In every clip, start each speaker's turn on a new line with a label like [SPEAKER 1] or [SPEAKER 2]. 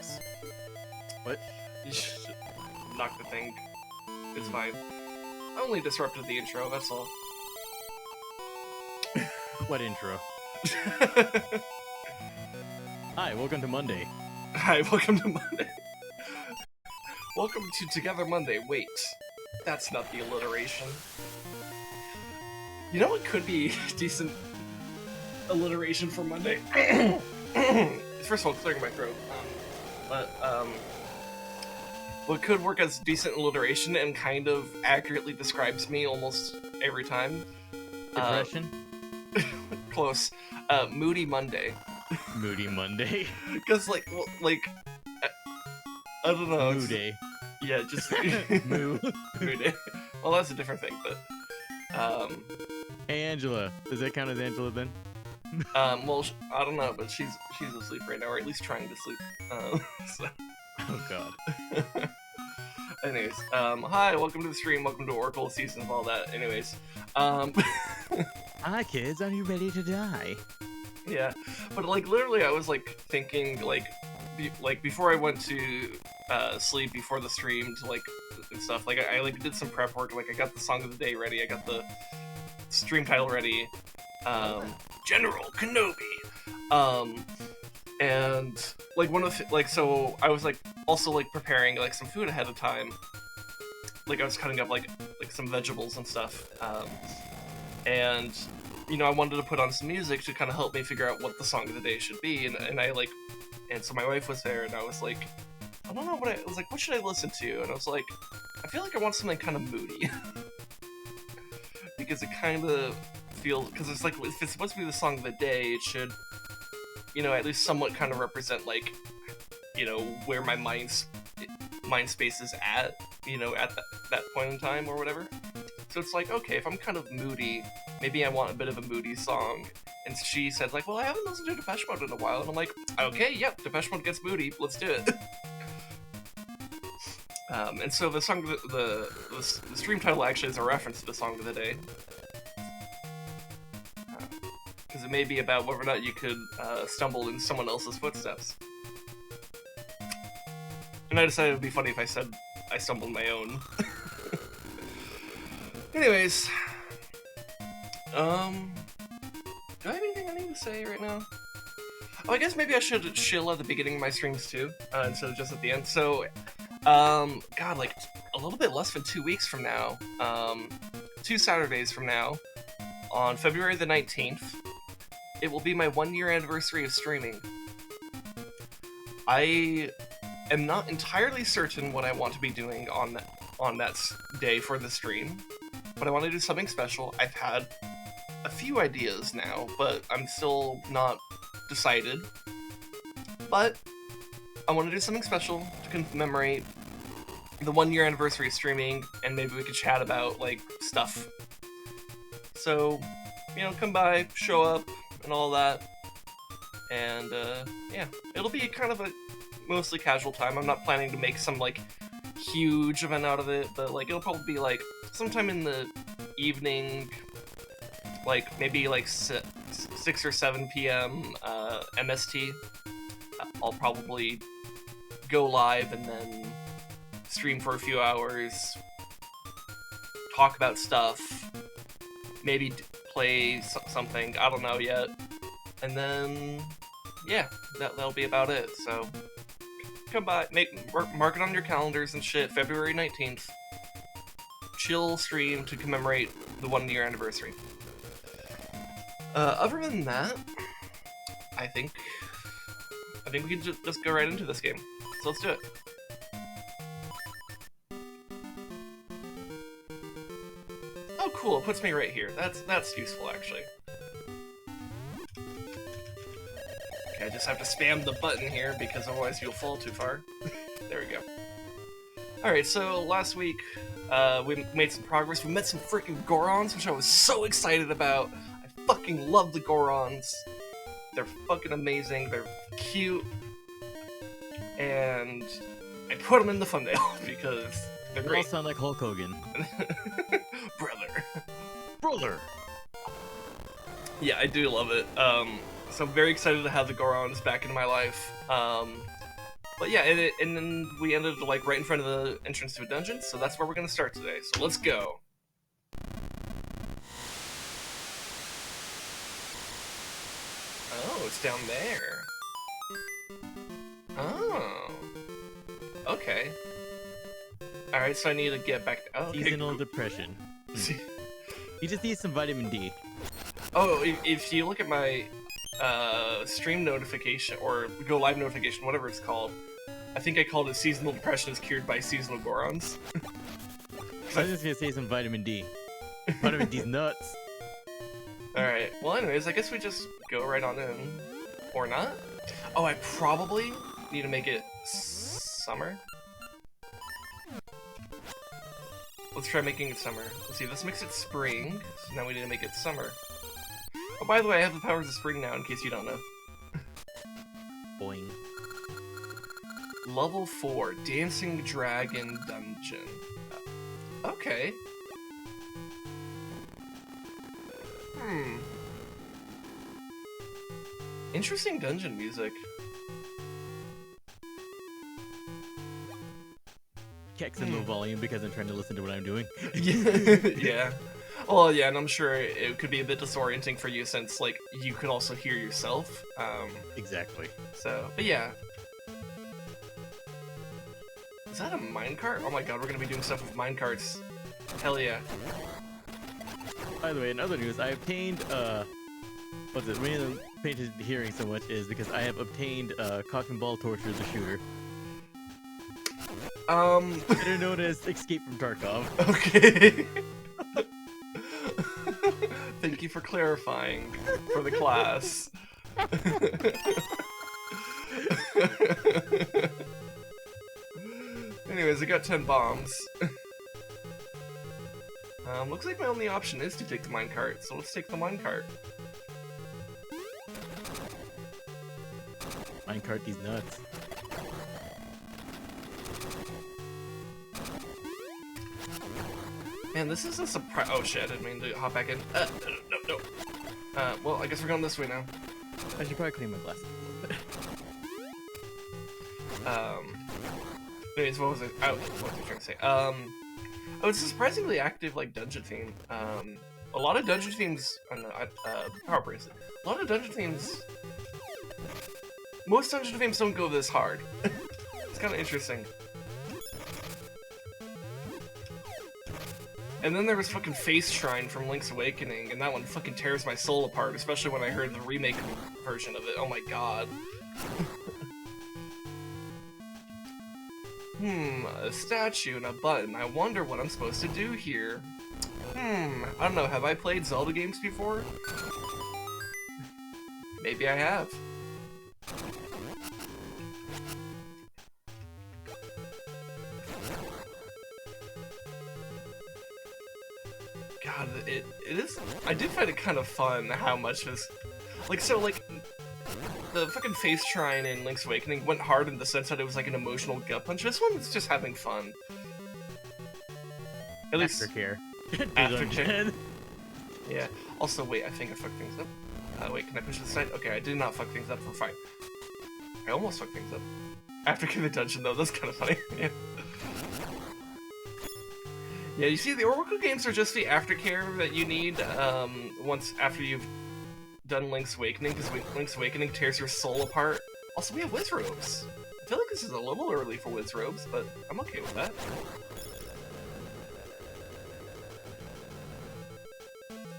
[SPEAKER 1] works. What?
[SPEAKER 2] You should knock the thing. It's fine. I only disrupted the intro, that's all.
[SPEAKER 1] What intro? Hi, welcome to Monday.
[SPEAKER 2] Hi, welcome to Monday. Welcome to Together Monday. Wait, that's not the alliteration. You know what could be decent alliteration for Monday? First of all, clearing my throat. What could work as decent alliteration and kind of accurately describes me almost every time?
[SPEAKER 1] Depression?
[SPEAKER 2] Close. Moody Monday.
[SPEAKER 1] Moody Monday.
[SPEAKER 2] Because, I don't know.
[SPEAKER 1] Moody.
[SPEAKER 2] Yeah, just...
[SPEAKER 1] Moo.
[SPEAKER 2] Moody. Well, that's a different thing, but...
[SPEAKER 1] Hey, Angela. Does that count as Angela then?
[SPEAKER 2] Well, I don't know, but she's asleep right now, or at least trying to sleep. So...
[SPEAKER 1] Oh, God.
[SPEAKER 2] Anyways, hi, welcome to the stream, welcome to Oracle Season of all that. Anyways,
[SPEAKER 1] Hi, kids. Are you ready to die?
[SPEAKER 2] yeah, but, literally I was, thinking, before I went to, sleep before the stream to, and stuff, I did some prep work, I got the song of the day ready, I got the stream title ready, General Kenobi, and, one of the, so I was, also, preparing, some food ahead of time. I was cutting up, some vegetables and stuff. And, I wanted to put on some music to kind of help me figure out what the song of the day should be. And and so my wife was there, and I was like, I don't know what I was like, what should I listen to? And I was like, I feel like I want something kind of moody. Because it kind of feels, because it's if it's supposed to be the song of the day, it should, at least somewhat kind of represent, where my mind space is at, at that point in time or whatever. So it's okay, if I'm kind of moody, maybe I want a bit of a moody song. And she said, well, I haven't listened to Depeche Mode in a while. And I'm like, okay, yep, Depeche Mode gets moody, let's do it. And so the song, the stream title actually is a reference to the song of the day. Because it may be about whether or not you could stumble in someone else's footsteps. And I decided it would be funny if I said I stumbled in my own. Anyways. Do I have anything I need to say right now? Oh, I guess maybe I should chill at the beginning of my streams too, instead of just at the end. So, God, a little bit less than 2 weeks from now, 2 Saturdays from now, on February the 19th, it will be my 1-year anniversary of streaming. I am not entirely certain what I want to be doing on that day for the stream, but I want to do something special. I've had a few ideas now, but I'm still not decided. But I want to do something special to commemorate the 1-year anniversary of streaming, and maybe we could chat about, stuff. So, come by, show up, and all that. And, yeah, it'll be kind of a mostly casual time. I'm not planning to make some, huge event out of it, but, it'll probably be, sometime in the evening, maybe, 6 or 7 p.m. MST. I'll probably go live and then stream for a few hours, talk about stuff, maybe play something, I don't know yet, and then, yeah, that'll be about it, so come by, mark it on your calendars and shit, February 19th, chill stream to commemorate the 1-year anniversary. Other than that, I think we can just go right into this game, so let's do it. Oh cool, it puts me right here, that's useful actually. I just have to spam the button here because otherwise you'll fall too far. There we go. Alright, so last week we made some progress. We met some freaking Gorons, which I was so excited about. I fucking love the Gorons. They're fucking amazing. They're cute. And I put them in the thumbnail because they're great.
[SPEAKER 1] They all sound like Hulk Hogan. Brother!
[SPEAKER 2] Yeah, I do love it. So I'm very excited to have the Gorons back in my life. But yeah, and then we ended like right in front of the entrance to a dungeon, so that's where we're gonna start today. So let's go. Oh, it's down there. Oh. Okay. Alright, so I need to get back. Oh, okay.
[SPEAKER 1] Seasonal depression. You just need some vitamin D.
[SPEAKER 2] Oh, if you look at my stream notification or go live notification, whatever it's called, I think I called it seasonal depression is cured by seasonal gorons.
[SPEAKER 1] I was just gonna say some vitamin D. Vitamin D's nuts.
[SPEAKER 2] Alright, well anyways, I guess we just go right on in. Or not? Oh, I probably need to make it summer. Let's try making it summer. Let's see, this makes it spring, so now we need to make it summer. Oh, by the way, I have the powers of spring now, in case you don't know.
[SPEAKER 1] Boing.
[SPEAKER 2] Level 4, Dancing Dragon Dungeon. Okay. Interesting dungeon music.
[SPEAKER 1] Kex in low volume because I'm trying to listen to what I'm doing.
[SPEAKER 2] Yeah. Well, yeah, and I'm sure it could be a bit disorienting for you since, like, you could also hear yourself.
[SPEAKER 1] Exactly.
[SPEAKER 2] So, but yeah. Is that a minecart? Oh my god, we're gonna be doing stuff with minecarts. Hell yeah.
[SPEAKER 1] By the way, in other news, I obtained, what's it? The reason I'm painted hearing so much is because I have obtained, cock and ball torture the shooter. Better known as Escape from Tarkov.
[SPEAKER 2] Okay. Thank you for clarifying for the class. Anyways, I got 10 bombs. Looks like my only option is to take the minecart, so let's take the minecart.
[SPEAKER 1] Minecart these nuts.
[SPEAKER 2] Man, this is a surprise. Oh shit, I didn't mean to hop back in. No. Well, I guess we're going this way now.
[SPEAKER 1] I should probably clean my glasses a little bit.
[SPEAKER 2] Anyways, what was it? Oh, what was I trying to say? Oh, it's a surprisingly active, like, dungeon theme. A lot of dungeon themes, power bracelet. A lot of dungeon themes, most dungeon themes don't go this hard. It's kind of interesting. And then there was fucking Face Shrine from Link's Awakening, and that one fucking tears my soul apart, especially when I heard the remake version of it. Oh my god. A statue and a button. I wonder what I'm supposed to do here. I don't know, have I played Zelda games before? Maybe I have. God, it is. I did find it kind of fun how much this, like, so like the fucking Face Shrine in Link's Awakening went hard in the sense that it was like an emotional gut punch. This one's just having fun. At least
[SPEAKER 1] Aftercare.
[SPEAKER 2] Aftercare. Yeah. Also, wait, I think I fucked things up. Wait, can I push this side? Okay, I did not fuck things up. We're fine. I almost fucked things up. Aftercare the dungeon, though. That's kind of funny. Yeah. Yeah, you see, the Oracle games are just the aftercare that you need once after you've done Link's Awakening, because Link's Awakening tears your soul apart. Also, we have Wiz Robes. I feel like this is a little early for Wiz Robes, but I'm okay with that.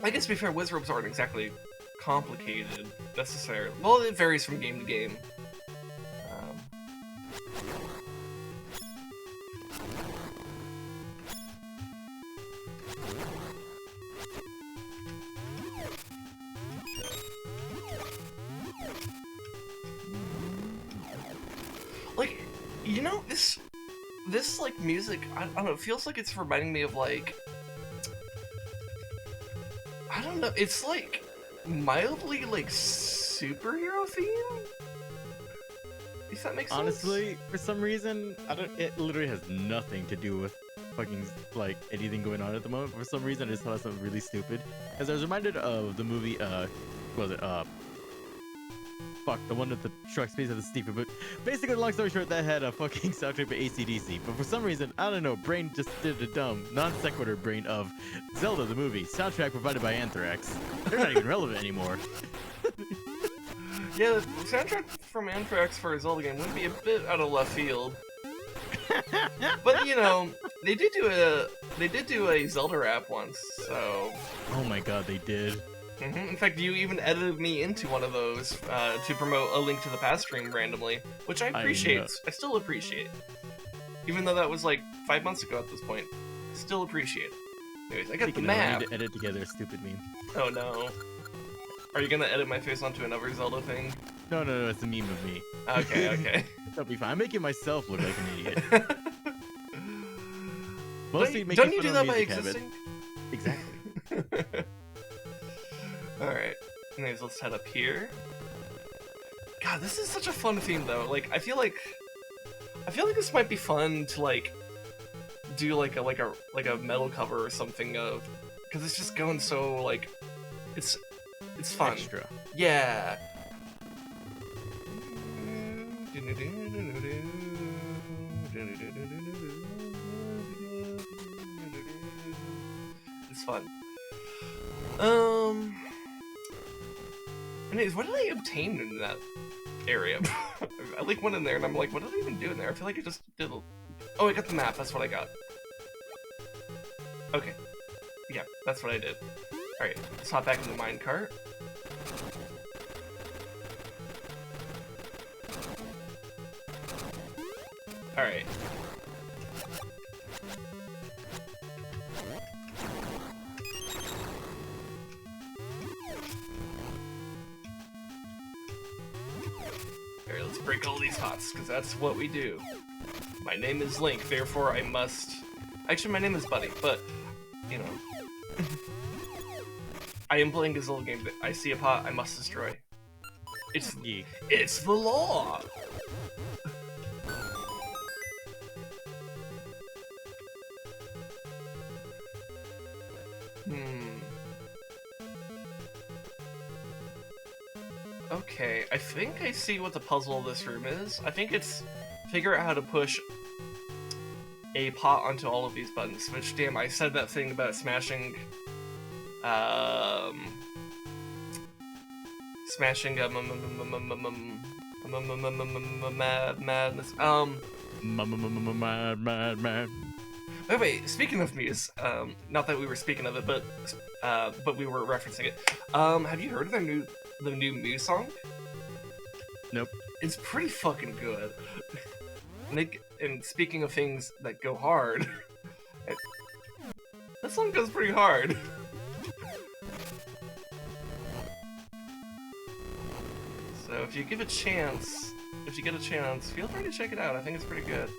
[SPEAKER 2] I guess to be fair, Wiz Robes aren't exactly complicated, necessarily. Well, it varies from game to game. Like, you know, this like music, I don't know, it feels like it's reminding me of like, I don't know, it's like mildly like superhero theme? If that makes sense?
[SPEAKER 1] Honestly, for some reason, it literally has nothing to do with fucking like anything going on at the moment. For some reason, I just thought something really stupid. As I was reminded of the movie, what was it, fuck, the one with the truck space of the stupid. But basically, long story short, that had a fucking soundtrack by AC/DC. But for some reason, I don't know, brain just did a dumb non sequitur brain of Zelda the movie soundtrack provided by Anthrax. They're not even relevant anymore.
[SPEAKER 2] Yeah, the soundtrack from Anthrax for a Zelda game would be a bit out of left field. But you know, they did do a Zelda rap once, so.
[SPEAKER 1] Oh my god, they did.
[SPEAKER 2] In fact, you even edited me into one of those to promote a Link to the Past stream randomly, which I appreciate. I still appreciate, even though that was like 5 months ago at this point. I still appreciate it. Anyways, I got the map.
[SPEAKER 1] I need to edit together a stupid meme.
[SPEAKER 2] Oh no. Are you gonna edit my face onto another Zelda thing?
[SPEAKER 1] No, it's a meme of me.
[SPEAKER 2] Okay, okay.
[SPEAKER 1] That'll be fine. I'm making myself look like an idiot.
[SPEAKER 2] Don't you do that by existing?
[SPEAKER 1] Exactly.
[SPEAKER 2] Alright. Anyways, let's head up here. God, this is such a fun theme though. Like, I feel like this might be fun to like do like a metal cover or something of, because it's just going so like it's fun.
[SPEAKER 1] Extra.
[SPEAKER 2] Yeah. It's fun. Anyways, what did I obtain in that area? I like went in there and I'm like, what did I even do in there? I feel like I just did. Oh, I got the map. That's what I got. Okay. Yeah, that's what I did. All right, let's hop back in the minecart. All right. Alright, let's break all these pots, because that's what we do. My name is Link, therefore I must... Actually, my name is Buddy, but, you know. I am playing a Zelda game, but I see a pot I must destroy. It's the law! Okay, I think I see what the puzzle of this room is. I think it's figure out how to push a pot onto all of these buttons, which, damn, I said that thing about smashing, madness, Wait, speaking of Muse, not that we were speaking of it, but we were referencing it. Have you heard of the new Muse song?
[SPEAKER 1] Nope.
[SPEAKER 2] It's pretty fucking good. And speaking of things that go hard, that song goes pretty hard. So if you get a chance, feel free to check it out. I think it's pretty good.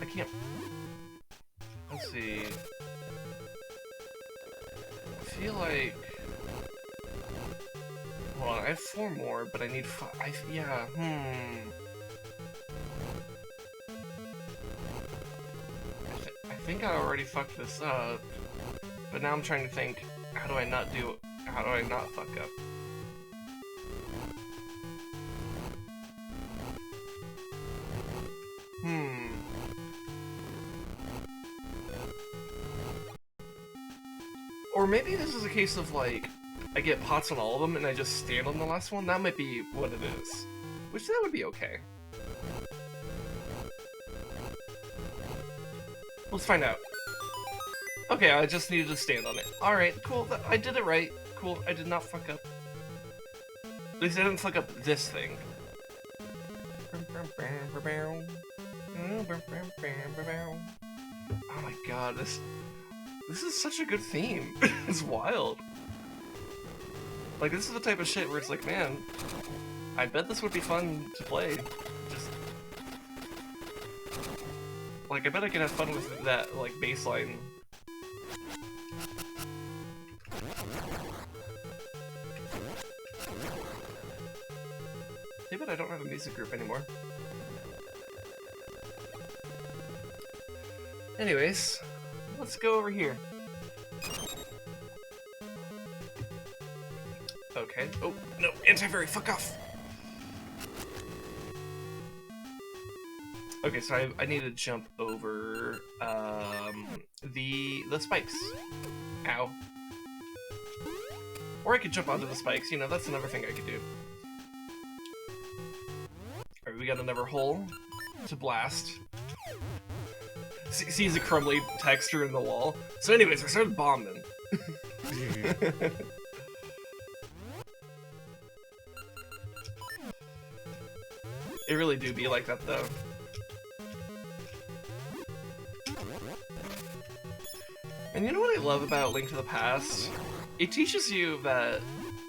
[SPEAKER 2] I can't... Let's see... I feel like... Hold on, I have 4 more, but I need 5... Yeah, I think I already fucked this up, but now I'm trying to think, how do I not fuck up? Or maybe this is a case of, like, I get pots on all of them and I just stand on the last one? That might be what it is. Which, that would be okay. Let's find out. Okay, I just needed to stand on it. Alright, cool, I did it right. Cool, I did not fuck up. At least I didn't fuck up this thing. Oh my god, this is such a good theme. It's wild. Like, this is the type of shit where it's like, man, I bet this would be fun to play. Just... Like, I bet I could have fun with that, like, baseline. Hey, but I don't have a music group anymore. Anyways, let's go over here. Okay. Oh, no, anti-fairy, fuck off! Okay, so I need to jump over, the spikes. Ow. Or I could jump onto the spikes, you know, that's another thing I could do. Alright, we got another hole to blast. Sees a crumbly texture in the wall. So anyways, I started bombing. It really do be like that, though. And you know what I love about Link to the Past? It teaches you that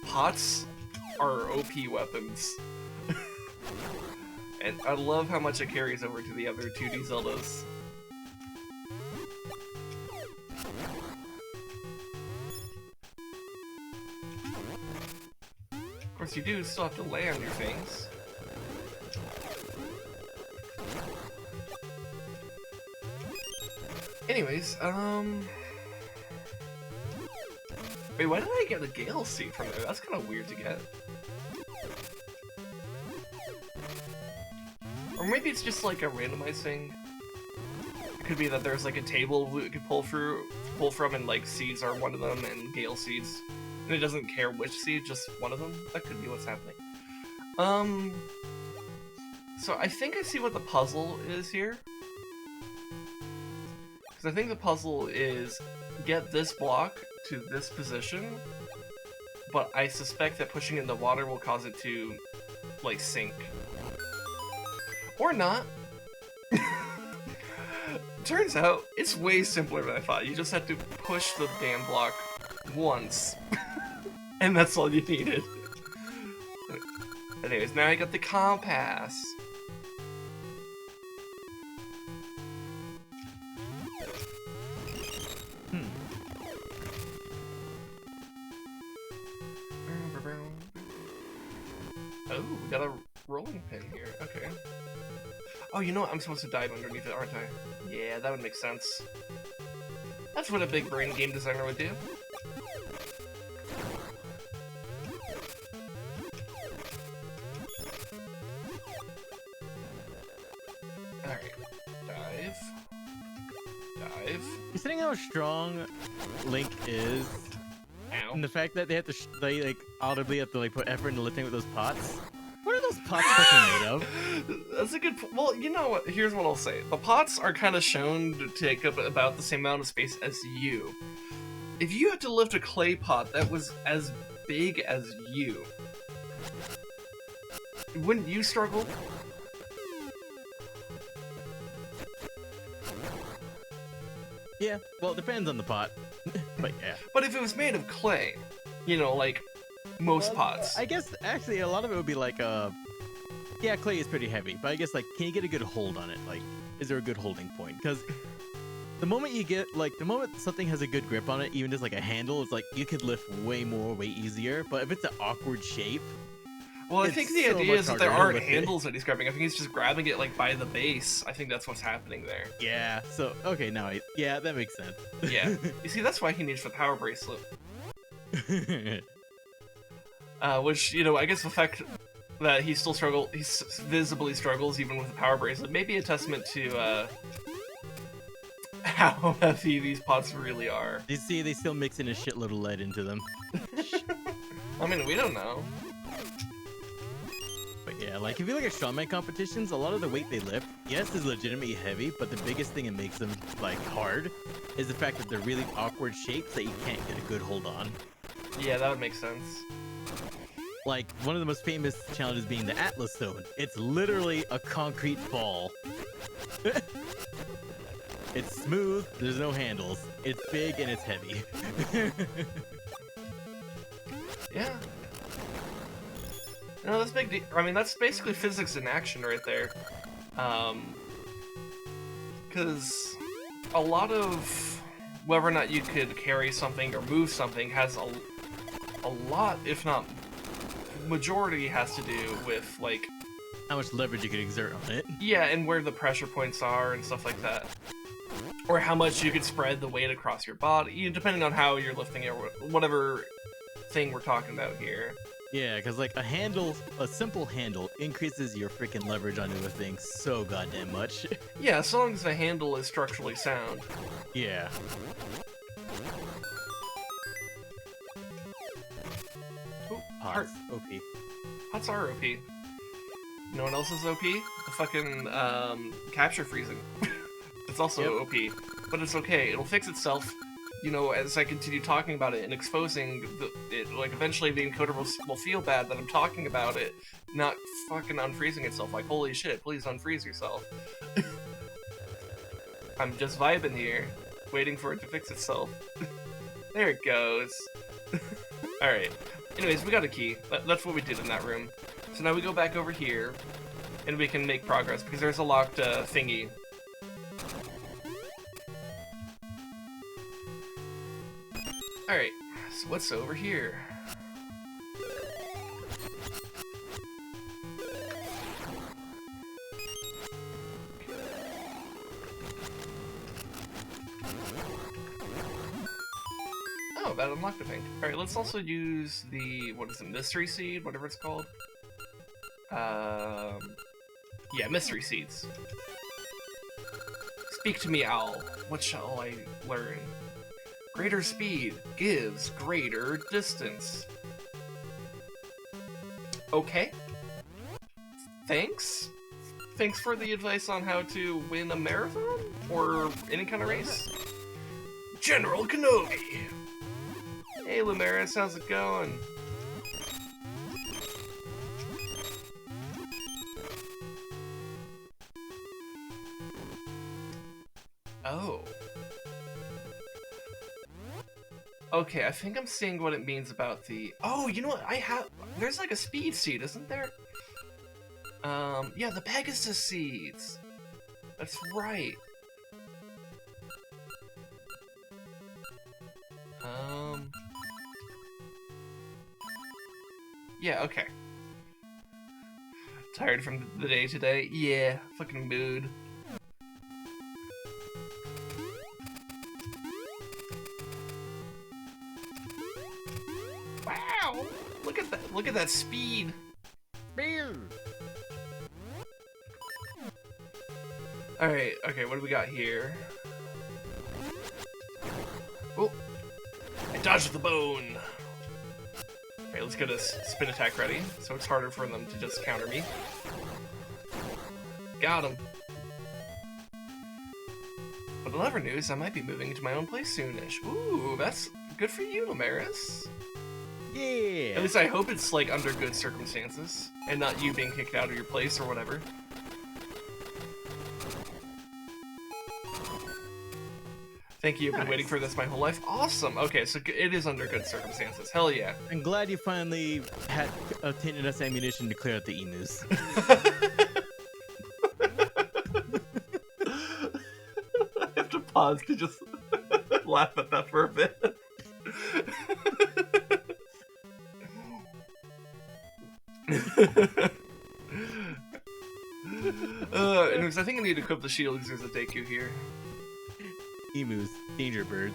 [SPEAKER 2] pots are OP weapons. And I love how much it carries over to the other 2D Zeldas. Of course, you do still have to lay on your things. Anyways, wait, why did I get a Gale Seed from there? That's kind of weird to get. Or maybe it's just like a randomized thing. It could be that there's like a table we could pull from, and like seeds are one of them, and Gale Seeds. And it doesn't care which seed, just one of them. That could be what's happening. So I think I see what the puzzle is here. Because I think the puzzle is get this block to this position, but I suspect that pushing it in the water will cause it to, like, sink. Or not. Turns out, it's way simpler than I thought. You just have to push the damn block once. And that's all you needed. Anyways, now I got the compass. Oh, we got a rolling pin here. Okay. Oh, you know what? I'm supposed to dive underneath it, aren't I? Yeah, that would make sense. That's what a big brain game designer would do. Alright. Dive. Dive.
[SPEAKER 1] Considering how strong Link is,
[SPEAKER 2] Ow.
[SPEAKER 1] and the fact that they have to, they like audibly have to like put effort into lifting with those pots. What are those pots fucking made of?
[SPEAKER 2] That's a good. Well, you know what? Here's what I'll say. The pots are kind of shown to take up about the same amount of space as you. If you had to lift a clay pot that was as big as you, wouldn't you struggle?
[SPEAKER 1] Yeah, well, it depends on the pot. But yeah.
[SPEAKER 2] But if it was made of clay, you know, like most pots.
[SPEAKER 1] I guess actually a lot of it would be like yeah, clay is pretty heavy, but I guess like can you get a good hold on it? Like, is there a good holding point? Because the moment you get like the moment something has a good grip on it, even just like a handle, it's like you could lift way more, way easier. But if it's an awkward shape,
[SPEAKER 2] well, I think the idea is that there aren't handles
[SPEAKER 1] it.
[SPEAKER 2] that he's grabbing. I think he's just grabbing it like by the base. I think that's what's happening there.
[SPEAKER 1] Yeah. So okay, now yeah, that makes sense.
[SPEAKER 2] Yeah. You see, that's why he needs the power bracelet. Which, you know, I guess the fact that he visibly struggles even with the power bracelet may be a testament to how heavy these pots really are.
[SPEAKER 1] You see, they still mix in a shitload of lead into them.
[SPEAKER 2] I mean, we don't know.
[SPEAKER 1] But yeah, like if you look at strongman competitions, a lot of the weight they lift, yes, is legitimately heavy, but the biggest thing that makes them like hard is the fact that they're really awkward shapes that you can't get a good hold on.
[SPEAKER 2] Yeah, that would make sense.
[SPEAKER 1] Like, one of the most famous challenges being the Atlas Stone. It's literally a concrete ball. It's smooth, there's no handles. It's big and it's heavy.
[SPEAKER 2] Yeah. No, that's big. I mean, that's basically physics in action right there. Because a lot of whether or not you could carry something or move something has a lot, if not majority, has to do with like
[SPEAKER 1] how much leverage you can exert on it.
[SPEAKER 2] Yeah, and where the pressure points are and stuff like that. or how much you could spread the weight across your body, depending on how you're lifting it, or whatever thing we're talking about here.
[SPEAKER 1] Yeah, because like a simple handle increases your freaking leverage onto a thing so goddamn much.
[SPEAKER 2] Yeah, as long as the handle is structurally sound.
[SPEAKER 1] Yeah.
[SPEAKER 2] Ooh,
[SPEAKER 1] Pots. OP.
[SPEAKER 2] Pots are OP. You know what else is OP? The fucking capture freezing. It's also OP, but it's okay. It'll fix itself. You know, as I continue talking about it and exposing it, like eventually the encoder will feel bad that I'm talking about it, not fucking unfreezing itself. Like, holy shit, please unfreeze yourself. I'm just vibing here, waiting for it to fix itself. There it goes. Alright. Anyways, we got a key. That's what we did in that room. So now we go back over here, and we can make progress, because there's a locked thingy. Alright, so what's over here? Oh, that unlocked a thing. Alright, let's also use the, what is it, mystery seed? Whatever it's called. Yeah, mystery seeds. Speak to me, owl. What shall I learn? Greater speed gives greater distance. Okay. Thanks? Thanks for the advice on how to win a marathon? Or any kind of race? General Kenobi! Hey Lumeris, how's it going? Oh. Okay, I think I'm seeing what it means about the... Oh, you know what? There's like a speed seed, isn't there? Yeah, the Pegasus seeds. That's right. Yeah, okay. Tired from the day today? Yeah, fucking mood. Wow! Look at that speed! Alright, okay, what do we got here? Oh! I dodged the bone! Alright, let's get a spin attack ready, so it's harder for them to just counter me. Got him! But in other news, I might be moving into my own place soonish. Ooh, that's good for you, Lumeris.
[SPEAKER 1] Yeah!
[SPEAKER 2] At least I hope it's, like, under good circumstances, and not you being kicked out of your place or whatever. Thank you, I've been waiting for this my whole life. Awesome! Okay, so it is under good circumstances. Hell yeah.
[SPEAKER 1] I'm glad you finally had obtained enough ammunition to clear out the emus.
[SPEAKER 2] I have to pause to just laugh at that for a bit. Anyways, I think I need to equip the shield because there's a Deku here.
[SPEAKER 1] Emus, danger birds.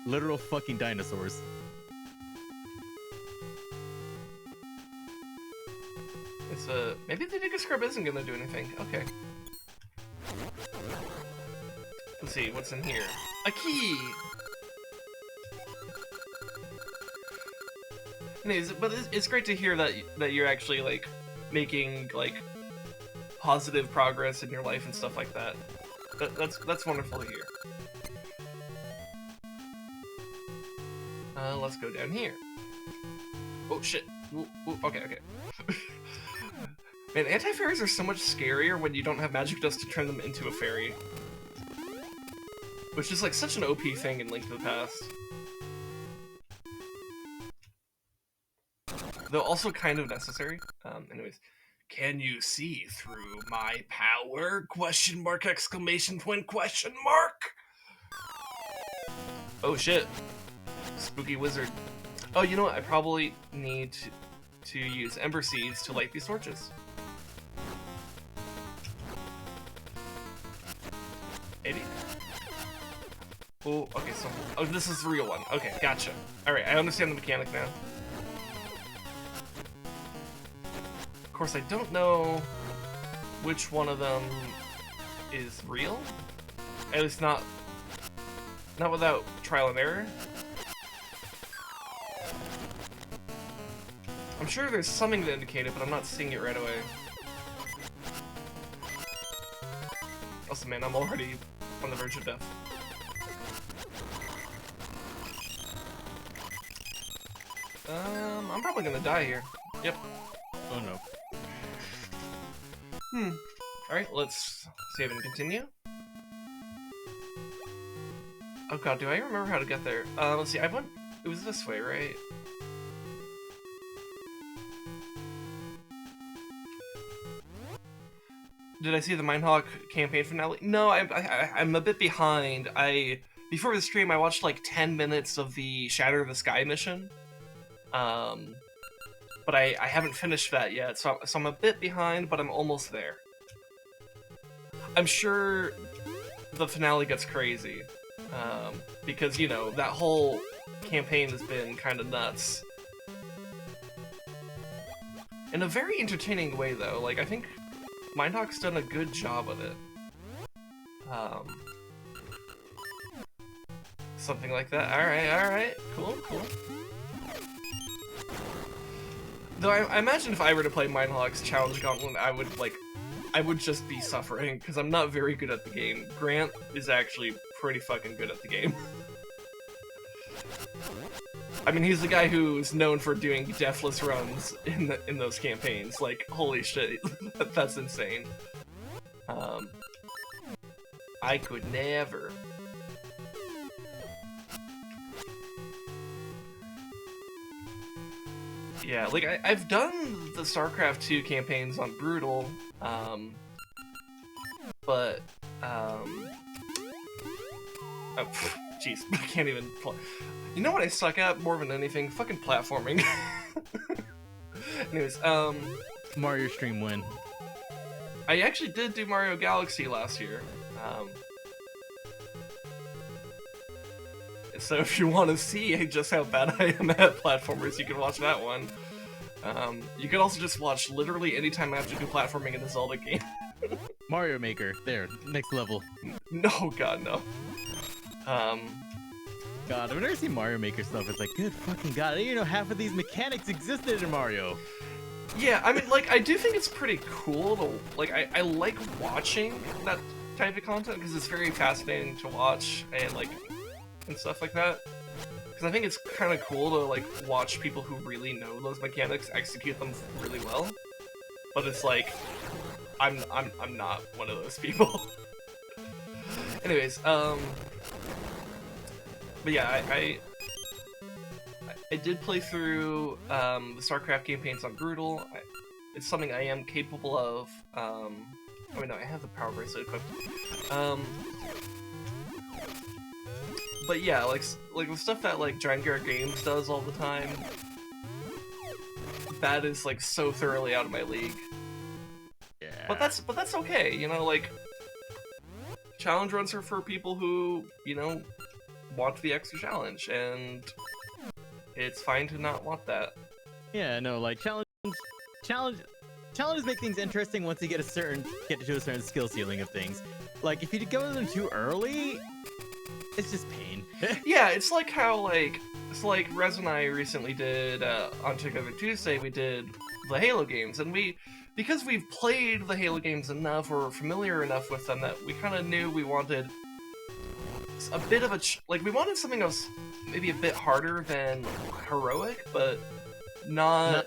[SPEAKER 1] Literal fucking dinosaurs.
[SPEAKER 2] It's maybe the Deku Scrub isn't gonna do anything. Okay. Let's see, what's in here? A key! Anyways, but it's great to hear that you're actually, like, making, like, positive progress in your life and stuff like that. That's wonderful to hear. Let's go down here. Oh shit. Ooh, okay. Man, anti-fairies are so much scarier when you don't have magic dust to turn them into a fairy. Which is like such an OP thing in Link to the Past. Though also kind of necessary. Anyways. Can you see through my power? Question mark, exclamation point, question mark! Oh shit. Spooky wizard. Oh, you know what? I probably need to use ember seeds to light these torches. Maybe? Oh, okay, so... Oh, this is the real one. Okay, gotcha. Alright, I understand the mechanic now. Of course, I don't know which one of them is real. At least not without trial and error. I'm sure there's something to indicate it, but I'm not seeing it right away. Also, man, I'm already on the verge of death. I'm probably gonna die here. Yep.
[SPEAKER 1] Oh no.
[SPEAKER 2] Alright, let's save and continue. Oh god, do I remember how to get there? Let's see, I went... It was this way, right? Did I see the Minehawk campaign finale? No, I'm a bit behind. Before the stream, I watched like 10 minutes of the Shatter the Sky mission. But I haven't finished that yet, so I'm a bit behind, but I'm almost there. I'm sure the finale gets crazy. Because, you know, that whole campaign has been kind of nuts. In a very entertaining way, though. Like, I think Minehawk's done a good job of it. Something like that. Alright. Cool. Though I imagine if I were to play Minehawk's Challenge Gauntlet, I would just be suffering, because I'm not very good at the game. Grant is actually pretty fucking good at the game. I mean, he's the guy who's known for doing deathless runs in those campaigns. Like, holy shit, that's insane. I could never. Yeah, like, I've done the StarCraft 2 campaigns on Brutal, but, oh, jeez, I can't even play. You know what I suck at more than anything? Fucking platforming. Anyways,
[SPEAKER 1] Mario stream win.
[SPEAKER 2] I actually did do Mario Galaxy last year. So if you want to see just how bad I am at platformers, you can watch that one. You can also just watch literally anytime I have to do platforming in a Zelda game.
[SPEAKER 1] Mario Maker, there, next level.
[SPEAKER 2] No, god, no.
[SPEAKER 1] God, I've never seen Mario Maker stuff. It's like, good fucking god, I didn't even know half of these mechanics existed in Mario.
[SPEAKER 2] Yeah, I mean, like, I do think it's pretty cool to, like, I like watching that type of content because it's very fascinating to watch and, like, and stuff like that. Because I think it's kind of cool to, like, watch people who really know those mechanics execute them really well. But it's like, I'm not one of those people. Anyways, but yeah, I did play through the StarCraft campaigns on Brutal. It's something I am capable of. Oh wait, no, I have the power bracelet equipped. But yeah, like the stuff that like Giant Gear Games does all the time, that is like so thoroughly out of my league.
[SPEAKER 1] Yeah.
[SPEAKER 2] But that's okay, you know, like challenge runs are for people who, you know, want the extra challenge, and it's fine to not want that.
[SPEAKER 1] Yeah, no, like challenges make things interesting once you get to a certain skill ceiling of things. Like if you go to them too early, it's just pain.
[SPEAKER 2] Yeah, it's like how like Rez and I recently did on Together Tuesday, we did the Halo games, and because we've played the Halo games enough, or familiar enough with them, that we kind of knew we wanted a bit of we wanted something that was maybe a bit harder than heroic, but not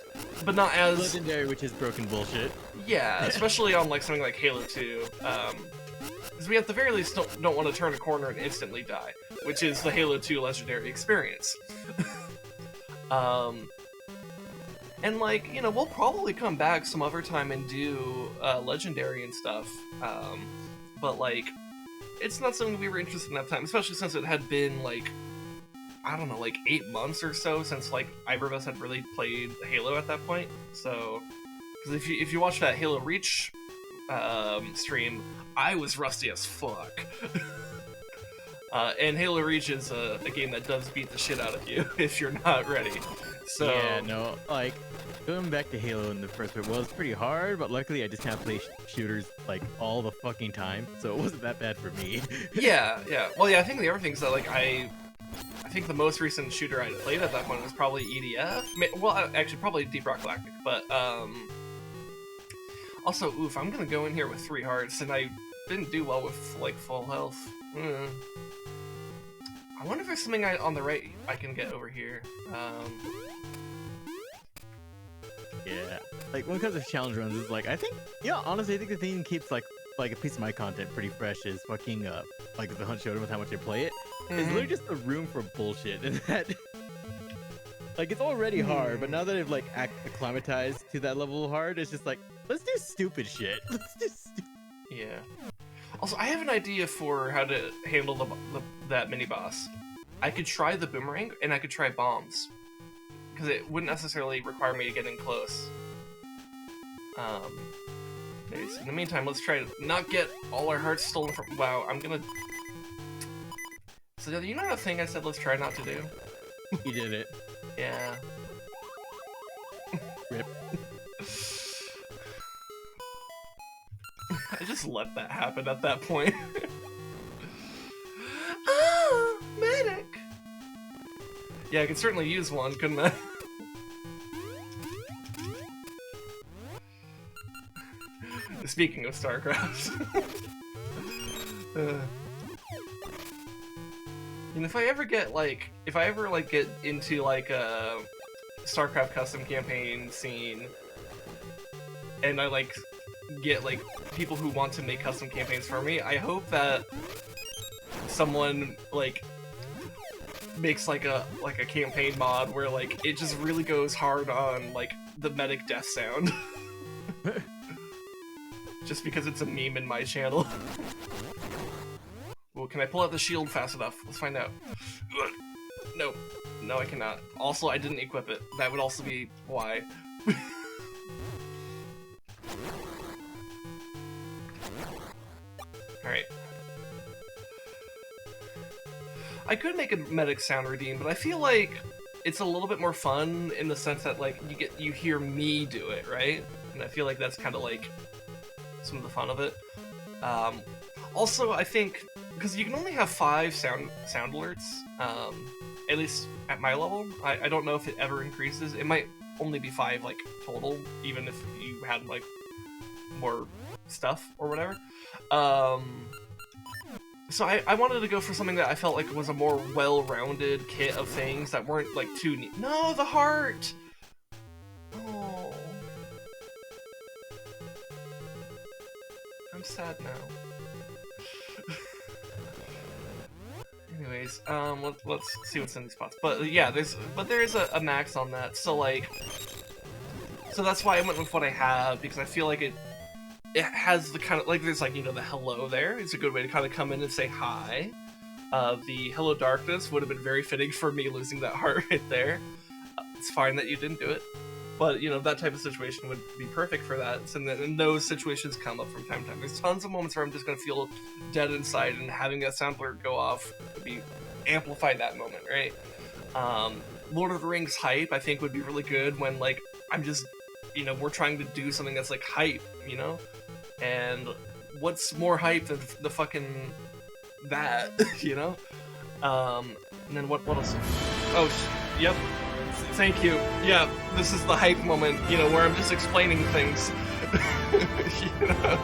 [SPEAKER 2] as
[SPEAKER 1] legendary, which is broken bullshit.
[SPEAKER 2] Yeah, especially on like something like Halo 2. Because we at the very least don't want to turn a corner and instantly die, which is the Halo 2 legendary experience. And like, you know, we'll probably come back some other time and do legendary and stuff. But like, it's not something we were interested in at the time, especially since it had been like, I don't know, like 8 months or so since like either of us had really played Halo at that point. So, because if you watch that Halo Reach stream, I was rusty as fuck. And Halo Reach is a game that does beat the shit out of you if you're not ready. So
[SPEAKER 1] yeah, no, like going back to Halo in the first bit was pretty hard, but luckily I just kind of play shooters like all the fucking time, so it wasn't that bad for me.
[SPEAKER 2] yeah. Well, yeah, I think the other thing is that like I think the most recent shooter I played at that point was probably EDF. Well, actually, probably Deep Rock Galactic, but also, oof, I'm gonna go in here with 3 hearts, and I didn't do well with like full health. I wonder if there's something on the right I can get over here.
[SPEAKER 1] Yeah, like when it comes to challenge runs, it's like I think, yeah, honestly, I think the thing that keeps like a piece of my content pretty fresh is fucking like the Hunt Showdown with how much I play it. It's literally just the room for bullshit, and that like it's already hard, but now that I've like acclimatized to that level of hard, it's just like let's do stupid shit. Let's do stupid.
[SPEAKER 2] Yeah. Also, I have an idea for how to handle that mini boss. I could try the boomerang, and I could try bombs, because it wouldn't necessarily require me to get in close. Anyways, in the meantime, let's try to not get all our hearts stolen from. Wow, I'm gonna. So, you know that thing I said let's try not to do?
[SPEAKER 1] You did it.
[SPEAKER 2] Yeah.
[SPEAKER 1] Rip.
[SPEAKER 2] I just let that happen at that point. Oh, medic! Yeah, I could certainly use one, couldn't I? Speaking of StarCraft. And if I ever get get into like a StarCraft custom campaign scene, and I like get like people who want to make custom campaigns for me, I hope that someone like makes like a campaign mod where like it just really goes hard on like the medic death sound. Just because it's a meme in my channel. Well, can I pull out the shield fast enough? Let's find out. No. No, I cannot. Also, I didn't equip it. That would also be why. Alright. I could make a medic sound redeem, but I feel like it's a little bit more fun in the sense that like you hear me do it, right? And I feel like that's kind of like some of the fun of it. Also, I think because you can only have 5 sound alerts, at least at my level. I don't know if it ever increases. It might only be 5 like total, even if you had like more stuff or whatever. So I wanted to go for something that I felt like was a more well-rounded kit of things that weren't like too neat. No, the heart. Oh, I'm sad now. Anyways, let's see what's in these spots. But yeah, there is a max on that. So like, so that's why I went with what I have, because I feel like it has the kind of like there's like, you know, the hello there. It's a good way to kind of come in and say hi. The hello darkness would have been very fitting for me losing that heart right there. It's fine that you didn't do it, but you know, that type of situation would be perfect for that. So then those situations come up from time to time. There's tons of moments where I'm just gonna feel dead inside, and having that sound alert go off would be amplify that moment, right? Lord of the Rings hype I think would be really good when like I'm just, you know, we're trying to do something that's like hype, you know? And what's more hype than the fucking that, you know? And then what else? Oh, yep. Thank you. Yeah, this is the hype moment, you know, where I'm just explaining things. You know?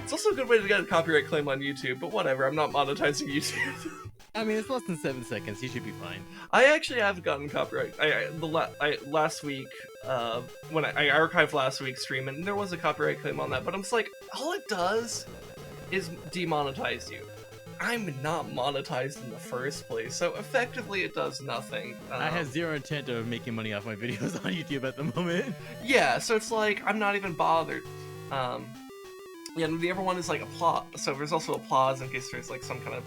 [SPEAKER 2] It's also a good way to get a copyright claim on YouTube, but whatever, I'm not monetizing YouTube.
[SPEAKER 1] I mean, it's less than 7 seconds. You should be fine.
[SPEAKER 2] I actually have gotten copyright. Last week, when I archived last week's stream, and there was a copyright claim on that, but I'm just like, all it does is demonetize you. I'm not monetized in the first place, so effectively it does nothing.
[SPEAKER 1] I have zero intent of making money off my videos on YouTube at the moment.
[SPEAKER 2] Yeah, so it's like, I'm not even bothered. Yeah, and the other one is like applause. So there's also applause in case there's like some kind of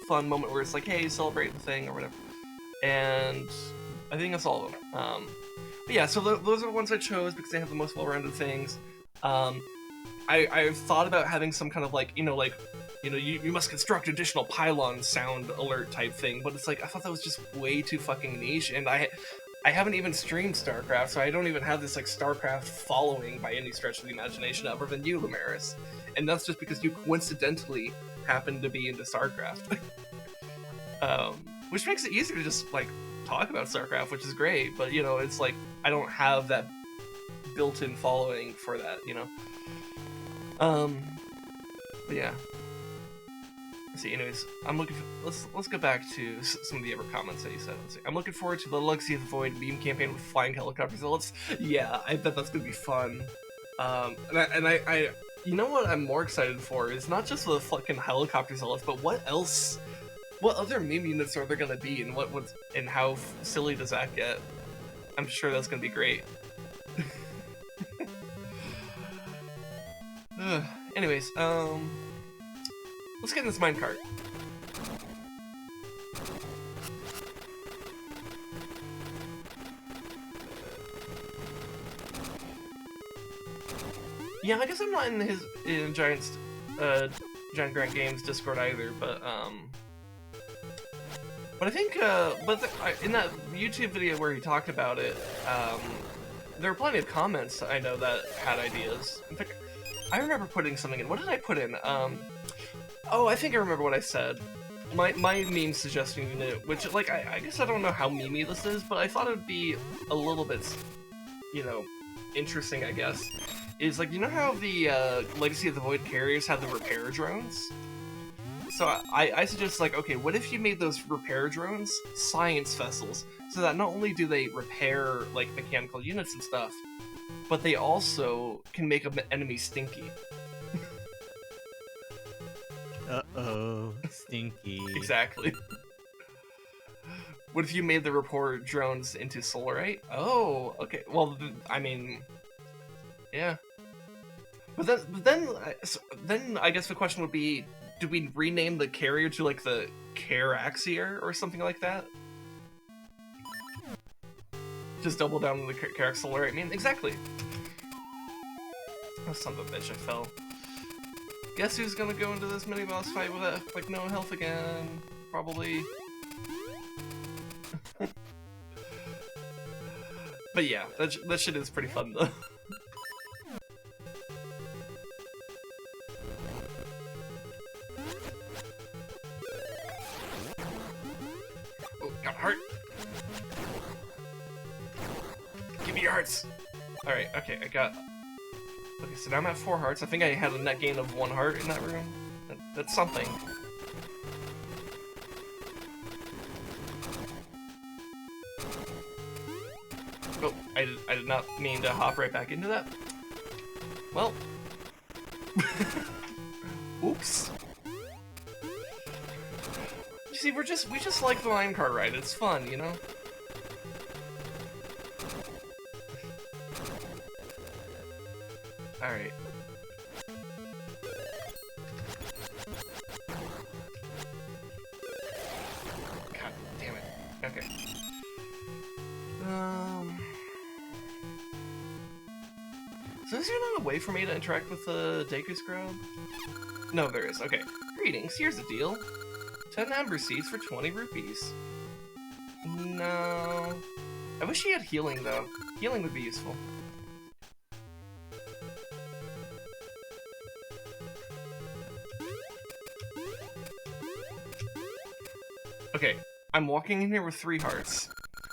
[SPEAKER 2] fun moment where it's like, hey, celebrate the thing or whatever. And I think that's all of them. But yeah, so those are the ones I chose because they have the most well-rounded things. I've thought about having some kind of like, you must construct additional pylon sound alert type thing, but it's like I thought that was just way too fucking niche, and I haven't even streamed StarCraft, so I don't even have this like StarCraft following by any stretch of the imagination other than you, Lumaris. And that's just because you coincidentally happen to be into StarCraft. Which makes it easier to just like talk about StarCraft, which is great, but it's like I don't have that built-in following for that, But yeah. Let's see, anyways, I'm looking for, let's go back to some of the other comments that you said. Let's see. I'm looking forward to the Legacy of the Void meme campaign with flying helicopters. Yeah, I bet that's gonna be fun. And I you know what I'm more excited for is not just the fucking helicopter zealots, but what else? What other meme units are there gonna be, and and how silly does that get? I'm sure that's gonna be great. Anyways, let's get in this minecart. Yeah, I guess I'm not in Giant Grant Games Discord either, but I think in that YouTube video where he talked about it, there were plenty of comments I know that had ideas. In fact, I remember putting something in. What did I put in? Oh, I think I remember what I said. My meme suggestion unit, which, like, I guess I don't know how memey this is, but I thought it would be a little bit, interesting, I guess. Is, like, you know how the Legacy of the Void carriers have the repair drones? So I suggest, like, okay, what if you made those repair drones science vessels, so that not only do they repair, like, mechanical units and stuff, but they also can make an enemy stinky.
[SPEAKER 1] Uh-oh, stinky.
[SPEAKER 2] Exactly. What if you made the report drones into Solarite? Oh, okay. Well, I mean, yeah. But then I guess the question would be, do we rename the carrier to like the Caraxier or something like that? Just double down on the Carax Solarite. I mean, exactly. Oh, son of a bitch! I fell. Guess who's gonna go into this mini boss fight with like no health again? Probably. But yeah, that shit is pretty fun though. Oh, got a heart. Give me your hearts. All right, okay, I got. Okay, so now I'm at 4 hearts. I think I had a net gain of 1 heart in that room. That's something. Oh, I did not mean to hop right back into that. Well. Oops. You see, we just like the minecart ride. It's fun, you know? Alright. God damn it. Okay. So is there not a way for me to interact with the Deku Scrub? No, there is. Okay. Greetings, here's the deal. 10 amber seeds for 20 rupees. No. I wish he had healing, though. Healing would be useful. Okay, I'm walking in here with 3 hearts.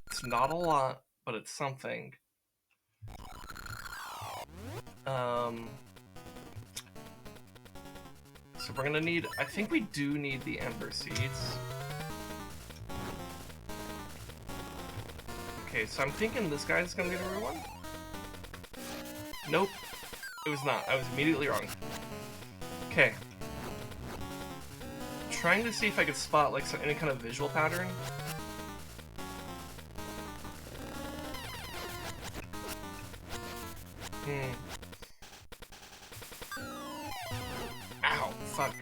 [SPEAKER 2] It's not a lot, but it's something. So we're gonna need, I think we do need the Ember Seeds. Okay, so I'm thinking this guy's gonna be the real one? Nope, it was not. I was immediately wrong. Okay. Trying to see if I could spot like any kind of visual pattern. Ow, fuck.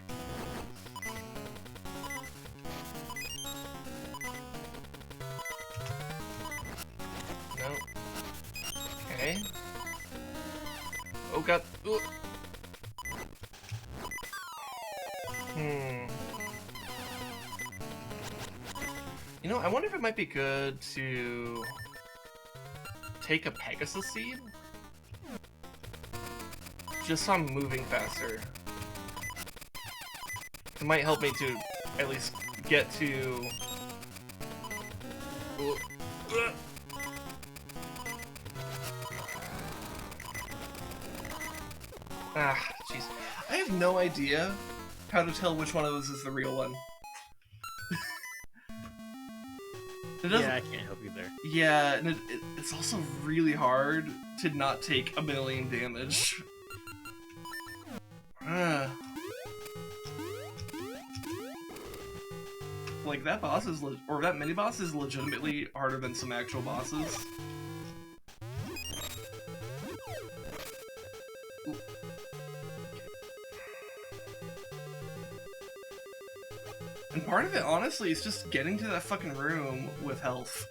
[SPEAKER 2] No. Okay. Oh. God. Ooh. You know, I wonder if it might be good to take a Pegasus seed? Just so I'm moving faster. It might help me to at least get to... Ah, jeez. I have no idea how to tell which one of those is the real one.
[SPEAKER 1] Yeah, I can't help you there.
[SPEAKER 2] Yeah, and it's also really hard to not take 1,000,000 damage. Like, that boss is or that mini boss is legitimately harder than some actual bosses. Ooh. And part of it, honestly, is just getting to that fucking room with health.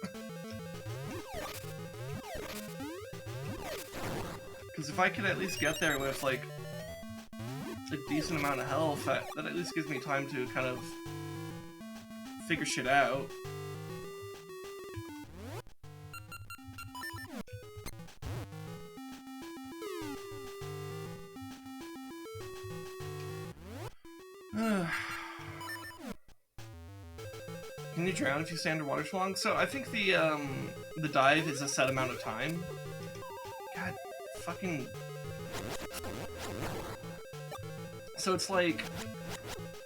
[SPEAKER 2] Because if I could at least get there with, like, a decent amount of health, that at least gives me time to kind of figure shit out. Can you drown if you stay underwater too long? So I think the dive is a set amount of time. God, fucking. So it's like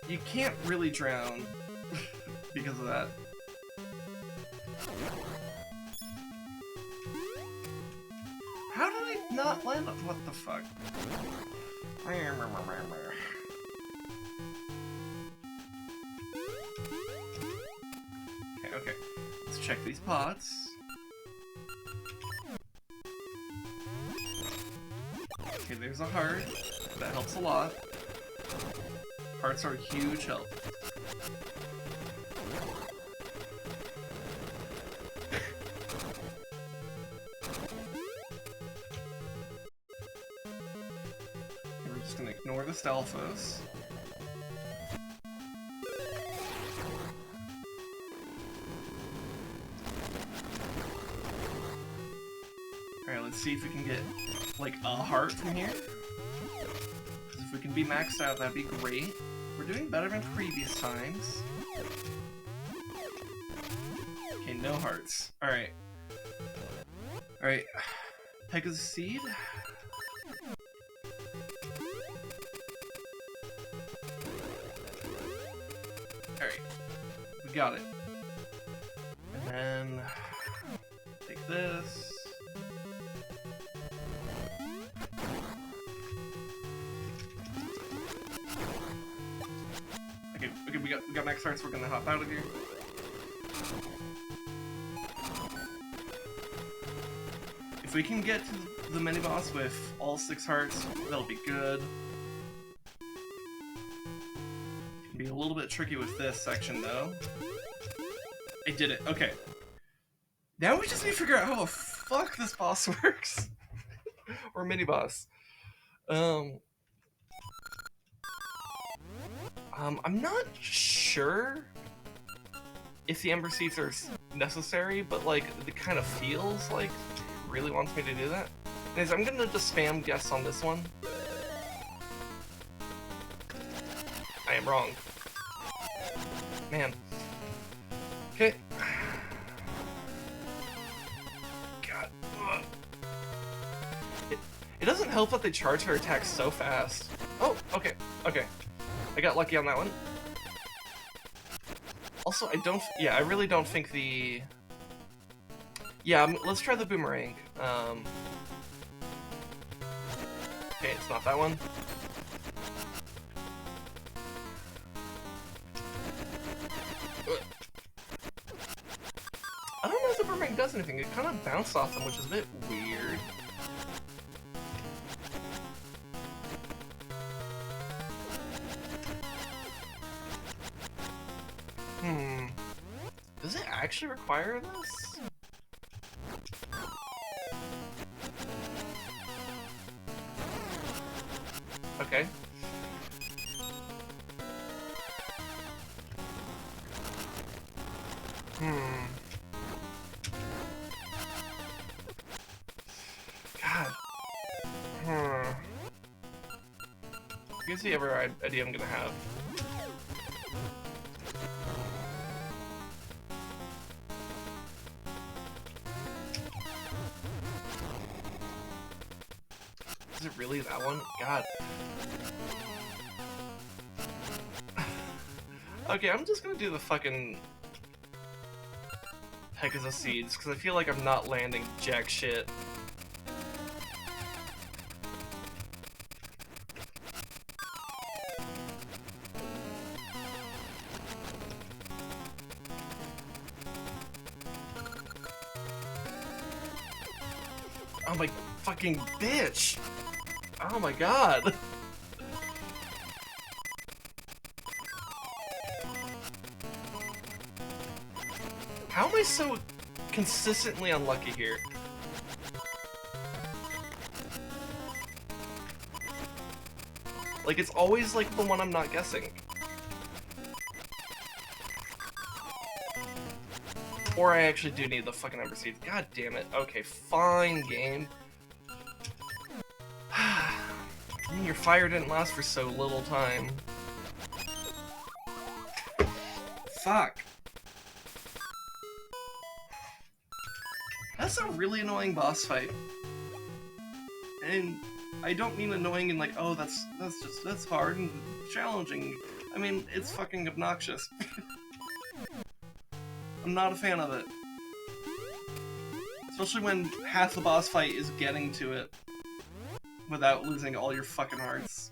[SPEAKER 2] you can't really drown because of that. How did I not land up? What the fuck? Okay. Let's check these pots. Okay, there's a heart. That helps a lot. Hearts are a huge help. We're just gonna ignore the Stalfos. Alright, let's see if we can get, like, a heart from here. Because if we can be maxed out, that'd be great. We're doing better than previous times. Okay, no hearts. Alright. Alright. Pegasus Seed. Alright. We got it. And then... take this. Okay, we got max hearts, we're gonna hop out of here. If we can get to the mini boss with all 6 hearts, that'll be good. It'll be a little bit tricky with this section though. I did it, okay. Now we just need to figure out how the fuck this boss works. Or mini boss. I'm not sure if the Ember Seeds are necessary, but like, it kind of feels like it really wants me to do that. Anyways, I'm gonna just spam guess on this one. I am wrong. Man. Okay. God. Ugh. It doesn't help that they charge her attacks so fast. Oh, okay, okay. I got lucky on that one. Also, I really don't think the... Yeah, let's try the boomerang. Okay, it's not that one. I don't know if the boomerang does anything. It kind of bounced off them, which is a bit weird. Does it actually require this? Okay. God. Here's the other idea I'm gonna have. Is it really that one? God. Okay, I'm just gonna do the fucking Pegasus Seeds, because I feel like I'm not landing jack shit. Oh my fucking bitch! Oh my god! How am I so consistently unlucky here? Like, it's always like the one I'm not guessing. Or I actually do need the fucking Ember Seeds. God damn it. Okay, fine, game. Your fire didn't last for so little time. Fuck. That's a really annoying boss fight. And I don't mean annoying in like, oh, that's hard and challenging. I mean, it's fucking obnoxious. I'm not a fan of it. Especially when half the boss fight is getting to it without losing all your fucking hearts.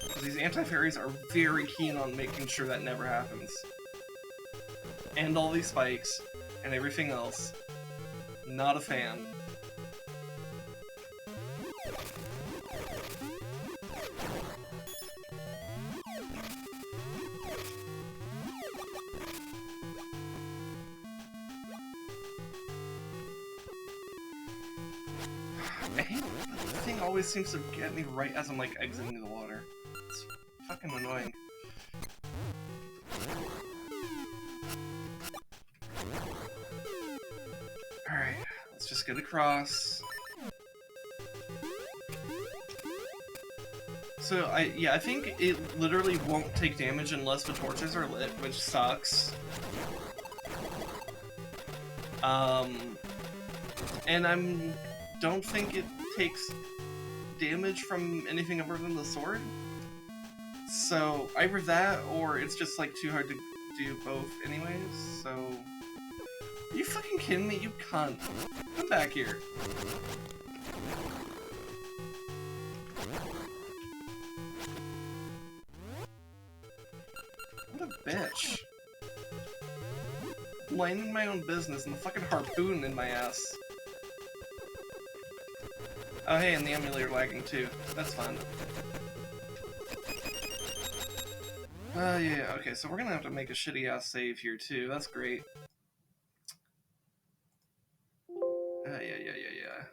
[SPEAKER 2] Because these anti-fairies are very keen on making sure that never happens. And all these spikes, and everything else. Not a fan. I hate the thing always seems to get me right as I'm like exiting the water. It's fucking annoying. Alright, let's just get across. So I think it literally won't take damage unless the torches are lit, which sucks. And don't think it takes damage from anything other than the sword. So either that, or it's just like too hard to do both anyways, so... Are you fucking kidding me, you cunt? Come back here. What a bitch. Minding my own business and the fucking harpoon in my ass. Oh hey, and the emulator lagging too. That's fun. Yeah, okay, so we're gonna have to make a shitty ass save here too. That's great. Yeah.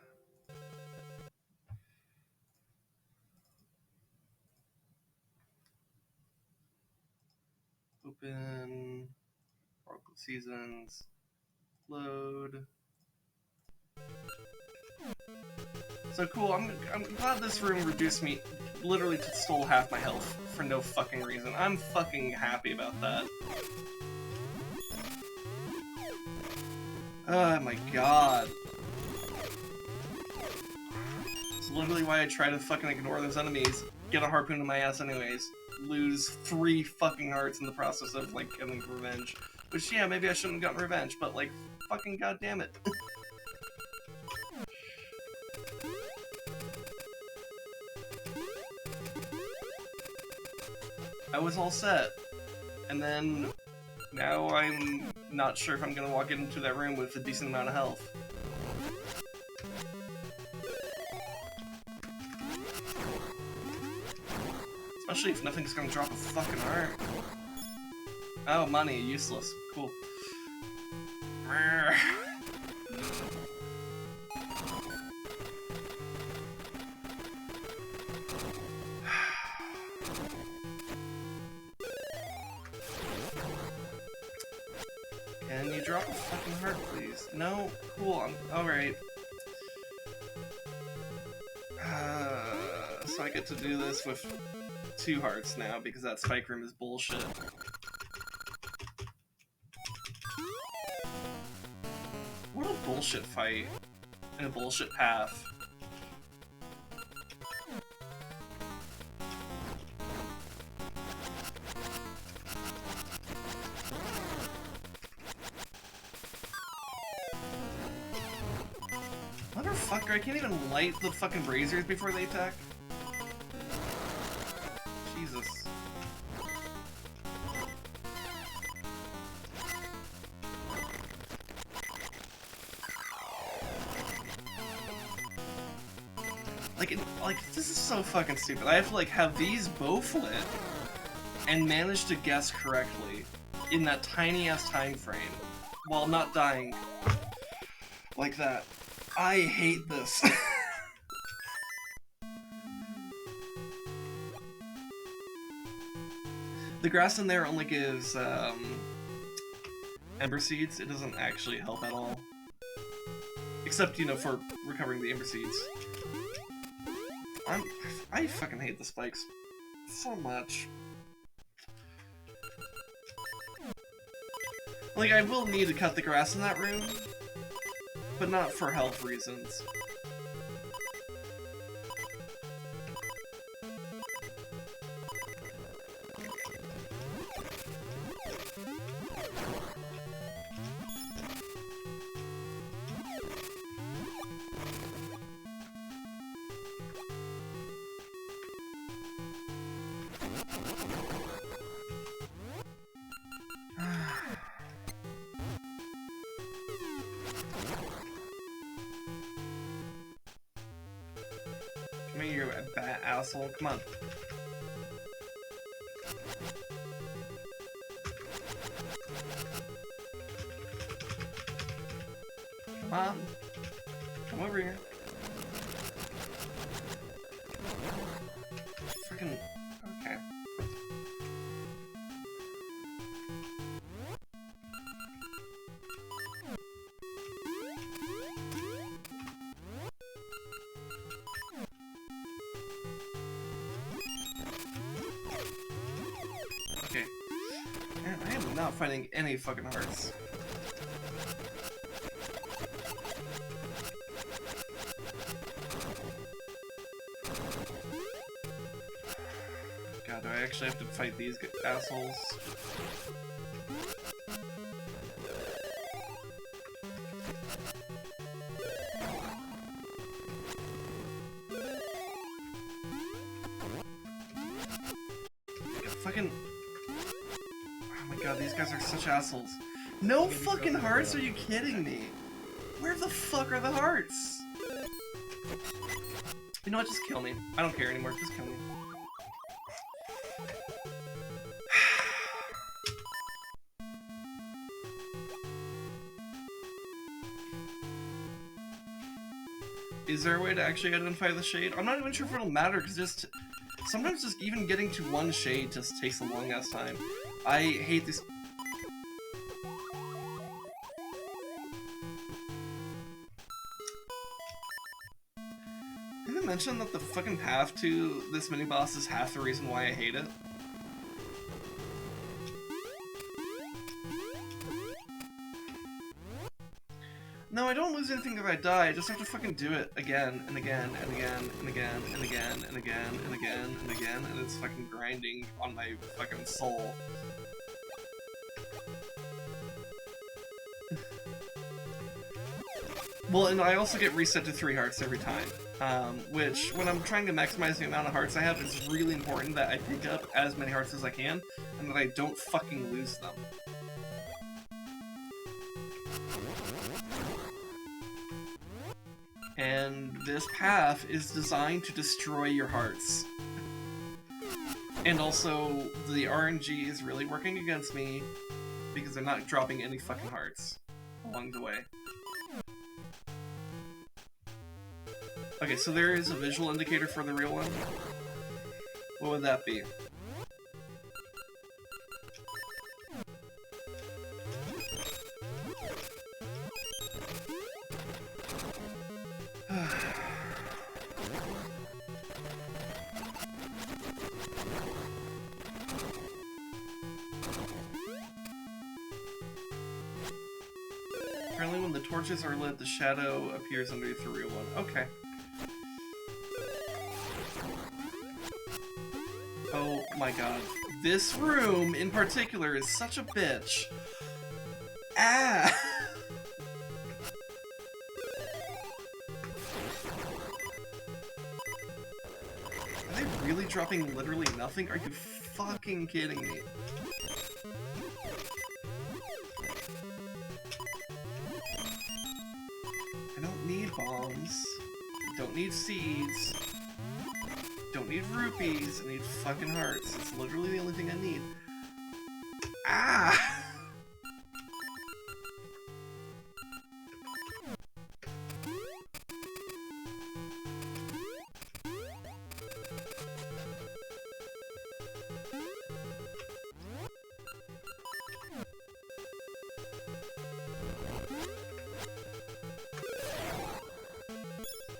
[SPEAKER 2] Open. Oracle Seasons. Load. So cool, I'm glad this room reduced me literally to stole half my health for no fucking reason. I'm fucking happy about that. Oh my god. It's literally why I try to fucking ignore those enemies, get a harpoon in my ass anyways, lose 3 fucking hearts in the process of, like, getting revenge. Which, yeah, maybe I shouldn't have gotten revenge, but, like, fucking goddamn it. I was all set, and then now I'm not sure if I'm gonna walk into that room with a decent amount of health. Especially if nothing's gonna drop a fucking heart. Oh, money, useless. Cool. drop a fucking heart, please? No? Cool, alright. So I get to do this with 2 hearts now, because that spike room is bullshit. What a bullshit fight. And a bullshit path. Motherfucker, I can't even light the fucking braziers before they attack. Jesus. Like, this is so fucking stupid. I have to, like, have these both lit and manage to guess correctly in that tiny-ass time frame while not dying like that. I hate this. The grass in there only gives, Ember Seeds. It doesn't actually help at all. Except, you know, for recovering the Ember Seeds. I fucking hate the spikes so much. Like, I will need to cut the grass in that room, but not for health reasons. Come here, you bat asshole. Come on. Come on. Come over here. Freaking. Okay. Okay. Man, I am not finding any fucking hearts. God, do I actually have to fight these assholes? Fucking... Oh my god, these guys are such assholes. No fucking hearts? Are you kidding me? Where the fuck are the hearts? You know what? Just kill me. I don't care anymore. Just kill me. Is there a way to actually identify the shade? I'm not even sure if it'll matter, because just... Sometimes just even getting to one shade just takes a long ass time. I hate this. Did I mention that the fucking path to this mini boss is half the reason why I hate it? No, I don't lose anything if I die, I just have to fucking do it again and again and again and again and again and again and again and again, and it's fucking grinding on my fucking soul. Well, and I also get reset to 3 hearts every time, which, when I'm trying to maximize the amount of hearts I have, it's really important that I pick up as many hearts as I can, and that I don't fucking lose them. And this path is designed to destroy your hearts. And also, the RNG is really working against me because they're not dropping any fucking hearts along the way. Okay, so there is a visual indicator for the real one. What would that be? Apparently when the torches are lit, the shadow appears underneath the real one. Okay. Oh my god. This room, in particular, is such a bitch. Ah! Are they really dropping literally nothing? Are you fucking kidding me? I don't need bombs. Don't need seeds. Don't need rupees. I need fucking hearts. It's literally the only thing I need. Ah!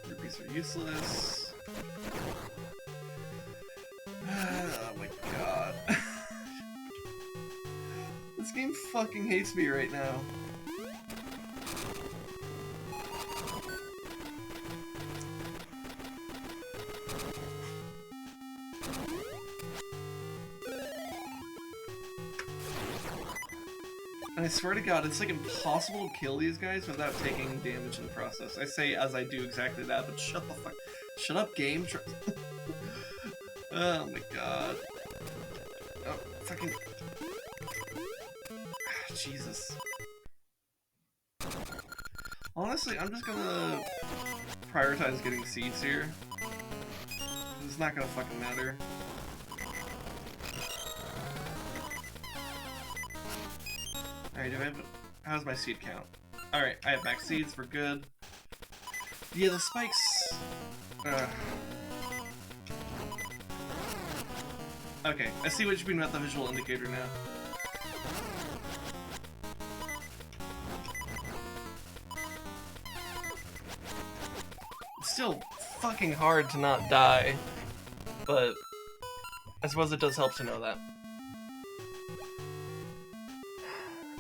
[SPEAKER 2] Rupees are useless. Oh my god. This game fucking hates me right now. And I swear to god, it's like impossible to kill these guys without taking damage in the process. I say as I do exactly that, but shut the fuck... Shut up, game. Oh my god. Oh, fucking... Jesus. Honestly, I'm just gonna prioritize getting seeds here. It's not gonna fucking matter. Alright, do I have... How's my seed count? Alright, I have max seeds, we're good. Yeah, the spikes... Okay, I see what you mean about the visual indicator now. It's still fucking hard to not die, but I suppose it does help to know that.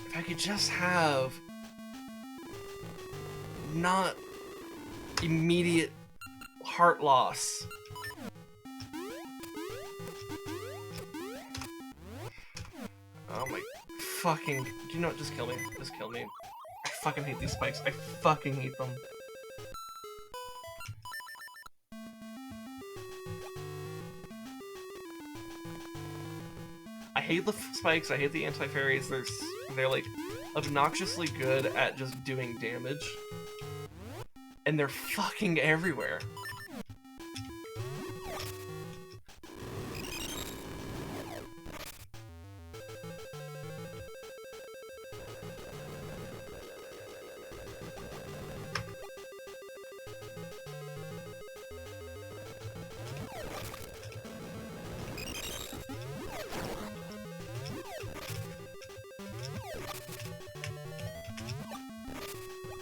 [SPEAKER 2] If I could just have not immediate heart loss. Oh my fucking... Do you know what? Just kill me. Just kill me. I fucking hate these spikes. I fucking hate them. I hate the spikes. I hate the anti-fairies. They're like obnoxiously good at just doing damage. And they're fucking everywhere.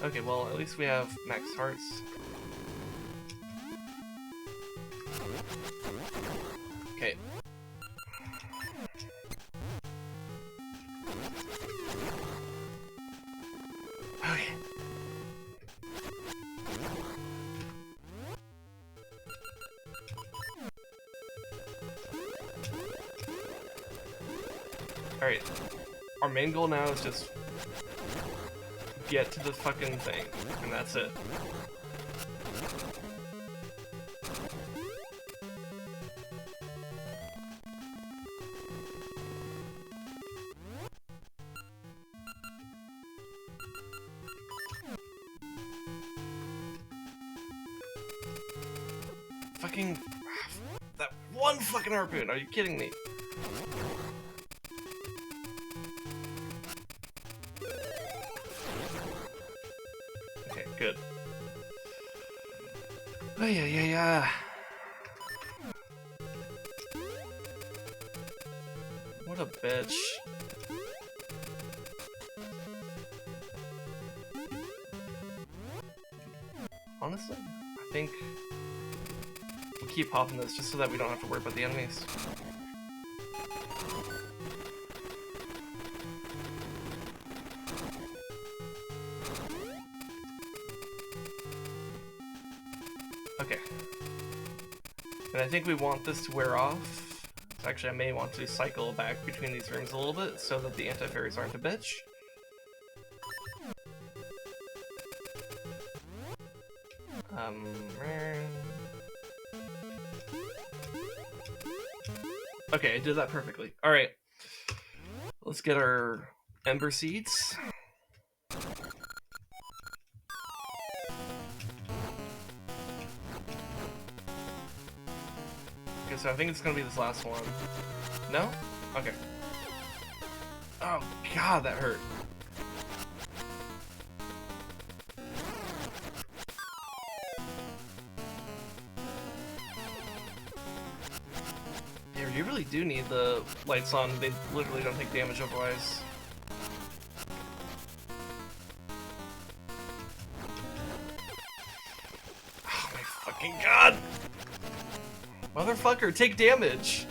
[SPEAKER 2] Okay, well, at least we have max hearts. Okay. Okay. Alright. Our main goal now is just get to the fucking thing, and that's it. Fucking... that one fucking harpoon, are you kidding me? Okay, good. Oh yeah. What a bitch. Honestly? think we'll keep popping this just so that we don't have to worry about the enemies. Okay. And I think we want this to wear off. Actually, I may want to cycle back between these rooms a little bit so that the anti-fairies aren't a bitch. Okay, I did that perfectly. Alright. Let's get our ember seeds. Okay, so I think it's gonna be this last one. No? Okay. Oh god, that hurt. Yeah, you really do need the lights on. They literally don't take damage otherwise. Oh my fucking god! Motherfucker, take damage!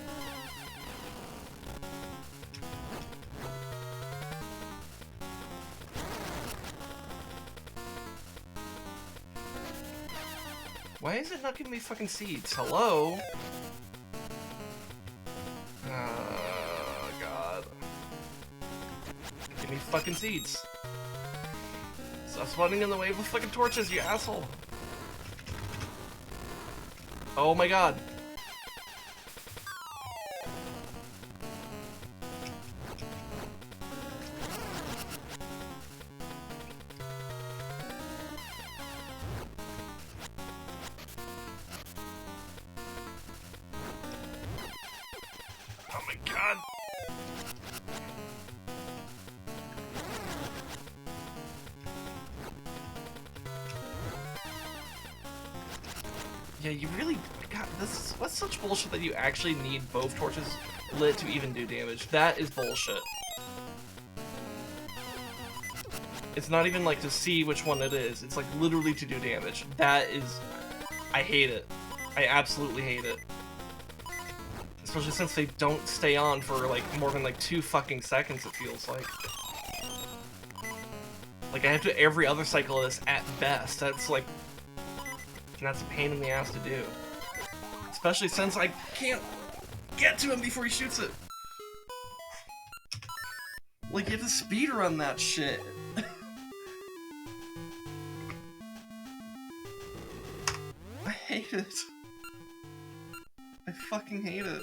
[SPEAKER 2] Why is it not giving me fucking seeds? Hello? Oh, God. Give me fucking seeds. Stop spawning in the way with fucking torches, you asshole! Oh my god. Oh my god. Yeah, you really... God, this is... What's such bullshit that you actually need both torches lit to even do damage? That is bullshit. It's not even like to see which one it is. It's like literally to do damage. That is... I hate it. I absolutely hate it. Especially since they don't stay on for like more than like 2 fucking seconds, it feels like. Like I have to every other cycle of this at best. That's like... And that's a pain in the ass to do. Especially since I can't get to him before he shoots it. Like you have to speedrun that shit. I hate it. I fucking hate it.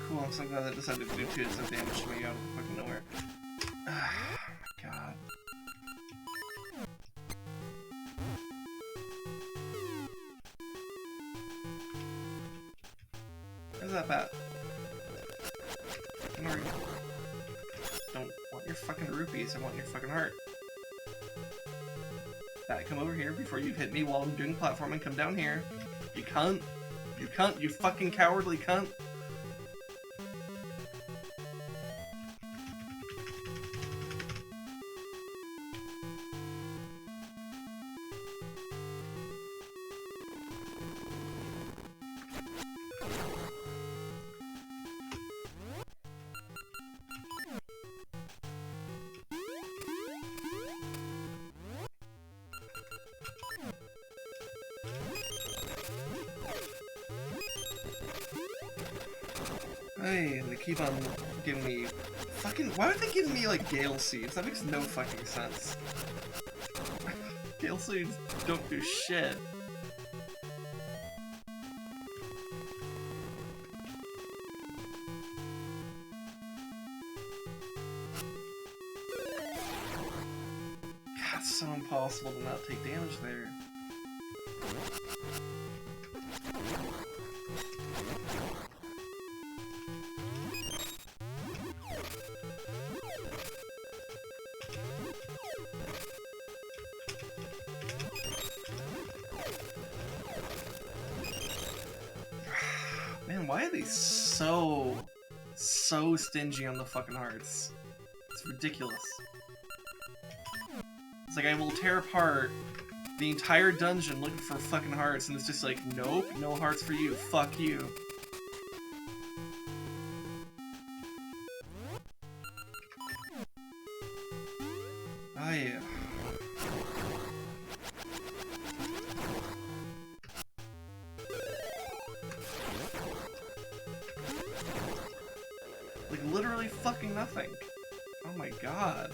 [SPEAKER 2] Cool, I'm so glad that decided to do 2 hits of damage to me out of fucking nowhere. Oh my god. Where's that bat? Where are you? Don't want your fucking rupees, I want your fucking heart. Bat, come over here before you hit me while I'm doing platforming. Come down here. You cunt. You cunt. You fucking cowardly cunt. Hey, they keep on giving me fucking... Why are they giving me, like, Gale Seeds? That makes no fucking sense. Gale Seeds don't do shit. God, It's so impossible to not take damage there. Man, why are they so stingy on the fucking hearts? It's ridiculous. It's like I will tear apart the entire dungeon looking for fucking hearts, and it's just like, nope, no hearts for you, fuck you. Oh yeah. Like, literally fucking nothing. Oh my god.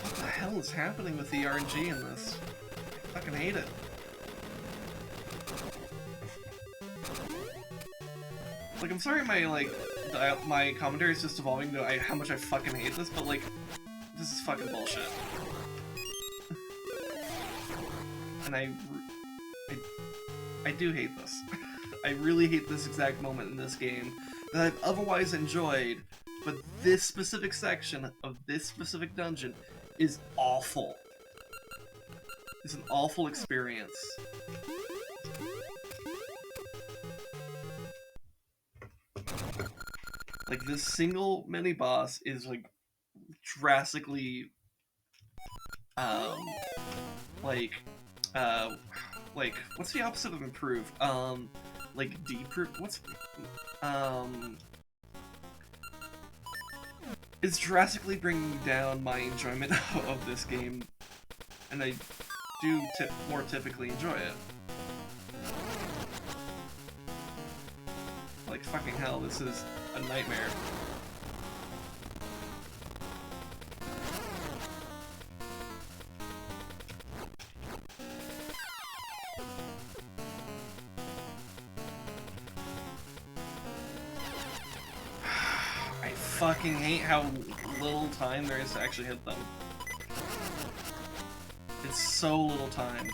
[SPEAKER 2] What the hell is happening with the RNG in this? I fucking hate it. Like, I'm sorry my commentary is just evolving to how much I fucking hate this, but like, this is fucking bullshit. And I do hate this. I really hate this exact moment in this game that I've otherwise enjoyed, but this specific section of this specific dungeon is awful. It's an awful experience. Like, this single mini-boss is, like, drastically, what's the opposite of improved? Like, deproved? It's drastically bringing down my enjoyment of this game, and I do more typically enjoy it. Like, fucking hell, this is a nightmare. I fucking hate how little time there is to actually hit them. It's so little time.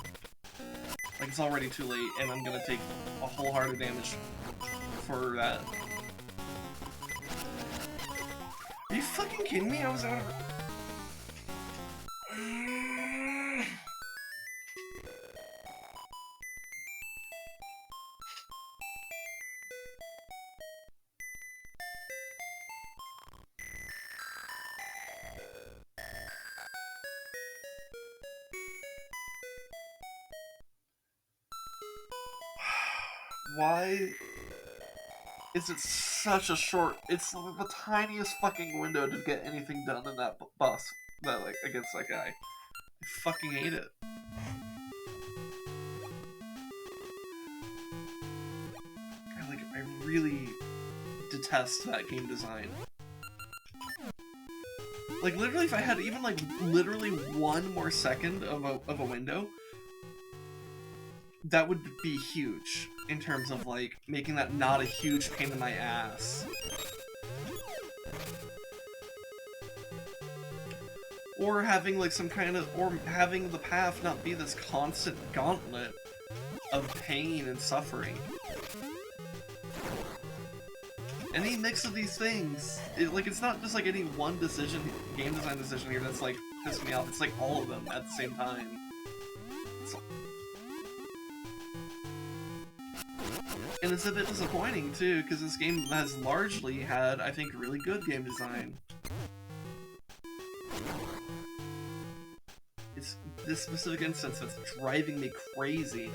[SPEAKER 2] Like, it's already too late, and I'm gonna take a whole heart of damage for that. Are you fucking kidding me? I was out of... Why is it such a short... It's the tiniest fucking window to get anything done in that boss, against that guy. I fucking hate it. I really detest that game design. Like, literally, if I had even, like, literally one more second of a window, that would be huge in terms of, like, making that not a huge pain in my ass. Or having, like, some kind of... Or having the path not be this constant gauntlet of pain and suffering. Any mix of these things, it's not just, like, any one decision, game design decision here that's, like, pissing me off. It's, like, all of them at the same time. And it's a bit disappointing, too, because this game has largely had, I think, really good game design. It's this specific instance that's driving me crazy.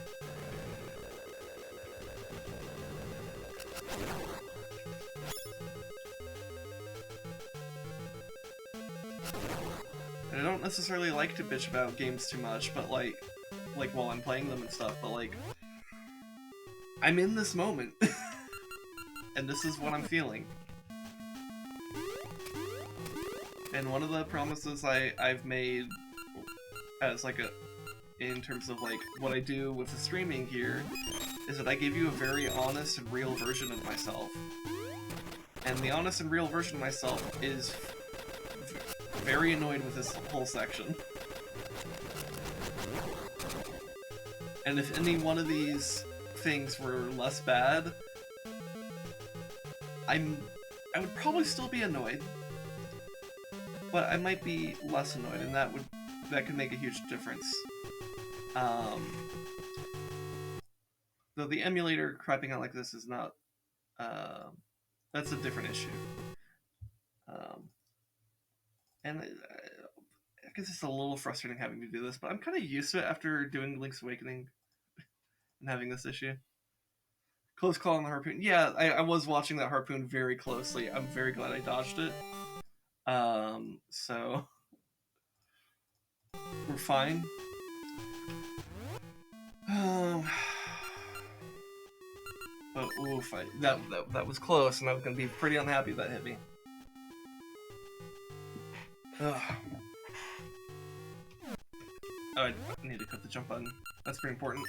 [SPEAKER 2] And I don't necessarily like to bitch about games too much, but like while I'm playing them and stuff, but like, I'm in this moment, and this is what I'm feeling. And one of the promises I've made as like in terms of like what I do with the streaming here, is that I give you a very honest and real version of myself. And the honest and real version of myself is very annoyed with this whole section. And if any one of these things were less bad, I would probably still be annoyed, but I might be less annoyed, and that could make a huge difference. Though the emulator crapping out like this is not, that's a different issue. And I guess it's a little frustrating having to do this, but I'm kind of used to it after doing Link's Awakening and having this issue. Close call on the harpoon. Yeah, I was watching that harpoon very closely. I'm very glad I dodged it. So we're fine. But oof, that was close, and I was gonna be pretty unhappy if that hit me. Ugh. Oh, I need to click the jump button. That's pretty important.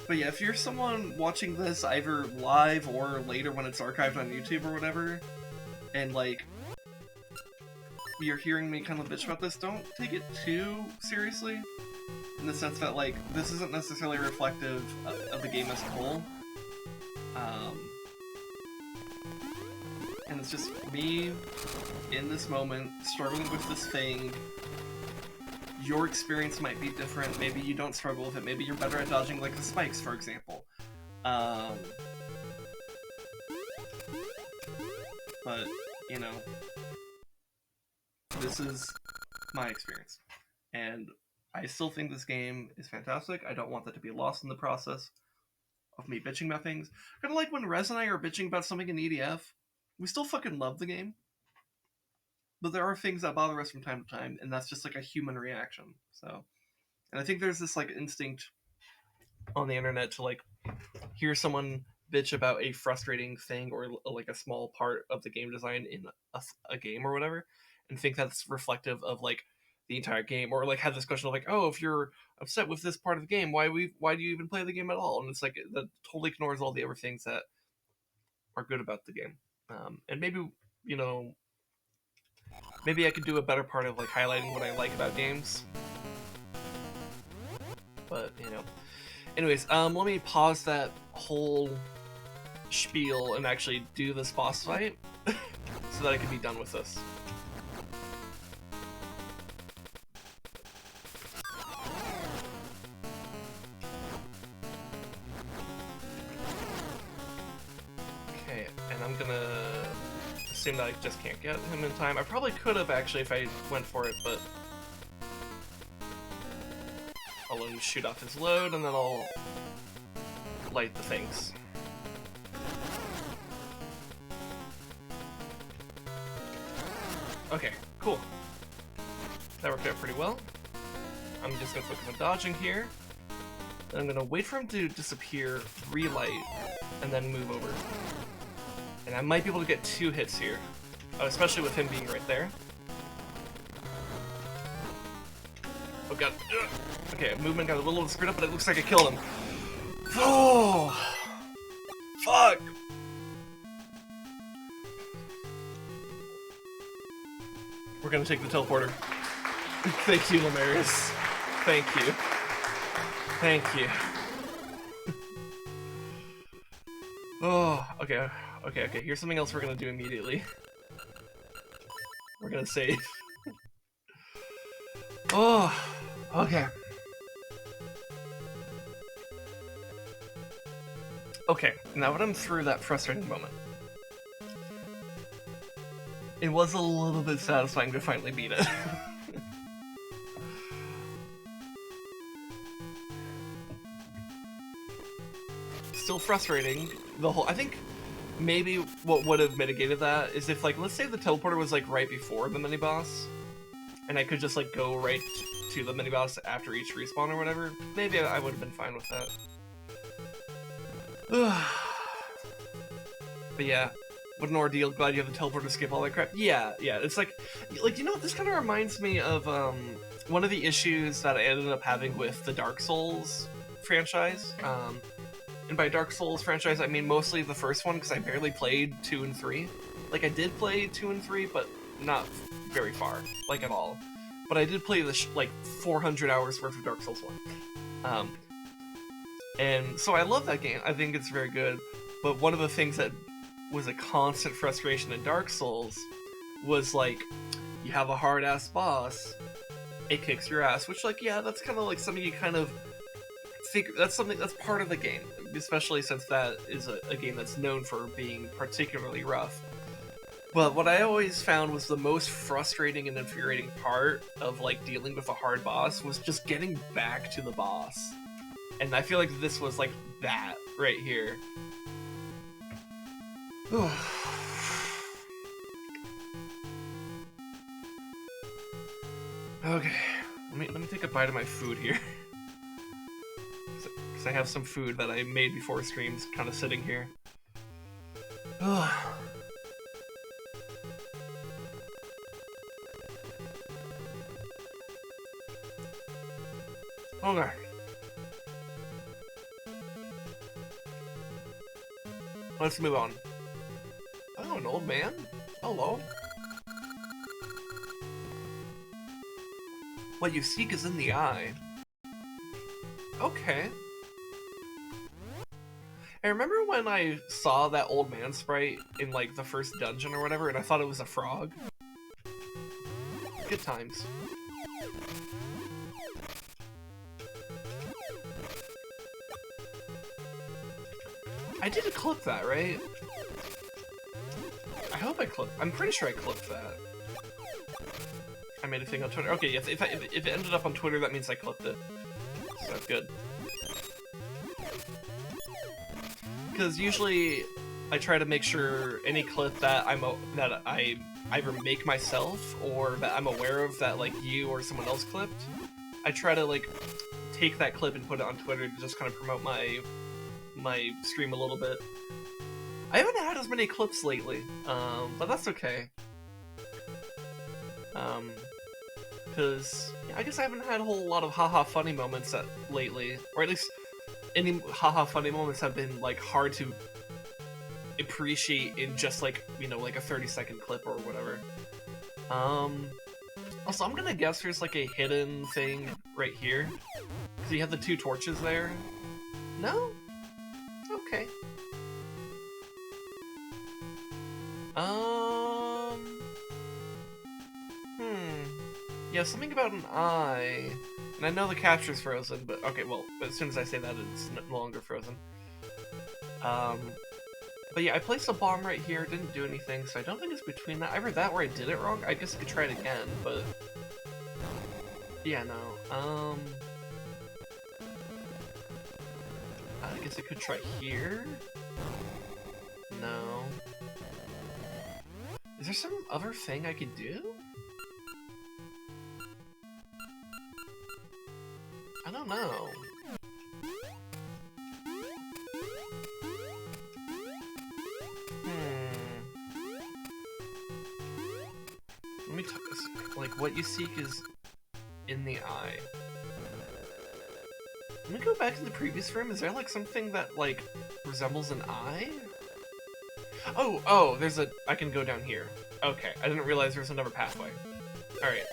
[SPEAKER 2] But yeah, if you're someone watching this either live or later when it's archived on YouTube or whatever, and like, you're hearing me kind of bitch about this, don't take it too seriously, in the sense that, like, this isn't necessarily reflective of the game as a whole. And it's just me, in this moment, struggling with this thing. Your experience might be different, maybe you don't struggle with it, maybe you're better at dodging, like, the spikes, for example. But, you know, this is my experience, and I still think this game is fantastic. I don't want that to be lost in the process of me bitching about things. Kind of like when Rez and I are bitching about something in EDF. We still fucking love the game, but there are things that bother us from time to time, and that's just like a human reaction. So, and I think there's this like instinct on the internet to like hear someone bitch about a frustrating thing or like a small part of the game design in a game or whatever, and think that's reflective of like the entire game, or like have this question of like, oh, if you're upset with this part of the game, why do you even play the game at all? And it's like that totally ignores all the other things that are good about the game. And maybe, you know, maybe I could do a better part of like highlighting what I like about games. But, you know, anyways, let me pause that whole spiel and actually do this boss fight so that I can be done with this. Okay, and I'm gonna assume that I just can't get him in time. I probably could have actually if I went for it, but I'll let him shoot off his load and then I'll light the things. Okay, cool. That worked out pretty well. I'm just gonna focus on dodging here. Then I'm gonna wait for him to disappear, relight, and then move over. And I might be able to get 2 hits here, especially with him being right there. Oh god. Ugh. Okay, movement got a little screwed up, but it looks like I killed him. Oh! Fuck! We're gonna take the teleporter. Thank you, Lemarius. Thank you. Thank you. Oh, okay. Okay, here's something else we're gonna do immediately. We're gonna save. Oh, okay. Okay, now that I'm through that frustrating moment, it was a little bit satisfying to finally beat it. Still frustrating. I think maybe what would have mitigated that is if, like, let's say the teleporter was like right before the mini boss, and I could just like go right to the mini boss after each respawn or whatever. Maybe I would have been fine with that. But yeah, what an ordeal. Glad you have the teleporter to skip all that crap. Yeah, it's like you know what, this kind of reminds me of one of the issues that I ended up having with the Dark Souls franchise. And by Dark Souls franchise, I mean mostly the first one, because I barely played 2 and 3. Like, I did play 2 and 3, but not very far, like, at all. But I did play the, like, 400 hours worth of Dark Souls 1. And so I love that game. I think it's very good. But one of the things that was a constant frustration in Dark Souls was, like, you have a hard-ass boss, it kicks your ass, which, like, yeah, that's kind of like something you kind of think, that's something that's part of the game, especially since that is a game that's known for being particularly rough. But what I always found was the most frustrating and infuriating part of, like, dealing with a hard boss was just getting back to the boss. And I feel like this was, like, that right here. Okay, let me take a bite of my food here. Because I have some food that I made before streams kind of sitting here. Okay. Let's move on. Oh, an old man? Hello. What you seek is in the eye. Okay. I remember when I saw that old man sprite in, like, the first dungeon or whatever, and I thought it was a frog. Good times. I did clip that, right? I hope I clipped. I'm pretty sure I clipped that. I made a thing on Twitter. Okay, yes, if it ended up on Twitter, that means I clipped it. So good. Because usually I try to make sure any clip that I either make myself or that I'm aware of that, like, you or someone else clipped, I try to, like, take that clip and put it on Twitter to just kind of promote my stream a little bit. I haven't had as many clips lately, but that's okay. Because I guess I haven't had a whole lot of haha funny moments lately, or at least any haha funny moments have been, like, hard to appreciate in just, like, you know, like a 30-second clip or whatever. Also, I'm gonna guess there's, like, a hidden thing right here. So you have the 2 torches there. No? Okay. Yeah, something about an eye. And I know the capture's frozen, but okay, well, as soon as I say that, it's no longer frozen. But yeah, I placed a bomb right here, didn't do anything, so I don't think it's between that. Either that or I did it wrong. I guess I could try it again, but yeah, no. I guess I could try here? No. Is there some other thing I could do? I don't know. Let me talk this. Like, what you seek is in the eye. Let me go back to the previous room. Is there, like, something that, like, resembles an eye? Oh, there's a... I can go down here. Okay, I didn't realize there was another pathway. Alright.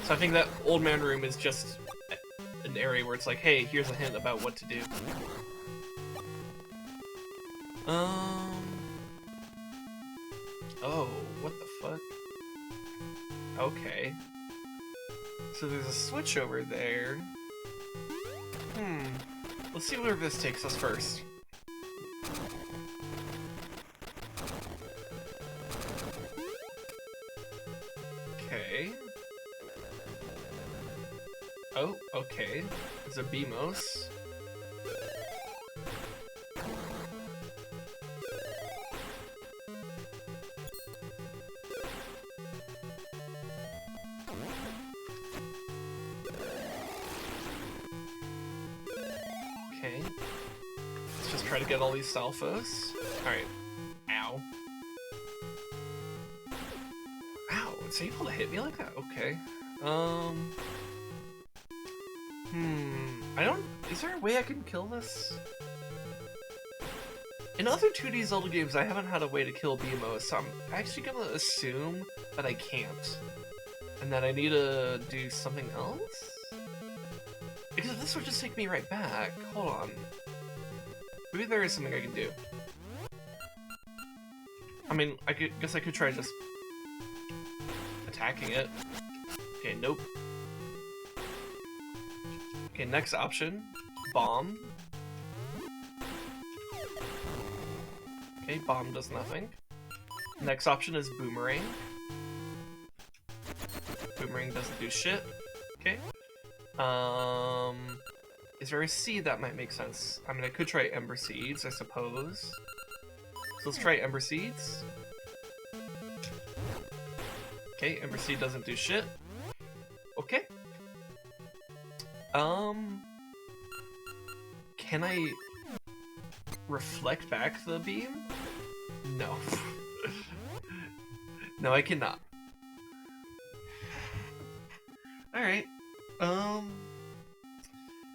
[SPEAKER 2] So I think that old man room is just an area where it's like, hey, here's a hint about what to do. Oh, what the fuck? Okay. So there's a switch over there. Let's see where this takes us first. Okay. Oh, okay. There's a BMOS. Okay. Let's just try to get all these salfos. Alright. Ow. Ow, it's able to hit me like that? Okay. I don't... Is there a way I can kill this? In other 2D Zelda games, I haven't had a way to kill BMOs, so I'm actually gonna assume that I can't. And that I need to do something else? Because this would just take me right back. Hold on. Maybe there is something I can do. I mean, guess I could try just attacking it. Okay, nope. Okay, next option. Bomb. Okay, bomb does nothing. Next option is boomerang. Boomerang doesn't do shit. Okay. Is there a seed that might make sense? I mean, I could try Ember Seeds, I suppose. So let's try Ember Seeds. Okay, Ember Seed doesn't do shit. Okay. Can I reflect back the beam? No. No, I cannot. Alright.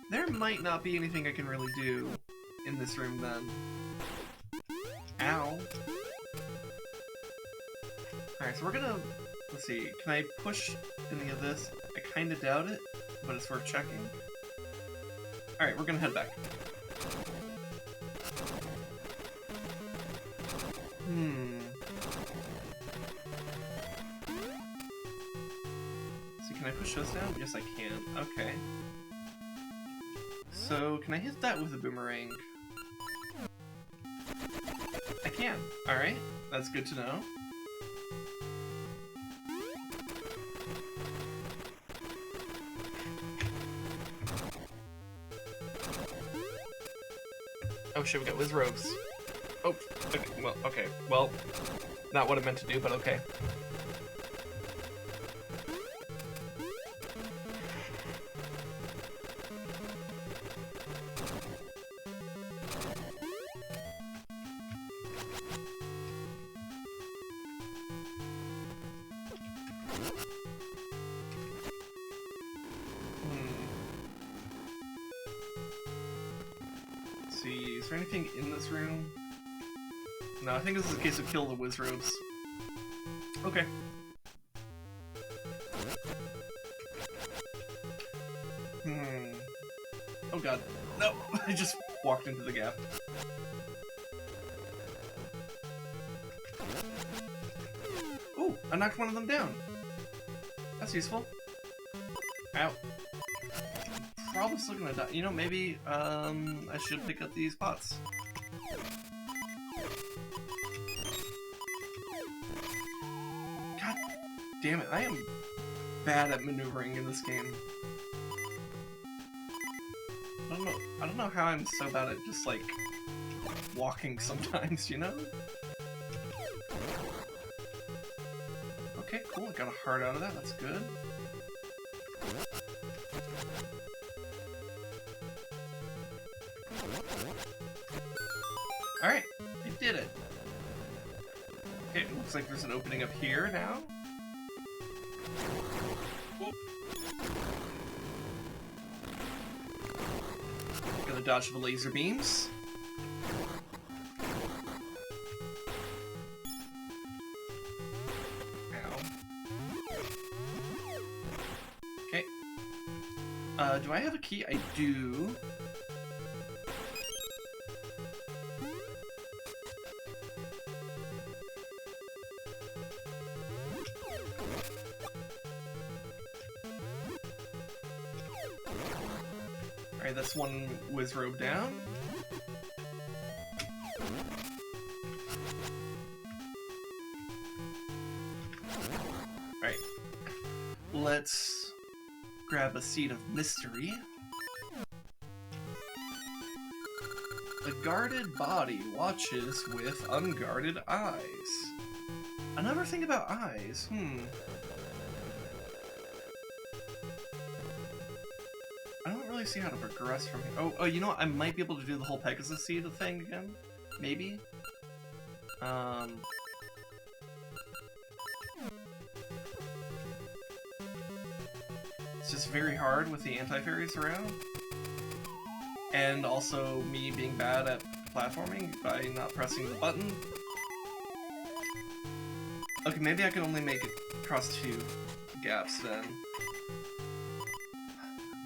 [SPEAKER 2] There might not be anything I can really do in this room then. Ow. Alright, so we're gonna... Let's see, can I push any of this? I kinda doubt it, but it's worth checking. Alright, we're gonna head back. So can I push those down? Yes, I can. Okay. So, can I hit that with a boomerang? I can. Alright, that's good to know. Oh shit, we got Wizrobes. Oh, okay, well, not what I meant to do, but okay. See, is there anything in this room? No, I think this is a case of kill the Wizrobes. Okay. Oh god. No! I just walked into the gap. Ooh, I knocked one of them down. That's useful. Ow. Probably still gonna die. You know, maybe, I should pick up these pots. God damn it, I am bad at maneuvering in this game. I don't know how I'm so bad at just, like, walking sometimes, you know? Okay, cool, I got a heart out of that, that's good. Alright, I did it. Okay, it looks like there's an opening up here now. Gotta dodge the laser beams. Ow. Okay. Do I have a key? I do. Alright, that's one Wizrobe down. Alright. Let's grab a Seed of Mystery. The guarded body watches with unguarded eyes. Another thing about eyes, I don't really see how to progress from here. Oh, you know what? I might be able to do the whole Pegasus Seed thing again. Maybe. It's just very hard with the anti-fairies around. And also me being bad at platforming by not pressing the button. Okay, maybe I can only make it across 2 gaps then.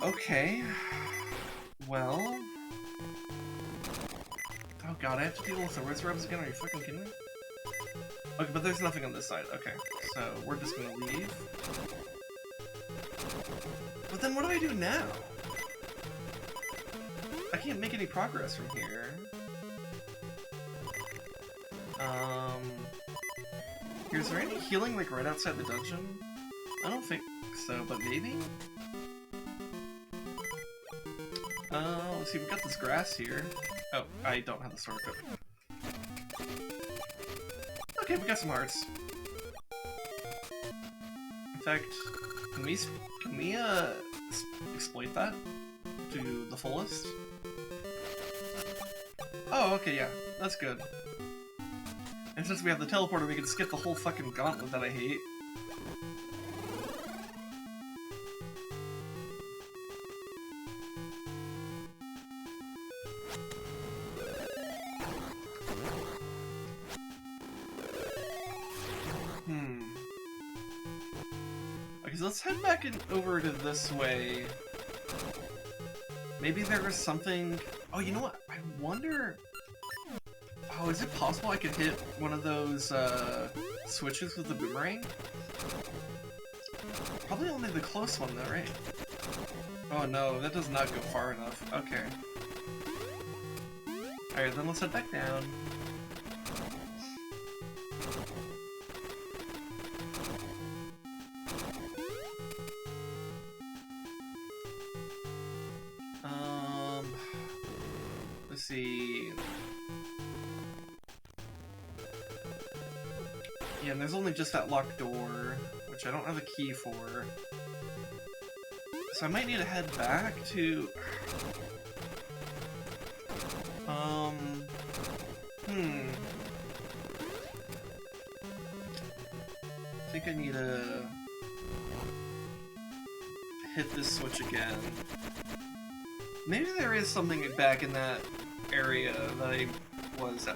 [SPEAKER 2] Okay. Well... Oh god, I have to deal with the Rezdog again? Are you fucking kidding me? Okay, but there's nothing on this side. Okay, so we're just gonna leave. But then what do I do now? I can't make any progress from here. Is there any healing like right outside the dungeon? I don't think so, but maybe? Let's see, we've got this grass here. Oh, I don't have the sword equipped. Okay, we got some hearts. In fact, can we exploit that to the fullest? Oh, okay, yeah, that's good. And since we have the teleporter, we can skip the whole fucking gauntlet that I hate. Okay, so let's head back over to this way. Maybe there was something... Oh, you know what? I wonder... Oh, is it possible I could hit one of those switches with the boomerang? Probably only the close one though, right? Oh no, that does not go far enough. Okay. Alright, then let's head back down. Let's see... Yeah, and there's only just that locked door, which I don't have a key for. So I might need to head back to... I think I need to hit this switch again. Maybe there is something back in that area that I was...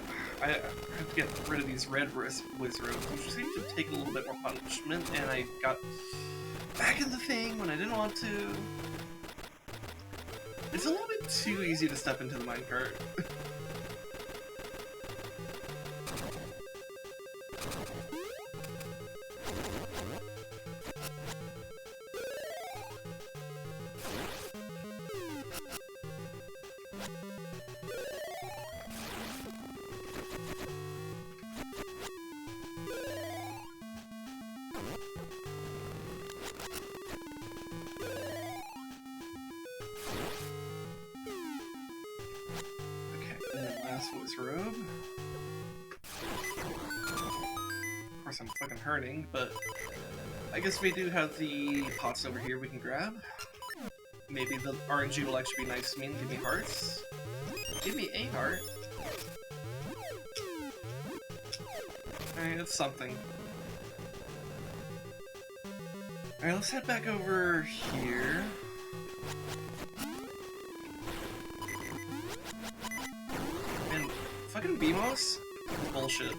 [SPEAKER 2] I have to get rid of these red wizards, which seem to take a little bit more punishment, and I got back in the thing when I didn't want to. It's a little bit too easy to step into the minecart. Robe. Of course, I'm fucking hurting, but I guess we do have the pots over here we can grab. Maybe the RNG will actually be nice to me and give me hearts. Give me a heart. Alright, that's something. Alright, let's head back over here. Fucking BMOS? Bullshit.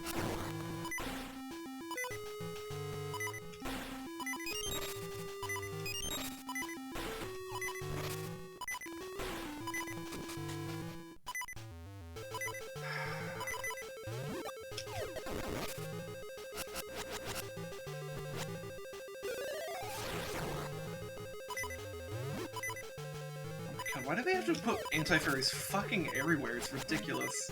[SPEAKER 2] God, why do they have to put anti-fairies fucking everywhere? It's ridiculous.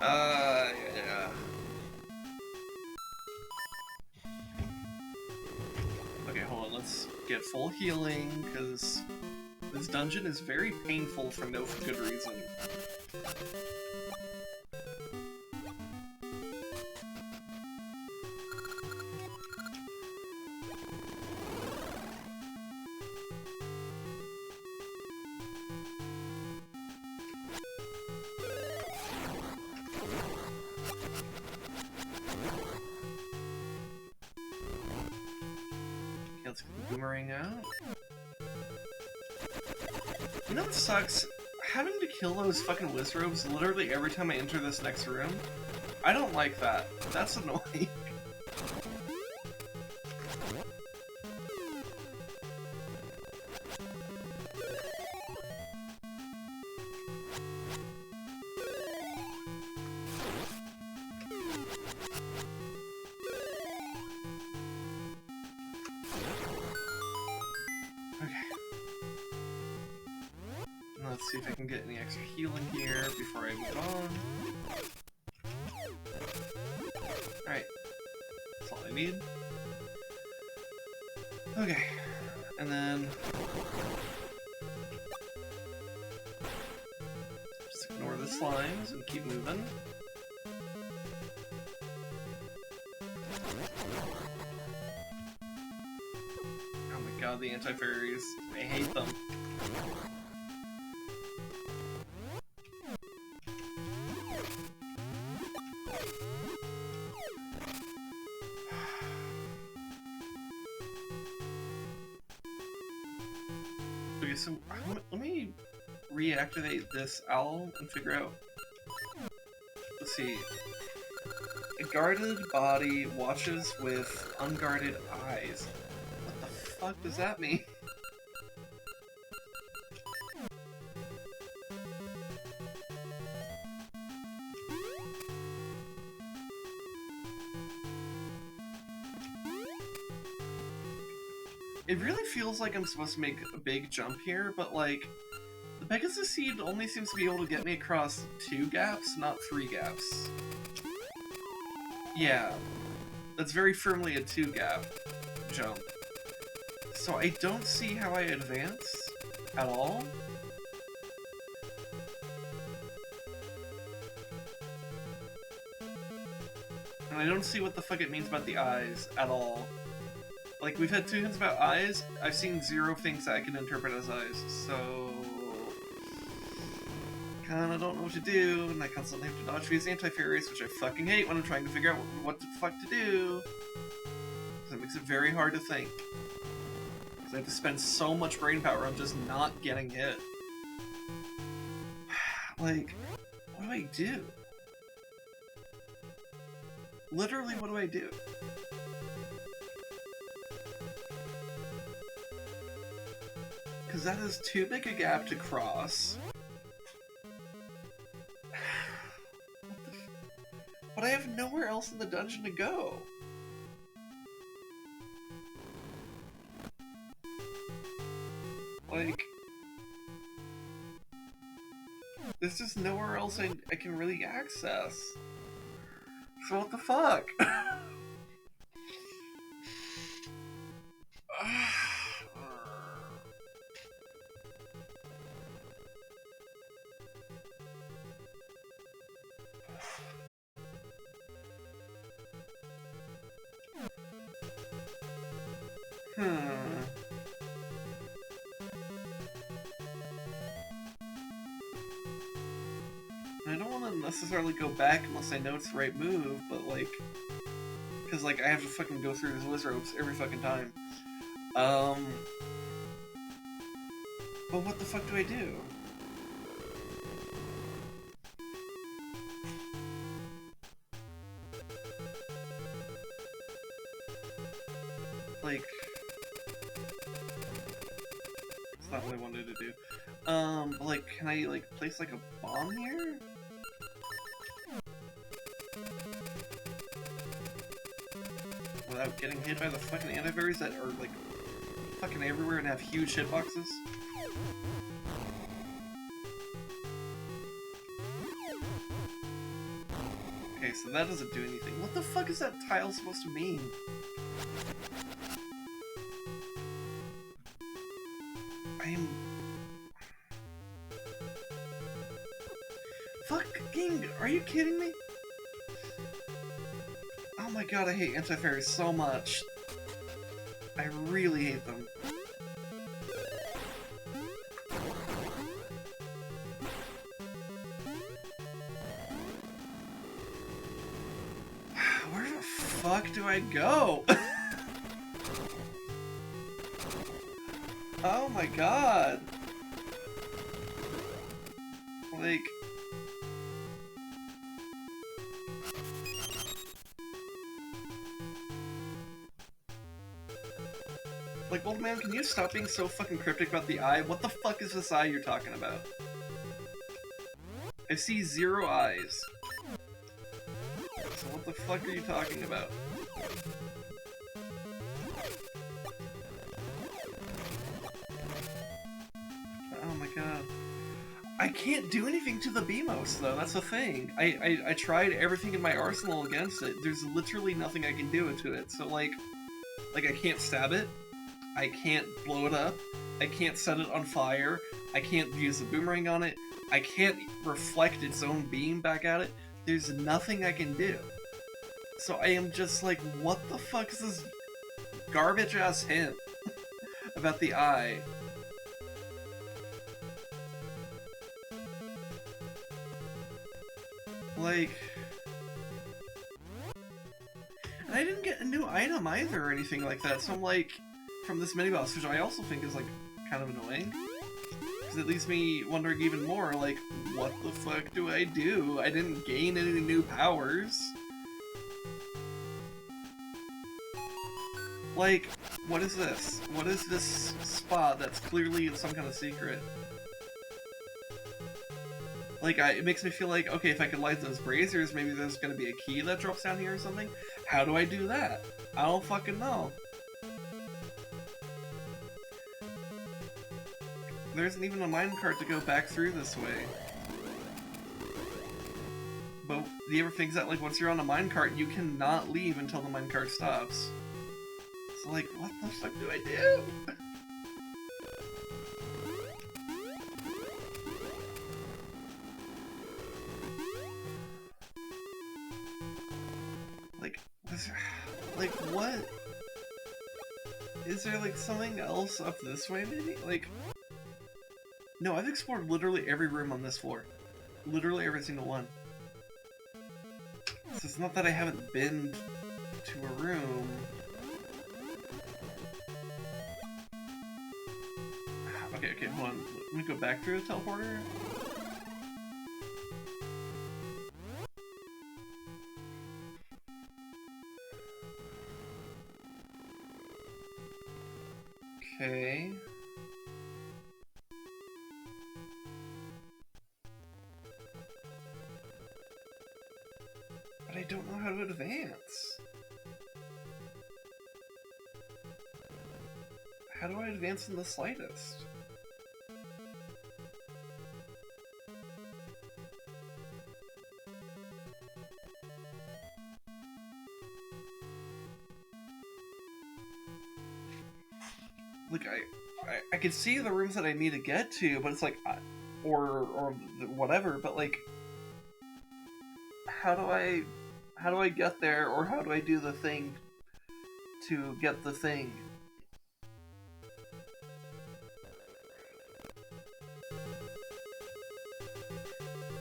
[SPEAKER 2] Yeah. Okay, hold on, let's get full healing, because this dungeon is very painful for no good reason. Let's get the boomerang out. You know what sucks? Having to kill those fucking Wizrobes literally every time I enter this next room. I don't like that. That's annoying. Let's see if I can get any extra healing here before I move on. Alright. That's all I need. Okay. And then... just ignore the slimes and keep moving. Oh my god, the anti-fairies. I hate them. Okay, so let me reactivate this owl and figure out. Let's see. A guarded body watches with unguarded eyes. What the fuck does that mean? It really feels like I'm supposed to make a big jump here, but like, the Pegasus Seed only seems to be able to get me across 2 gaps, not 3 gaps. Yeah, that's very firmly a 2-gap jump. So I don't see how I advance at all. And I don't see what the fuck it means about the eyes at all. Like, we've had 2 hints about eyes, I've seen 0 things that I can interpret as eyes, so... kinda don't know what to do, and I constantly have to dodge these anti-fairies, which I fucking hate when I'm trying to figure out what the fuck to do. Because it makes it very hard to think. Because I have to spend so much brain power on just not getting hit. Like, what do I do? Literally, what do I do? Because that is too big a gap to cross. But I have nowhere else in the dungeon to go. Like... there's just nowhere else I can really access. So what the fuck? I don't want to necessarily go back unless I know it's the right move, but like... because like, I have to fucking go through these Wizrobes every fucking time. But what the fuck do I do? Like... it's not what I wanted to do. But like, can I like, place like a bomb here? Without getting hit by the fucking antivirus that are like fucking everywhere and have huge hitboxes? Okay, so that doesn't do anything. What the fuck is that tile supposed to mean? Fucking, are you kidding me? Oh my god, I hate anti-fairies so much. I really hate them. Where the fuck do I go? Oh my god. Like, old man, can you stop being so fucking cryptic about the eye? What the fuck is this eye you're talking about? I see 0 eyes. So what the fuck are you talking about? Oh my god. I can't do anything to the Beamos, though. That's the thing. I tried everything in my arsenal against it. There's literally nothing I can do to it. So, like I can't stab it. I can't blow it up. I can't set it on fire. I can't use the boomerang on it. I can't reflect its own beam back at it. There's nothing I can do. So I am just like, what the fuck is this garbage-ass hint about the eye? Like... And I didn't get a new item either or anything like that, so I'm like, from this mini-boss, which I also think is like, kind of annoying. Because it leaves me wondering even more, like, what the fuck do I do? I didn't gain any new powers. Like, what is this? What is this spot that's clearly some kind of secret? Like, it makes me feel like, okay, if I could light those braziers, maybe there's gonna be a key that drops down here or something? How do I do that? I don't fucking know. There isn't even a minecart to go back through this way. But do you ever think that, like, once you're on a minecart, you cannot leave until the minecart stops? So, like, what the fuck do I do? Like, what? Is there, like, something else up this way, maybe? Like... No, I've explored literally every room on this floor. Literally every single one. So it's not that I haven't been to a room. Okay, hold on. Let me go back through the teleporter. Okay. But I don't know how to advance. How do I advance in the slightest? Like, I can see the rooms that I need to get to, but it's like, or whatever, but like, how do I get there, or how do I do the thing to get the thing?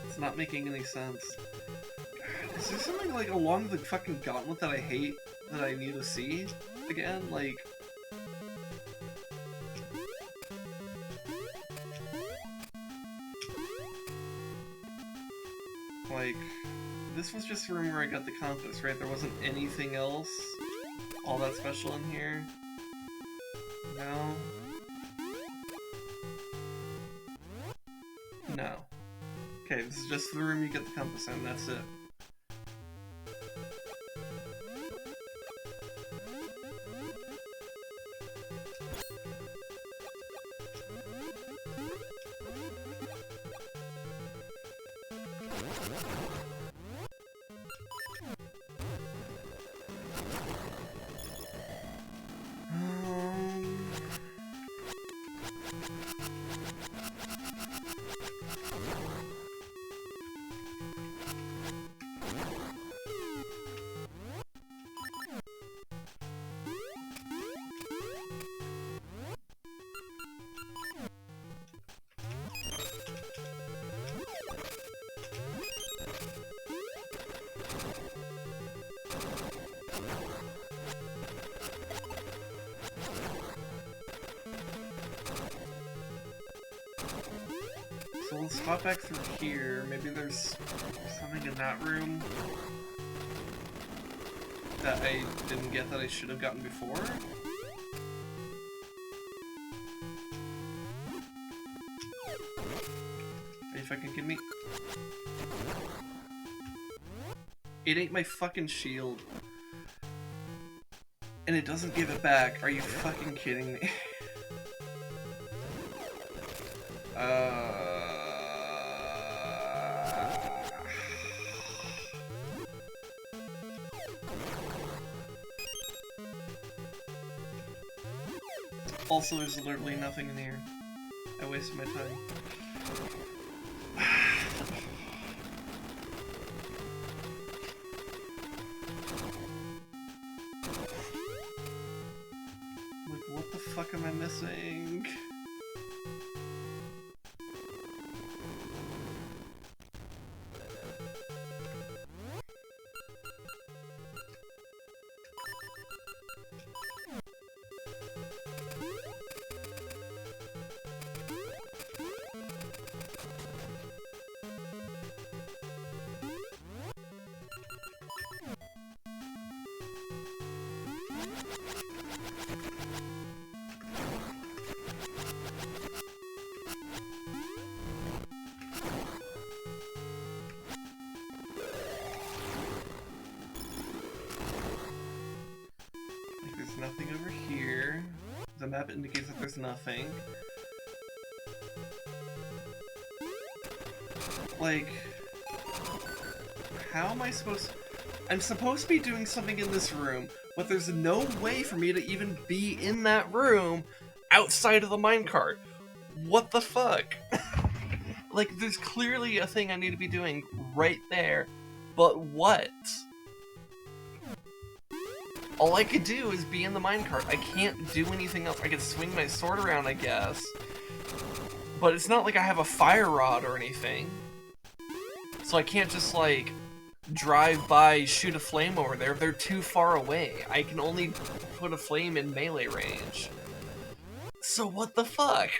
[SPEAKER 2] It's not making any sense. God, is there something like along the fucking gauntlet that I hate that I need to see again? Like, this was just the room where I got the compass, right? There wasn't anything else all that special in here? No? No. Okay, this is just the room you get the compass in, that's it. So let's hop back through here. Maybe there's something in that room that I didn't get that I should have gotten before. Are you fucking kidding me? It ain't my fucking shield. And it doesn't give it back. Are you fucking kidding me? Also, there's literally nothing in here. I wasted my time. Like, what the fuck am I missing? Nothing over here. The map indicates that there's nothing. Like, how am I supposed to... I'm supposed to be doing something in this room, but there's no way for me to even be in that room outside of the minecart. What the fuck? Like, there's clearly a thing I need to be doing right there, but what? All I could do is be in the minecart. I can't do anything else. I can swing my sword around, I guess. But it's not like I have a fire rod or anything. So I can't just, like, drive by, shoot a flame over there. They're too far away. I can only put a flame in melee range. So what the fuck?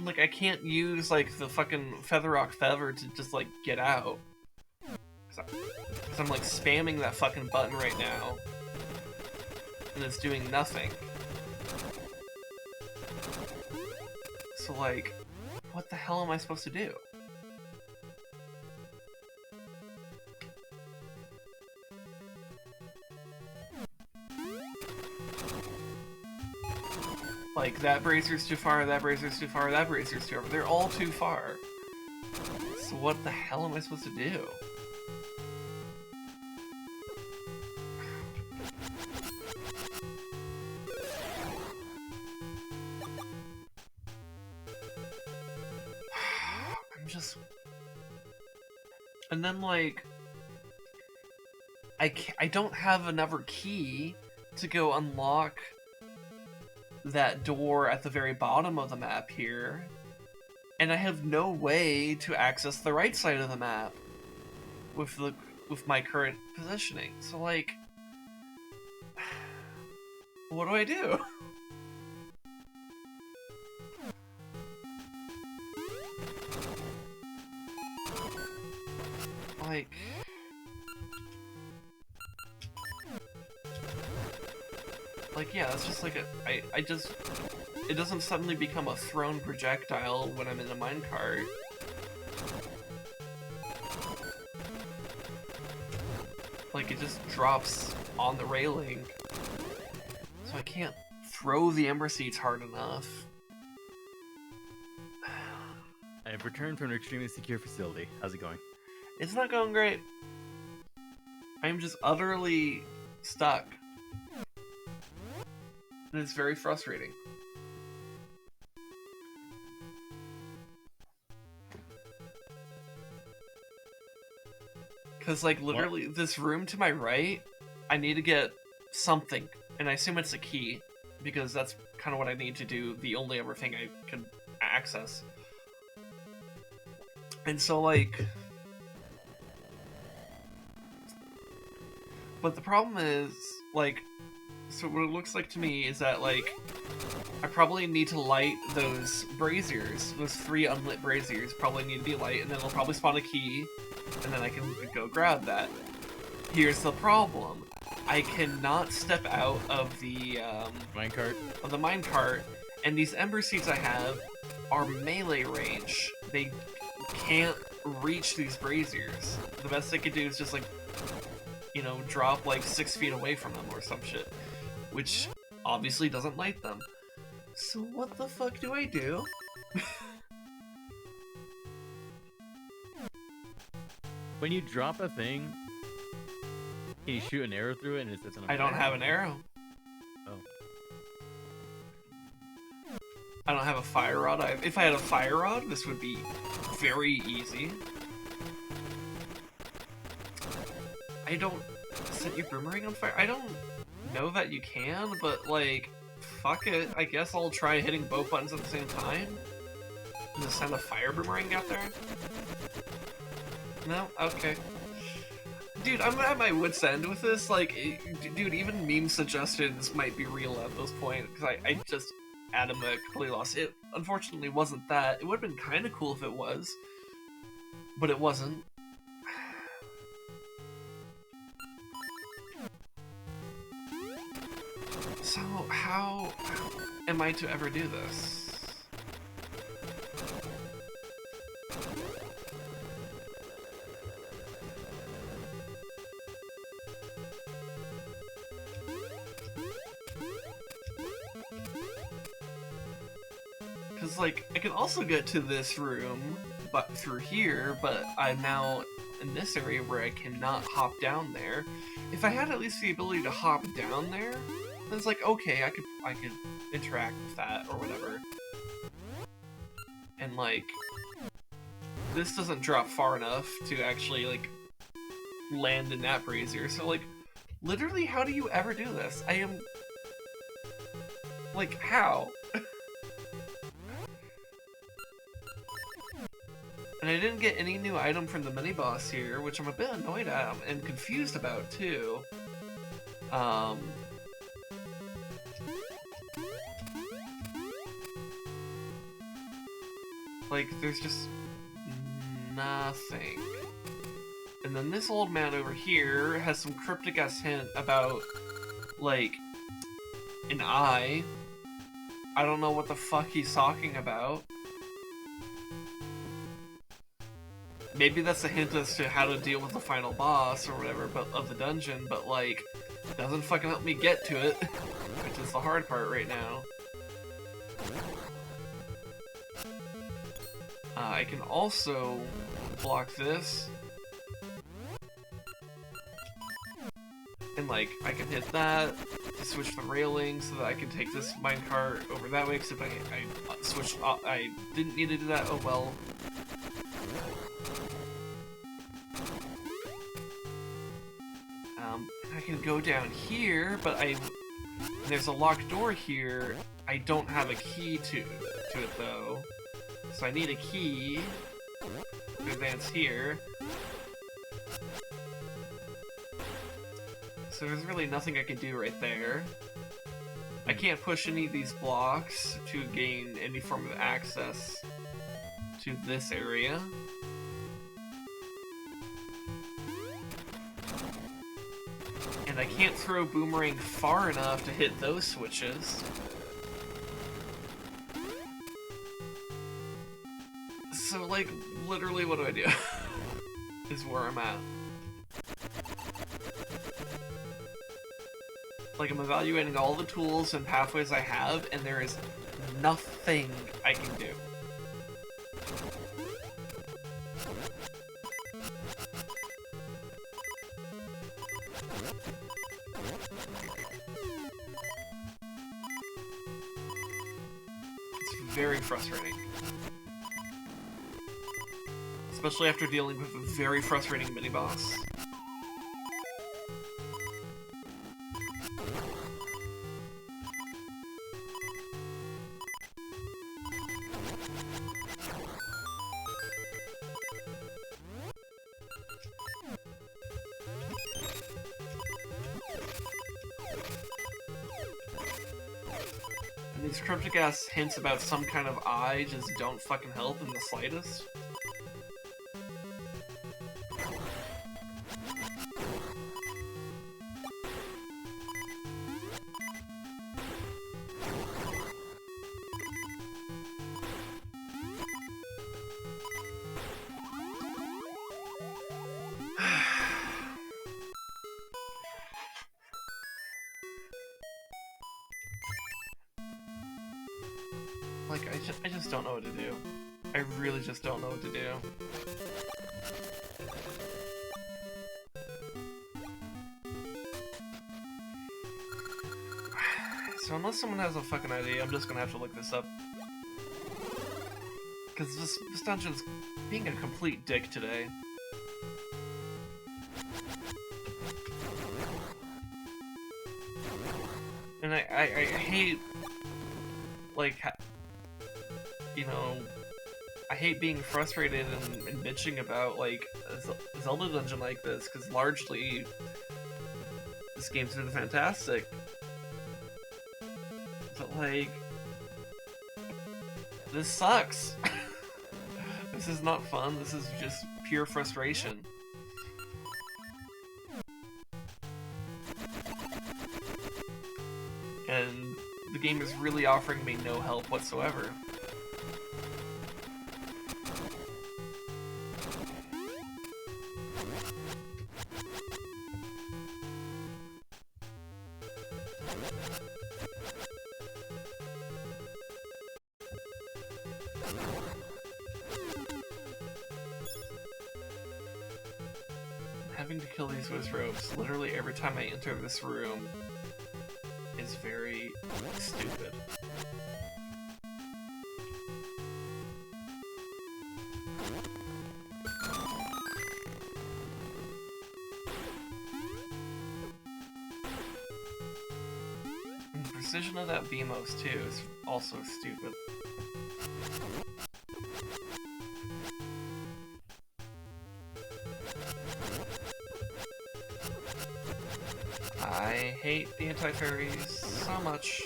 [SPEAKER 2] Like, I can't use, like, the fucking Featherrock Feather to just, like, get out. Because I'm, like, spamming that fucking button right now. And it's doing nothing. So, like, what the hell am I supposed to do? Like, that brazier's too far, that brazier's too far, that brazier's too far. They're all too far. So what the hell am I supposed to do? I'm just... And then, like... I don't have another key to go unlock that door at the very bottom of the map here, and I have no way to access the right side of the map with my current positioning. So, like, what do I do? Like, yeah, that's just like I just, it doesn't suddenly become a thrown projectile when I'm in a minecart. Like, it just drops on the railing. So I can't throw the ember seeds hard enough.
[SPEAKER 1] I have returned from an extremely secure facility. How's it going?
[SPEAKER 2] It's not going great. I'm just utterly stuck. And it's very frustrating. Because, like, literally, this room to my right, I need to get something. And I assume it's a key, because that's kind of what I need to do the only other thing I can access. And so, like... But the problem is, like... So what it looks like to me is that, like... I probably need to light those braziers. Those 3 unlit braziers probably need to be light, and then it'll probably spawn a key, and then I can go grab that. Here's the problem. I cannot step out of the
[SPEAKER 1] minecart.
[SPEAKER 2] Of the minecart, and these ember seeds I have are melee range. They can't reach these braziers. The best they could do is just, like, you know, drop like 6 feet away from them or some shit, which obviously doesn't light them. So what the fuck do I do?
[SPEAKER 1] When you drop a thing, can you shoot an arrow through it and it sits on a
[SPEAKER 2] I don't have an arrow.
[SPEAKER 1] Oh.
[SPEAKER 2] I don't have a fire rod. If I had a fire rod, this would be very easy. I don't set your boomerang on fire. I don't know that you can, but like, fuck it. I guess I'll try hitting both buttons at the same time. And just send a fire boomerang out there. No? Okay. Dude, I'm at my wit's end with this. Like, dude, even meme suggestions might be real at this point, because I just completely lost. It unfortunately wasn't that. It would have been kind of cool if it was, but it wasn't. So, how am I to ever do this? Because, like, I can also get to this room but through here, but I'm now in this area where I cannot hop down there. If I had at least the ability to hop down there, then it's like, okay, I could interact with that or whatever. And, like, this doesn't drop far enough to actually, like, land in that brazier. So, like, literally, how do you ever do this? I am... Like, how? And I didn't get any new item from the mini-boss here, which I'm a bit annoyed at and confused about, too. Like, there's just nothing. And then this old man over here has some cryptic-ass hint about, like, an eye. I don't know what the fuck he's talking about. Maybe that's a hint as to how to deal with the final boss or whatever of the dungeon, but, like, doesn't fucking help me get to it, which is the hard part right now. I can also block this. And, like, I can hit that to switch the railing so that I can take this minecart over that way, except I switched, I didn't need to do that, oh well. I can go down here, but there's a locked door here. I don't have a key to it though. So I need a key to advance here. So there's really nothing I can do right there. I can't push any of these blocks to gain any form of access to this area. And I can't throw boomerang far enough to hit those switches. So, like, literally what do I do? Is where I'm at. Like, I'm evaluating all the tools and pathways I have, and there is nothing I can do. It's very frustrating. Especially after dealing with a very frustrating mini-boss. And these cryptic ass hints about some kind of eye just don't fucking help in the slightest. Like, I just don't know what to do. I really just don't know what to do. So unless someone has a fucking idea, I'm just gonna have to look this up. Because this dungeon's being a complete dick today. And I hate, like, you know, I hate being frustrated and bitching about, like, a Zelda dungeon like this, because largely, this game's been fantastic. But, like, this sucks. This is not fun, this is just pure frustration. And the game is really offering me no help whatsoever. Having to kill these Wizrobes literally every time I enter this room is very stupid. And the precision of that Beamos too is also stupid. I hate the anti-fairies so much.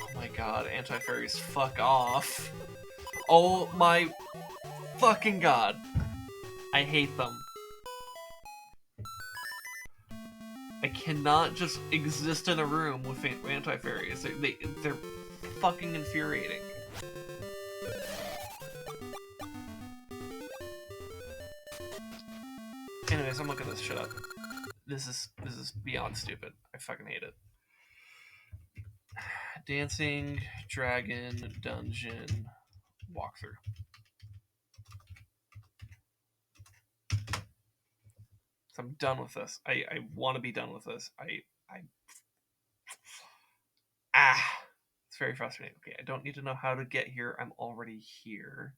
[SPEAKER 2] Oh my god, anti-fairies, fuck off. Oh my fucking god. I hate them. I cannot just exist in a room with anti-fairies. They're fucking infuriating. Anyways, I'm looking this shit up. This is beyond stupid. I fucking hate it. Dancing Dragon Dungeon walkthrough. So I'm done with this. I want to be done with this. It's very frustrating. Okay, I don't need to know how to get here. I'm already here.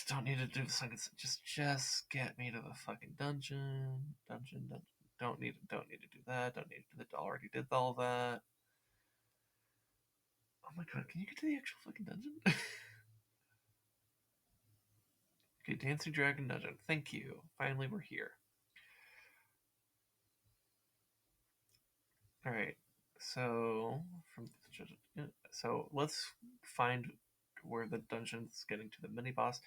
[SPEAKER 2] Don't need to do this. Just get me to the fucking dungeon. Don't need to do that. Don't need to do that. Already did all that. Oh my god, can you get to the actual fucking dungeon? Okay, Dancing Dragon Dungeon. Thank you. Finally, we're here. Alright, so let's find where the dungeon's getting to the mini boss,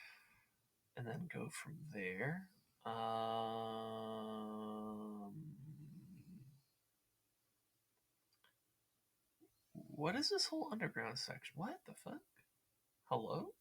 [SPEAKER 2] and then go from there. What is this whole underground section? What the fuck? Hello?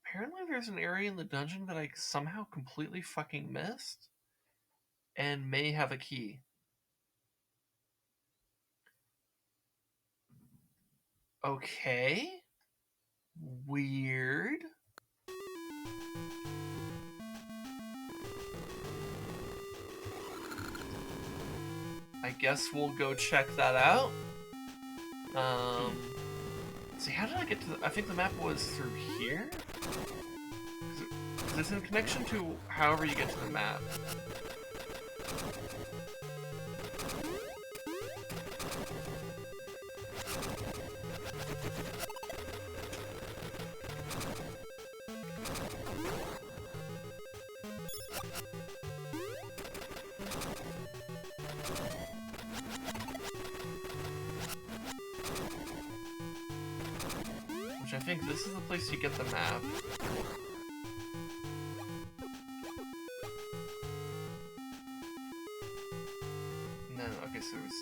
[SPEAKER 2] Apparently there's an area in the dungeon that I somehow completely fucking missed, and may have a key. Okay. Weird. I guess we'll go check that out. See, how did I get to the... I think the map was through here? Is this in connection to however you get to the map? Which I think this is the place you get the map. No, okay, so it's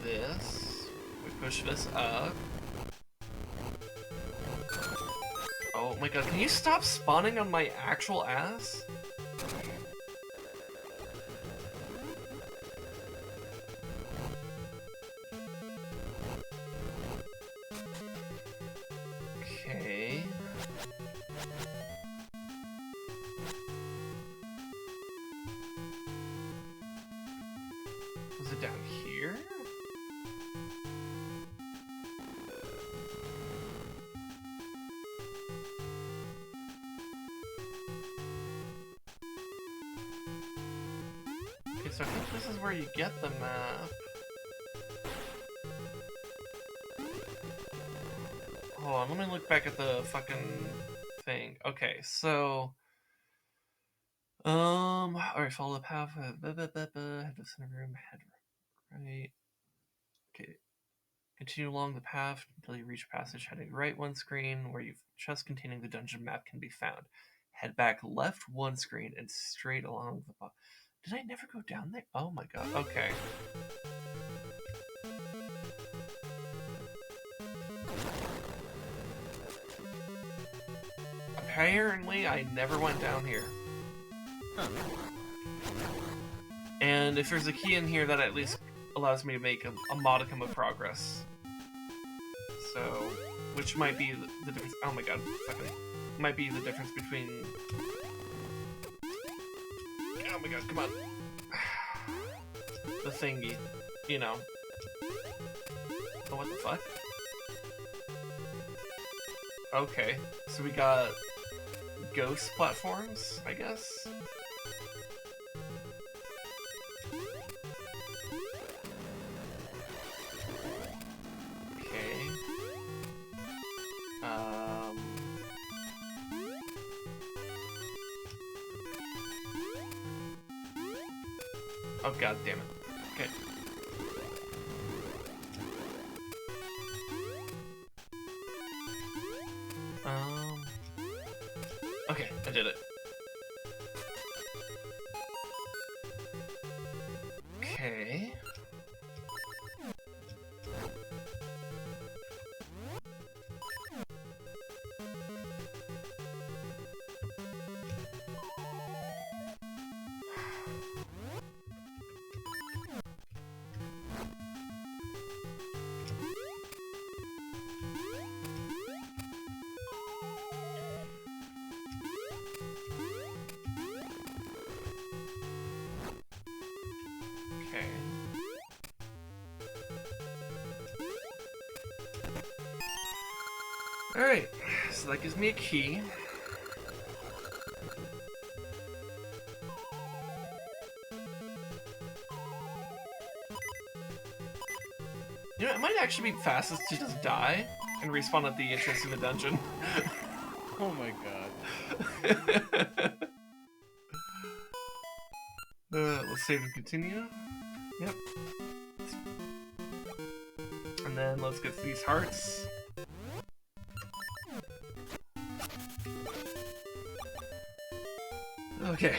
[SPEAKER 2] this. We push this up. Oh my god, can you stop spawning on my actual ass? Okay. Was it down here? Okay, so I think this is where you get the map. Hold on, let me look back at the fucking thing. Okay, so... Alright, follow the path. Head to the center room, head right. Okay. Continue along the path until you reach a passage heading right one screen where you've chest containing the dungeon map can be found. Head back left one screen and straight along the bottom. Did I never go down there? Oh my god, okay. Apparently, I never went down here.
[SPEAKER 1] Huh.
[SPEAKER 2] And if there's a key in here, that at least allows me to make a modicum of progress. So, which might be the difference. Oh my god, fucking. Might be the difference between. Oh my god, come on. The thingy. You know. Oh, what the fuck? Okay, so we got ghost platforms, I guess? Okay. Oh god damn it. Okay. Okay, I did it. Okay. Okay. Alright, so that gives me a key. You know, it might actually be fastest to just die and respawn at the entrance to the dungeon.
[SPEAKER 1] Oh my god.
[SPEAKER 2] Let's save and continue. Yep. And then let's get these hearts. Okay.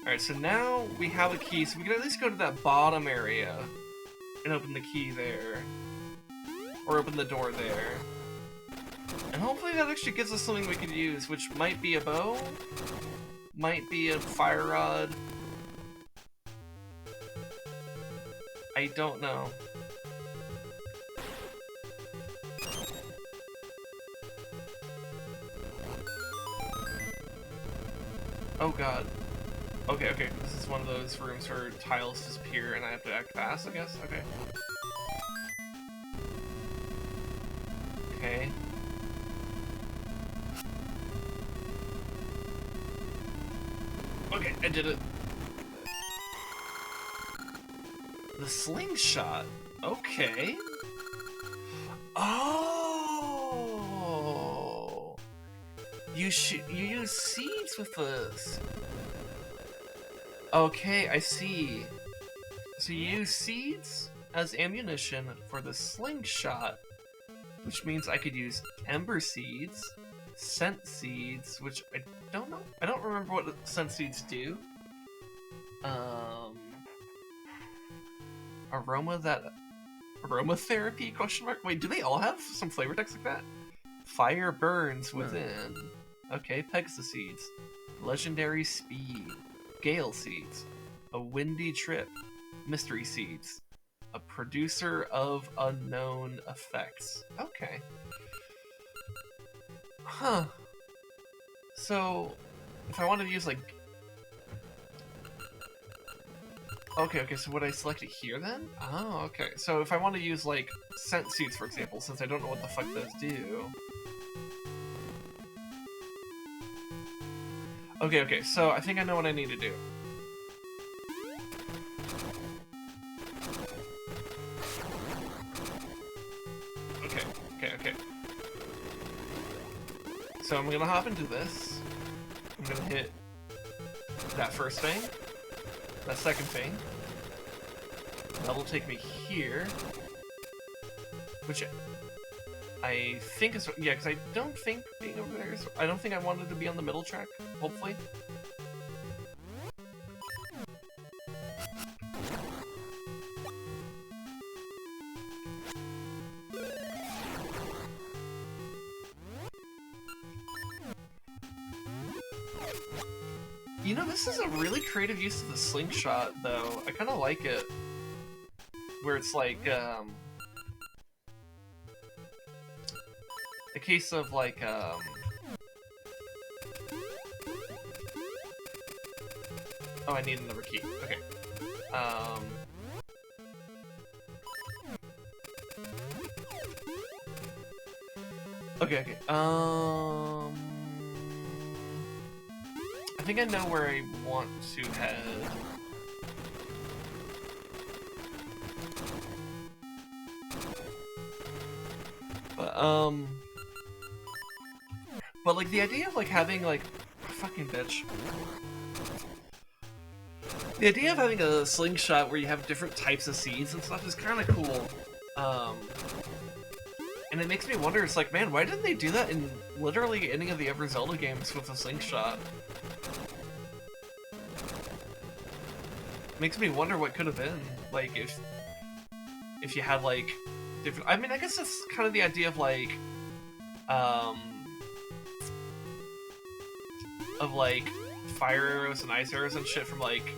[SPEAKER 2] Alright, so now we have a key, so we can at least go to that bottom area and open the key there. Or open the door there. And hopefully that actually gives us something we could use, which might be a bow, might be a fire rod. I don't know. Oh god. Okay, okay. This is one of those rooms where tiles disappear and I have to act fast, I guess? Okay. Okay. Okay, I did it. The slingshot. Okay. Oh. You use seeds with this. Okay, I see. So you use seeds as ammunition for the slingshot, which means I could use ember seeds, scent seeds, which I don't know. I don't remember what scent seeds do. Aromatherapy question mark? Wait, do they all have some flavor text like that? Fire burns within. Okay, Pegasus seeds. Legendary speed. Gale seeds. A windy trip. Mystery seeds. A producer of unknown effects. Okay. Huh. So, if I wanted to use like... Okay, so would I select it here then? Oh, okay. So if I want to use like scent seeds, for example, since I don't know what the fuck those do. Okay, so I think I know what I need to do. Okay. So I'm gonna hop into this. I'm gonna hit that first thing. That second thing. That'll take me here. Which I think is... Yeah, because I don't think being over there is... I don't think I wanted to be on the middle track, hopefully. You know, this is a really creative use of the slingshot, though. I kind of like it. Where it's like, a case of like, oh, I need another key. Okay. Okay. I think I know where I want to head. But like the idea of like having like fucking bitch. The idea of having a slingshot where you have different types of seeds and stuff is kind of cool. And it makes me wonder, it's like, man, why didn't they do that in literally any of the other Zelda games with a slingshot? Makes me wonder what could have been, like, if you had, like, different... I mean, I guess that's kind of the idea of, like, fire arrows and ice arrows and shit from, like,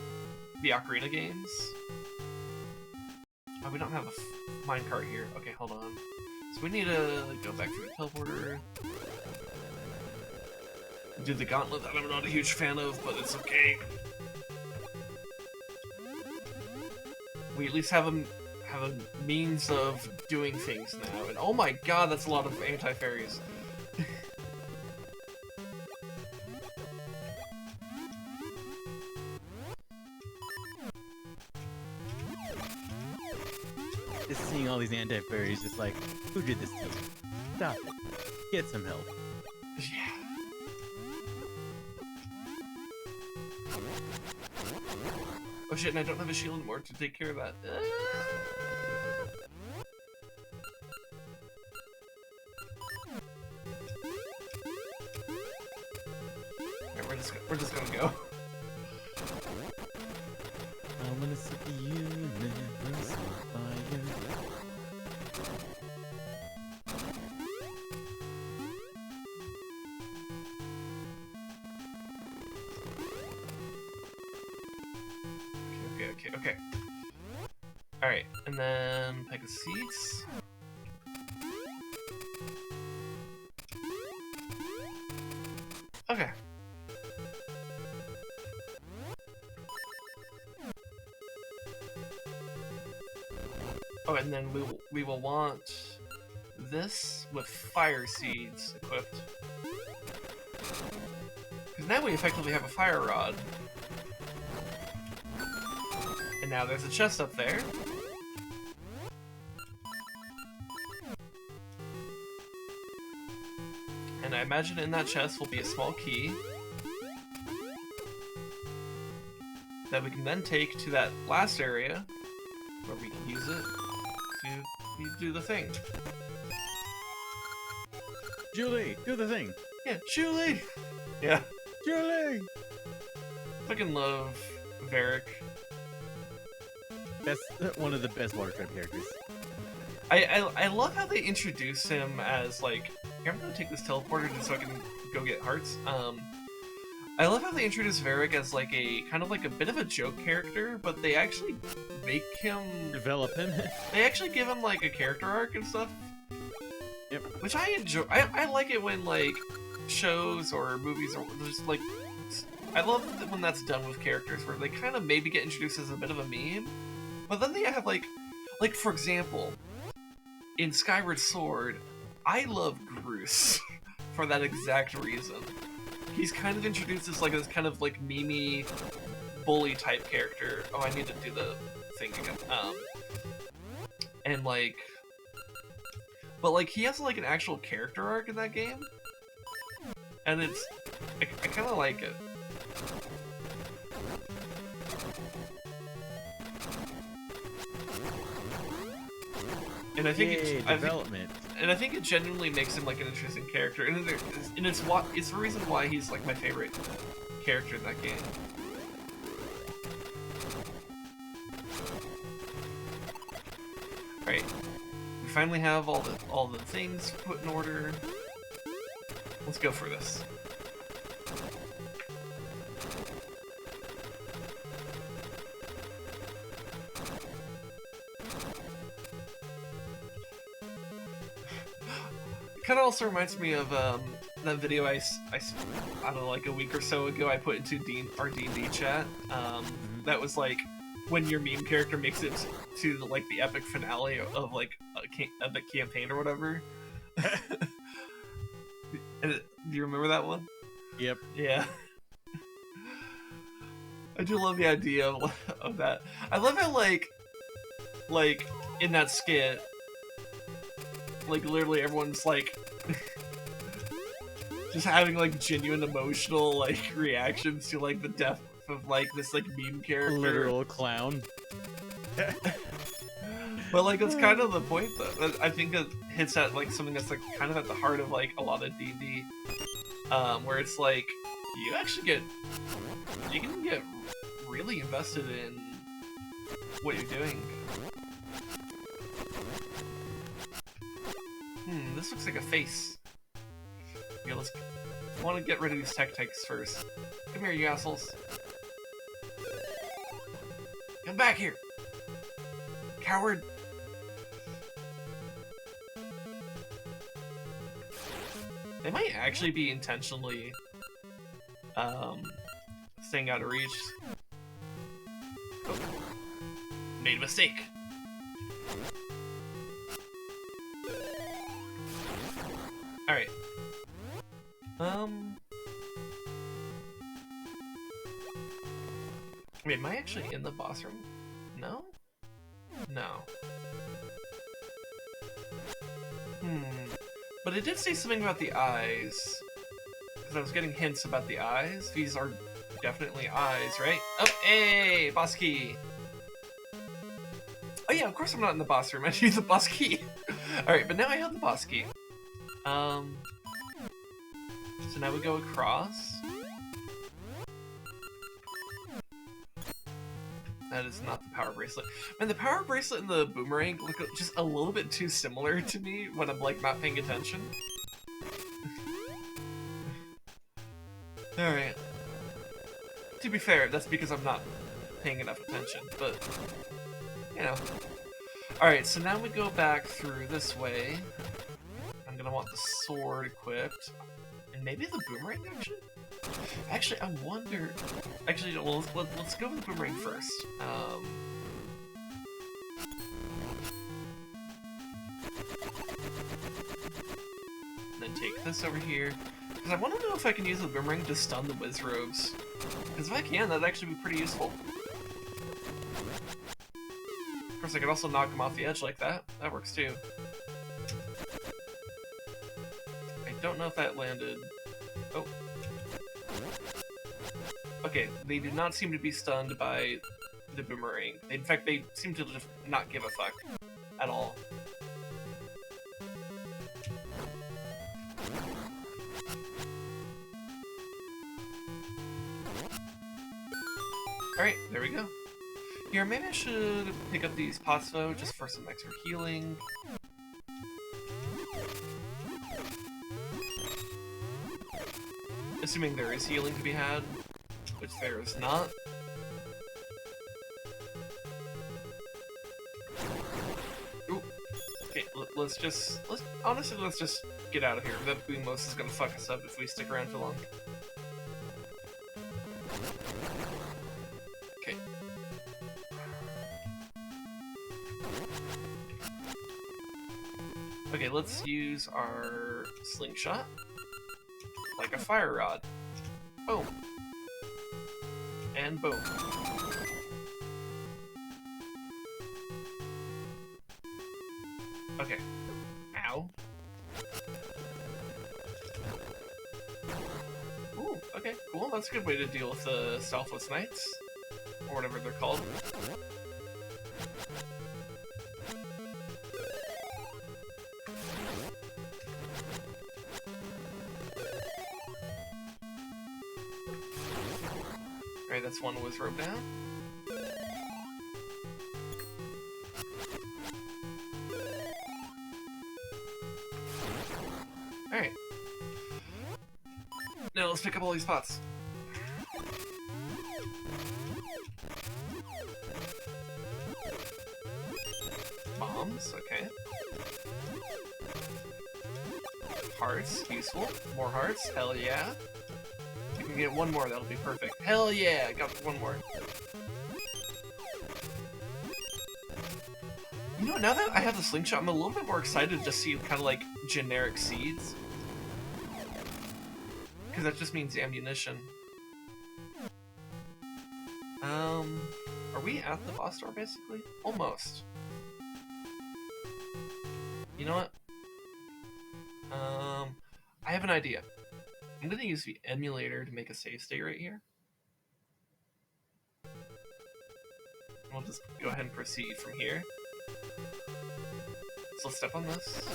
[SPEAKER 2] the Ocarina games. Oh, we don't have a minecart here. Okay, hold on. So we need to go back to the teleporter. Do the gauntlet that I'm not a huge fan of, but it's okay. We at least have a means of doing things now. And oh my god, that's a lot of anti-fairies.
[SPEAKER 1] Just seeing all these anti-fairies, just like, who did this to you? Stop it. Get some help.
[SPEAKER 2] Yeah. Oh shit, and I don't have a shield anymore to take care of that. Alright, we're just gonna go.
[SPEAKER 1] I'm gonna set the universe on fire.
[SPEAKER 2] Okay. Alright, and then pick a seats. Okay. Oh, and then we will want this with fire seeds equipped. Because now we effectively have a fire rod. And now there's a chest up there. And I imagine in that chest will be a small key that we can then take to that last area where we can use it to do the thing.
[SPEAKER 1] Julie, do the thing.
[SPEAKER 2] Yeah, Julie! Yeah.
[SPEAKER 1] Julie!
[SPEAKER 2] Fucking love Varric.
[SPEAKER 1] That's one of the best water tribe characters.
[SPEAKER 2] I love how they introduce him as, like... Here, I'm gonna take this teleporter just so I can go get hearts. I love how they introduce Varric as, like, a... kind of like a bit of a joke character, but they actually make him...
[SPEAKER 1] Develop him.
[SPEAKER 2] They actually give him, like, a character arc and stuff.
[SPEAKER 1] Yep.
[SPEAKER 2] Which I enjoy. I like it when, like, shows or movies or just, like... I love when that's done with characters, where they kind of maybe get introduced as a bit of a meme, but then they have, like, for example, in Skyward Sword, I love Groose for that exact reason. He's kind of introduced as, like, this kind of, like, meme-y, bully-type character. Oh, I need to do the thing again. And, like... But, like, he has, like, an actual character arc in that game. And it's... I kind of like it. And I think I think it genuinely makes him like an interesting character, and it's the reason why he's like my favorite character in that game. All right, we finally have all the things put in order. Let's go for this. Kind of also reminds me of that video I don't know, like a week or so ago I put into our D&D chat. That was like when your meme character makes it to like the epic finale of like epic campaign or whatever. Do you remember that one?
[SPEAKER 1] Yep.
[SPEAKER 2] Yeah. I do love the idea of that. I love how like in that skit, like literally everyone's like just having like genuine emotional like reactions to like the death of like this like meme character.
[SPEAKER 1] Literal clown.
[SPEAKER 2] But like that's kind of the point though. I think it hits at like something that's like kind of at the heart of like a lot of D&D, where it's like you can get really invested in what you're doing. This looks like a face. Yeah, I want to get rid of these tech-takes first. Come here, you assholes. Come back here! Coward! They might actually be intentionally staying out of reach. Oh. Made a mistake. Alright. Wait, am I actually in the boss room? No? No. But it did say something about the eyes. Because I was getting hints about the eyes. These are definitely eyes, right? Oh, hey! Boss key! Oh yeah, of course I'm not in the boss room. I need the boss key. Alright, but now I have the boss key. So now we go across. That is not the power bracelet. Man, the power bracelet and the boomerang look just a little bit too similar to me when I'm like not paying attention. Alright. To be fair, that's because I'm not paying enough attention, but you know. Alright, so now we go back through this way. I'm gonna want the sword equipped. And maybe the boomerang, actually? Actually, I wonder... Actually, well, let's go with the boomerang first. Then take this over here. Because I want to know if I can use the boomerang to stun the Wizrobes. Because if I can, that'd actually be pretty useful. Of course, I could also knock them off the edge like that. That works too. I don't know if that landed... Oh. Okay, they do not seem to be stunned by the boomerang. In fact, they seem to just not give a fuck at all. Alright, there we go. Here, maybe I should pick up these pots though, just for some extra healing. Assuming there is healing to be had, which there is not. Ooh. Okay, let's just get out of here. That Boomos is gonna fuck us up if we stick around too long. Okay. Okay, let's use our slingshot. Like a fire rod. Boom. And boom. Okay. Ow. Ooh, okay, cool. That's a good way to deal with the Selfless Knights. Or whatever they're called. Alright, that's one Wizrobe down. Alright. Now let's pick up all these pots. Bombs, okay. Hearts, useful. More hearts, hell yeah. If we can get one more, that'll be perfect. Hell yeah, I got one more. You know, now that I have the slingshot, I'm a little bit more excited to just see kind of like generic seeds. Because that just means ammunition. Are we at the boss door basically? Almost. You know what? I have an idea. I'm gonna use the emulator to make a save state right here. We'll just go ahead and proceed from here. So let's step on this.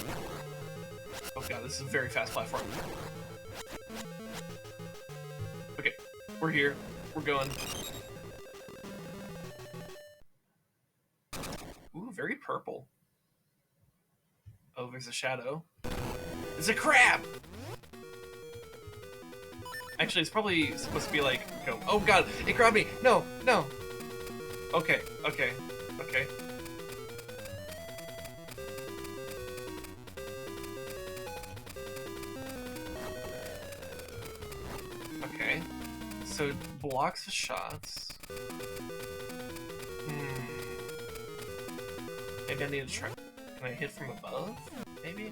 [SPEAKER 2] Oh god, this is a very fast platform. Okay, we're here. We're going. Ooh, very purple. Oh, there's a shadow. It's a crab! Actually, it's probably supposed to be like, go. Oh god, it grabbed me! No, no! Okay, okay, okay. Okay. So, it blocks the shots. Maybe I need to try. Can I hit from above? Maybe?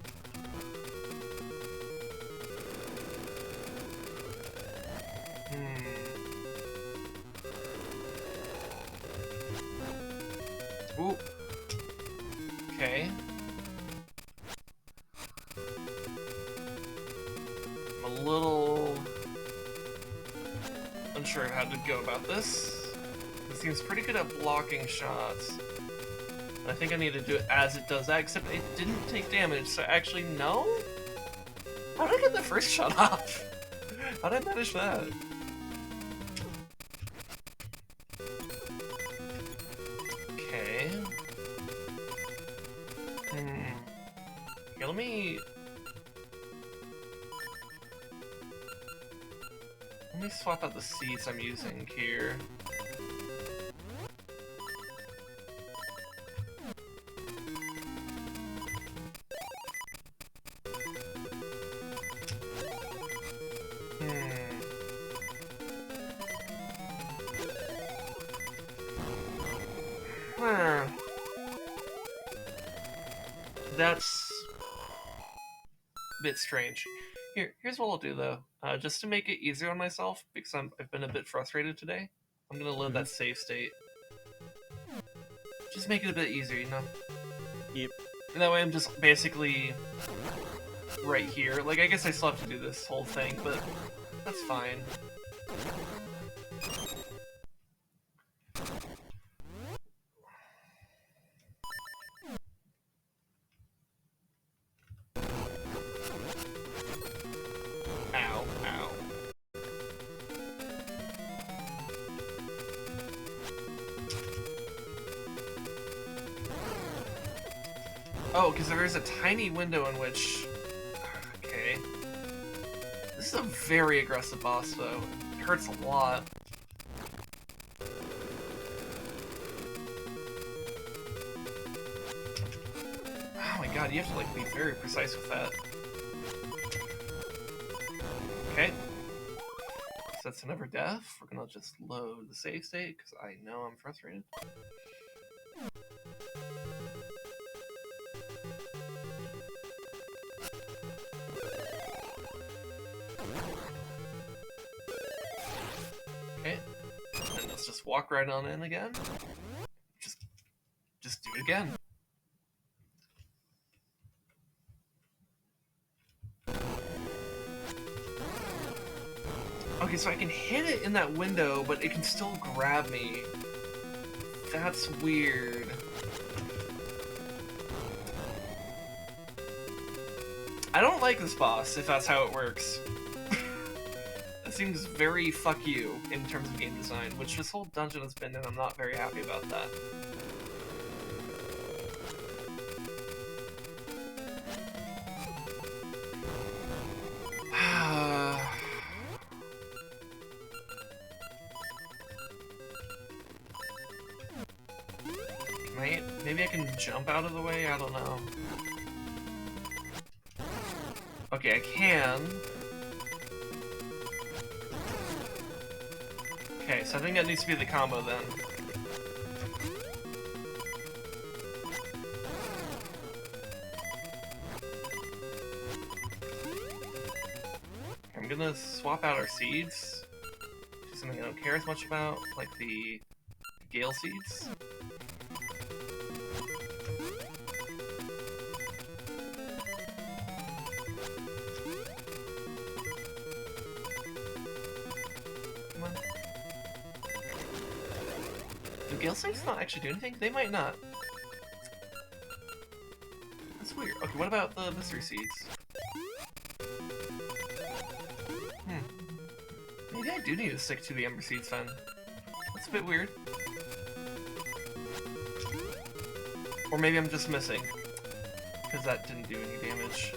[SPEAKER 2] Ooh. Okay. I'm a little unsure how to go about this. It seems pretty good at blocking shots. I think I need to do it as it does that, except it didn't take damage, so actually, no? How did I get the first shot off? How did I manage that? Okay. Okay, let me swap out the seeds I'm using here. That's a bit strange. Here's what I'll do though. Just to make it easier on myself, because I've been a bit frustrated today, I'm gonna load that save state. Just make it a bit easier, you know?
[SPEAKER 1] Yep.
[SPEAKER 2] And that way I'm just basically right here. Like, I guess I still have to do this whole thing, but that's fine. Ow, ow. Oh, because there is a tiny window in which... Okay. This is a very aggressive boss, though. It hurts a lot. Oh my god, you have to, like, be very precise with that. Okay. So that's another death. We're gonna just load the save state, because I know I'm frustrated. Okay. And let's just walk right on in again. Just do it again. Okay, so I can hit it in that window, but it can still grab me. That's weird. I don't like this boss, if that's how it works. That seems very fuck you in terms of game design, which this whole dungeon has been, and I'm not very happy about that. Maybe I can jump out of the way? I don't know. Okay, I can. Okay, so I think that needs to be the combo then. I'm gonna swap out our seeds. Do something I don't care as much about, like the Gale seeds. Gale seeds not actually do anything? They might not. That's weird. Okay, what about the mystery seeds? Maybe I do need to stick to the Ember Seeds then. That's a bit weird. Or maybe I'm just missing. Because that didn't do any damage.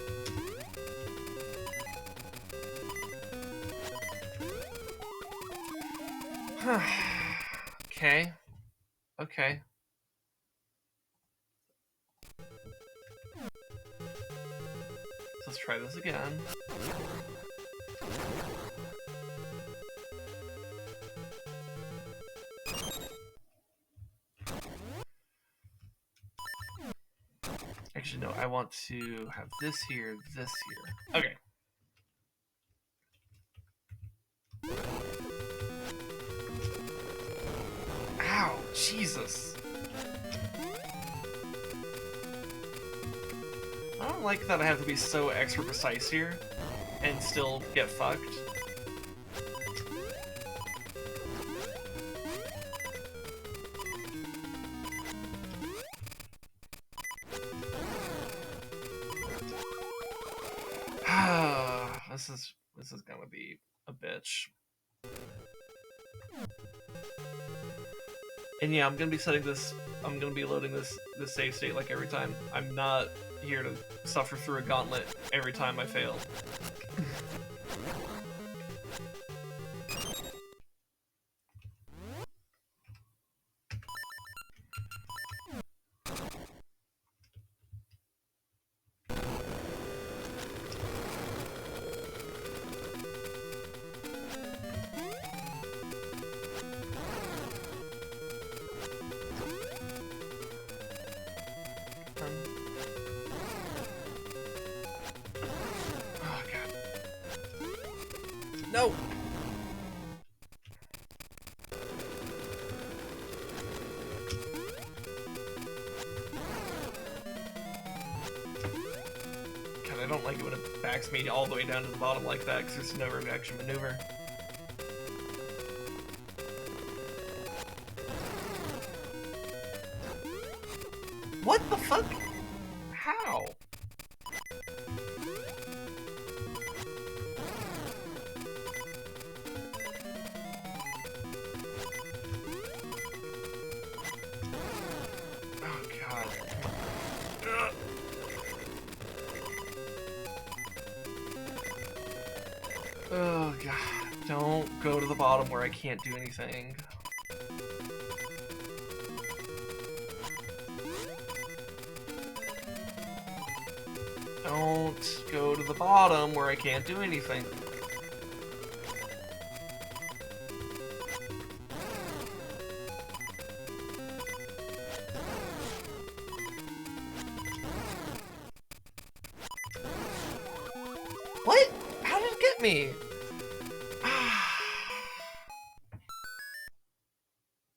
[SPEAKER 2] Okay. Okay. Let's try this again. Actually, no, I want to have this here, this here. Okay. Ow, Jesus. I don't like that I have to be so extra precise here and still get fucked. This is gonna be a bitch. And yeah, I'm gonna be setting this. I'm gonna be loading this save state like every time. I'm not here to suffer through a gauntlet every time I fail. like it when it backs me all the way down to the bottom like that, because there's no room to actually maneuver. What the fuck? How? Oh god. Ugh. Oh god. Don't go to the bottom where I can't do anything. Don't go to the bottom where I can't do anything. What? How did it get me?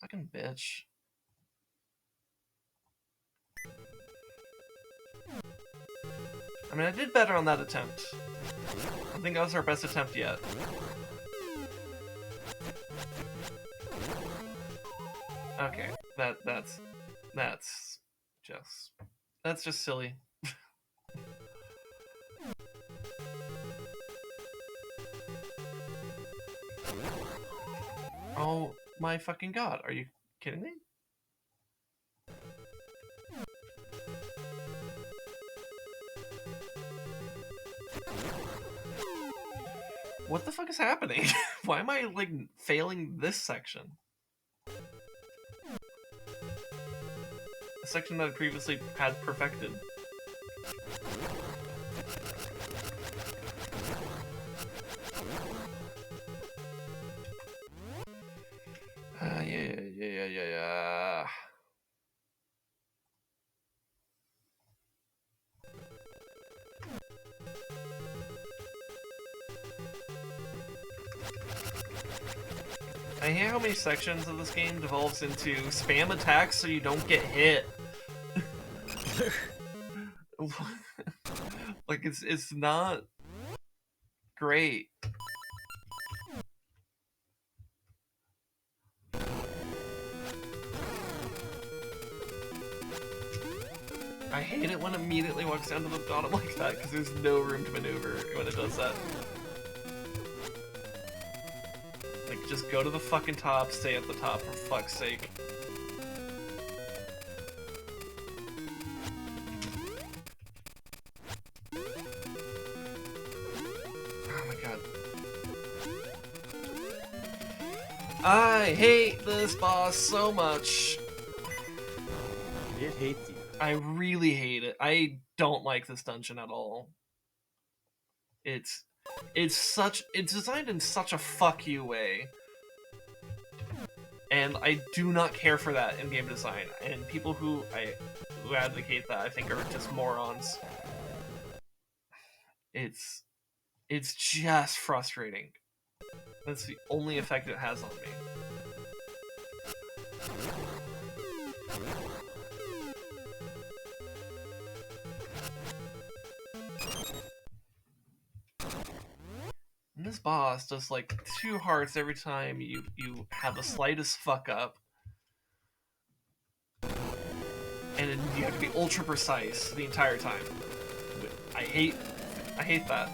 [SPEAKER 2] Fucking bitch. I mean, I did better on that attempt. I think that was our best attempt yet. Okay, that's just silly. Oh my fucking god, are you kidding me? What the fuck is happening? Why am I, like, failing this section? A section that I previously had perfected. Yeah. I hate how many sections of this game devolves into spam attacks so you don't get hit. Like, it's not great. I hate it when it immediately walks down to the bottom like that, because there's no room to maneuver when it does that. Like, just go to the fucking top, stay at the top, for fuck's sake. Oh my god. I hate this boss so much.
[SPEAKER 1] It hates you.
[SPEAKER 2] I really hate it. I don't like this dungeon at all. It's designed in such a fuck you way. And I do not care for that in game design. And people who advocate that, I think, are just morons. It's just frustrating. That's the only effect it has on me. And this boss does like 2 hearts every time you have the slightest fuck up. And you have to be ultra precise the entire time. I hate that.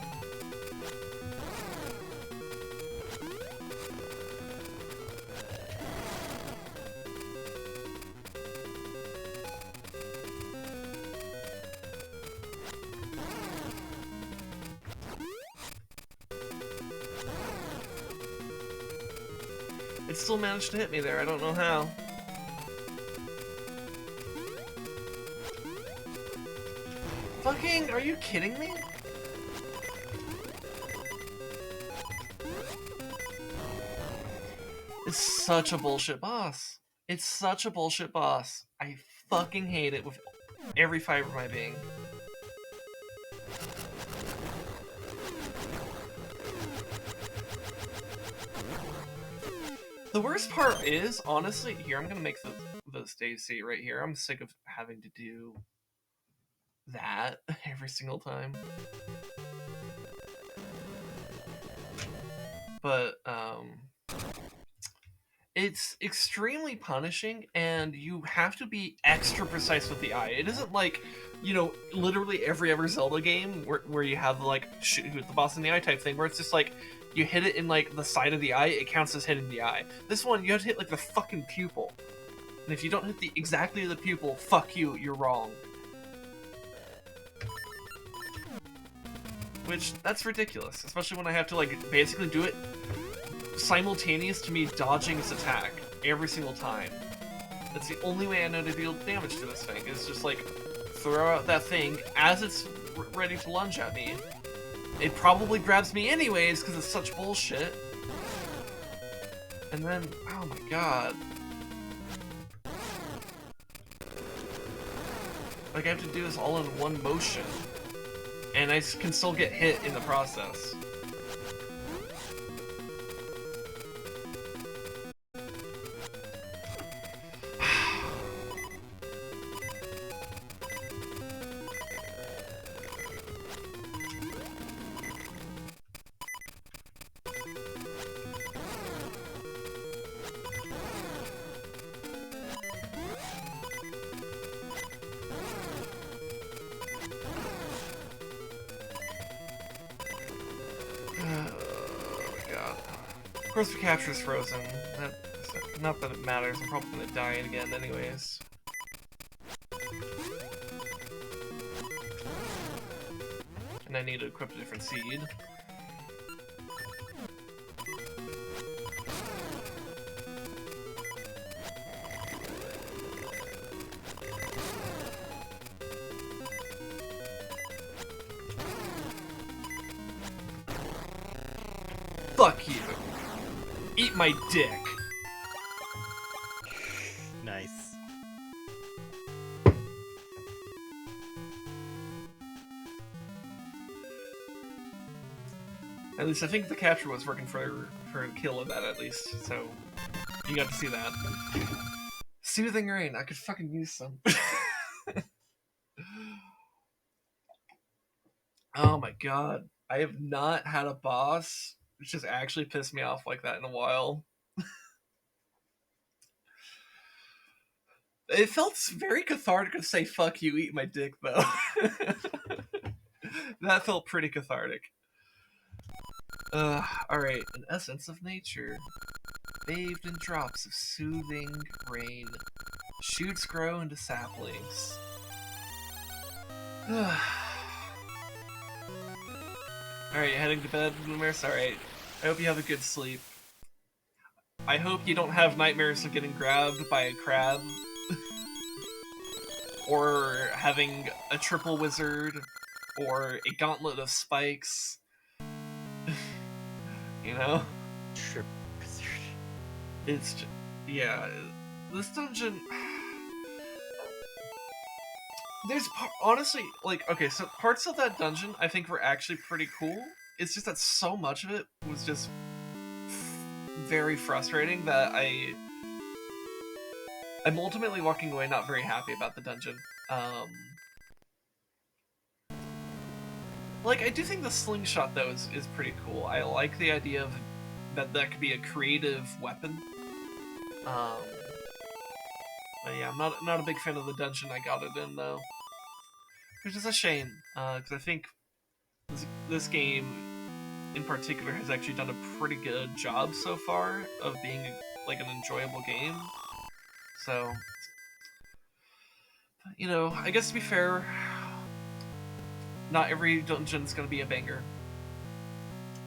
[SPEAKER 2] It still managed to hit me there, I don't know how. Fucking, are you kidding me? It's such a bullshit boss. It's such a bullshit boss. I fucking hate it with every fiber of my being. The worst part is, honestly, here, I'm gonna make the Stacy right here. I'm sick of having to do that every single time. But it's extremely punishing, and you have to be extra precise with the eye. It isn't like, you know, literally every other Zelda game where you have like shoot the boss in the eye type thing, where it's just like you hit it in like the side of the eye, it counts as hitting the eye. This one, you have to hit like the fucking pupil, and if you don't hit exactly the pupil, fuck you, you're wrong. Which, that's ridiculous, especially when I have to like basically do it simultaneous to me dodging its attack every single time. That's the only way I know to deal damage to this thing, is just like throw out that thing as it's ready to lunge at me. It probably grabs me anyways because it's such bullshit. And then, oh my god. Like I have to do this all in one motion. And I can still get hit in the process. Of course, the capture's frozen. Not that it matters. I'm probably gonna die again, anyways. And I need to equip a different seed. Fuck you. Eat my dick.
[SPEAKER 1] Nice.
[SPEAKER 2] At least I think the capture was working for a kill of that, at least. So you got to see that. Soothing rain. I could fucking use some. Oh my god. I have not had a boss which just actually pissed me off like that in a while. It felt very cathartic to say fuck you, eat my dick, though. That felt pretty cathartic. Alright. An essence of nature. Bathed in drops of soothing rain. Shoots grow into saplings. Alright, heading to bed, Bloomer? Alright. I hope you have a good sleep. I hope you don't have nightmares of getting grabbed by a crab. Or having a triple wizard. Or a gauntlet of spikes. You know?
[SPEAKER 1] Triple wizard.
[SPEAKER 2] It's just, yeah. This dungeon... There's honestly, like, okay, so parts of that dungeon I think were actually pretty cool. It's just that so much of it was just very frustrating that I'm ultimately walking away not very happy about the dungeon. Like, I do think the slingshot, though, is pretty cool. I like the idea of that could be a creative weapon. But yeah, I'm not a big fan of the dungeon I got it in, though. Which is a shame, because I think this game, in particular, has actually done a pretty good job so far of being, like, an enjoyable game. So, you know, I guess to be fair, not every dungeon's gonna be a banger.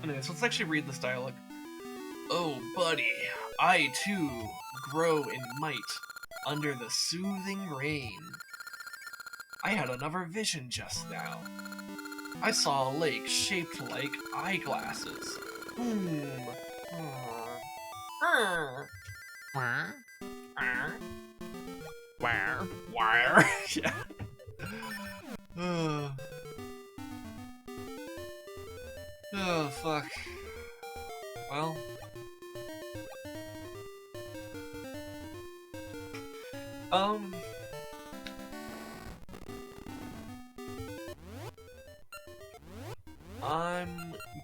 [SPEAKER 2] Anyways, let's actually read this dialogue. Oh, buddy, I, too, grow in might under the soothing rain. I had another vision just now. I saw a lake shaped like eyeglasses. Wire. Yeah. Oh, fuck. Well.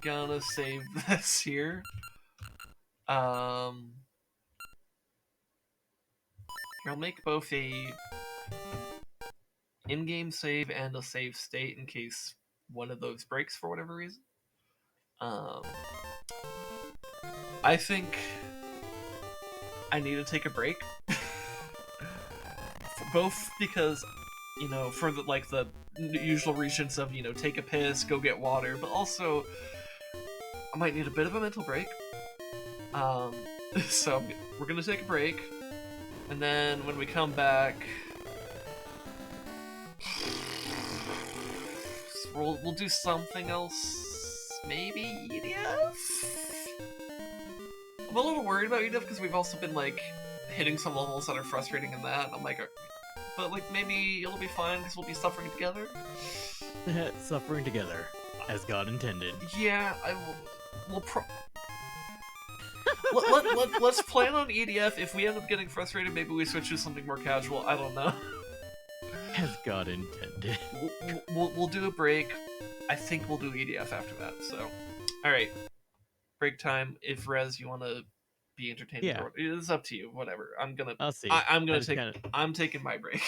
[SPEAKER 2] gonna save this here. Here, I'll make both a in-game save and a save state in case one of those breaks for whatever reason. I think I need to take a break. Both because, you know, for the usual reasons of, you know, take a piss, go get water, but also I might need a bit of a mental break. So we're gonna take a break, and then when we come back, we'll do something else. Maybe EDF. I'm a little worried about EDF because we've also been like hitting some levels that are frustrating in that. I'm like, but like maybe it'll be fine because we'll be suffering together.
[SPEAKER 1] Suffering together, as God intended.
[SPEAKER 2] Yeah, let's plan on EDF. If we end up getting frustrated, maybe we switch to something more casual. I don't know.
[SPEAKER 1] As God intended.
[SPEAKER 2] We'll do a break. I think we'll do EDF after that. So, all right, break time. If Rez, you want to be entertained,
[SPEAKER 1] Yeah,
[SPEAKER 2] it's up to you. Whatever.
[SPEAKER 1] I'll see.
[SPEAKER 2] I'm taking my break.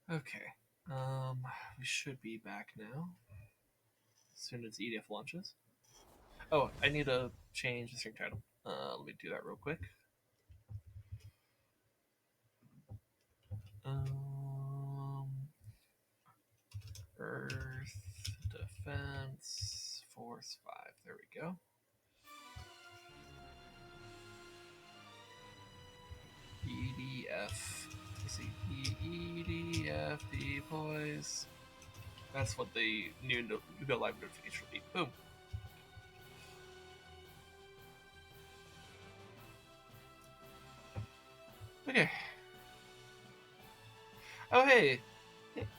[SPEAKER 2] Okay. We should be back now as soon as EDF launches. Oh, I need to change the stream title. Let me do that real quick. Earth Defense Force 5. There we go. EDF. Let's see. EDF deploys. That's what the new go live notification will be. Boom. Okay. Oh hey.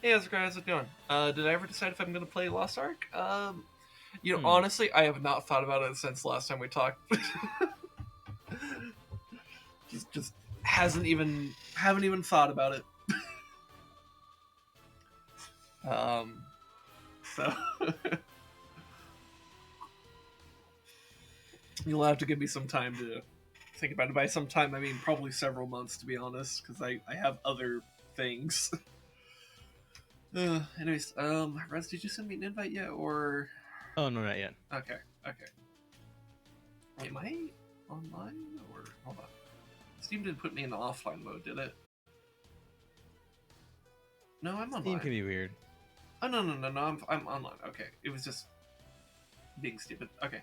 [SPEAKER 2] Hey, how's it going? Did I ever decide if I'm gonna play Lost Ark? Honestly, I have not thought about it since last time we talked. just haven't even thought about it. So you'll have to give me some time to think about it. By some time, I mean probably several months, to be honest, because I have other things. Anyways, Rez, did you send me an invite yet, or?
[SPEAKER 1] Oh no, not yet.
[SPEAKER 2] Okay. Am I online, or hold on? Steam didn't put me in the offline mode, did it? No, I'm online.
[SPEAKER 1] Steam can be weird.
[SPEAKER 2] Oh no, I'm online. Okay, it was just being stupid. Okay.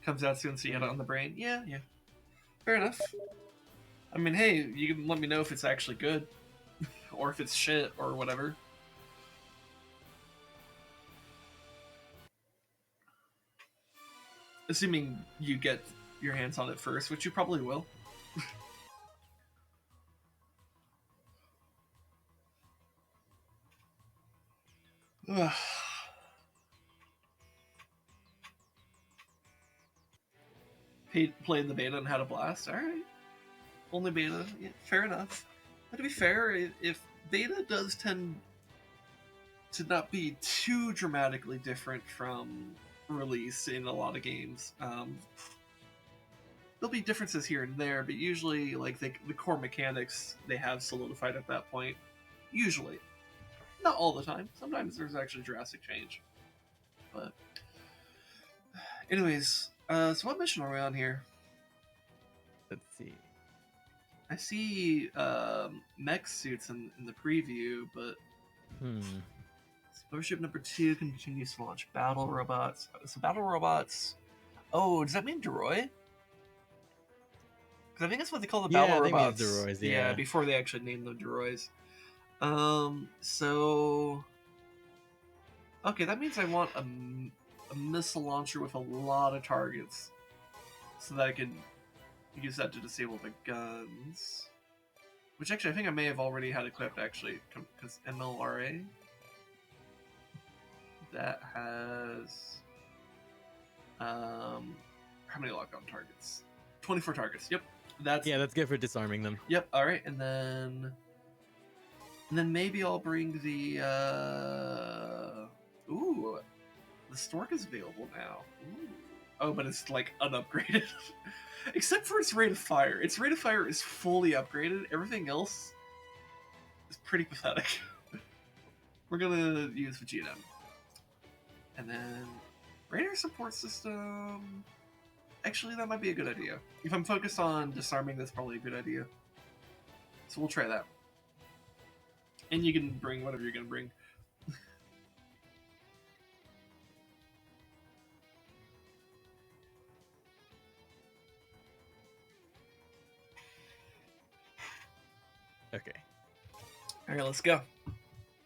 [SPEAKER 2] Comes out soon, so you got it on the brain. Yeah. Fair enough. I mean, hey, you can let me know if it's actually good, or if it's shit, or whatever. Assuming you get your hands on it first, which you probably will. Playing the beta and had a blast. All right, only beta. Yeah, fair enough. But to be fair, if beta does tend to not be too dramatically different from release in a lot of games, there'll be differences here and there, but usually, like the core mechanics they have solidified at that point. Usually, not all the time. Sometimes there's actually drastic change. But, anyways, so what mission are we on here?
[SPEAKER 1] Let's see.
[SPEAKER 2] I see mech suits in the preview, but Starship number 2 continues to launch battle robots. So battle robots. Oh, does that mean droid? Because I think that's what they call the battle robots.
[SPEAKER 1] Droids, yeah.
[SPEAKER 2] Before they actually named them droids. So okay, that means I want a missile launcher with a lot of targets, so that I can use that to disable the guns. Which actually, I think I may have already had equipped, actually, because MLRA, that has, how many lockdown targets? 24 targets, yep. That's
[SPEAKER 1] good for disarming them.
[SPEAKER 2] Yep, alright, and then maybe I'll bring the, ooh, the Stork is available now. Ooh. Oh, but it's, like, unupgraded. Except for its rate of fire. Its rate of fire is fully upgraded. Everything else is pretty pathetic. We're gonna use Vegeta. And then radar support system. Actually, that might be a good idea. If I'm focused on disarming, that's probably a good idea. So we'll try that. And you can bring whatever you're gonna bring.
[SPEAKER 1] Okay.
[SPEAKER 2] Alright, let's go.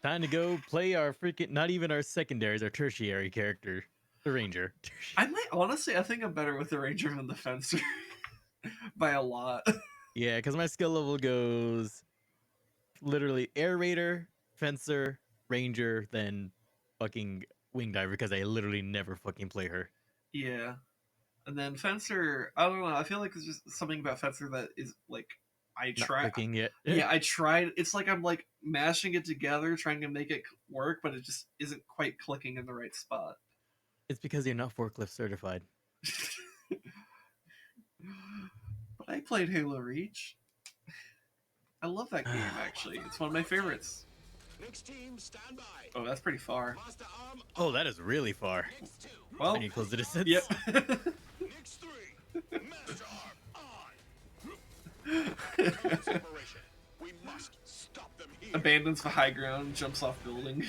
[SPEAKER 1] Time to go play our freaking, not even our secondaries, our tertiary character, the Ranger.
[SPEAKER 2] I think I'm better with the Ranger than the Fencer. By a lot.
[SPEAKER 1] Yeah, because my skill level goes literally Air Raider, Fencer, Ranger, then fucking Wing Diver, because I literally never fucking play her.
[SPEAKER 2] Yeah. And then Fencer, I don't know, I feel like there's just something about Fencer that is like, I
[SPEAKER 1] clicking yet.
[SPEAKER 2] Yeah, I tried. It's like I'm like mashing it together, trying to make it work, but it just isn't quite clicking in the right spot.
[SPEAKER 1] It's because you're not forklift certified.
[SPEAKER 2] But I played Halo Reach. I love that game, actually. It's one of my favorites.
[SPEAKER 3] Next team, stand by.
[SPEAKER 2] Oh, that's pretty far.
[SPEAKER 3] Master arm.
[SPEAKER 1] Oh, that is really far.
[SPEAKER 3] Next two.
[SPEAKER 2] Well,
[SPEAKER 1] I need to close the distance.
[SPEAKER 2] yep.
[SPEAKER 3] Next three. Master arm on. Separation. We must stop them here.
[SPEAKER 2] Abandons the high ground, jumps off building.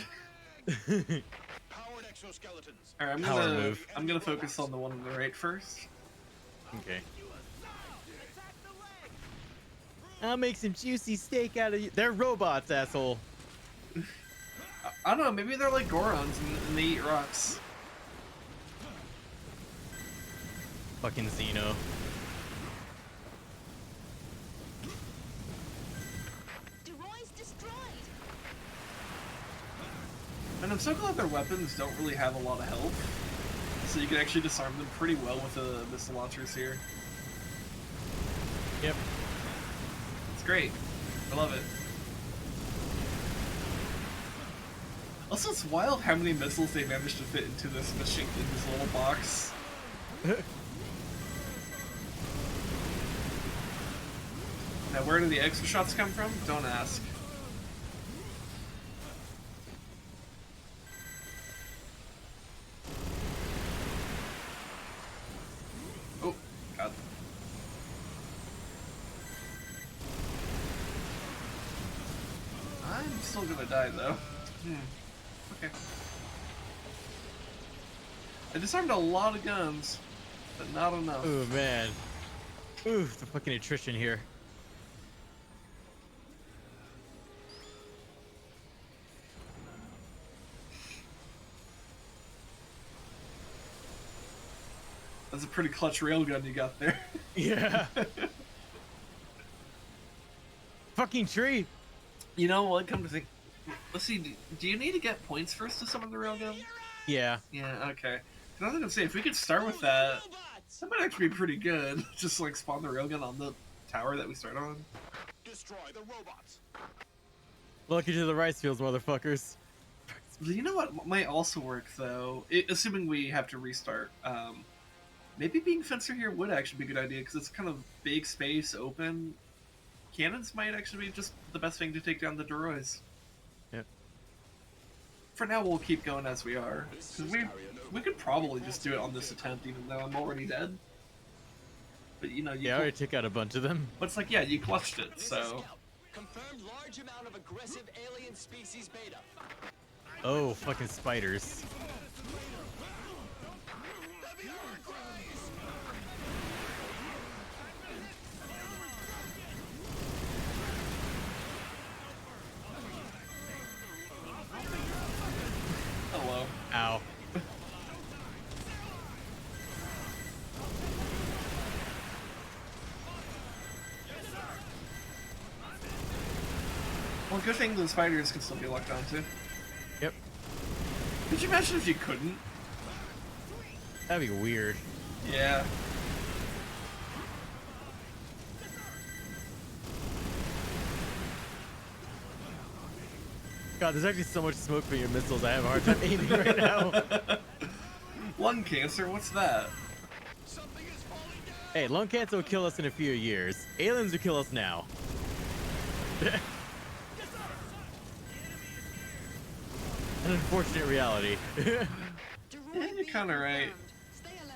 [SPEAKER 3] Powered exoskeletons.
[SPEAKER 2] Alright,
[SPEAKER 1] Power move.
[SPEAKER 2] I'm gonna focus on the one on the right first.
[SPEAKER 1] Okay. I'll make some juicy steak out of you. They're robots, asshole.
[SPEAKER 2] I don't know, maybe they're like Gorons and they eat rocks.
[SPEAKER 1] Fucking Xeno.
[SPEAKER 4] Deroy's destroyed.
[SPEAKER 2] And I'm so glad their weapons don't really have a lot of health. So you can actually disarm them pretty well with the missile launchers here.
[SPEAKER 1] Yep.
[SPEAKER 2] It's great. I love it. Also, it's wild how many missiles they managed to fit into this machine, in this little box. Now, where do the extra shots come from? Don't ask. Oh, God. I'm still gonna die, though. Okay. I disarmed a lot of guns, but not enough.
[SPEAKER 1] Oh man. Ooh, the fucking attrition here.
[SPEAKER 2] That's a pretty clutch railgun you got there.
[SPEAKER 1] Yeah. Fucking tree.
[SPEAKER 2] You know what? Come to think, let's see. Do you need to get points first to summon the railgun?
[SPEAKER 1] Yeah.
[SPEAKER 2] Yeah. Okay. 'Cause I was gonna say if we could start with that, that might actually be pretty good. Just like spawn the railgun on the tower that we start on.
[SPEAKER 3] Destroy the robots.
[SPEAKER 1] Lucky to the rice fields, motherfuckers.
[SPEAKER 2] You know what might also work though, assuming we have to restart. Maybe being fencer here would actually be a good idea because it's kind of big space, open. Cannons might actually be just the best thing to take down the Doroids.
[SPEAKER 1] Yep.
[SPEAKER 2] For now, we'll keep going as we are. Because we could probably just do it on this attempt, even though I'm already dead. But you know,
[SPEAKER 1] Yeah, I already took out a bunch of them.
[SPEAKER 2] But it's like, yeah, you clutched it, so.
[SPEAKER 5] Confirmed large amount of aggressive alien species beta.
[SPEAKER 1] Oh, fucking spiders.
[SPEAKER 2] Hello.
[SPEAKER 1] Ow.
[SPEAKER 2] Well, good thing the spiders can still be locked onto.
[SPEAKER 1] Yep.
[SPEAKER 2] Could you imagine if you couldn't?
[SPEAKER 1] That'd be weird.
[SPEAKER 2] Yeah.
[SPEAKER 1] God, there's actually so much smoke from your missiles. I have a hard time aiming right now.
[SPEAKER 2] Lung cancer, what's that?
[SPEAKER 1] Hey, lung cancer will kill us in a few years. Aliens will kill us now. An unfortunate reality.
[SPEAKER 2] Yeah, you're kind of right.
[SPEAKER 4] Stay alert.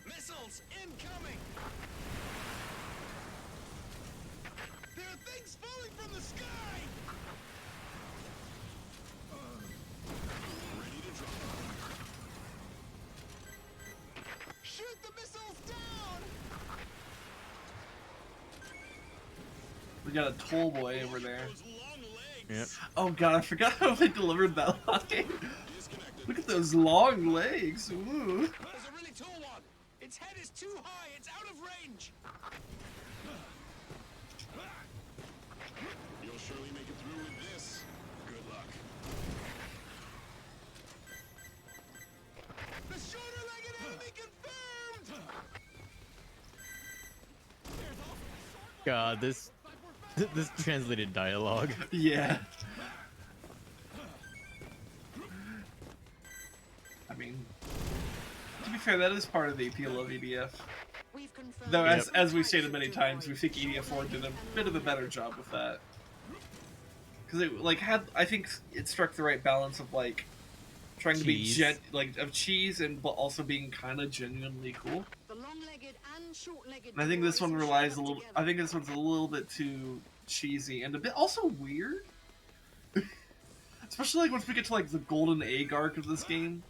[SPEAKER 3] Missiles incoming. There are things falling from the sky. Ready to drop. Shoot the missiles down.
[SPEAKER 2] We got a toll boy over there.
[SPEAKER 3] Those long legs.
[SPEAKER 1] Yep.
[SPEAKER 2] Oh god, I forgot how they delivered that line.
[SPEAKER 3] Disconnected.
[SPEAKER 2] Look at those long legs. Ooh.
[SPEAKER 3] There's a really tall one. Its head is too high. It's out of range. You'll surely make it through with this. Good luck. The shorter-legged enemy confirmed.
[SPEAKER 1] God, this translated dialogue.
[SPEAKER 2] Yeah. mean, to be fair, that is part of the appeal of EDF.
[SPEAKER 4] We've confirmed
[SPEAKER 2] Though,
[SPEAKER 1] Yep.
[SPEAKER 2] as we've stated many times, we think EDF 4 did a bit of a better job with that. Because it like had, I think it struck the right balance of like trying
[SPEAKER 1] Cheese.
[SPEAKER 2] to be of cheese and but also being kind of genuinely cool.
[SPEAKER 4] the long-legged and short-legged
[SPEAKER 2] And I think this
[SPEAKER 4] droids
[SPEAKER 2] one
[SPEAKER 4] have
[SPEAKER 2] relies a
[SPEAKER 4] showed up
[SPEAKER 2] little.
[SPEAKER 4] together.
[SPEAKER 2] I think this one's a little bit too cheesy and a bit also weird. Especially like once we get to like the golden egg arc of this game,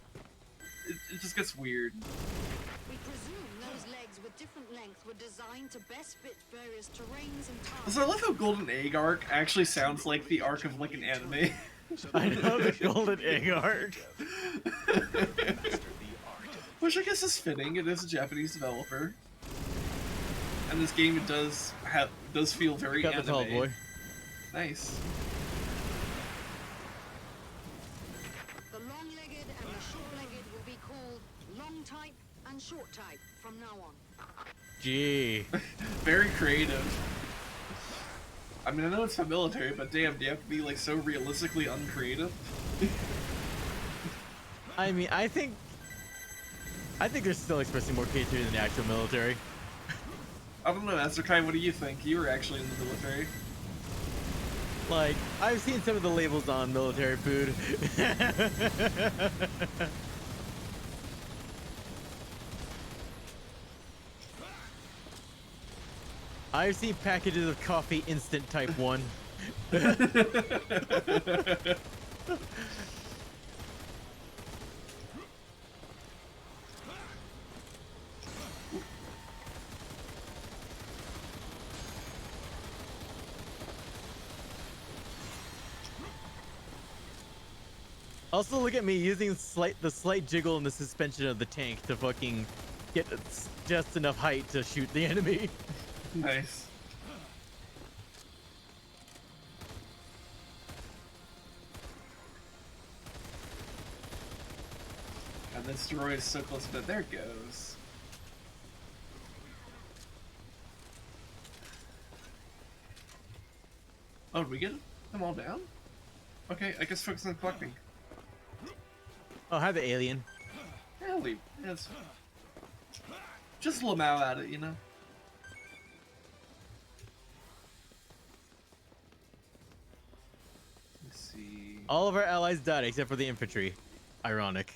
[SPEAKER 2] it just gets weird.
[SPEAKER 4] We presume those legs with different lengths were designed to best fit various terrains and times.
[SPEAKER 2] So I love how golden egg arc actually sounds like the arc of like an anime.
[SPEAKER 1] I know the golden egg arc.
[SPEAKER 2] Which I guess is fitting. It is a Japanese developer, and this game does feel very
[SPEAKER 1] Got the
[SPEAKER 2] anime.
[SPEAKER 1] tall boy.
[SPEAKER 2] Nice.
[SPEAKER 4] The long-legged and the short-legged will be called long type and short type from now on.
[SPEAKER 1] Gee.
[SPEAKER 2] Very creative. I mean, I know it's for military, but damn, do you have to be like so realistically uncreative?
[SPEAKER 1] I mean, I think they're still expressing more creativity than the actual military.
[SPEAKER 2] I don't know, Azurkai, what do you think? You were actually in the military.
[SPEAKER 1] Like, I've seen some of the labels on military food. I've seen packages of coffee instant type 1. Also, look at me using the slight jiggle in the suspension of the tank to fucking get just enough height to shoot the enemy.
[SPEAKER 2] Nice. And this droid is so close, but there it goes. Oh, did we get them all down? Okay, I guess focus on collecting.
[SPEAKER 1] Oh, hi the alien.
[SPEAKER 2] Yeah, it's just Lamau at it, you know? Let's see.
[SPEAKER 1] All of our allies died except for the infantry. Ironic.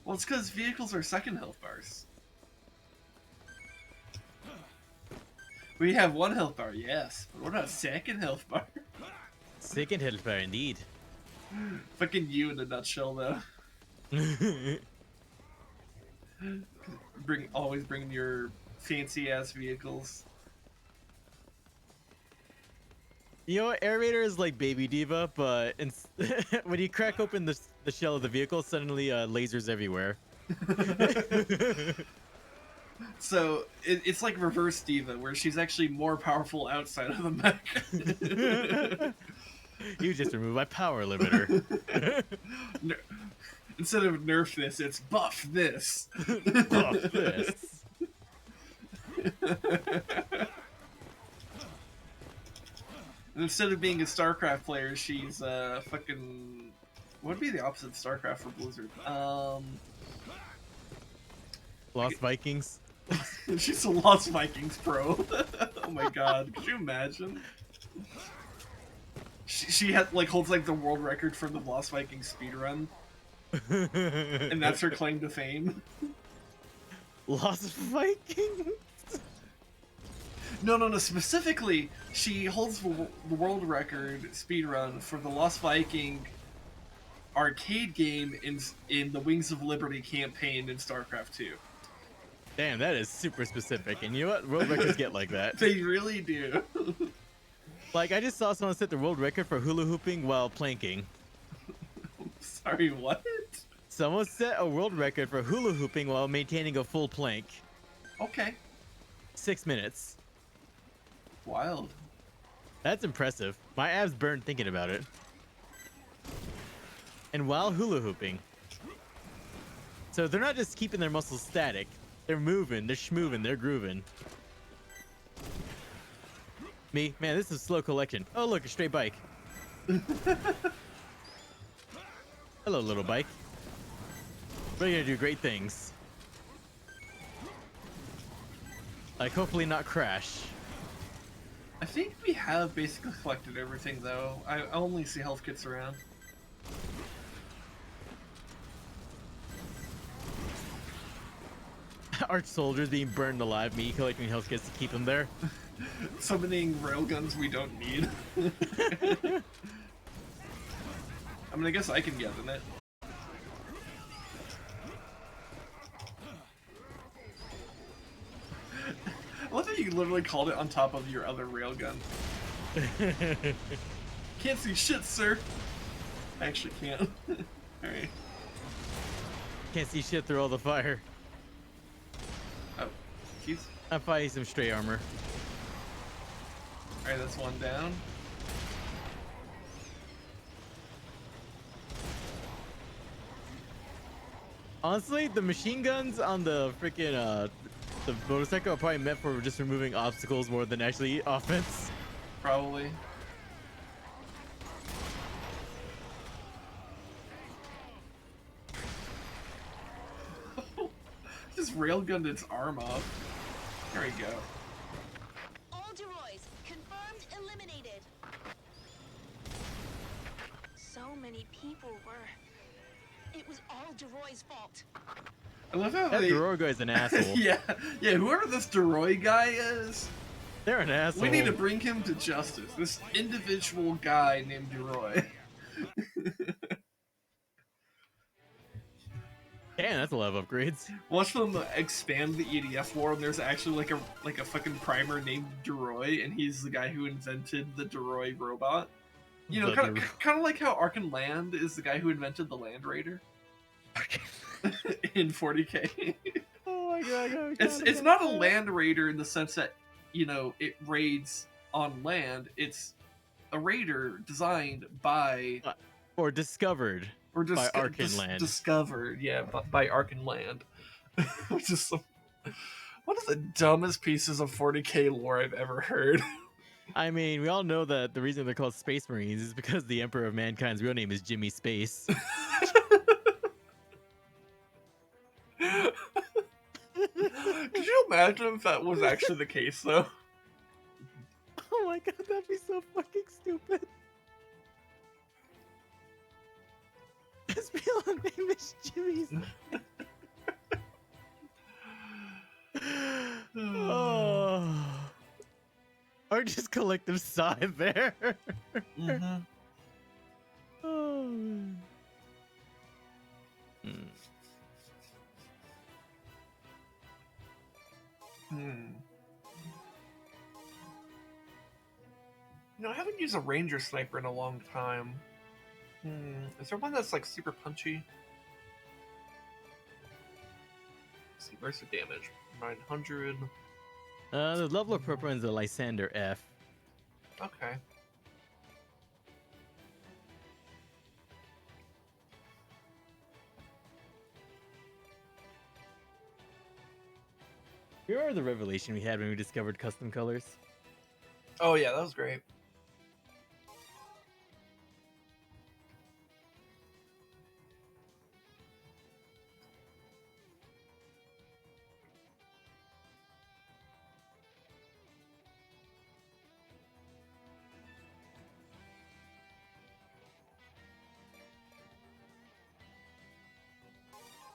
[SPEAKER 2] Well, it's because vehicles are second health bars. We have one health bar, yes, but what about a second health bar?
[SPEAKER 1] Second helper indeed.
[SPEAKER 2] Fucking you in a nutshell, though. Always bring your fancy ass vehicles.
[SPEAKER 1] You know what? Air Raider is like Baby Diva, but when you crack open the shell of the vehicle, suddenly lasers everywhere.
[SPEAKER 2] So it's like reverse Diva, where she's actually more powerful outside of the mech.
[SPEAKER 1] You just removed my power limiter.
[SPEAKER 2] Instead of nerf this, it's buff this.
[SPEAKER 1] Fuck this.
[SPEAKER 2] And instead of being a StarCraft player, she's fucking. What would be the opposite of StarCraft for Blizzard?
[SPEAKER 1] Lost Vikings.
[SPEAKER 2] She's a Lost Vikings pro. Oh my god, could you imagine? She had holds the world record for the Lost Vikings speedrun, and that's her claim to fame.
[SPEAKER 1] Lost Vikings?
[SPEAKER 2] No. Specifically, she holds the world record speedrun for the Lost Viking arcade game in the Wings of Liberty campaign in StarCraft 2.
[SPEAKER 1] Damn, that is super specific. And you know what? World records get like that.
[SPEAKER 2] They really do.
[SPEAKER 1] Like, I just saw someone set the world record for hula hooping while planking.
[SPEAKER 2] Sorry, what?
[SPEAKER 1] Someone set a world record for hula hooping while maintaining a full plank.
[SPEAKER 2] Okay.
[SPEAKER 1] 6 minutes.
[SPEAKER 2] Wild.
[SPEAKER 1] That's impressive. My abs burned thinking about it. And while hula hooping. So they're not just keeping their muscles static. They're moving, they're schmoving, they're grooving. Me? Man, this is a slow collection. Oh look, a stray bike. Hello, little bike. We're gonna do great things. Like, hopefully not crash.
[SPEAKER 2] I think we have basically collected everything, though. I only see health kits around.
[SPEAKER 1] Arch soldiers being burned alive, me collecting health kits to keep them there.
[SPEAKER 2] Summoning railguns we don't need. I mean, I guess I can get in it. I love that you literally called it on top of your other railgun. Can't see shit, sir. I actually can't. Alright.
[SPEAKER 1] Can't see shit through all the fire.
[SPEAKER 2] Oh, jeez.
[SPEAKER 1] I'm fighting some stray armor.
[SPEAKER 2] Alright, that's one down.
[SPEAKER 1] Honestly, the machine guns on the freaking the motorcycle are probably meant for just removing obstacles more than actually offense.
[SPEAKER 2] Probably. Just railgunned its arm off. There we go.
[SPEAKER 6] All Deroys confirmed eliminated. So many people were. It was all Deroy's fault.
[SPEAKER 2] I love how
[SPEAKER 1] That
[SPEAKER 2] they...
[SPEAKER 1] Dorogo is an asshole.
[SPEAKER 2] yeah, whoever this Deroy guy is,
[SPEAKER 1] They're an asshole.
[SPEAKER 2] we need to bring him to justice. This individual guy named Deroy.
[SPEAKER 1] Damn, that's a lot of upgrades.
[SPEAKER 2] Watch them expand the EDF war, and there's actually like a fucking primer named Deroy, and he's the guy who invented the Deroy robot. You know, kind of like how Arkan Land is the guy who invented the Land Raider in 40k.
[SPEAKER 1] Oh my god!
[SPEAKER 2] It's not a Land Raider in the sense that, you know, it raids on land. It's a raider designed by
[SPEAKER 1] or discovered by Arkan Land.
[SPEAKER 2] Discovered, yeah, by Arkan Land. Which is one of the dumbest pieces of 40k lore I've ever heard.
[SPEAKER 1] I mean, we all know that the reason they're called Space Marines is because the Emperor of Mankind's real name is Jimmy Space.
[SPEAKER 2] Could you imagine if that was actually the case, though?
[SPEAKER 1] Oh my god, that'd be so fucking stupid. His real name is Jimmy's. Oh. Or just collective sigh there.
[SPEAKER 2] Mm-hmm.
[SPEAKER 1] Oh.
[SPEAKER 2] You know, I haven't used a ranger sniper in a long time. Is there one that's like super punchy? Let's see, where's the damage? 900.
[SPEAKER 1] The level of purple is a Lysander F.
[SPEAKER 2] Okay.
[SPEAKER 1] You remember the revelation we had when we discovered custom colors?
[SPEAKER 2] Oh yeah, that was great.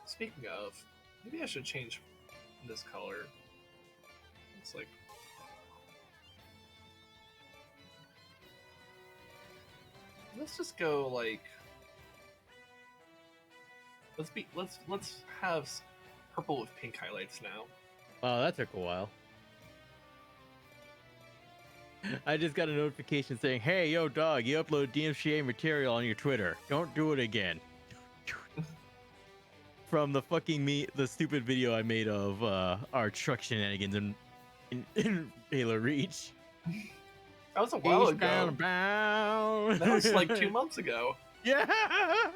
[SPEAKER 2] Speaking of, maybe I should change this color. It's like, let's just go like, let's have purple with pink highlights now.
[SPEAKER 1] Wow, that took a while. I just got a notification saying, "Hey, yo, dog, you upload DMCA material on your Twitter. Don't do it again." From the the stupid video I made of our truck shenanigans in Halo Reach.
[SPEAKER 2] That was a while ago.
[SPEAKER 1] Bound.
[SPEAKER 2] That was like 2 months ago.
[SPEAKER 1] Yeah.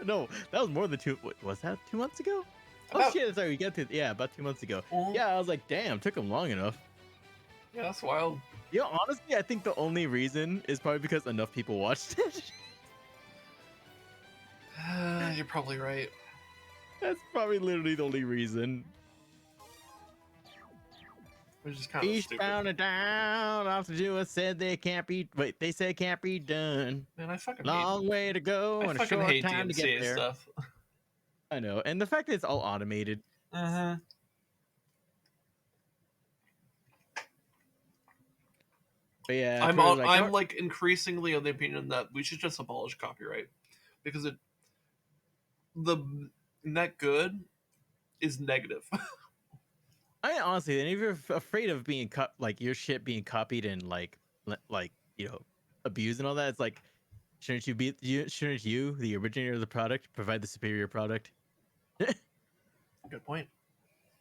[SPEAKER 1] No, that was more than was that 2 months ago? Oh shit! Sorry, we got to about 2 months ago. Yeah, I was like, damn, took them long enough.
[SPEAKER 2] Yeah, that's wild.
[SPEAKER 1] Yeah, honestly, I think the only reason is probably because enough people watched it.
[SPEAKER 2] You're probably right.
[SPEAKER 1] That's probably literally the only reason.
[SPEAKER 2] Which is kind of stupid.
[SPEAKER 1] Eastbound and down, off to do it, said they can't be. Wait, they say can't be done.
[SPEAKER 2] Man, I fucking
[SPEAKER 1] Long way to go
[SPEAKER 2] I
[SPEAKER 1] and a
[SPEAKER 2] fucking
[SPEAKER 1] short
[SPEAKER 2] hate
[SPEAKER 1] time to get
[SPEAKER 2] DMCA
[SPEAKER 1] there.
[SPEAKER 2] stuff.
[SPEAKER 1] I know, and the fact that it's all automated.
[SPEAKER 2] Uh-huh.
[SPEAKER 1] But yeah,
[SPEAKER 2] I'm like increasingly of the opinion that we should just abolish copyright because the net good is negative.
[SPEAKER 1] I honestly, and if you're afraid of being cut, like your shit being copied and like abused and all that, it's like, shouldn't you, the originator of the product, provide the superior product?
[SPEAKER 2] Good point.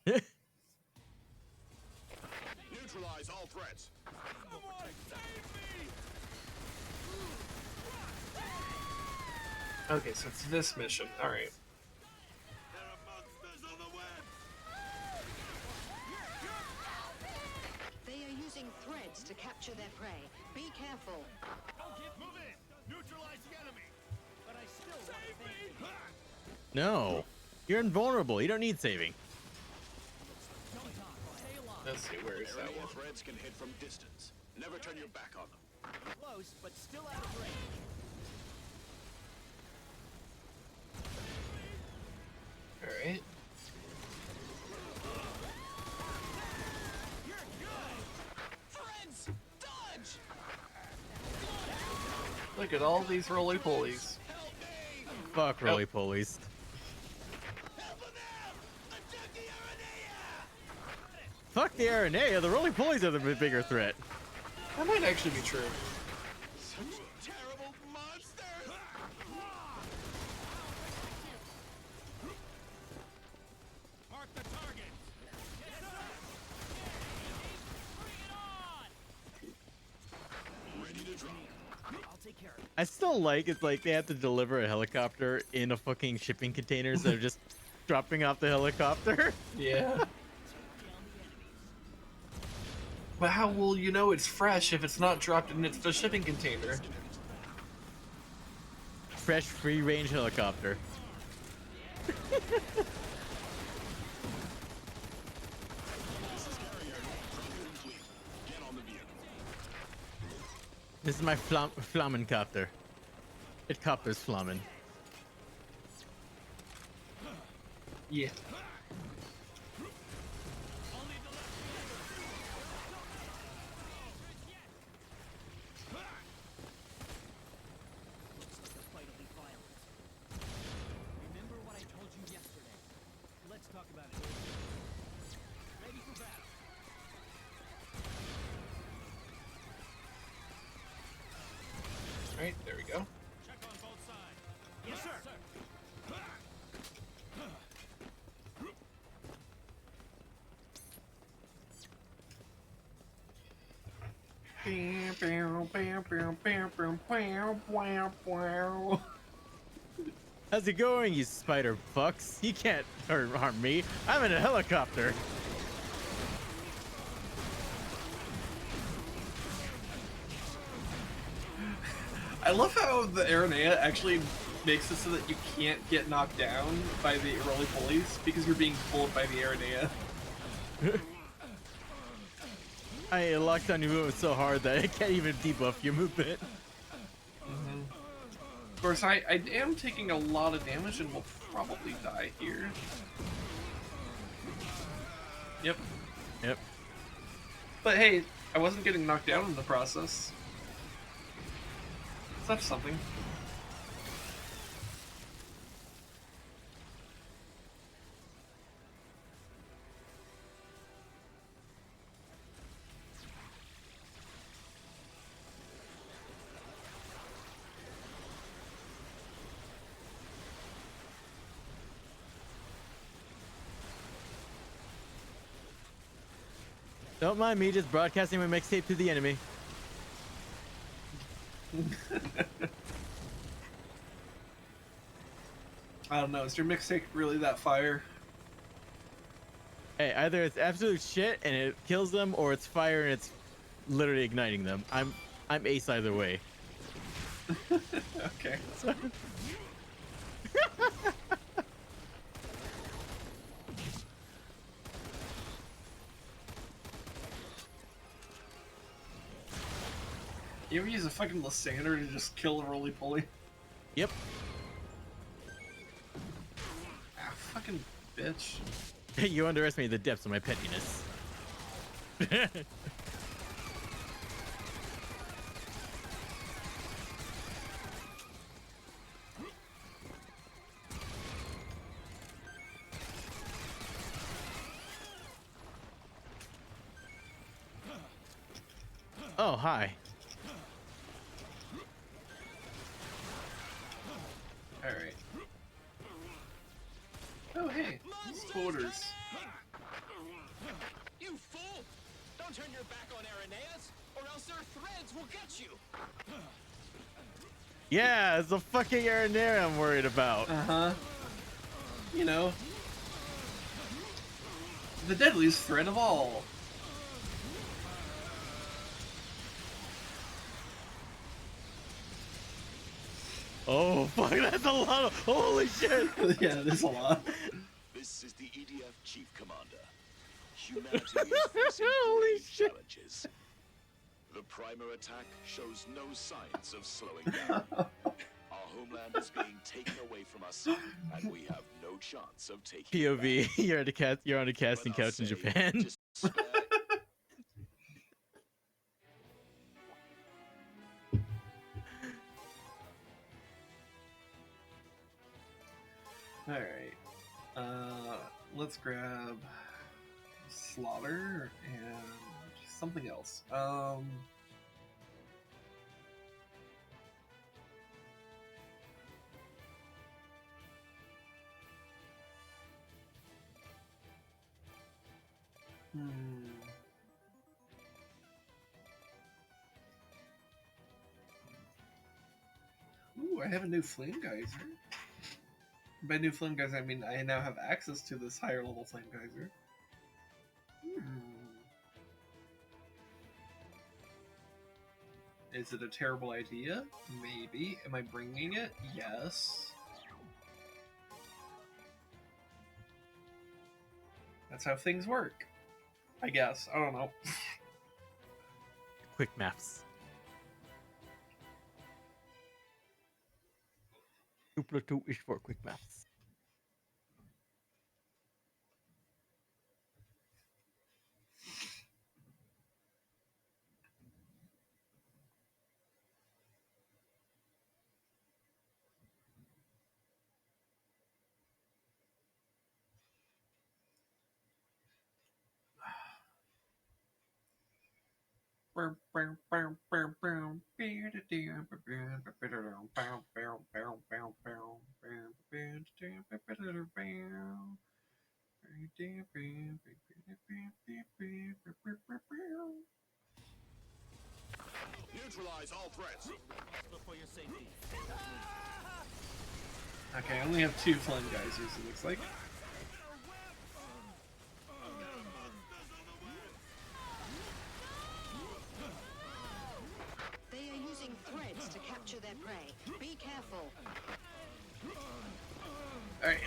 [SPEAKER 3] Neutralize all threats. Someone save me!
[SPEAKER 2] Okay, so it's this mission. All right.
[SPEAKER 3] There are monsters on the web.
[SPEAKER 4] They are using threads to capture their prey. Be careful.
[SPEAKER 3] Move in. Neutralize the enemy. But I still save me.
[SPEAKER 1] No, you're invulnerable. You don't need saving.
[SPEAKER 2] Let's see, where is that
[SPEAKER 3] Area
[SPEAKER 2] one?
[SPEAKER 3] threats can hit from distance. Never turn your back on them. Close, but still out of range.
[SPEAKER 2] All right.
[SPEAKER 3] Friends, dodge!
[SPEAKER 2] Look at all these roly-polies.
[SPEAKER 3] Help me!
[SPEAKER 1] Fuck roly polies.
[SPEAKER 3] Help them out! Attack the Aranea!
[SPEAKER 1] Fuck the Aranea. The roly polies are the bigger threat.
[SPEAKER 2] That might actually be true.
[SPEAKER 3] Such terrible monsters! Mark the target! Yes, sir! Bring it on! Ready to drop. I'll take care of it.
[SPEAKER 1] I still like it's like they have to deliver a helicopter in a fucking shipping container instead of just dropping off the helicopter.
[SPEAKER 2] Yeah. But how will you know it's fresh if it's not dropped in the shipping container?
[SPEAKER 1] Fresh free range helicopter. This is my Flammencopter. It copters Flammen.
[SPEAKER 2] Yeah.
[SPEAKER 3] Remember what I told you yesterday. Let's talk about it. Ready for battle.
[SPEAKER 2] All right, there we go.
[SPEAKER 3] Check on both sides. Yes, sir.
[SPEAKER 1] How's it going, you spider fucks? You can't harm me. I'm in a helicopter.
[SPEAKER 2] I love how the Aranea actually makes it so that you can't get knocked down by the roly-polies because you're being pulled by the Aranea.
[SPEAKER 1] I locked on your movement so hard that I can't even debuff your movement.
[SPEAKER 2] Of course, I am taking a lot of damage and will probably die here. Yep.
[SPEAKER 1] Yep.
[SPEAKER 2] But hey, I wasn't getting knocked down in the process. So that's something.
[SPEAKER 1] Don't mind me just broadcasting my mixtape to the enemy.
[SPEAKER 2] I don't know, is your mixtape really that fire?
[SPEAKER 1] Hey, either it's absolute shit and it kills them, or it's fire and it's literally igniting them. I'm ace either way.
[SPEAKER 2] Okay. You ever use a fucking Lysander to just kill a roly-poly?
[SPEAKER 1] Yep.
[SPEAKER 2] Ah, fucking bitch.
[SPEAKER 1] You underestimate the depths of my pettiness. Oh, hi.
[SPEAKER 2] Alright. Oh, hey. Quarters.
[SPEAKER 5] You fool! Don't turn your back on Irenaeus, or else their threads will get you.
[SPEAKER 1] Yeah, it's the fucking Aranera I'm worried about.
[SPEAKER 2] Uh-huh. You know. The deadliest threat of all.
[SPEAKER 1] Oh, fuck, that's a lot of... Holy shit!
[SPEAKER 2] Yeah, there's a lot.
[SPEAKER 7] This is the EDF Chief Commander. Humanity is facing
[SPEAKER 1] Holy
[SPEAKER 7] grave
[SPEAKER 1] shit.
[SPEAKER 7] challenges. The primer attack shows no signs of slowing down. Our homeland is being taken away from us, and we have no chance of taking it
[SPEAKER 1] POV,
[SPEAKER 7] back.
[SPEAKER 1] you're on a casting
[SPEAKER 7] But I'll
[SPEAKER 1] couch in
[SPEAKER 7] say,
[SPEAKER 1] Japan.
[SPEAKER 7] just spare-
[SPEAKER 2] Alright. Let's grab Slaughter and something else. Ooh, I have a new Flame Geyser. By new Flame Geyser, I mean I now have access to this higher level Flame Geyser. Is it a terrible idea? Maybe. Am I bringing it? Yes. That's how things work. I guess. I don't know.
[SPEAKER 1] Quick maps. Super 2 is for quick maps.
[SPEAKER 7] Neutralize all threats.
[SPEAKER 3] For your safety.
[SPEAKER 2] Okay, I only have 2 Flame Geysers, it looks like.
[SPEAKER 4] They are using threads to capture their prey. Be careful.
[SPEAKER 2] Alright.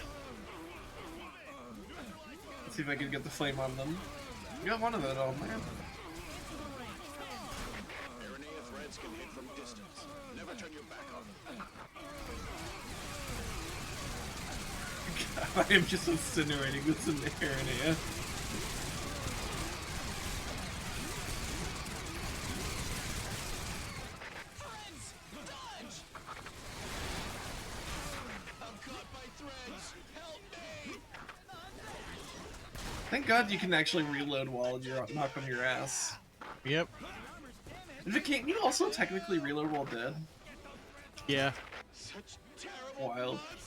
[SPEAKER 2] Let's see if I can get the flame on them. You got one of it on there.
[SPEAKER 7] Irenaea threads can hit from distance. Never turn your back on them.
[SPEAKER 2] I am just incinerating this in the Irenaea.
[SPEAKER 5] Threads! Dodge! I'm caught by threads! Help me!
[SPEAKER 2] Thank God you can actually reload while you're knocked on your ass.
[SPEAKER 1] Yep.
[SPEAKER 2] If it can't, you also technically reload while dead.
[SPEAKER 1] Yeah.
[SPEAKER 5] Such terrible
[SPEAKER 2] Wild.
[SPEAKER 5] monsters!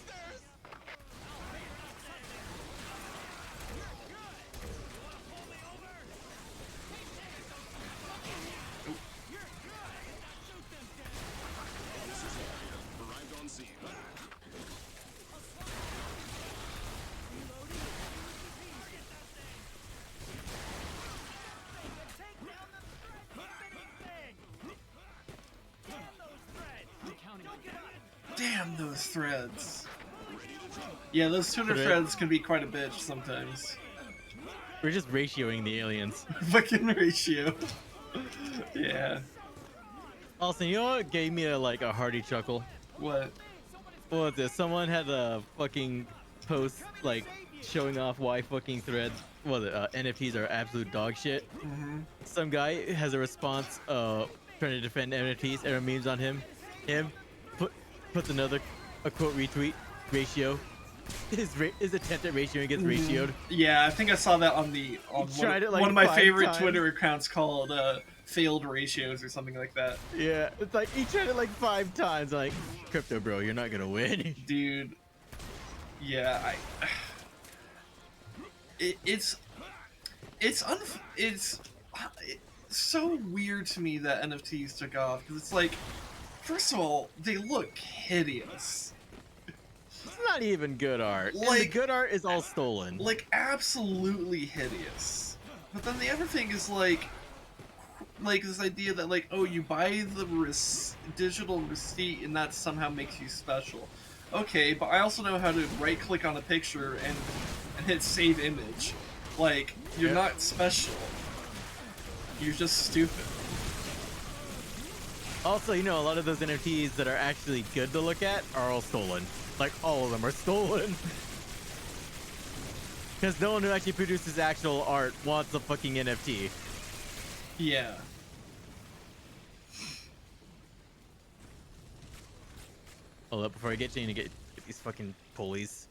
[SPEAKER 7] Arrived on scene.
[SPEAKER 2] Damn those threads. Yeah, those tuner
[SPEAKER 1] Correct.
[SPEAKER 2] threads can be quite a bitch sometimes.
[SPEAKER 1] We're just ratioing the aliens.
[SPEAKER 2] Fucking ratio. Yeah.
[SPEAKER 1] Also, you know what gave me a hearty chuckle?
[SPEAKER 2] What?
[SPEAKER 1] What was this? Someone had a fucking post like showing off why fucking threads, NFTs are absolute dog shit.
[SPEAKER 2] Mm-hmm.
[SPEAKER 1] Some guy has a response, trying to defend NFTs, and memes on him. Him puts another a quote retweet ratio. His attempt at ratioing gets ratioed.
[SPEAKER 2] Yeah, I think I saw that on
[SPEAKER 1] tried it, like,
[SPEAKER 2] one of my
[SPEAKER 1] 5
[SPEAKER 2] favorite
[SPEAKER 1] times.
[SPEAKER 2] Twitter accounts called failed ratios or something like that.
[SPEAKER 1] Yeah, it's like he tried it like 5 times. Like, crypto bro, you're not gonna win.
[SPEAKER 2] Dude, yeah, it's so weird to me that NFTs took off because it's like, first of all, they look hideous.
[SPEAKER 1] It's not even good art. And the
[SPEAKER 2] Like-
[SPEAKER 1] good art is all stolen.
[SPEAKER 2] Like, absolutely hideous. But then the other thing is like this idea that like, oh, you buy the digital receipt and that somehow makes you special. Okay, but I also know how to right click on a picture and hit save image. Like, you're
[SPEAKER 1] Yep.
[SPEAKER 2] not special. You're just stupid.
[SPEAKER 1] Also, you know, a lot of those NFTs that are actually good to look at are all stolen. Like, all of them are stolen. Because no one who actually produces actual art wants a fucking NFT.
[SPEAKER 2] Yeah.
[SPEAKER 1] Hold up, before I get you, I need to get these fucking pulleys.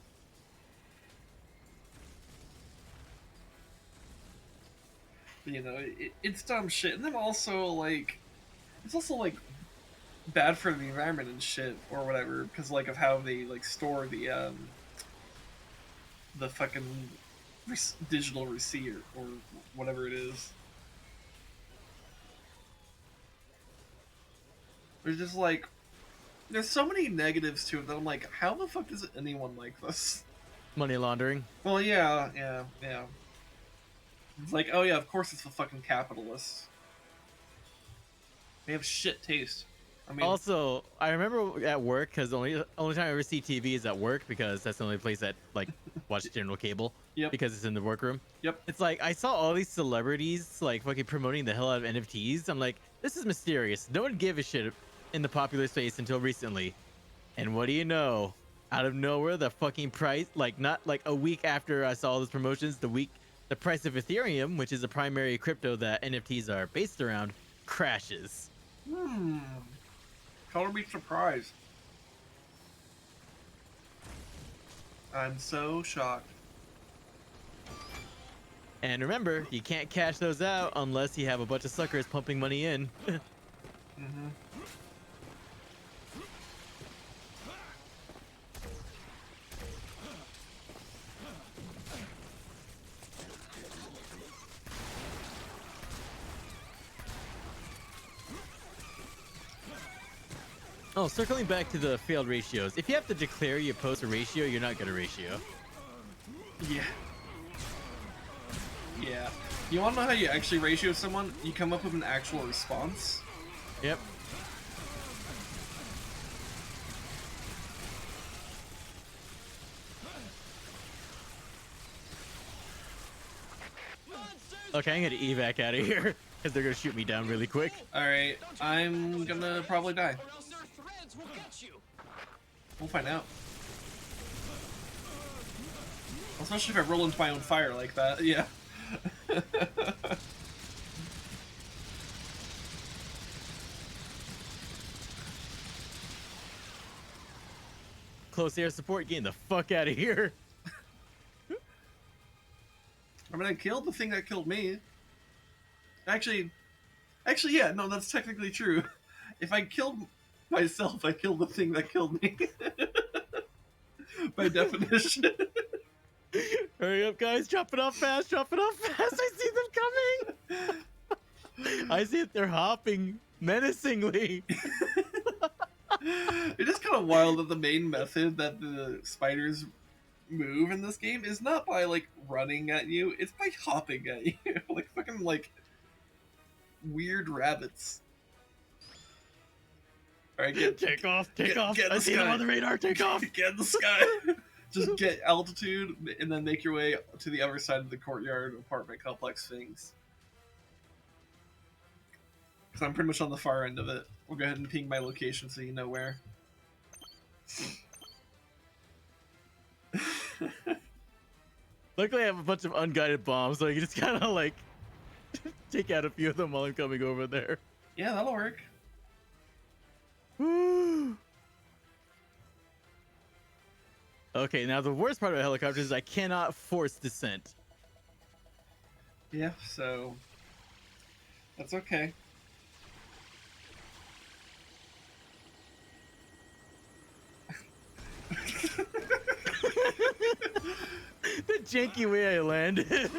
[SPEAKER 2] You know, it's dumb shit. And then also, like, it's also, like, bad for the environment and shit, or whatever, because, like, of how they, like, store the fucking digital receipt or whatever it is. There's just, like, there's so many negatives to it that I'm like, how the fuck does anyone like this?
[SPEAKER 1] Money laundering.
[SPEAKER 2] Well, yeah. It's like, oh yeah, of course it's the fucking capitalists. They have shit taste. I mean,
[SPEAKER 1] Also, I remember at work, because the only time I ever see TV is at work, because that's the only place that, like, watch general cable.
[SPEAKER 2] Yep.
[SPEAKER 1] Because it's in the workroom.
[SPEAKER 2] Yep.
[SPEAKER 1] It's like, I saw all these celebrities, like, fucking promoting the hell out of NFTs. I'm like, this is mysterious. No one gave a shit in the popular space until recently. And what do you know? Out of nowhere, the fucking price, like, not like a week after I saw all those promotions, the price of Ethereum, which is the primary crypto that NFTs are based around, crashes.
[SPEAKER 2] color me surprised. I'm so shocked.
[SPEAKER 1] And remember, you can't cash those out unless you have a bunch of suckers pumping money in.
[SPEAKER 2] Mm-hmm.
[SPEAKER 1] Oh, circling back to the failed ratios. If you have to declare you post a ratio, you're not gonna ratio.
[SPEAKER 2] Yeah. Yeah. You want to know how you actually ratio someone? You come up with an actual response.
[SPEAKER 1] Yep. Okay, I'm gonna evac out of here because they're gonna shoot me down really quick.
[SPEAKER 2] Alright, I'm gonna probably die.
[SPEAKER 5] Or else their threads will get you.
[SPEAKER 2] We'll find out. Especially if I roll into my own fire like that, yeah.
[SPEAKER 1] Close air support, getting the fuck out of here.
[SPEAKER 2] I mean, I killed the thing that killed me. Actually, yeah, no, that's technically true. If I killed myself, I killed the thing that killed me. By definition.
[SPEAKER 1] Hurry up, guys. Drop it off fast. Drop it off fast. I see them coming. I see it. They're hopping menacingly.
[SPEAKER 2] It is kind of wild that the main method that the spiders move in this game is not by, like, running at you, it's by hopping at you. Like, fucking, like, weird rabbits. Alright,
[SPEAKER 1] Take off. Take off.
[SPEAKER 2] Get in
[SPEAKER 1] I
[SPEAKER 2] the
[SPEAKER 1] see them
[SPEAKER 2] sky.
[SPEAKER 1] on the radar. Take off.
[SPEAKER 2] Get in the sky. Just get altitude and then make your way to the other side of the courtyard apartment complex things. Because I'm pretty much on the far end of it.
[SPEAKER 8] We'll go ahead and ping my location so you know where.
[SPEAKER 1] Luckily, I have a bunch of unguided bombs, so I can just kind of like take out a few of them while I'm coming over there.
[SPEAKER 8] Yeah, that'll work.
[SPEAKER 1] Woo! Okay, now the worst part of a helicopter is I cannot force descent.
[SPEAKER 8] Yeah, so that's okay.
[SPEAKER 1] The janky way I landed.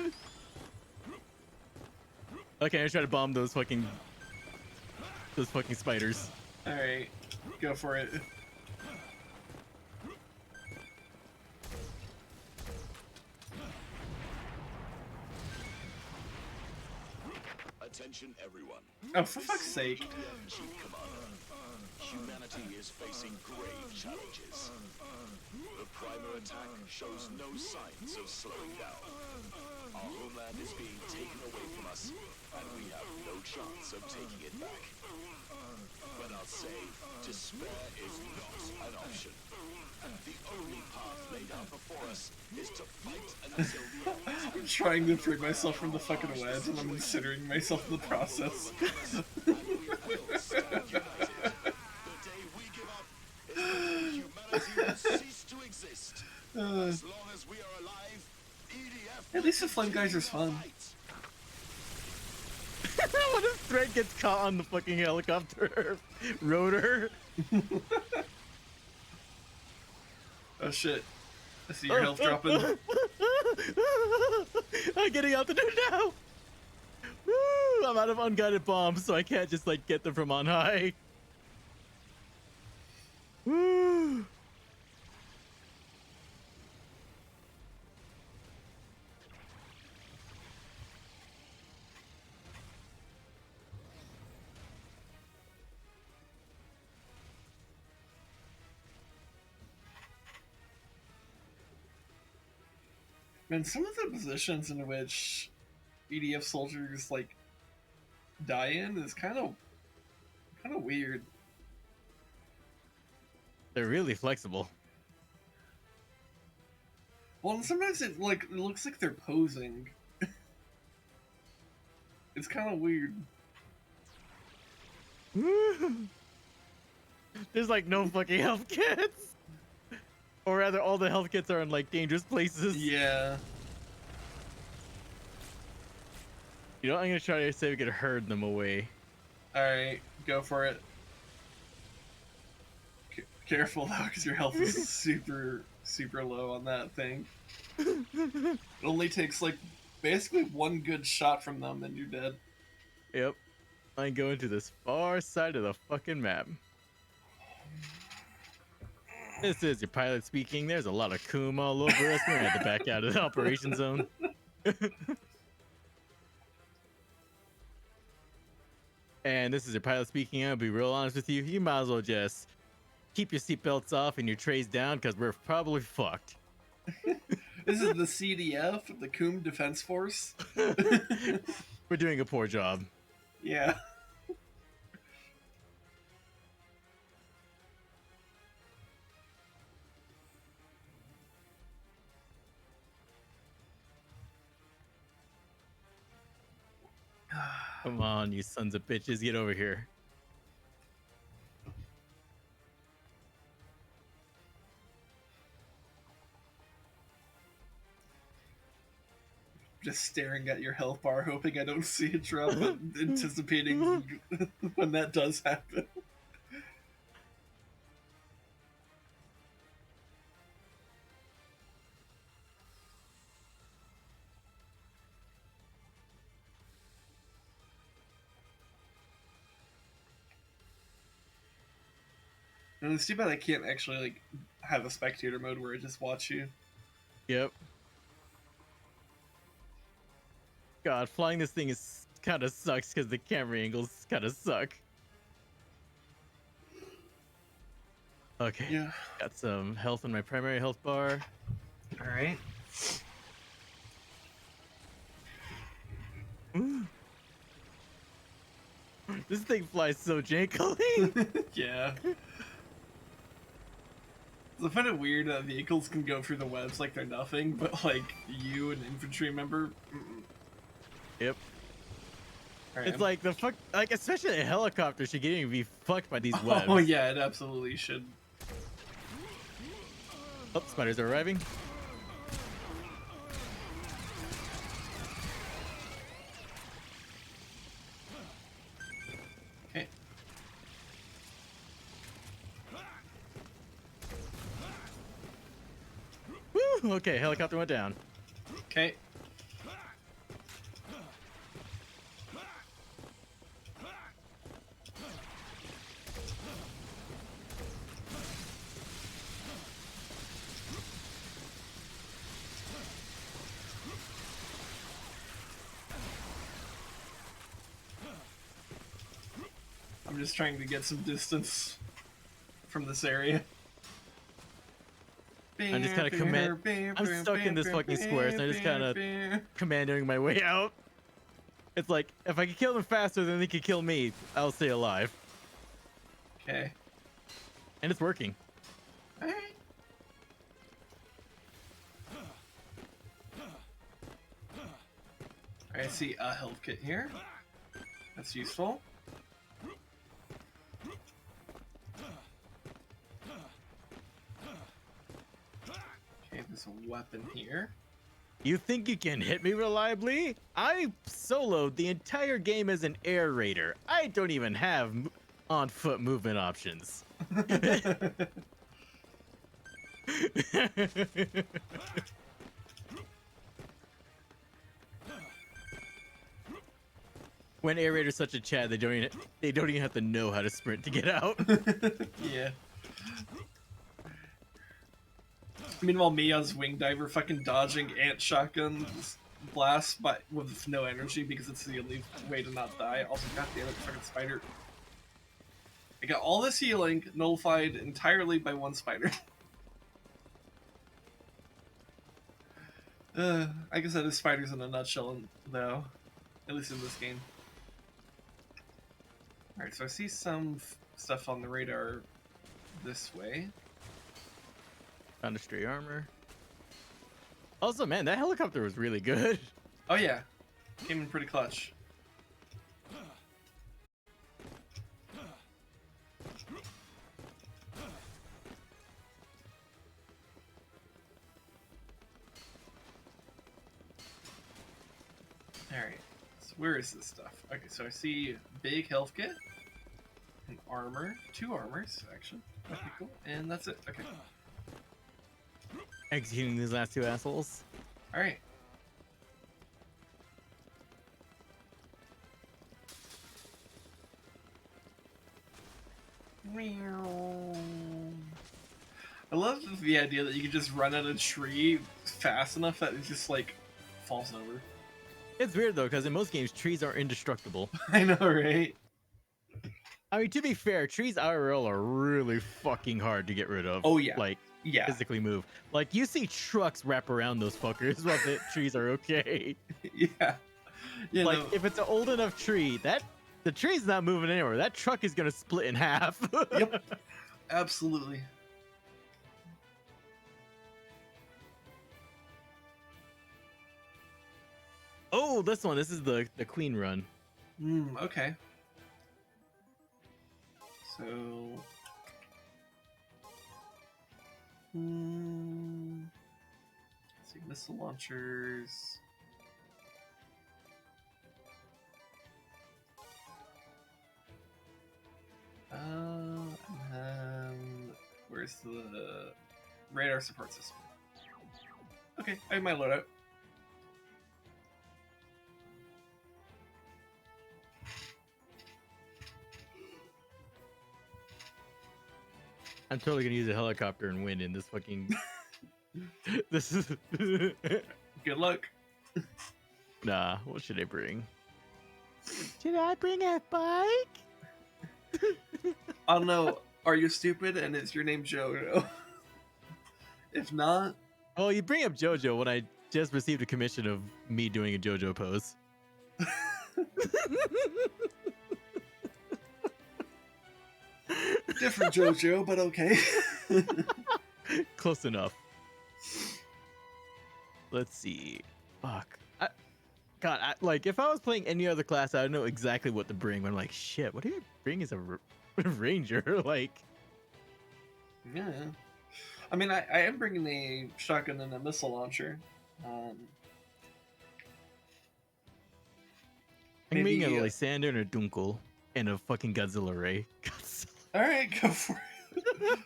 [SPEAKER 1] Okay, I'm try to bomb those fucking spiders.
[SPEAKER 8] All right, go for it.
[SPEAKER 7] Attention, everyone.
[SPEAKER 8] Oh, for fuck's sake!
[SPEAKER 7] EDF Chief Commander. Humanity is facing grave challenges. The primer attack shows no signs of slowing down. Our homeland is being taken away from us, and we have no chance of taking it back. But I'll say, despair is not an option. The only path laid out before us is to fight until the end.
[SPEAKER 8] I'm trying to free myself from the fucking wedge, and I'm incinerating myself in the process.
[SPEAKER 7] We will stand united. The day we give up is the day humanity will cease to exist. As long as we are alive, EDF.
[SPEAKER 8] At least the Flame Geyser's fun.
[SPEAKER 1] What if Thread gets caught on the fucking helicopter rotor?
[SPEAKER 8] Oh shit. I see your health dropping.
[SPEAKER 1] I'm getting out the door now. Woo! I'm out of unguided bombs, so I can't just like get them from on high. Woo!
[SPEAKER 8] Man, some of the positions in which EDF soldiers like die in is kind of weird.
[SPEAKER 1] They're really flexible.
[SPEAKER 8] Well, and sometimes it looks like they're posing. It's kind of weird.
[SPEAKER 1] Woo! There's like no fucking health kits. Or rather, all the health kits are in like dangerous places.
[SPEAKER 8] Yeah.
[SPEAKER 1] You know, I'm gonna try to say we could herd them away.
[SPEAKER 8] Alright, go for it. Careful though, because your health is super low on that thing. It only takes like basically one good shot from them and you're dead.
[SPEAKER 1] Yep. I'm going to this far side of the fucking map. This is your pilot speaking. There's a lot of coom all over us. We're gonna have to back out of the operation zone. And this is your pilot speaking. I'll be real honest with you. You might as well just keep your seatbelts off and your trays down because we're probably fucked.
[SPEAKER 8] This is the CDF, the Coom Defense Force.
[SPEAKER 1] We're doing a poor job.
[SPEAKER 8] Yeah.
[SPEAKER 1] Come on, you sons of bitches, get over here.
[SPEAKER 8] Just staring at your health bar, hoping I don't see it drop, but anticipating when that does happen. And it's too bad I can't actually like have a spectator mode where I just watch you.
[SPEAKER 1] Yep. God, flying this thing is kind of sucks because the camera angles kind of suck. Okay.
[SPEAKER 8] Yeah.
[SPEAKER 1] Got some health in my primary health bar.
[SPEAKER 8] All right.
[SPEAKER 1] Ooh. This thing flies so jankily.
[SPEAKER 8] Yeah. I find it weird that vehicles can go through the webs like they're nothing, but like you, an infantry member.
[SPEAKER 1] Yep.
[SPEAKER 8] Alright,
[SPEAKER 1] It's like the fuck, like especially a helicopter should get be fucked by these webs.
[SPEAKER 8] Oh yeah, it absolutely should.
[SPEAKER 1] Oh, spiders are arriving.
[SPEAKER 8] Okay.
[SPEAKER 1] Woo! Okay, helicopter went down.
[SPEAKER 8] Okay. I'm just trying to get some distance from this area.
[SPEAKER 1] I'm just kind of I'm stuck in this fucking square, so I'm just kind of commandoing my way out. It's like, if I can kill them faster than they can kill me, I'll stay alive.
[SPEAKER 8] Okay.
[SPEAKER 1] And it's working.
[SPEAKER 8] Alright. I see a health kit here. That's useful. Okay, there's a weapon here.
[SPEAKER 1] You think you can hit me reliably? I soloed the entire game as an air raider. I don't even have on-foot movement options. When air raider's such a Chad, they don't even have to know how to sprint to get out.
[SPEAKER 8] Yeah. Meanwhile, me as wing diver fucking dodging ant shotgun blasts, but with no energy because it's the only way to not die. Also, goddamn it, fucking spider. I got all this healing nullified entirely by one spider. I guess that is spiders in a nutshell, though. At least in this game. Alright, so I see some stuff on the radar this way.
[SPEAKER 1] Found a stray armor. Also, man, that helicopter was really good.
[SPEAKER 8] Oh yeah, came in pretty clutch. Alright, so where is this stuff? Okay, so I see big health kit, an armor, 2 armors actually. That'd be cool. And that's it. Okay.
[SPEAKER 1] Executing these last 2 assholes.
[SPEAKER 8] Alright. I love the idea that you can just run at a tree fast enough that it just like falls over.
[SPEAKER 1] It's weird though, because in most games, trees are indestructible.
[SPEAKER 8] I know, right?
[SPEAKER 1] I mean, to be fair, trees IRL are really fucking hard to get rid of.
[SPEAKER 8] Oh, yeah.
[SPEAKER 1] Like,
[SPEAKER 8] Yeah.
[SPEAKER 1] physically move. Like, you see trucks wrap around those fuckers while the trees are okay.
[SPEAKER 8] Yeah. Yeah.
[SPEAKER 1] Like,
[SPEAKER 8] No.
[SPEAKER 1] if it's an old enough tree, the tree's not moving anywhere. That truck is gonna split in half.
[SPEAKER 8] Yep. Absolutely.
[SPEAKER 1] Oh, this one. This is the queen run.
[SPEAKER 8] Okay. So. Let's see, missile launchers. Where's the radar support system? Okay, I have my loadout.
[SPEAKER 1] I'm totally gonna use a helicopter and win in this fucking. This is.
[SPEAKER 8] Good luck.
[SPEAKER 1] Nah, what should I bring? Should I bring a bike?
[SPEAKER 8] I don't know. Are you stupid? And is your name JoJo? If not,
[SPEAKER 1] Oh, you bring up JoJo when I just received a commission of me doing a JoJo pose.
[SPEAKER 8] Different JoJo, but okay.
[SPEAKER 1] Close enough. Let's see. Fuck. Like if I was playing any other class, I would know exactly what to bring. But I'm like, shit, what do you bring as a ranger? Like,
[SPEAKER 8] Yeah. I mean, I am bringing a shotgun and a missile launcher.
[SPEAKER 1] I'm bringing a
[SPEAKER 8] maybe,
[SPEAKER 1] Lysander and a Dunkel and a fucking Godzilla Ray.
[SPEAKER 8] All right, go for it.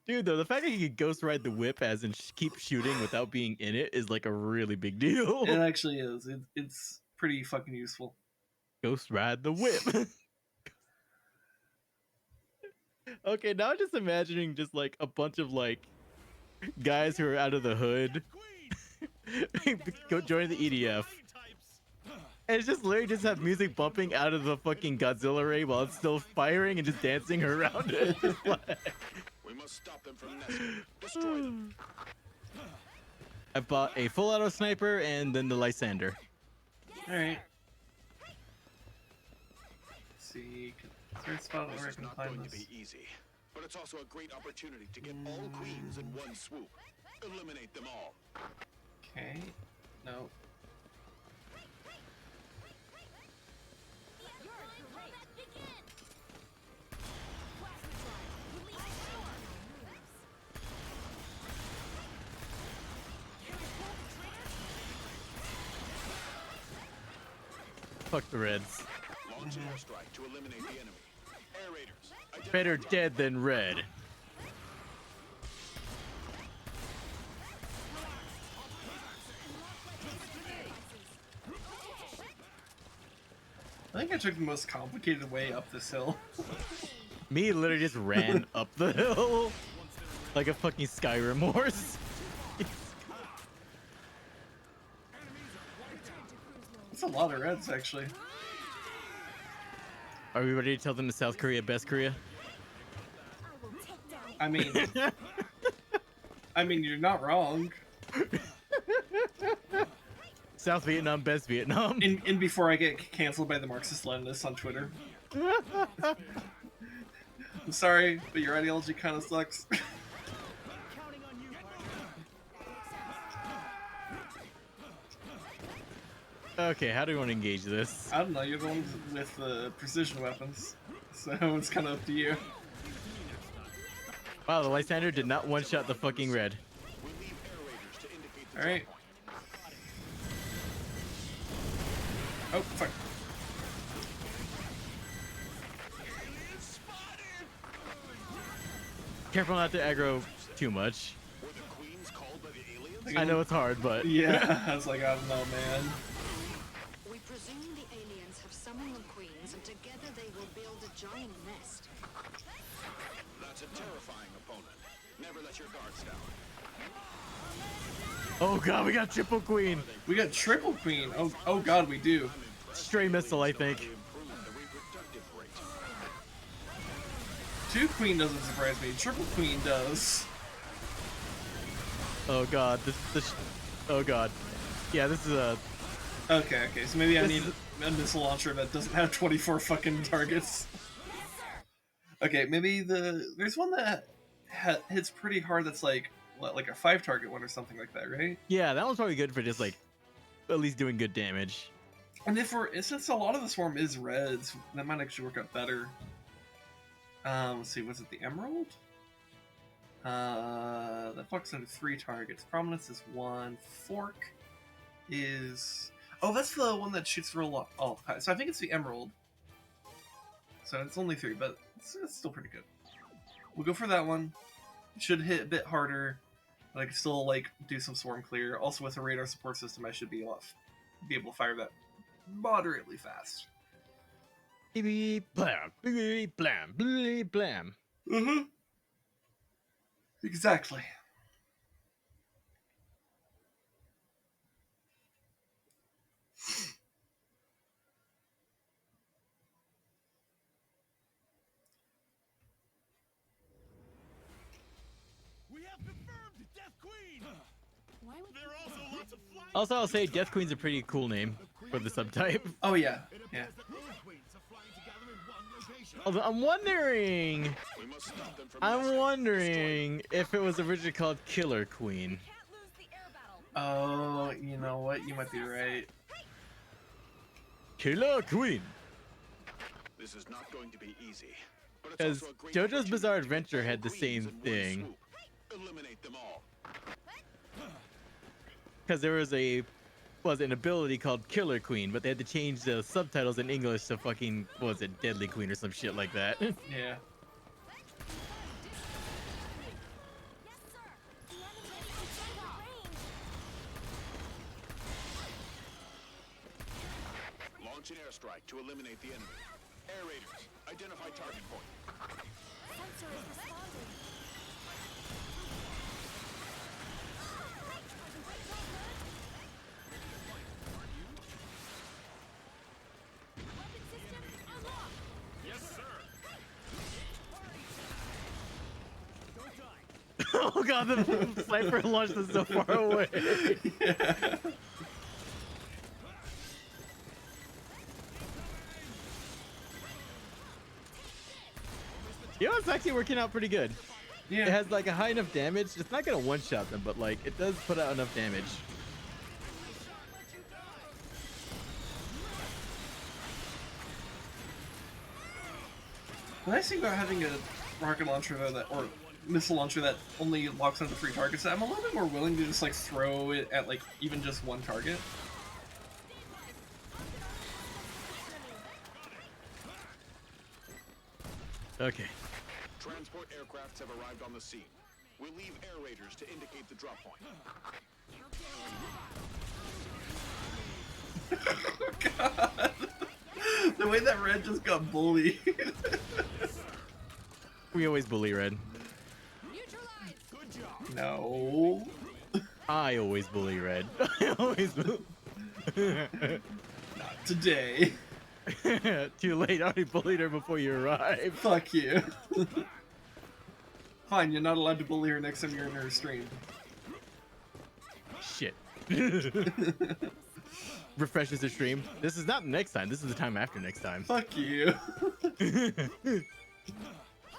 [SPEAKER 1] Dude, though, the fact that you could ghost ride the whip as in keep shooting without being in it is like a really big deal.
[SPEAKER 8] It actually is. It's pretty fucking useful.
[SPEAKER 1] Ghost ride the whip. Okay, now I'm just imagining just like a bunch of like guys who are out of the hood go join the EDF. And it's just literally just have music bumping out of the fucking Godzilla Ray while it's still firing and just dancing around it. Just like...
[SPEAKER 7] We must stop them from nesting. Destroy them.
[SPEAKER 1] I bought a full auto sniper and then the Lysander.
[SPEAKER 8] All right. Let's see. Is there a spot where I
[SPEAKER 7] This is
[SPEAKER 8] can
[SPEAKER 7] not
[SPEAKER 8] climb
[SPEAKER 7] going to
[SPEAKER 8] this?
[SPEAKER 7] be easy, but it's also a great opportunity to get all queens in one swoop. Eliminate them all.
[SPEAKER 8] Okay. No.
[SPEAKER 1] Fuck the Reds.
[SPEAKER 7] Launch an airstrike to eliminate the enemy. Air raiders.
[SPEAKER 1] Better dead than red.
[SPEAKER 8] I think I took the most complicated way up this hill.
[SPEAKER 1] Me literally just ran up the hill like a fucking Skyrim horse.
[SPEAKER 8] That's a lot of reds, actually.
[SPEAKER 1] Are we ready to tell them to South Korea best Korea?
[SPEAKER 8] I mean, you're not wrong.
[SPEAKER 1] South Vietnam best Vietnam.
[SPEAKER 8] In before I get canceled by the Marxist-Leninists on Twitter. I'm sorry, but your ideology kind of sucks.
[SPEAKER 1] Okay, how do we want to engage this?
[SPEAKER 8] I don't know, you're the one with the precision weapons, so it's kind of up to you.
[SPEAKER 1] Wow, the Lysander did not one-shot the fucking red.
[SPEAKER 8] Alright. Oh, fuck.
[SPEAKER 1] Careful not to aggro too much.
[SPEAKER 7] Were the queens called by the aliens?
[SPEAKER 1] I know it's hard, but
[SPEAKER 8] Yeah, I was like, I don't know, man.
[SPEAKER 4] We presume the aliens have summoned the queens, and together they will build a giant nest.
[SPEAKER 7] That's a terrifying opponent. Never let your guards down.
[SPEAKER 1] oh god, we got triple queen.
[SPEAKER 8] We got triple queen. Oh god, we do.
[SPEAKER 1] Stray missile, I think.
[SPEAKER 7] Improve the reproductive rate.
[SPEAKER 8] Two queen doesn't surprise me. Triple queen does.
[SPEAKER 1] Oh god, oh god. Yeah, this is a.
[SPEAKER 8] Okay, so maybe I
[SPEAKER 1] This
[SPEAKER 8] need
[SPEAKER 1] is-
[SPEAKER 8] a missile launcher that doesn't have 24 fucking targets. Okay, maybe there's one that hits pretty hard. That's like a 5-target one or something like that, right?
[SPEAKER 1] Yeah, that one's probably good for just like at least doing good damage.
[SPEAKER 8] And since a lot of the swarm is reds, that might actually work out better. Let's see, was it the emerald? That fucks under 3 targets. Prominence is 1. Fork is... Oh, that's the one that shoots real long. Oh, so I think it's the emerald. So it's only 3, but it's still pretty good. We'll go for that one. It should hit a bit harder, but I can still like do some swarm clear. Also, with a radar support system, I should be able to fire that moderately fast.
[SPEAKER 1] Bleep blam, bleep blam, bleep blam.
[SPEAKER 8] Mm-hmm. Exactly.
[SPEAKER 5] We have confirmed Death Queen.
[SPEAKER 6] Why would
[SPEAKER 5] There are also lots of flying.
[SPEAKER 1] Also, I'll say Death Queen's a pretty cool name for the subtype.
[SPEAKER 8] Oh yeah, yeah.
[SPEAKER 1] Although I'm wondering,
[SPEAKER 7] We must stop them from
[SPEAKER 1] I'm
[SPEAKER 7] destroying
[SPEAKER 1] wondering if it was originally called Killer Queen.
[SPEAKER 8] Oh, you know what? You might be right.
[SPEAKER 1] Killer Queen.
[SPEAKER 7] This is not going to be easy. But it's
[SPEAKER 1] Because
[SPEAKER 7] also a great
[SPEAKER 1] JoJo's
[SPEAKER 7] opportunity
[SPEAKER 1] Bizarre
[SPEAKER 7] to get
[SPEAKER 1] Adventure had the
[SPEAKER 7] queens
[SPEAKER 1] same
[SPEAKER 7] in one
[SPEAKER 1] thing.
[SPEAKER 7] swoop. Eliminate them all.
[SPEAKER 1] Because there was an ability called Killer Queen, but they had to change the subtitles in English to fucking, what was it, Deadly Queen or some shit like that.
[SPEAKER 8] Yeah.
[SPEAKER 7] Launch an airstrike to eliminate the enemy. Air raiders, identify target point.
[SPEAKER 1] Oh god, the sniper launched us so far away.
[SPEAKER 8] Yeah.
[SPEAKER 1] You know, it's actually working out pretty good.
[SPEAKER 8] Yeah.
[SPEAKER 1] It has like a high enough damage. It's not gonna one-shot them, but like it does put out enough damage.
[SPEAKER 8] The nice thing about having a rocket launcher though, that or missile launcher that only locks onto 3 targets, I'm a little bit more willing to just like throw it at like even just 1 target.
[SPEAKER 1] Okay.
[SPEAKER 7] Transport aircrafts have arrived on the scene. We'll leave air raiders to indicate the drop point.
[SPEAKER 8] God. The way that Red just got bullied.
[SPEAKER 1] We always bully Red.
[SPEAKER 8] No.
[SPEAKER 1] I always bully Red. I always bully.
[SPEAKER 8] Not today.
[SPEAKER 1] Too late. I already bullied her before you arrived.
[SPEAKER 8] Fuck you. Fine, you're not allowed to bully her next time you're in her stream.
[SPEAKER 1] Shit. Refreshes the stream. This is not next time. This is the time after next time.
[SPEAKER 8] Fuck you.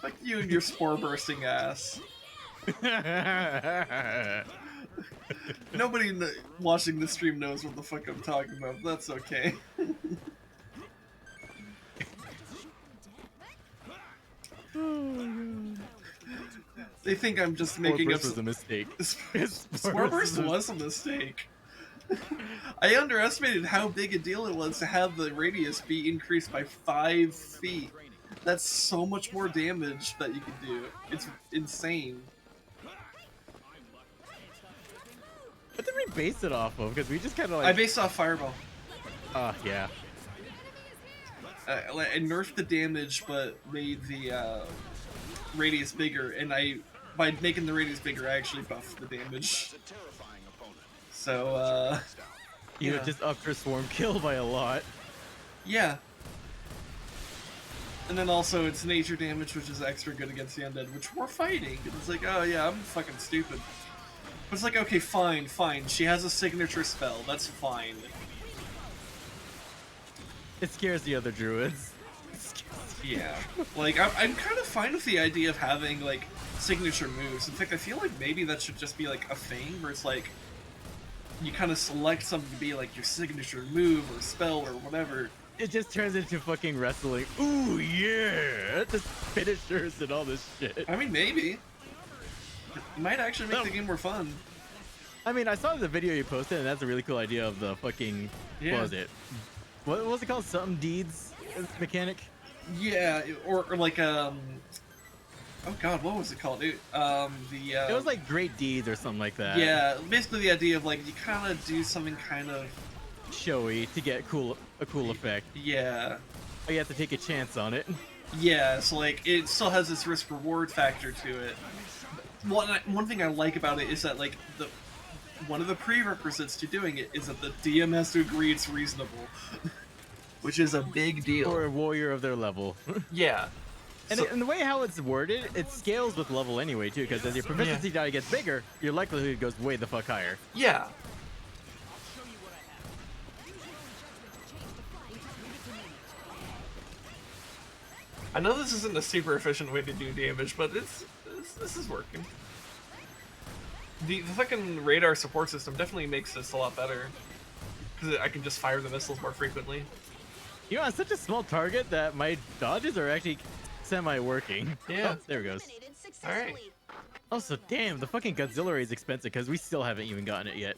[SPEAKER 8] Fuck you and your spore bursting ass. Nobody watching the stream knows what the fuck I'm talking about, but that's okay. They think I'm just making up
[SPEAKER 1] was a mistake.
[SPEAKER 8] Spore burst was a mistake. I underestimated how big a deal it was to have the radius be increased by 5 feet. That's so much more damage that you can do. It's insane.
[SPEAKER 1] What did we base it off of? Because we just kind of like.
[SPEAKER 8] I based off Fireball.
[SPEAKER 1] Yeah.
[SPEAKER 8] I nerfed the damage, but made the radius bigger, and by making the radius bigger, I actually buffed the damage.
[SPEAKER 7] That's a terrifying opponent.
[SPEAKER 8] So,
[SPEAKER 1] You
[SPEAKER 8] yeah.
[SPEAKER 1] just upped her swarm kill by a lot.
[SPEAKER 8] Yeah. And then also, it's nature damage, which is extra good against the undead, which we're fighting. It's like, oh yeah, I'm fucking stupid. But it's like, okay, fine. She has a signature spell. That's fine.
[SPEAKER 1] It scares the other druids.
[SPEAKER 8] Yeah. Like, I'm kind of fine with the idea of having, like, signature moves. In fact, I feel like maybe that should just be, like, a thing where it's like, you kind of select something to be, like, your signature move or spell or whatever.
[SPEAKER 1] It just turns into fucking wrestling. Ooh, yeah! Just finishers and all this shit.
[SPEAKER 8] I mean, maybe. It might actually make the game more fun.
[SPEAKER 1] I mean, I saw the video you posted, and that's a really cool idea of the fucking...
[SPEAKER 8] Yeah.
[SPEAKER 1] What was it? What was it called? Something deeds mechanic?
[SPEAKER 8] Yeah, or like, oh god, what was it called? It
[SPEAKER 1] was like great deeds or something like that.
[SPEAKER 8] Yeah, basically the idea of, like, you kind of do something kind of...
[SPEAKER 1] showy to get a cool effect.
[SPEAKER 8] Yeah.
[SPEAKER 1] But you have to take a chance on it.
[SPEAKER 8] Yeah, so, like, it still has this risk-reward factor to it. One thing I like about it is that, like, one of the prerequisites to doing it is that the DM has to agree it's reasonable. Which is a big deal.
[SPEAKER 1] For a warrior of their level.
[SPEAKER 8] Yeah.
[SPEAKER 1] And,
[SPEAKER 8] So-
[SPEAKER 1] and the way how it's worded, it scales with level anyway, too, because as your proficiency die gets bigger, your likelihood goes way the fuck higher.
[SPEAKER 8] Yeah.
[SPEAKER 2] I know this isn't a super efficient way to do damage, but this is working. The fucking radar support system definitely makes this a lot better. Because I can just fire the missiles more frequently.
[SPEAKER 1] You know, on such a small target that my dodges are actually semi-working.
[SPEAKER 2] Yeah.
[SPEAKER 1] Oh, there it goes.
[SPEAKER 6] Eliminated
[SPEAKER 2] All right.
[SPEAKER 6] successfully.
[SPEAKER 1] Also, damn, the fucking Godzilla ray is expensive because we still haven't even gotten it yet.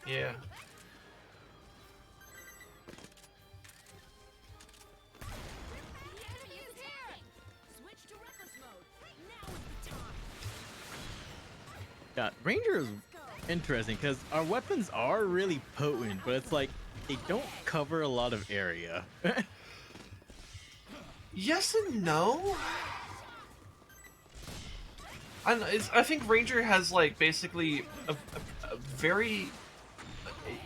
[SPEAKER 2] Yeah.
[SPEAKER 1] Yeah, Ranger is interesting because our weapons are really potent, but it's like they don't cover a lot of area.
[SPEAKER 2] Yes and no. I think Ranger has like basically a very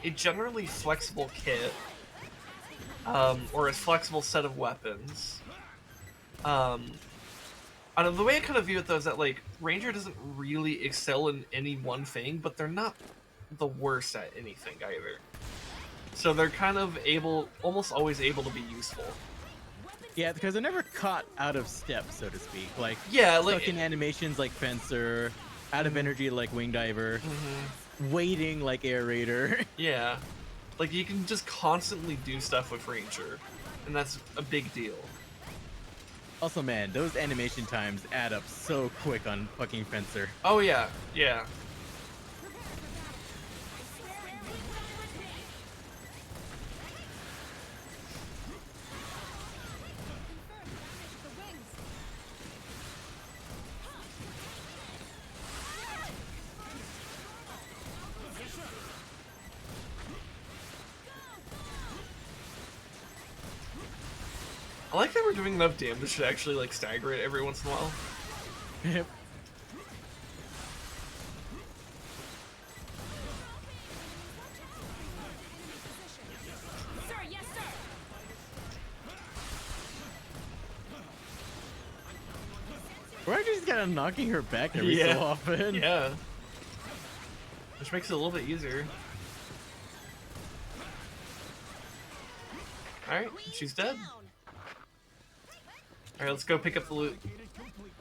[SPEAKER 2] a generally flexible kit, or a flexible set of weapons. I don't know, the way I kind of view it though is that like Ranger doesn't really excel in any one thing, but they're not the worst at anything either. So they're kind of almost always able to be useful.
[SPEAKER 1] Yeah, because they're never caught out of step, so to speak. Like,
[SPEAKER 2] Yeah,
[SPEAKER 1] stuck
[SPEAKER 2] like
[SPEAKER 1] in animations like Fencer, out of energy like Wing Diver, waiting like Air Raider.
[SPEAKER 2] yeah, like you can just constantly do stuff with Ranger, and that's a big deal.
[SPEAKER 1] Also, man, those animation times add up so quick on fucking Fencer.
[SPEAKER 2] Oh yeah, yeah. I like that we're doing enough damage to actually like stagger it every once in a while.
[SPEAKER 1] Yep.
[SPEAKER 6] Sir, yes, sir.
[SPEAKER 1] We're actually just kind of knocking her back every
[SPEAKER 2] Yeah.
[SPEAKER 1] so often.
[SPEAKER 2] Yeah. Which makes it a little bit easier. Alright, she's dead. Alright, let's go pick up the loot.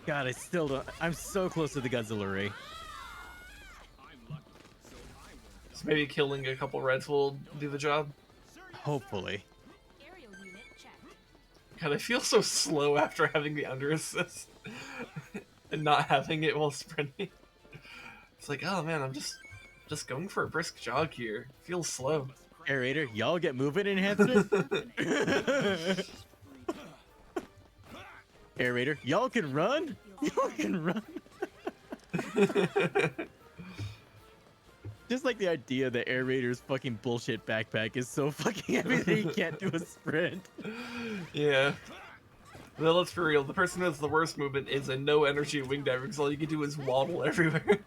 [SPEAKER 1] God, I still don't. I'm so close to the Godzilla ray.
[SPEAKER 2] So maybe killing a couple reds will do the job.
[SPEAKER 1] Hopefully.
[SPEAKER 6] Aerial unit checked.
[SPEAKER 2] God, I feel so slow after having the under assist and not having it while sprinting. It's like, oh man, I'm just going for a brisk jog here. Feels slow.
[SPEAKER 1] Air Raider, y'all get movement enhancement? Air Raider, y'all can run? Y'all can run? Just like the idea that Air Raider's fucking bullshit backpack is so fucking heavy that he can't do a sprint.
[SPEAKER 2] Yeah. Well, let's be real. The person who has the worst movement is a no energy wing diver because all you can do is waddle everywhere.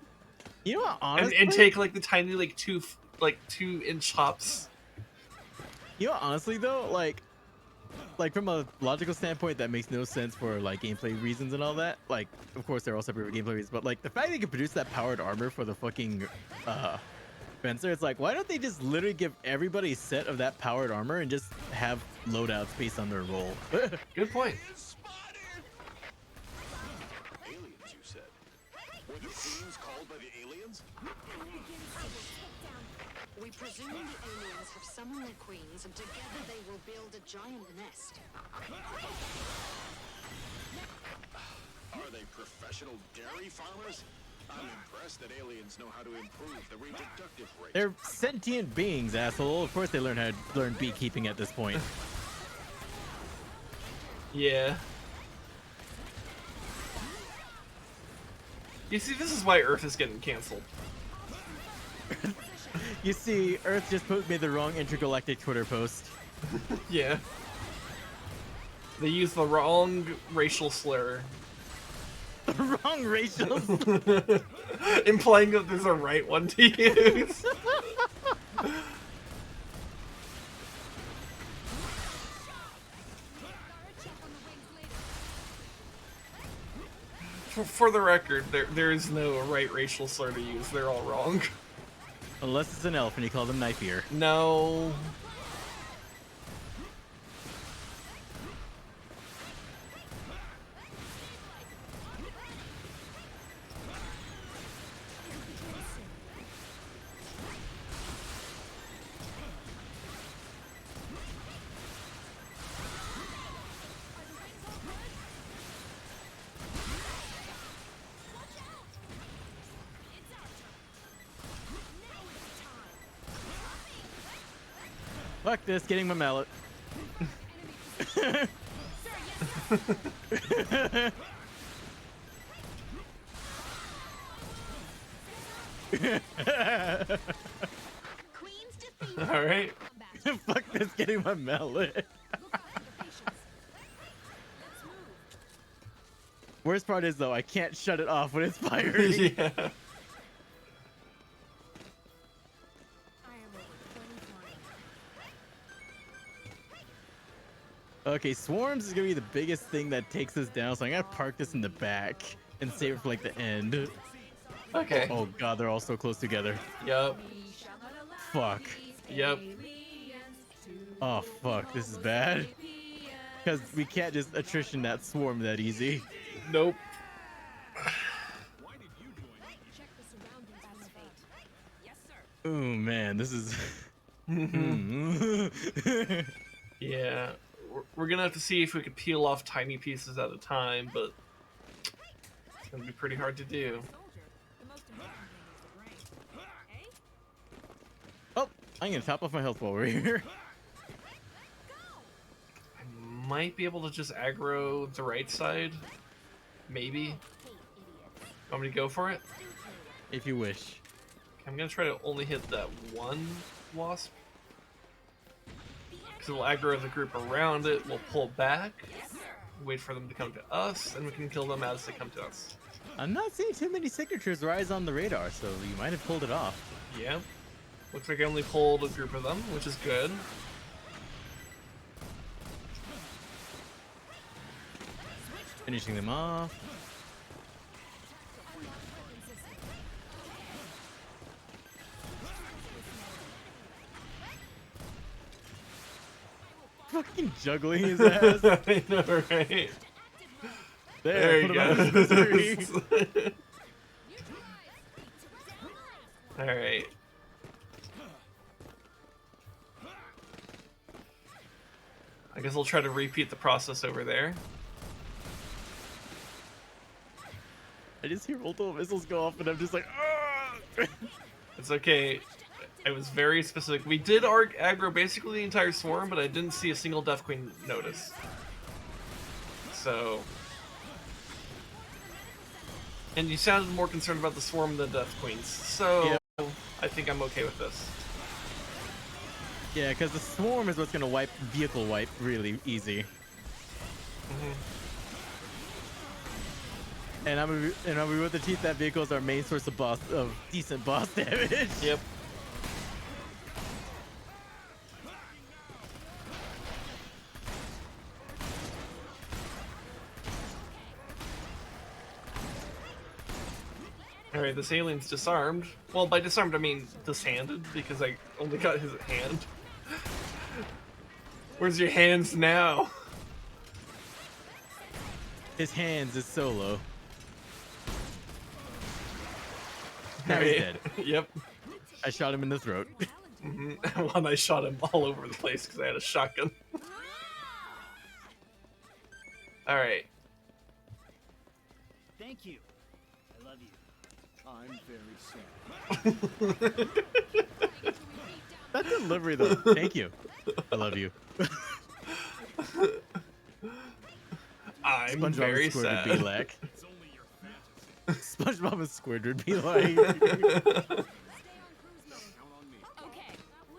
[SPEAKER 1] You know what, honestly?
[SPEAKER 2] and take like the tiny like 2-inch hops.
[SPEAKER 1] You know, honestly though, like from a logical standpoint, that makes no sense for like gameplay reasons and all that. Like, of course, they're all separate gameplay reasons, but like the fact they can produce that powered armor for the fucking Fencer, it's like, why don't they just literally give everybody a set of that powered armor and just have loadouts based on their role?
[SPEAKER 2] Good point.
[SPEAKER 7] Aliens, you said? Were the fiends called by the aliens?
[SPEAKER 4] We presume the aliens have summoned their queens, and together they will build a giant nest.
[SPEAKER 7] Are they professional dairy farmers? I'm impressed that aliens know how to improve the reproductive rate.
[SPEAKER 1] They're sentient beings, asshole. Of course they learn how to learn beekeeping at this point.
[SPEAKER 2] Yeah. You see, this is why Earth is getting canceled.
[SPEAKER 1] You see, Earth just made the wrong intergalactic Twitter post.
[SPEAKER 2] Yeah. They used the wrong racial slur.
[SPEAKER 1] The wrong racial.
[SPEAKER 2] Implying that there's a right one to use. For the record, there is no right racial slur to use. They're all wrong.
[SPEAKER 1] Unless it's an elf and you call them knife ear.
[SPEAKER 2] No.
[SPEAKER 1] Fuck this, getting my mallet.
[SPEAKER 6] Queen's defeated.
[SPEAKER 2] All right.
[SPEAKER 1] Fuck this, getting my mallet. Worst part is though, I can't shut it off when it's firing.
[SPEAKER 2] Yeah.
[SPEAKER 1] Okay, swarms is gonna be the biggest thing that takes us down, so I gotta park this in the back and save it for like the end.
[SPEAKER 2] Okay.
[SPEAKER 1] Oh god, they're all so close together.
[SPEAKER 2] Yep.
[SPEAKER 1] Fuck.
[SPEAKER 2] Yep.
[SPEAKER 1] Oh fuck, this is bad. Because we can't just attrition that swarm that easy.
[SPEAKER 2] Nope.
[SPEAKER 1] Oh man, this is.
[SPEAKER 2] Yeah. We're gonna have to see if we could peel off tiny pieces at a time, but it's gonna be pretty hard to do.
[SPEAKER 1] Oh, I'm gonna top off my health while we're here.
[SPEAKER 2] I might be able to just aggro the right side. Maybe. Want me to go for it?
[SPEAKER 1] If you wish.
[SPEAKER 2] I'm gonna try to only hit that one wasp. Because it'll aggro the group around it, we'll pull back, wait for them to come to us, and we can kill them as they come to us.
[SPEAKER 1] I'm not seeing too many signatures rise on the radar, so you might have pulled it off.
[SPEAKER 2] Yeah. Looks like I only pulled a group of them, which is good.
[SPEAKER 1] Finishing them off. Fucking juggling his ass.
[SPEAKER 2] I know, right? There you
[SPEAKER 1] put him out of his misery.
[SPEAKER 2] go. Alright. I guess I'll try to repeat the process over there.
[SPEAKER 1] I just hear multiple missiles go off and I'm just like, ah!
[SPEAKER 2] It's okay. I was very specific. We did aggro basically the entire swarm, but I didn't see a single Death Queen notice. So... And you sounded more concerned about the swarm than the Death Queens, so
[SPEAKER 1] Yep.
[SPEAKER 2] I think I'm okay with this.
[SPEAKER 1] Yeah, because the swarm is what's gonna wipe vehicle wipe really easy. And I'm gonna be with the teeth that vehicle is our main source of decent boss damage.
[SPEAKER 2] Yep. Alright, this alien's disarmed. Well, by disarmed I mean dishanded, because I only got his hand. Where's your hands now?
[SPEAKER 1] His hands is solo. Now he's dead.
[SPEAKER 2] Yep.
[SPEAKER 1] I shot him in the throat.
[SPEAKER 2] One, I shot him all over the place because I had a shotgun. Alright.
[SPEAKER 3] Thank you. I love you. I'm very sad.
[SPEAKER 1] That delivery though. Thank you. I love you.
[SPEAKER 2] I'm
[SPEAKER 1] SpongeBob
[SPEAKER 2] very
[SPEAKER 1] and Squidward
[SPEAKER 2] sad.
[SPEAKER 1] be like. SpongeBob and Squidward be like.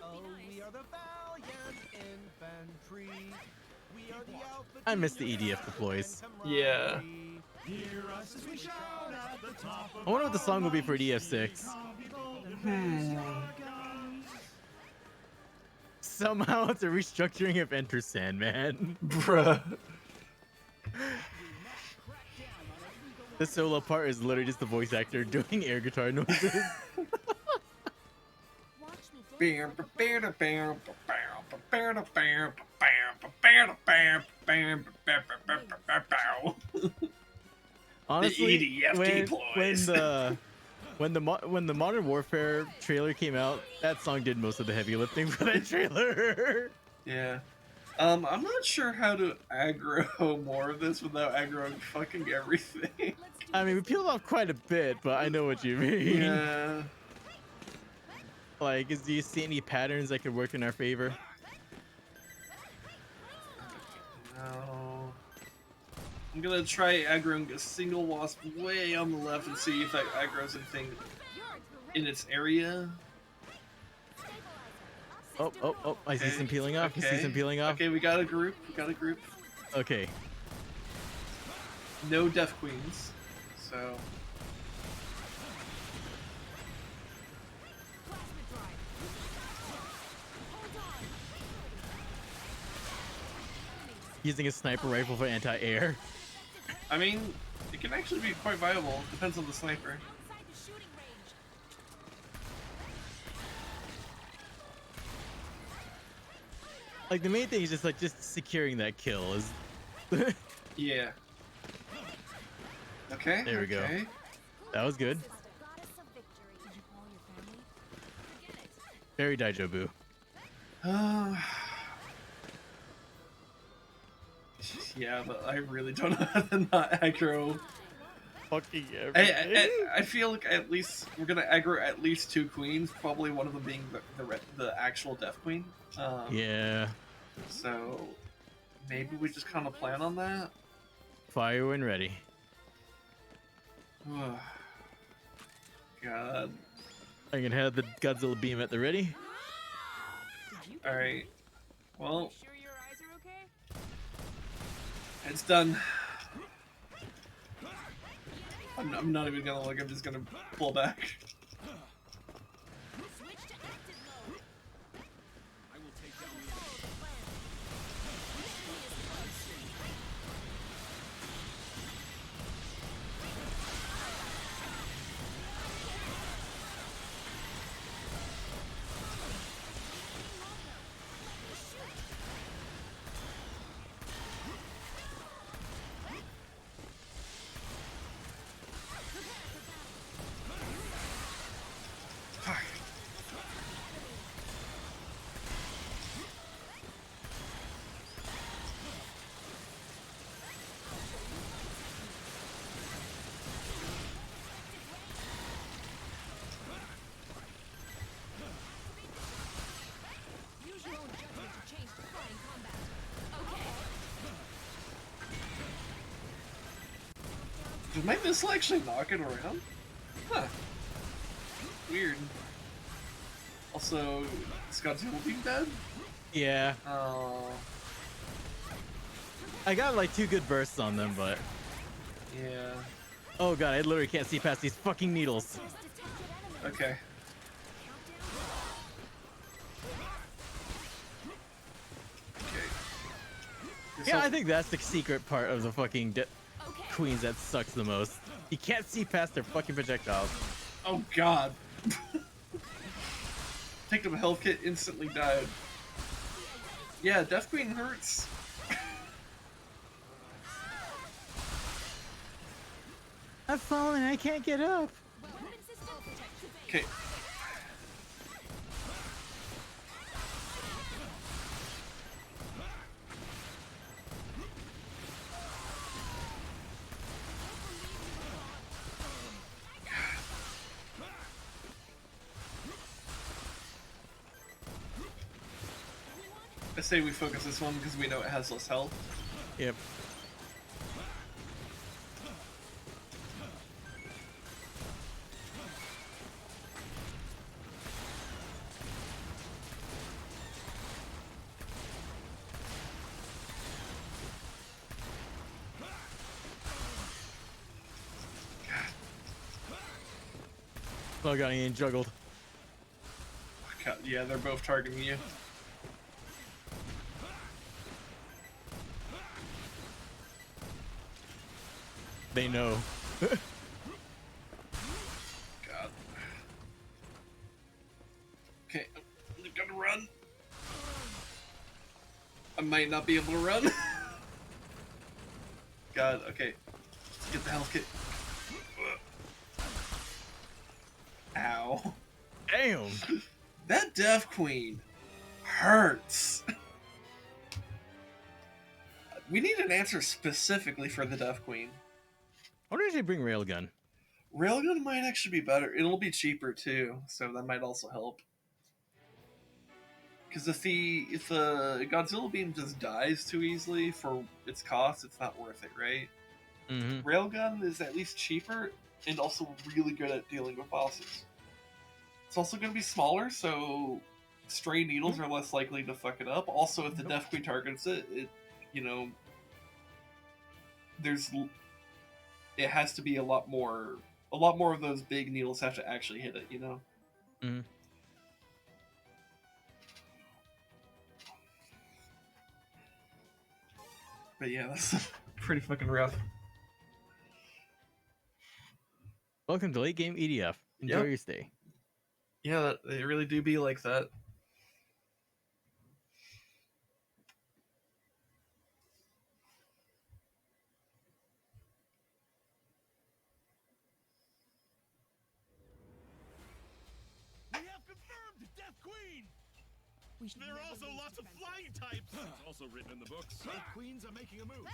[SPEAKER 5] Oh, we are the valiant infantry. We are the outfit.
[SPEAKER 1] I miss the EDF deploys.
[SPEAKER 2] Yeah.
[SPEAKER 1] I wonder what the song will be for EDF 6. Somehow it's a restructuring of Enter Sandman.
[SPEAKER 2] Bruh.
[SPEAKER 1] The solo part is literally just the voice actor doing air guitar noises. Honestly,
[SPEAKER 2] The EDF deploys.
[SPEAKER 1] when the Modern Warfare trailer came out, that song did most of the heavy lifting for that trailer.
[SPEAKER 2] Yeah. I'm not sure how to aggro more of this without aggroing fucking everything.
[SPEAKER 1] I mean, we peeled off quite a bit, but I know what you mean.
[SPEAKER 2] Yeah.
[SPEAKER 1] Like, do you see any patterns that could work in our favor?
[SPEAKER 8] Oh. I'm gonna try aggroing a single wasp way on the left and see if that aggroes anything in its area.
[SPEAKER 1] Oh, I see some peeling off.
[SPEAKER 8] Okay.
[SPEAKER 1] I see some peeling off.
[SPEAKER 8] Okay, we got a group.
[SPEAKER 1] Okay.
[SPEAKER 8] No Death Queens. So.
[SPEAKER 1] Using a sniper rifle for anti-air.
[SPEAKER 8] I mean, it can actually be quite viable. Depends on the sniper.
[SPEAKER 1] Like, the main thing is just securing that kill is...
[SPEAKER 8] Yeah. Okay.
[SPEAKER 1] There we go. That was good. Very Daijobu.
[SPEAKER 8] Yeah, but I really don't know how to not aggro.
[SPEAKER 1] Fucking everything.
[SPEAKER 8] I feel like at least we're gonna aggro at least 2 queens. Probably one of them being the actual Death Queen.
[SPEAKER 1] Yeah.
[SPEAKER 8] So maybe we just kind of plan on that.
[SPEAKER 1] Fire when ready.
[SPEAKER 8] God.
[SPEAKER 1] I'm gonna have the Godzilla beam at the ready.
[SPEAKER 8] All right. Well,
[SPEAKER 6] Sure your eyes are okay?
[SPEAKER 8] it's done. I'm not even gonna look. I'm just gonna pull back.
[SPEAKER 6] Switch to active mode.
[SPEAKER 3] I will take down the
[SPEAKER 8] Fuck.
[SPEAKER 6] Use your own judgment to change to flying combat. Okay.
[SPEAKER 8] Did my missile actually knock it around? Huh. Weird. Also, Scott's being dead?
[SPEAKER 1] Yeah.
[SPEAKER 8] Oh.
[SPEAKER 1] I got like 2 good bursts on them, but...
[SPEAKER 8] Yeah.
[SPEAKER 1] Oh god, I literally can't see past these fucking needles.
[SPEAKER 8] Okay.
[SPEAKER 1] Yeah, I think that's the secret part of the fucking queens that sucks the most. You can't see past their fucking projectiles.
[SPEAKER 8] Oh god. Picked up a health kit, instantly died. Yeah, Death Queen hurts.
[SPEAKER 1] I've fallen, I can't get up.
[SPEAKER 8] Okay. I say we focus this one because we know it has less health.
[SPEAKER 1] Yep. Oh god, he ain't juggled.
[SPEAKER 8] God, yeah, they're both targeting you.
[SPEAKER 1] They know.
[SPEAKER 8] God. Okay, I'm gonna run. I might not be able to run. God, okay. Let's get the health kit. Ow.
[SPEAKER 1] Damn!
[SPEAKER 8] That Death Queen hurts. We need an answer specifically for the Death Queen.
[SPEAKER 1] Why don't you bring Railgun?
[SPEAKER 8] Railgun might actually be better. It'll be cheaper too, so that might also help. Because if the Godzilla beam just dies too easily for its cost, it's not worth it, right?
[SPEAKER 1] Mm-hmm.
[SPEAKER 8] Railgun is at least cheaper and also really good at dealing with bosses. It's also going to be smaller, so stray needles are less likely to fuck it up. Also, if the Death Queen targets it, you know, it has to be a lot more of those big needles have to actually hit it, you know?
[SPEAKER 1] Mm-hmm.
[SPEAKER 8] But yeah, that's pretty fucking rough.
[SPEAKER 1] Welcome to late game EDF. Enjoy
[SPEAKER 8] Yep.
[SPEAKER 1] your stay.
[SPEAKER 8] Yeah, they really do be like that.
[SPEAKER 3] We have confirmed Death Queen!
[SPEAKER 9] There are also lots of flying types.
[SPEAKER 3] It's also written in the books.
[SPEAKER 9] Both queens are making a move.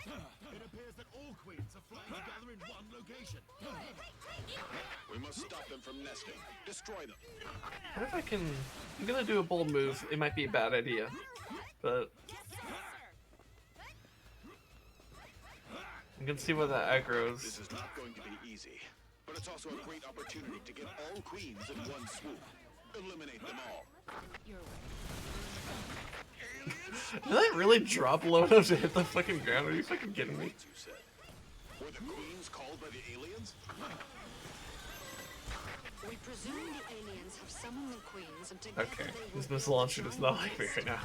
[SPEAKER 9] It appears that all queens are flying together in one location.
[SPEAKER 7] We must stop them from nesting. Destroy them.
[SPEAKER 8] What if I can... I'm gonna do a bold move. It might be a bad idea. But... I'm gonna see what that aggroes.
[SPEAKER 7] This is not going to be easy, but it's also a great opportunity to get all queens in one swoop. Eliminate them all.
[SPEAKER 8] Did I really drop low enough to hit the fucking ground? Are you fucking kidding me?
[SPEAKER 7] You said. Were the queens called by the aliens?
[SPEAKER 4] We presume the aliens have summoned the queens and together
[SPEAKER 8] Okay,
[SPEAKER 4] they will
[SPEAKER 8] this missile launcher does not like me right now.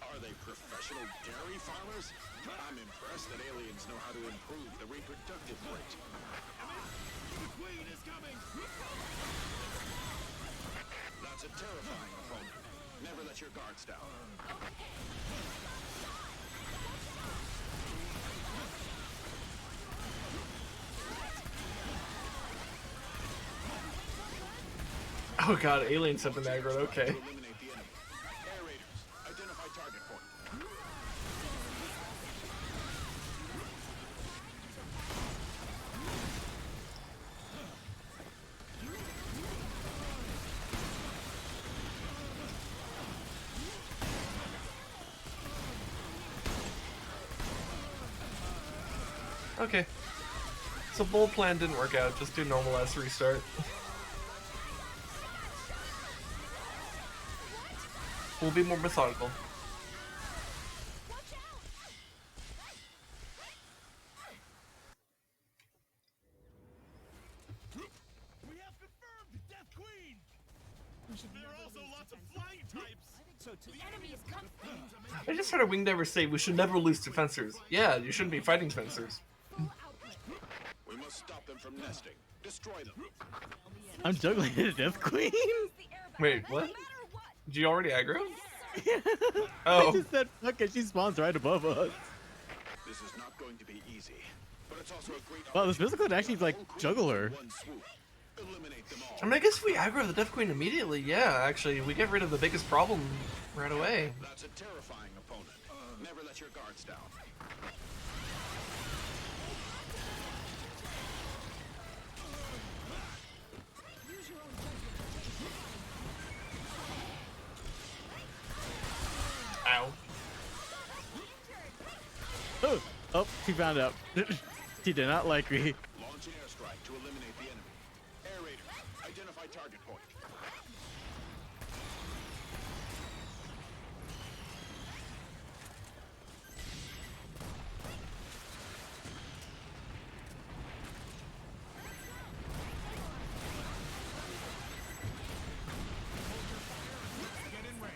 [SPEAKER 7] Are they professional dairy farmers? I'm impressed that aliens know how to improve the reproductive rate.
[SPEAKER 9] The queen is coming.
[SPEAKER 7] That's a terrifying opponent. Never let your guards down.
[SPEAKER 8] Oh god, aliens have been aggroed, okay.
[SPEAKER 7] To eliminate the enemy. Air raiders, identify target point.
[SPEAKER 8] Okay. So bold plan didn't work out, just do normal as restart. We'll be more methodical.
[SPEAKER 3] We have confirmed Death Queen! There are also lots of flying types. I think so too. The enemy is coming.
[SPEAKER 8] I just heard a wing diver say we should never lose to fencers. Yeah, you shouldn't be fighting fencers.
[SPEAKER 7] We must stop them from nesting. Destroy them.
[SPEAKER 1] I'm juggling a Death Queen.
[SPEAKER 8] Wait, what? Did you already aggro?
[SPEAKER 1] I
[SPEAKER 8] Oh.
[SPEAKER 1] just said fuck it. She spawns right above us.
[SPEAKER 7] This is not going to be easy, but it's also a great
[SPEAKER 1] Wow, this physical could actually like juggle her.
[SPEAKER 7] one swoop. Eliminate them all.
[SPEAKER 8] I mean, I guess if we aggro the Death Queen immediately, yeah, actually, we get rid of the biggest problem right away.
[SPEAKER 7] That's a terrifying opponent. Never let your guards down.
[SPEAKER 8] Ow.
[SPEAKER 1] Oh, oh, she found out. She did not like me.
[SPEAKER 7] Launch an airstrike to eliminate the enemy. Air raiders, identify target point.
[SPEAKER 9] Get in range.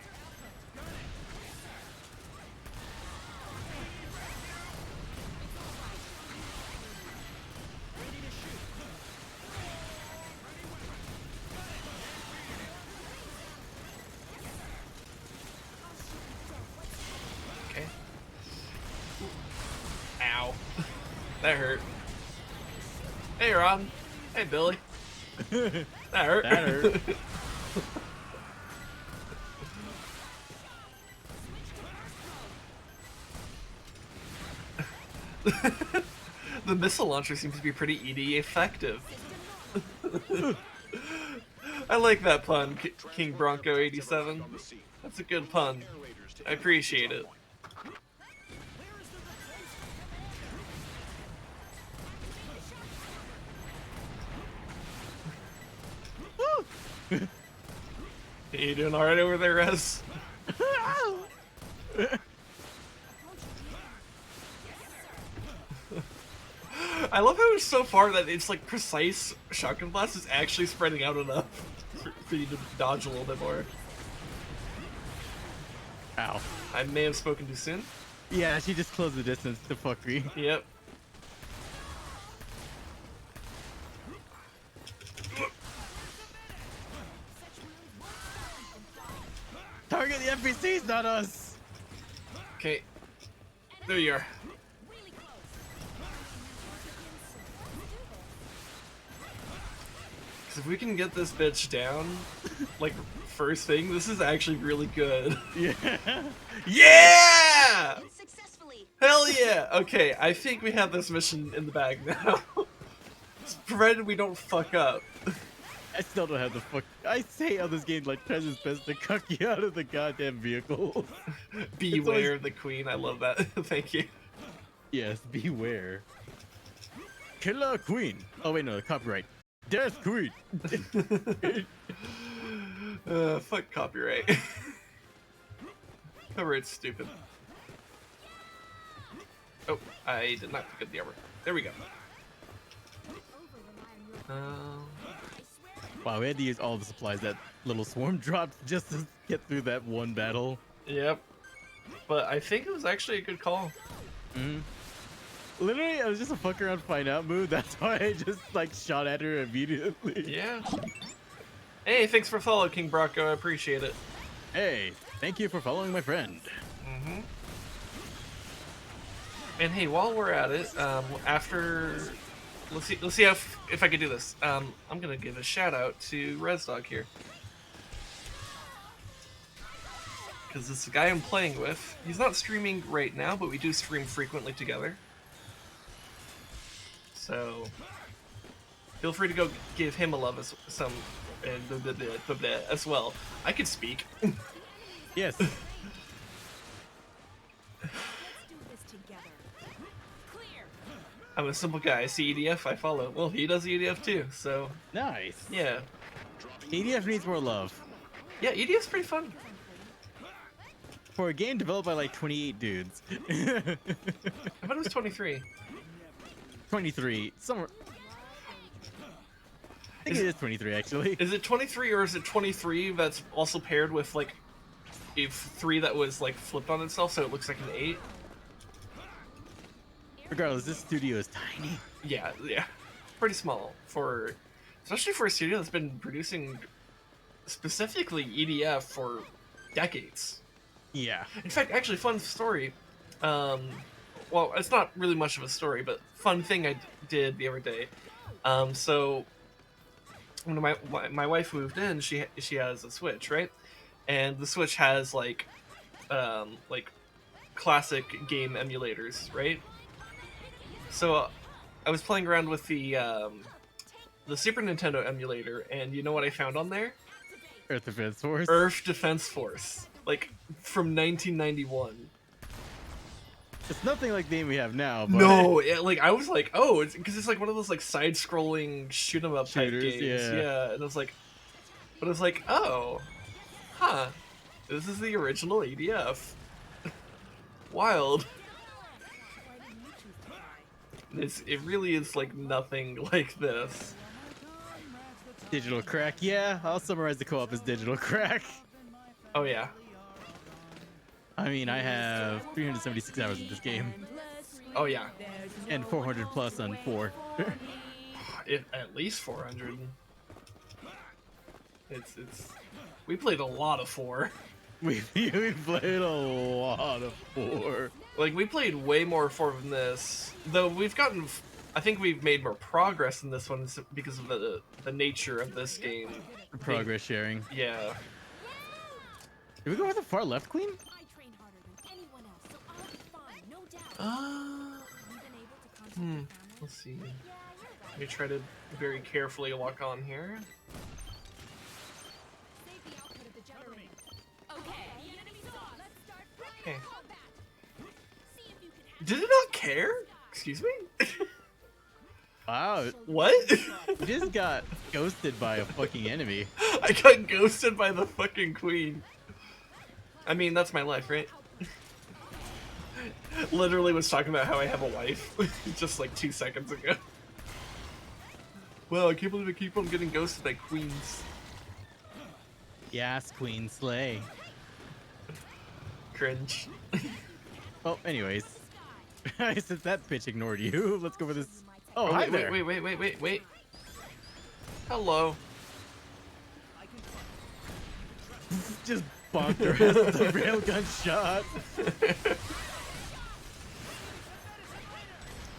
[SPEAKER 8] Okay. Ow. That hurt. Hey, Ron. Hey, Billy. That hurt.
[SPEAKER 1] That hurt. The missile launcher seems to be pretty ED effective.
[SPEAKER 2] I like that pun, King Bronco 87. That's a good pun. I appreciate it. You doing alright over there, Rez? I love how it's so far that it's like precise shotgun blast is actually spreading out enough for you to dodge a little bit more.
[SPEAKER 1] Ow.
[SPEAKER 2] I may have spoken too soon.
[SPEAKER 1] Yeah, she just closed the distance to fuck me.
[SPEAKER 2] Yep.
[SPEAKER 1] Target the NPCs, not us!
[SPEAKER 2] Okay. There you are. Because if we can get this bitch down, like, first thing, this is actually really good.
[SPEAKER 1] Yeah!
[SPEAKER 2] Yeah!
[SPEAKER 6] Successfully.
[SPEAKER 2] Hell yeah! Okay, I think we have this mission in the bag now. Provided we don't fuck up.
[SPEAKER 1] I still don't have the fuck. I say on this game like tries his best to cuck you out of the goddamn vehicle.
[SPEAKER 2] Beware
[SPEAKER 1] always...
[SPEAKER 2] the queen, I love that. Thank you.
[SPEAKER 1] Yes, beware. Killer queen. Oh wait, no, copyright. Death queen.
[SPEAKER 2] Fuck copyright. Copyright's stupid. Oh, I did not pick up the armor. There we go.
[SPEAKER 1] Wow, we had to use all the supplies that little swarm dropped just to get through that one battle.
[SPEAKER 2] Yep. But I think it was actually a good call.
[SPEAKER 1] Mm-hmm. Literally, I was just a fuck around find out move. That's why I just like shot at her immediately.
[SPEAKER 2] Yeah. Hey, thanks for follow, King Bronco. I appreciate it.
[SPEAKER 1] Hey, thank you for following my friend.
[SPEAKER 2] Mm-hmm. And hey, while we're at it, after let's see if I can do this. I'm gonna give a shout out to Rezdog here. Because this guy I'm playing with, he's not streaming right now, but we do stream frequently together. So feel free to go give him a love as well. I could speak.
[SPEAKER 1] Yes.
[SPEAKER 6] Let's do this together. Clear.
[SPEAKER 2] I'm a simple guy. I see EDF, I follow. Well, he does EDF too, so
[SPEAKER 1] Nice.
[SPEAKER 2] yeah.
[SPEAKER 1] EDF needs more love.
[SPEAKER 2] Yeah, EDF's pretty fun.
[SPEAKER 1] For a game developed by like 28 dudes.
[SPEAKER 2] I thought it was 23.
[SPEAKER 1] 23. Somewhere. I think it is 23 actually.
[SPEAKER 2] Is it 23 or is it 23 that's also paired with like a 3 that was like flipped on itself so it looks like an 8?
[SPEAKER 1] Regardless, this studio is tiny.
[SPEAKER 2] Yeah. Pretty small for, especially for a studio that's been producing specifically EDF for decades.
[SPEAKER 1] Yeah.
[SPEAKER 2] In fact, actually, fun story. Well, it's not really much of a story, but fun thing I did the other day. So when my wife moved in, she has a Switch, right? And the Switch has like classic game emulators, right? So I was playing around with the Super Nintendo emulator, and you know what I found on there?
[SPEAKER 1] Earth Defense Force.
[SPEAKER 2] Earth Defense Force, like from 1991.
[SPEAKER 1] It's nothing like the game we have now. But...
[SPEAKER 2] No, like I was like, oh, because it's like one of those like side-scrolling shoot 'em up type
[SPEAKER 1] Shooters,
[SPEAKER 2] games.
[SPEAKER 1] yeah.
[SPEAKER 2] And I was like, but it's like, oh, huh, this is the original EDF. Wild. It really is like nothing like this.
[SPEAKER 1] Digital crack. Yeah, I'll summarize the co-op as digital crack.
[SPEAKER 2] Oh yeah.
[SPEAKER 1] I mean, I have 376 hours in this game.
[SPEAKER 2] Oh yeah.
[SPEAKER 1] And 400 plus on 4.
[SPEAKER 2] At least 400. It's we played a lot of 4.
[SPEAKER 1] We played a lot of 4.
[SPEAKER 2] Like we played way more 4 than this. Though we've gotten, I think we've made more progress in this one because of the nature of this game.
[SPEAKER 1] Progress sharing.
[SPEAKER 2] Yeah.
[SPEAKER 1] Did we go with the far left queen?
[SPEAKER 6] I train harder than anyone else, so I'll be fine, no doubt. You've been able to contact your family?
[SPEAKER 2] Let's see. Let me try to very carefully walk on here. Hey.
[SPEAKER 6] combat. See if you can hack
[SPEAKER 2] Did it not care? Excuse me?
[SPEAKER 1] Wow,
[SPEAKER 2] What?
[SPEAKER 1] you just got ghosted by a fucking enemy.
[SPEAKER 2] I got ghosted by the fucking queen. I mean, that's my life, right? Literally was talking about how I have a wife just like 2 seconds ago. Well, I can't believe I keep on getting ghosted by queens.
[SPEAKER 1] Yes, Queen Slay.
[SPEAKER 2] Cringe.
[SPEAKER 1] Well, anyways, since that bitch ignored you, let's go for this. Oh,
[SPEAKER 2] Oh,
[SPEAKER 1] hi
[SPEAKER 2] wait,
[SPEAKER 1] there.
[SPEAKER 2] wait. Hello.
[SPEAKER 1] Just bonked her ass with a railgun shot.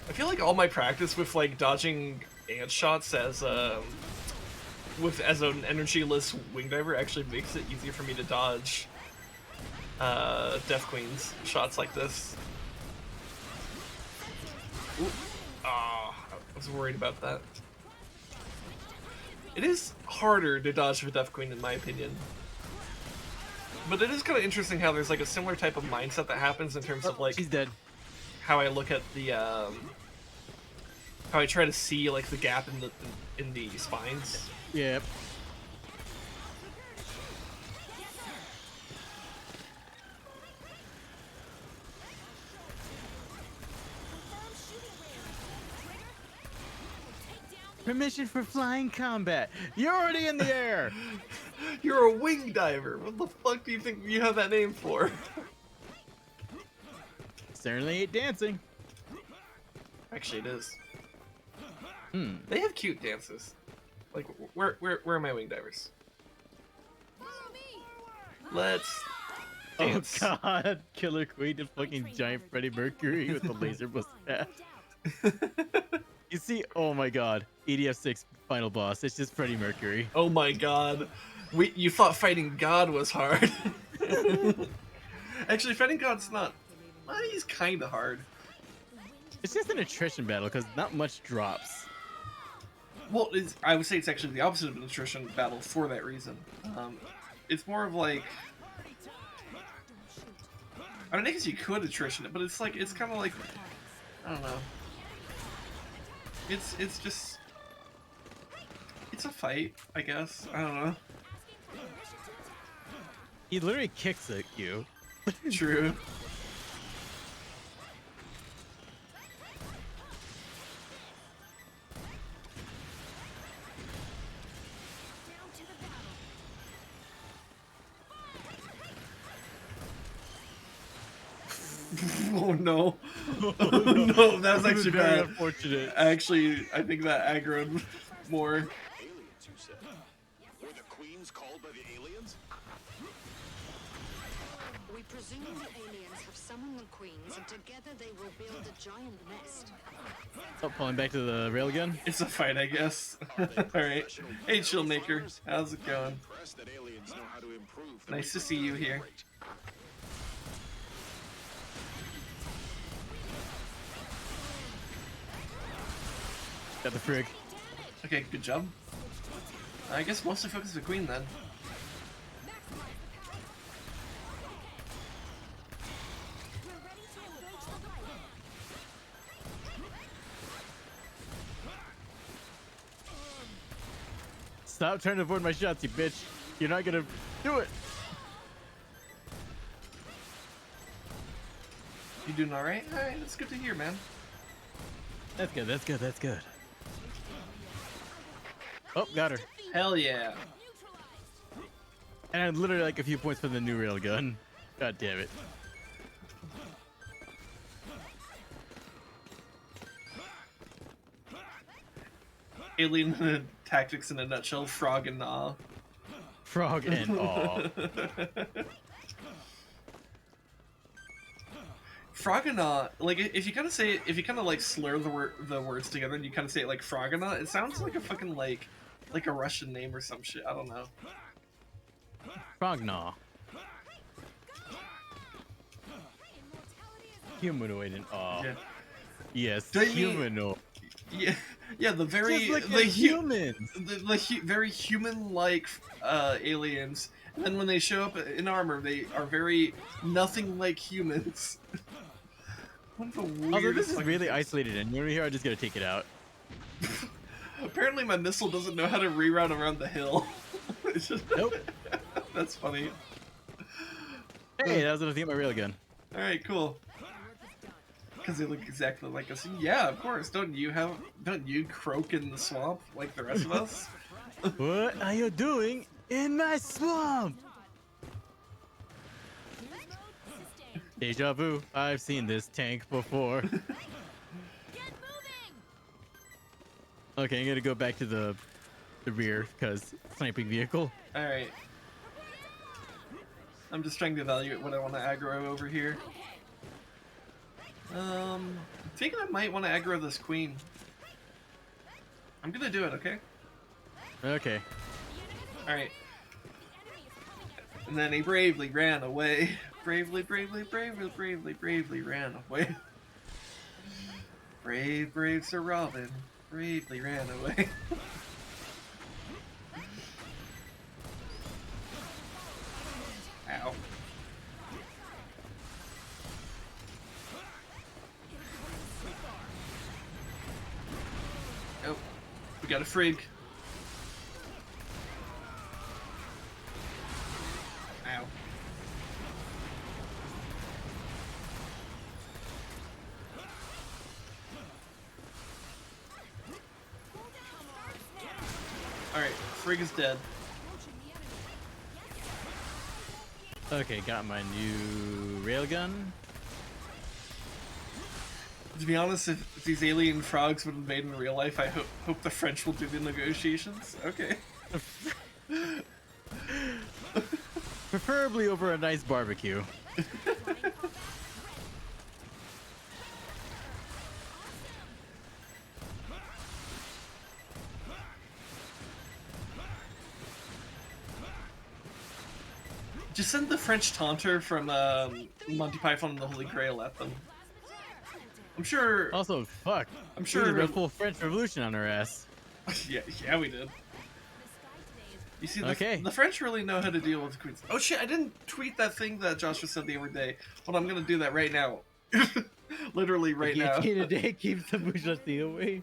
[SPEAKER 2] I feel like all my practice with like dodging ant shots as an energyless wing diver actually makes it easier for me to dodge Death Queen's shots like this. Ooh. Ah, I was worried about that. It is harder to dodge for Death Queen in my opinion. But it is kind of interesting how there's like a similar type of mindset that happens in terms of like
[SPEAKER 1] She's dead.
[SPEAKER 2] how I look at the how I try to see like the gap in the spines.
[SPEAKER 1] Yep. Permission for flying combat. You're already in the air.
[SPEAKER 2] You're a wing diver. What the fuck do you think you have that name for?
[SPEAKER 1] Certainly ain't dancing.
[SPEAKER 2] Actually, it is.
[SPEAKER 1] Hmm.
[SPEAKER 2] They have cute dances. Like, where are my wing divers? Let's dance.
[SPEAKER 1] Oh god, Killer Queen to fucking giant Freddie Mercury with the laser mustache. You see, oh my god, EDF 6 final boss. It's just Freddie Mercury.
[SPEAKER 2] Oh my god. You thought fighting God was hard. Actually, fighting God's not. Well, he's kind of hard.
[SPEAKER 1] It's just an attrition battle because not much drops.
[SPEAKER 8] Well, I would say it's actually the opposite of an attrition battle for that reason. It's more of like, I mean, I guess you could attrition it, but it's like, it's kind of like, I don't know. It's just, it's a fight, I guess. I don't know.
[SPEAKER 1] He literally kicks at you.
[SPEAKER 8] True. Oh no. Oh no, that was actually
[SPEAKER 1] very
[SPEAKER 8] bad.
[SPEAKER 1] unfortunate.
[SPEAKER 8] Actually, I think that aggroed more.
[SPEAKER 7] Aliens, you said? Were the queens called by the aliens?
[SPEAKER 4] We presume the aliens have summoned the queens, and together they will build a giant nest.
[SPEAKER 1] Oh, pulling back to the railgun.
[SPEAKER 8] It's a fight, I guess. Alright. Hey, Chillmaker. How's it going?
[SPEAKER 7] Impressed that aliens know how to improve the
[SPEAKER 8] Nice to see you here.
[SPEAKER 7] rate.
[SPEAKER 1] Got the frig.
[SPEAKER 8] Okay, good job. I guess mostly focus the queen then.
[SPEAKER 1] Stop trying to avoid my shots, you bitch. You're not gonna do it.
[SPEAKER 8] You doing alright? Alright, that's good to hear, man.
[SPEAKER 1] That's good, that's good, that's good. Oh, got her.
[SPEAKER 8] Hell yeah.
[SPEAKER 1] And I'm literally like a few points from the new railgun. God damn it.
[SPEAKER 8] Alien tactics in a nutshell, frog and gnaw.
[SPEAKER 1] Frog and aw.
[SPEAKER 8] Frog and gnaw, like if you kind of say, if you kind of like slur the words together and you kind of say it like frog and gnaw, it sounds like a fucking like a Russian name or some shit. I don't know.
[SPEAKER 1] Frognaw. Humanoid and aw.
[SPEAKER 8] Yeah.
[SPEAKER 1] Yes,
[SPEAKER 8] Do you mean-
[SPEAKER 1] humanoid.
[SPEAKER 8] Yeah, yeah. The very
[SPEAKER 1] Just like
[SPEAKER 8] the
[SPEAKER 1] humans.
[SPEAKER 8] very human-like aliens And when they show up in armor, they are very nothing like humans. One of the weirdest
[SPEAKER 1] Although this is
[SPEAKER 8] fucking
[SPEAKER 1] really
[SPEAKER 8] things.
[SPEAKER 1] isolated, and you're here, I'm just gonna take it out.
[SPEAKER 8] Apparently, my missile doesn't know how to reroute around the hill. It's just
[SPEAKER 1] Nope.
[SPEAKER 8] That's funny.
[SPEAKER 1] Hey, that was the thing of my railgun.
[SPEAKER 8] All right, cool. Because they look exactly like us. Yeah, of course. Don't you croak in the swamp like the rest of us?
[SPEAKER 1] What are you doing in my swamp? Deja vu. I've seen this tank before.
[SPEAKER 6] Get moving!
[SPEAKER 1] Okay, I'm gonna go back to the rear because sniping vehicle.
[SPEAKER 8] All right. I'm just trying to evaluate what I want to aggro over here. I'm thinking I might want to aggro this queen. I'm gonna do it, okay?
[SPEAKER 1] Okay.
[SPEAKER 8] Alright. And then he bravely ran away. Bravely ran away. Brave Sir Robin. Bravely ran away. Ow. Oh, we got a frig. Ow. Alright, frig is dead.
[SPEAKER 1] Okay, got my new railgun.
[SPEAKER 8] To be honest, if these alien frogs would invade in real life, I hope the French will do the negotiations. Okay.
[SPEAKER 1] Preferably over a nice barbecue.
[SPEAKER 8] Just send the French taunter from Monty Python and the Holy Grail at them. I'm sure.
[SPEAKER 1] Also, fuck.
[SPEAKER 8] I'm
[SPEAKER 1] We
[SPEAKER 8] sure.
[SPEAKER 1] did a full French Revolution on our ass.
[SPEAKER 8] yeah, we did. You see,
[SPEAKER 1] Okay.
[SPEAKER 8] the French really know how to deal with queens. Oh shit! I didn't tweet that thing that Joshua said the other day. Hold on, I'm gonna do that right now. Literally right now.
[SPEAKER 1] Guillotine a day keeps the bourgeoisie away.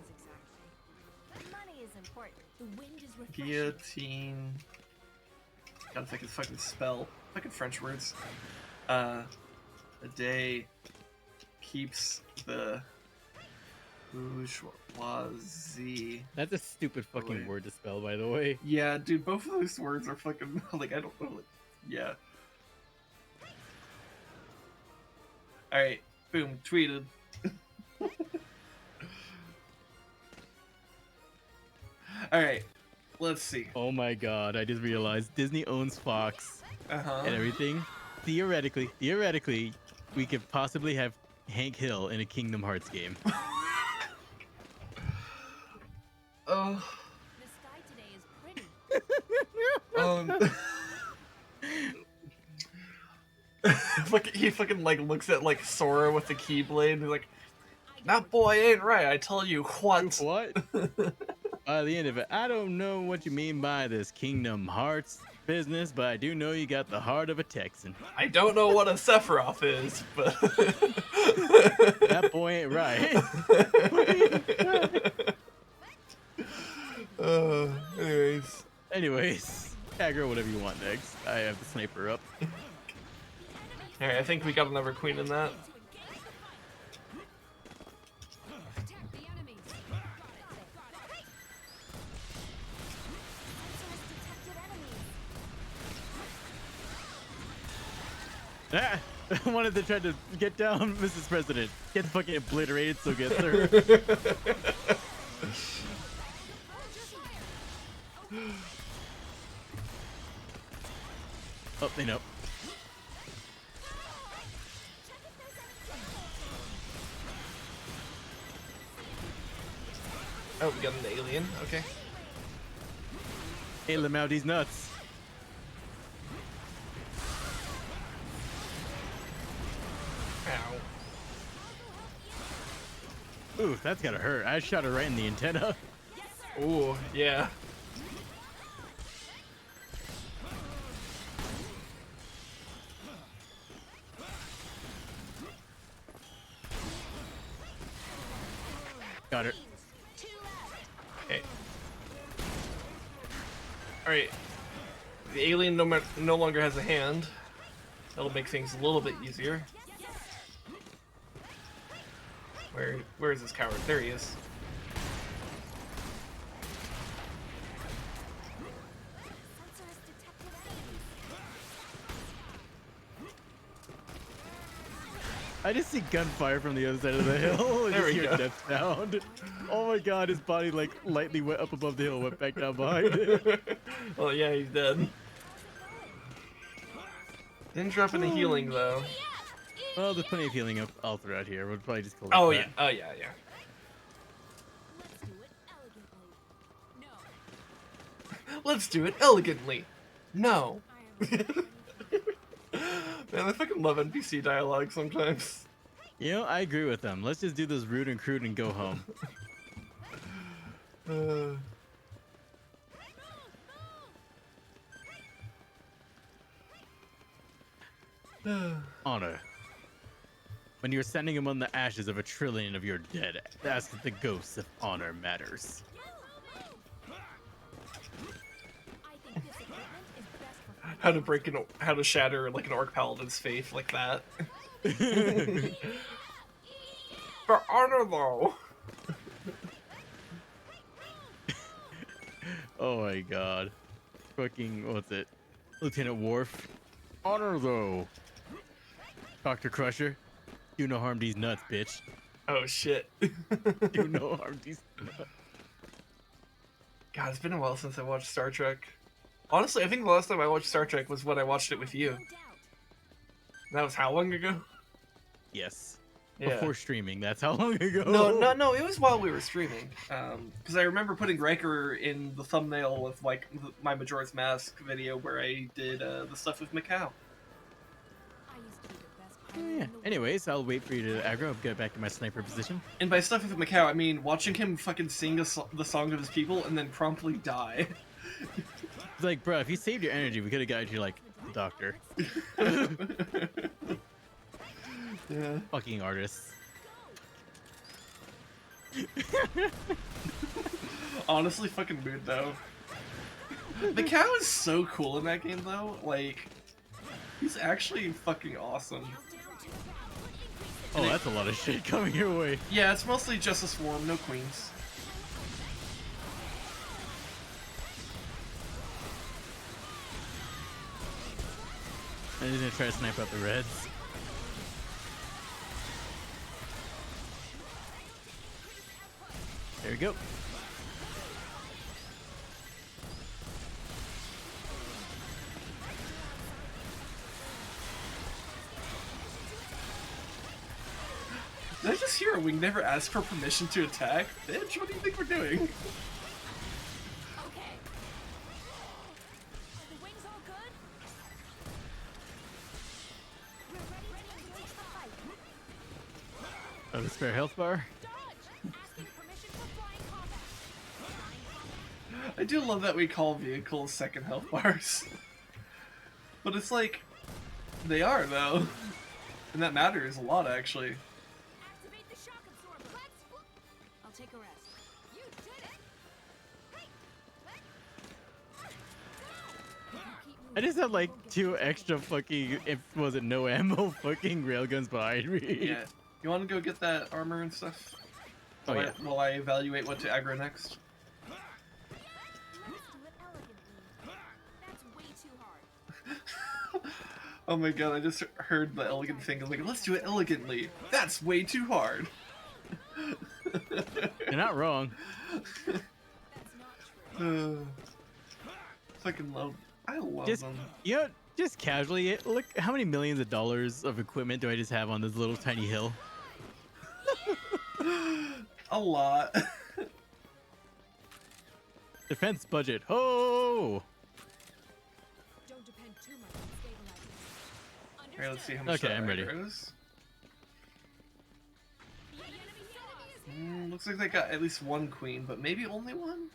[SPEAKER 6] Money is important. The wind is refreshing.
[SPEAKER 8] Guillotine. Gotta think of fucking spell. Fucking French words. A day keeps the bourgeoisie.
[SPEAKER 1] That's a stupid fucking
[SPEAKER 8] Wait.
[SPEAKER 1] word to spell, by the way.
[SPEAKER 8] Yeah, dude, both of those words are fucking like I don't know. Like, yeah. All right, boom, tweeted. All right, let's see.
[SPEAKER 1] Oh my god, I just realized Disney owns Fox and everything. Theoretically, we could possibly have Hank Hill in a Kingdom Hearts game.
[SPEAKER 8] Oh.
[SPEAKER 6] The sky today is pretty.
[SPEAKER 8] He fucking like looks at like Sora with the Keyblade and he's like, that boy ain't right, I tell you what.
[SPEAKER 1] What? By the end of it, I don't know what you mean by this Kingdom Hearts business, but I do know you got the heart of a Texan.
[SPEAKER 8] I don't know what a Sephiroth is, but
[SPEAKER 1] That boy ain't right. Anyways, aggro whatever you want next. I have the sniper up.
[SPEAKER 8] Alright, I think we got another queen in that.
[SPEAKER 6] Attack the enemies. Got it. Sensor has detected enemies.
[SPEAKER 1] Ah, I wanted to try to get down, Mrs. President. Get fucking obliterated, so get her. Oh, they know.
[SPEAKER 8] Oh, we got an alien, okay.
[SPEAKER 1] Hey, let him out, he's nuts.
[SPEAKER 8] Ow.
[SPEAKER 1] Ooh, that's gotta hurt. I shot her right in the antenna.
[SPEAKER 8] Ooh, yeah.
[SPEAKER 1] Got it.
[SPEAKER 2] Okay. Alright. The alien no longer has a hand. That'll make things a little bit easier. Where is this coward? There he is.
[SPEAKER 1] I just see gunfire from the other side of the hill. I
[SPEAKER 2] There
[SPEAKER 1] just
[SPEAKER 2] we
[SPEAKER 1] hear
[SPEAKER 2] go.
[SPEAKER 1] a death sound. Oh my god, his body like lightly went up above the hill, went back down behind it.
[SPEAKER 2] Well, yeah, he's dead. Didn't drop any healing though.
[SPEAKER 1] Well, there's plenty of healing up all throughout here. We'll probably just collect
[SPEAKER 2] Oh
[SPEAKER 1] that.
[SPEAKER 2] yeah, oh yeah, yeah.
[SPEAKER 6] Let's do it elegantly. No.
[SPEAKER 2] Let's do it elegantly. No. Man, I fucking love NPC dialogue sometimes.
[SPEAKER 1] You know, I agree with them. Let's just do this rude and crude and go home. Honor. When you're standing among the ashes of 1 trillion of your dead, ask the ghosts if honor matters.
[SPEAKER 2] How to shatter like an orc paladin's faith like that. For honor though.
[SPEAKER 1] Oh my god. Fucking, what's it? Lieutenant Worf. Honor though. Dr. Crusher. Do no harm these nuts, bitch.
[SPEAKER 2] Oh shit.
[SPEAKER 1] Do no harm these nuts.
[SPEAKER 2] God, it's been a while since I watched Star Trek. Honestly, I think the last time I watched Star Trek was when I watched it with you. That was how long ago?
[SPEAKER 1] Yes.
[SPEAKER 2] Yeah.
[SPEAKER 1] Before streaming, that's how long ago.
[SPEAKER 2] No, it was while we were streaming. Because I remember putting Riker in the thumbnail of like my Majora's Mask video where I did the stuff with Macau.
[SPEAKER 1] Yeah. Anyways, I'll wait for you to aggro. I'll get back to my sniper position.
[SPEAKER 2] And by stuff with Macau, I mean watching him fucking sing the song of his people and then promptly die.
[SPEAKER 1] It's like, bro, if you saved your energy, we could have got you like the doctor.
[SPEAKER 2] Yeah.
[SPEAKER 1] Fucking artists.
[SPEAKER 2] Honestly, fucking mood though. The cow is so cool in that game though. Like, he's actually fucking awesome.
[SPEAKER 1] Oh, that's a lot of shit coming your way.
[SPEAKER 2] Yeah, it's mostly just a swarm, no queens.
[SPEAKER 1] I'm just gonna try to snipe out the reds. There we go.
[SPEAKER 2] Did I just hear we never asked for permission to attack? Bitch, what do you think we're doing?
[SPEAKER 6] Okay. Are the wings all good? We're ready to engage the fight.
[SPEAKER 1] Oh, the spare health bar.
[SPEAKER 6] Dodge! Asking permission for flying combat.
[SPEAKER 2] I do love that we call vehicles second health bars. But it's like, they are though. And that matters a lot actually.
[SPEAKER 6] Activate the shock absorber. I'll take a rest. You did it!
[SPEAKER 1] I just have like 2 extra fucking, if was it no ammo fucking railguns behind me.
[SPEAKER 2] Yeah. You want to go get that armor and stuff?
[SPEAKER 1] Oh yeah.
[SPEAKER 2] While I evaluate what to aggro next?
[SPEAKER 6] Let's do it elegantly. That's way too hard.
[SPEAKER 2] Oh my god, I just heard the elegant thing. I was like, let's do it elegantly. That's way too hard.
[SPEAKER 1] You're not wrong.
[SPEAKER 6] That's not true.
[SPEAKER 2] Fucking love. I love
[SPEAKER 1] Just,
[SPEAKER 2] them.
[SPEAKER 1] you know, just casually, look how many millions of dollars of equipment do I just have on this little tiny hill?
[SPEAKER 2] A lot.
[SPEAKER 1] Defense budget. Oh!
[SPEAKER 6] Don't depend too much on stabilizers.
[SPEAKER 2] Alright, let's see how much
[SPEAKER 1] Okay,
[SPEAKER 2] that
[SPEAKER 1] I'm ready.
[SPEAKER 2] aggroes. Looks like they got at least 1 queen, but maybe only 1?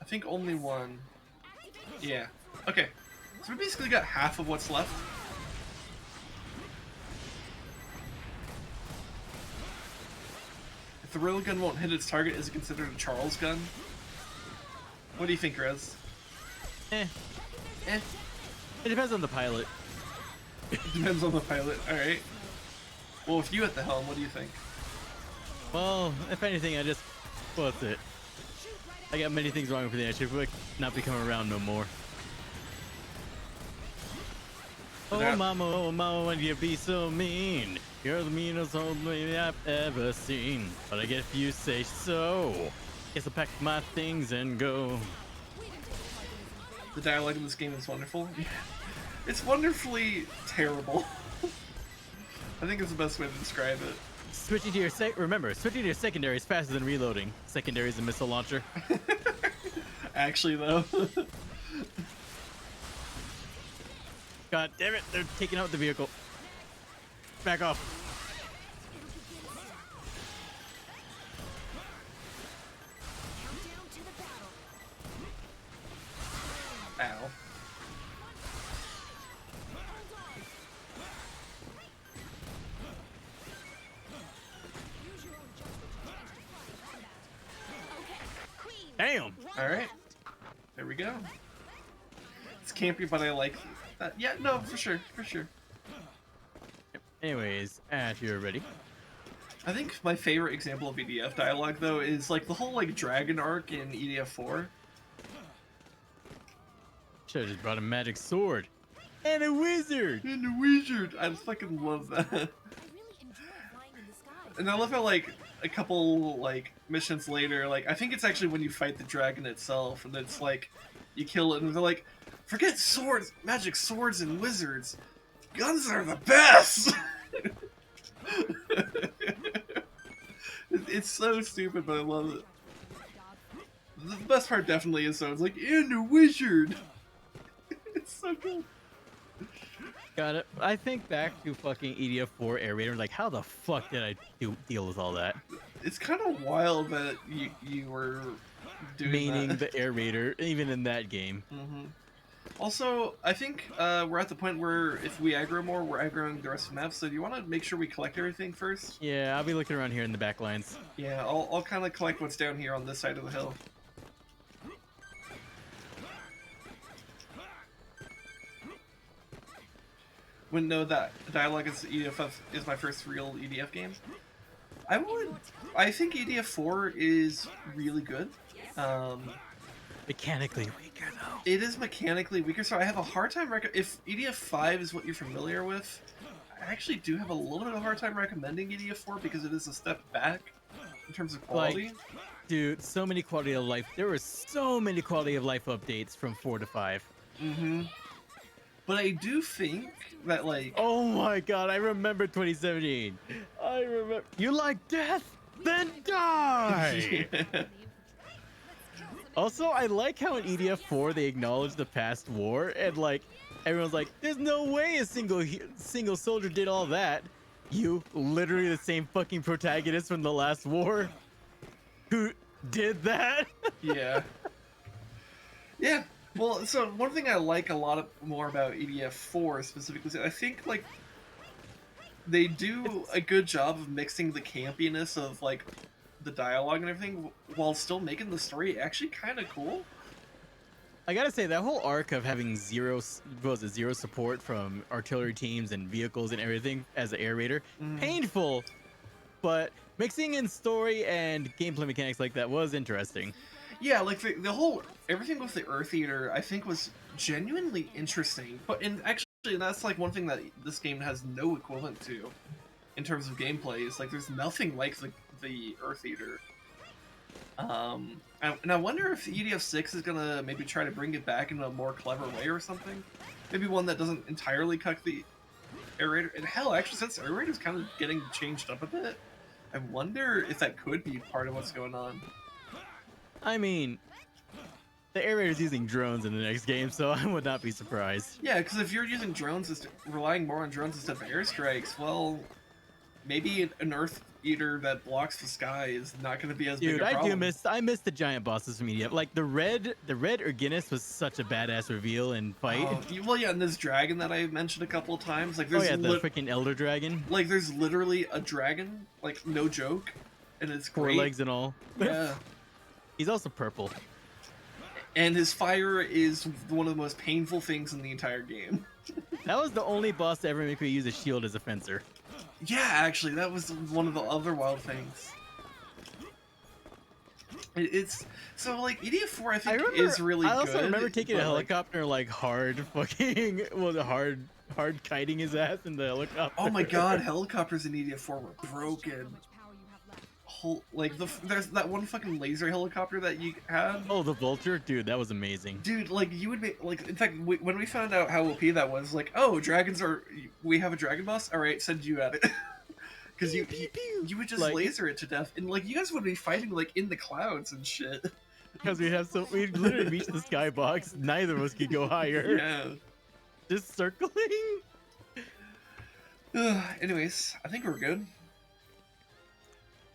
[SPEAKER 2] I think only 1. Yeah. Okay. So we basically got half of what's left.
[SPEAKER 8] thrill gun won't hit its target, is it considered a Charles gun? What do you think, Rez?
[SPEAKER 1] Eh.
[SPEAKER 8] Eh.
[SPEAKER 1] It depends on the pilot.
[SPEAKER 8] Depends on the pilot. Alright. Well, with you at the helm, what do you think?
[SPEAKER 1] Well, if anything, I just... Well, that's it. I got many things wrong with the I should not be coming around no more. Oh mama, when you be so mean? You're the meanest old lady I've ever seen. But I guess if you say so, guess I'll pack my things and go.
[SPEAKER 8] The dialogue in this game is wonderful. It's wonderfully terrible. I think it's the best way to describe it.
[SPEAKER 1] Switching to your switching to your secondary is faster than reloading. Secondary is a missile launcher.
[SPEAKER 8] Actually, though.
[SPEAKER 1] God damn it, they're taking out the vehicle. Back off.
[SPEAKER 8] Ow.
[SPEAKER 1] Damn.
[SPEAKER 8] Alright. There we go. It's campy, but I like that. Yeah, no, for sure, for sure.
[SPEAKER 1] Anyways, if you're ready.
[SPEAKER 8] I think my favorite example of EDF dialogue, though, is like the whole like dragon arc in EDF 4.
[SPEAKER 1] Should've just brought a magic sword. And a wizard!
[SPEAKER 8] And a wizard! I fucking love that. And I love how, like, a couple, like, missions later, like, I think it's actually when you fight the dragon itself, and it's like, you kill it, and they're like, forget swords, magic swords and wizards. Guns are the best! It's so stupid, but I love it. The best part definitely is, so it's like, and a wizard! It's so cool.
[SPEAKER 1] Got it. I think back to fucking EDF 4 Air Raider, like, how the fuck did I deal with all that?
[SPEAKER 8] It's kind of wild that you were doing
[SPEAKER 1] Meaning
[SPEAKER 8] that.
[SPEAKER 1] the Air Raider, even in that game.
[SPEAKER 8] Mm-hmm. Also, I think we're at the point where if we aggro more, we're aggroing the rest of the map, so do you want to make sure we collect everything first?
[SPEAKER 1] Yeah, I'll be looking around here in the back lines.
[SPEAKER 8] Yeah, I'll kind of collect what's down here on this side of the hill. Wouldn't know that Dialogue is EDF is my first real EDF game. I think EDF 4 is really good.
[SPEAKER 1] Mechanically weaker though.
[SPEAKER 8] It is mechanically weaker, so I have a hard time if EDF 5 is what you're familiar with, I actually do have a little bit of a hard time recommending EDF 4 because it is a step back in terms of quality.
[SPEAKER 1] Like, dude, so many quality of life. There were so many quality of life updates from 4 to 5.
[SPEAKER 8] Mm-hmm. But I do think that, like...
[SPEAKER 1] Oh my god, I remember 2017. I remember... You like death? Then die!
[SPEAKER 8] Yeah.
[SPEAKER 1] Also, I like how in EDF 4 they acknowledge the past war, and like, everyone's like, there's no way a single soldier did all that. You, literally the same fucking protagonist from the last war, who did that?
[SPEAKER 8] Yeah. Yeah. Well, so one thing I like a lot more about EDF 4 specifically, I think, like, they do a good job of mixing the campiness of, like, the dialogue and everything while still making the story actually kind of cool.
[SPEAKER 1] I gotta say, that whole arc of having zero support from artillery teams and vehicles and everything as an air raider, painful, but mixing in story and gameplay mechanics like that was interesting.
[SPEAKER 8] Yeah, like the whole everything with the Earth Eater, I think was genuinely interesting. But actually, that's like one thing that this game has no equivalent to in terms of gameplay. Is like there's nothing like the Earth Eater. And I wonder if EDF 6 is gonna maybe try to bring it back in a more clever way or something. Maybe one that doesn't entirely cut the Air Raider. And hell, actually, since Air Raider's kind of getting changed up a bit, I wonder if that could be part of what's going on.
[SPEAKER 1] I mean, the air raider's using drones in the next game, so I would not be surprised.
[SPEAKER 8] Yeah, because if you're using drones, relying more on drones instead of airstrikes, well, maybe an Earth Eater that blocks the sky is not going to be as big a problem.
[SPEAKER 1] Dude, I miss the giant bosses from EDF. Like the red Erginus was such a badass reveal and fight.
[SPEAKER 8] Well, yeah, and this dragon that I mentioned a couple of times, like there's
[SPEAKER 1] the freaking Elder Dragon.
[SPEAKER 8] Like there's literally a dragon, like no joke, and it's
[SPEAKER 1] 4
[SPEAKER 8] great.
[SPEAKER 1] legs and all.
[SPEAKER 8] Yeah.
[SPEAKER 1] He's also purple.
[SPEAKER 8] And his fire is one of the most painful things in the entire game.
[SPEAKER 1] That was the only boss to ever make me use a shield as a fencer.
[SPEAKER 8] Yeah, actually, that was one of the other wild things. It's so like EDF 4 I think is really good.
[SPEAKER 1] I also remember taking a
[SPEAKER 8] but, like,
[SPEAKER 1] helicopter like hard fucking hard kiting his ass in the helicopter.
[SPEAKER 8] oh my god, helicopters in EDF 4 were broken. Like there's that one fucking laser helicopter that you had.
[SPEAKER 1] Oh, the vulture, dude, that was amazing.
[SPEAKER 8] Dude, like you would make like in fact when we found out how OP that was, like, oh, we have a dragon boss. All right, send you at it. Because you would just
[SPEAKER 1] like,
[SPEAKER 8] laser it to death, and like you guys would be fighting like in the clouds and shit.
[SPEAKER 1] Because we literally reached the skybox. Neither of us could go higher.
[SPEAKER 8] Yeah.
[SPEAKER 1] Just circling.
[SPEAKER 8] Anyways, I think we're good.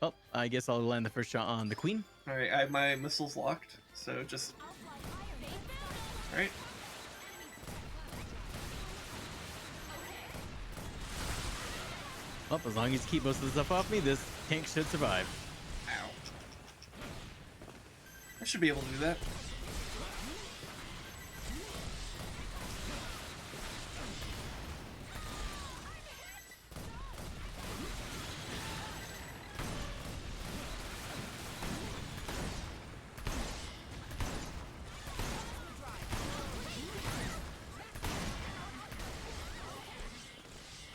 [SPEAKER 1] Oh, I guess I'll land the first shot on the queen.
[SPEAKER 8] All right, I have my missiles locked, so just. All right.
[SPEAKER 1] Well, as long as you keep most of the stuff off me, this tank should survive.
[SPEAKER 8] Ow. I should be able to do that.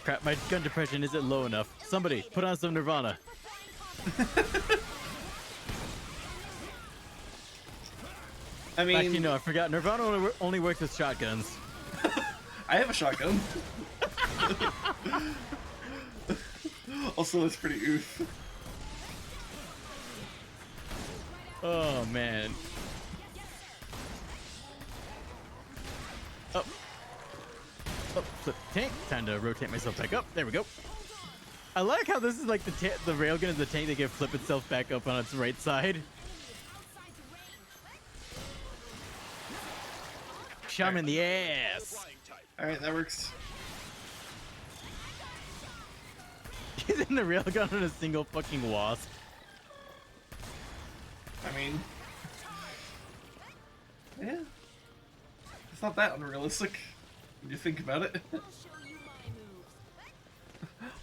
[SPEAKER 1] Crap, my gun depression isn't low enough. Somebody, put on some Nirvana.
[SPEAKER 8] I mean,
[SPEAKER 1] actually, no, I forgot. Nirvana only works with shotguns.
[SPEAKER 8] I have a shotgun. Also, it's pretty oof.
[SPEAKER 1] Oh, man. Oh. Oh, flip tank. Time to rotate myself back up. There we go. I like how this is like the railgun is the tank that can flip itself back up on its right side. Shot him in the ass.
[SPEAKER 8] Alright, that works.
[SPEAKER 1] He's in the railgun on a single fucking wasp.
[SPEAKER 8] I mean, yeah. It's not that unrealistic when you think about it.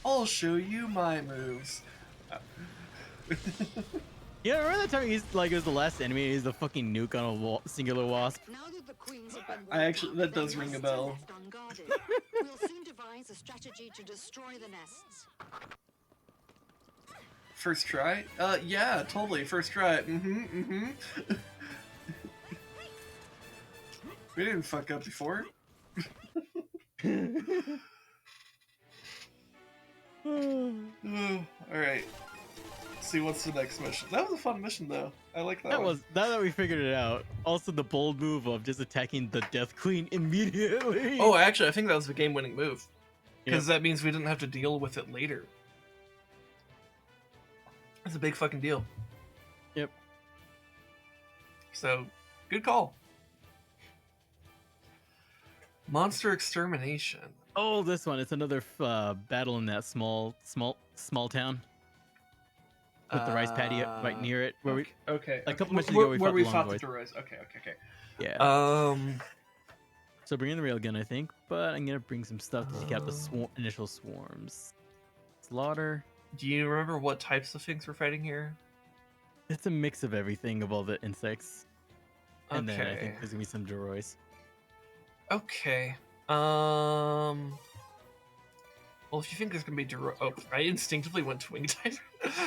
[SPEAKER 8] I'll show you my moves.
[SPEAKER 1] Yeah, remember that time he's like, it was the last enemy and he's the fucking nuke on a singular wasp?
[SPEAKER 4] Now that the queens have been
[SPEAKER 8] I actually, that does
[SPEAKER 4] the
[SPEAKER 8] ring a
[SPEAKER 4] nests are
[SPEAKER 8] bell.
[SPEAKER 4] left unguarded. We'll soon devise a strategy to destroy the nests.
[SPEAKER 8] First try? Yeah, totally, first try. We didn't fuck up before. Alright. See what's the next mission. That was a fun mission though. I like that one.
[SPEAKER 1] Now that we figured it out. Also the bold move of just attacking the Death Queen immediately.
[SPEAKER 8] Oh, actually, I think that was the game-winning move. Because that means we didn't have to deal with it later. That's a big fucking deal.
[SPEAKER 1] Yep.
[SPEAKER 8] So, good call. Monster extermination.
[SPEAKER 1] Oh, this one. It's another battle in that small town. With the rice paddy right near it. Where
[SPEAKER 8] okay.
[SPEAKER 1] A couple missions ago
[SPEAKER 8] where we fought
[SPEAKER 1] the
[SPEAKER 8] the rice. Okay.
[SPEAKER 1] Yeah. So bring in the railgun, I think, but I'm gonna bring some stuff to take out the initial swarms. Slaughter.
[SPEAKER 8] Do you remember what types of things we're fighting here?
[SPEAKER 1] It's a mix of everything of all the insects. And then I think there's gonna be some droids.
[SPEAKER 8] Okay. Well, if you think there's gonna be I instinctively went to Wing Diver.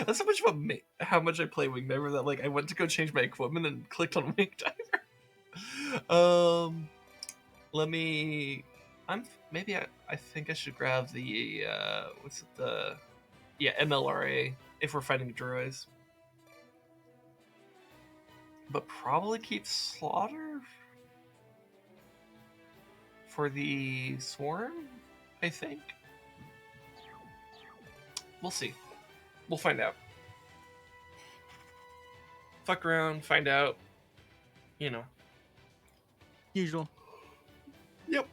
[SPEAKER 8] That's so much about how much I play Wing Diver that like I went to go change my equipment and clicked on Wing Diver. Let me. I think I should grab the MLRA if we're fighting droids. But probably keep Slaughter for the swarm, I think. We'll see. We'll find out. Fuck around, find out. You know.
[SPEAKER 1] Usual.
[SPEAKER 8] Yep.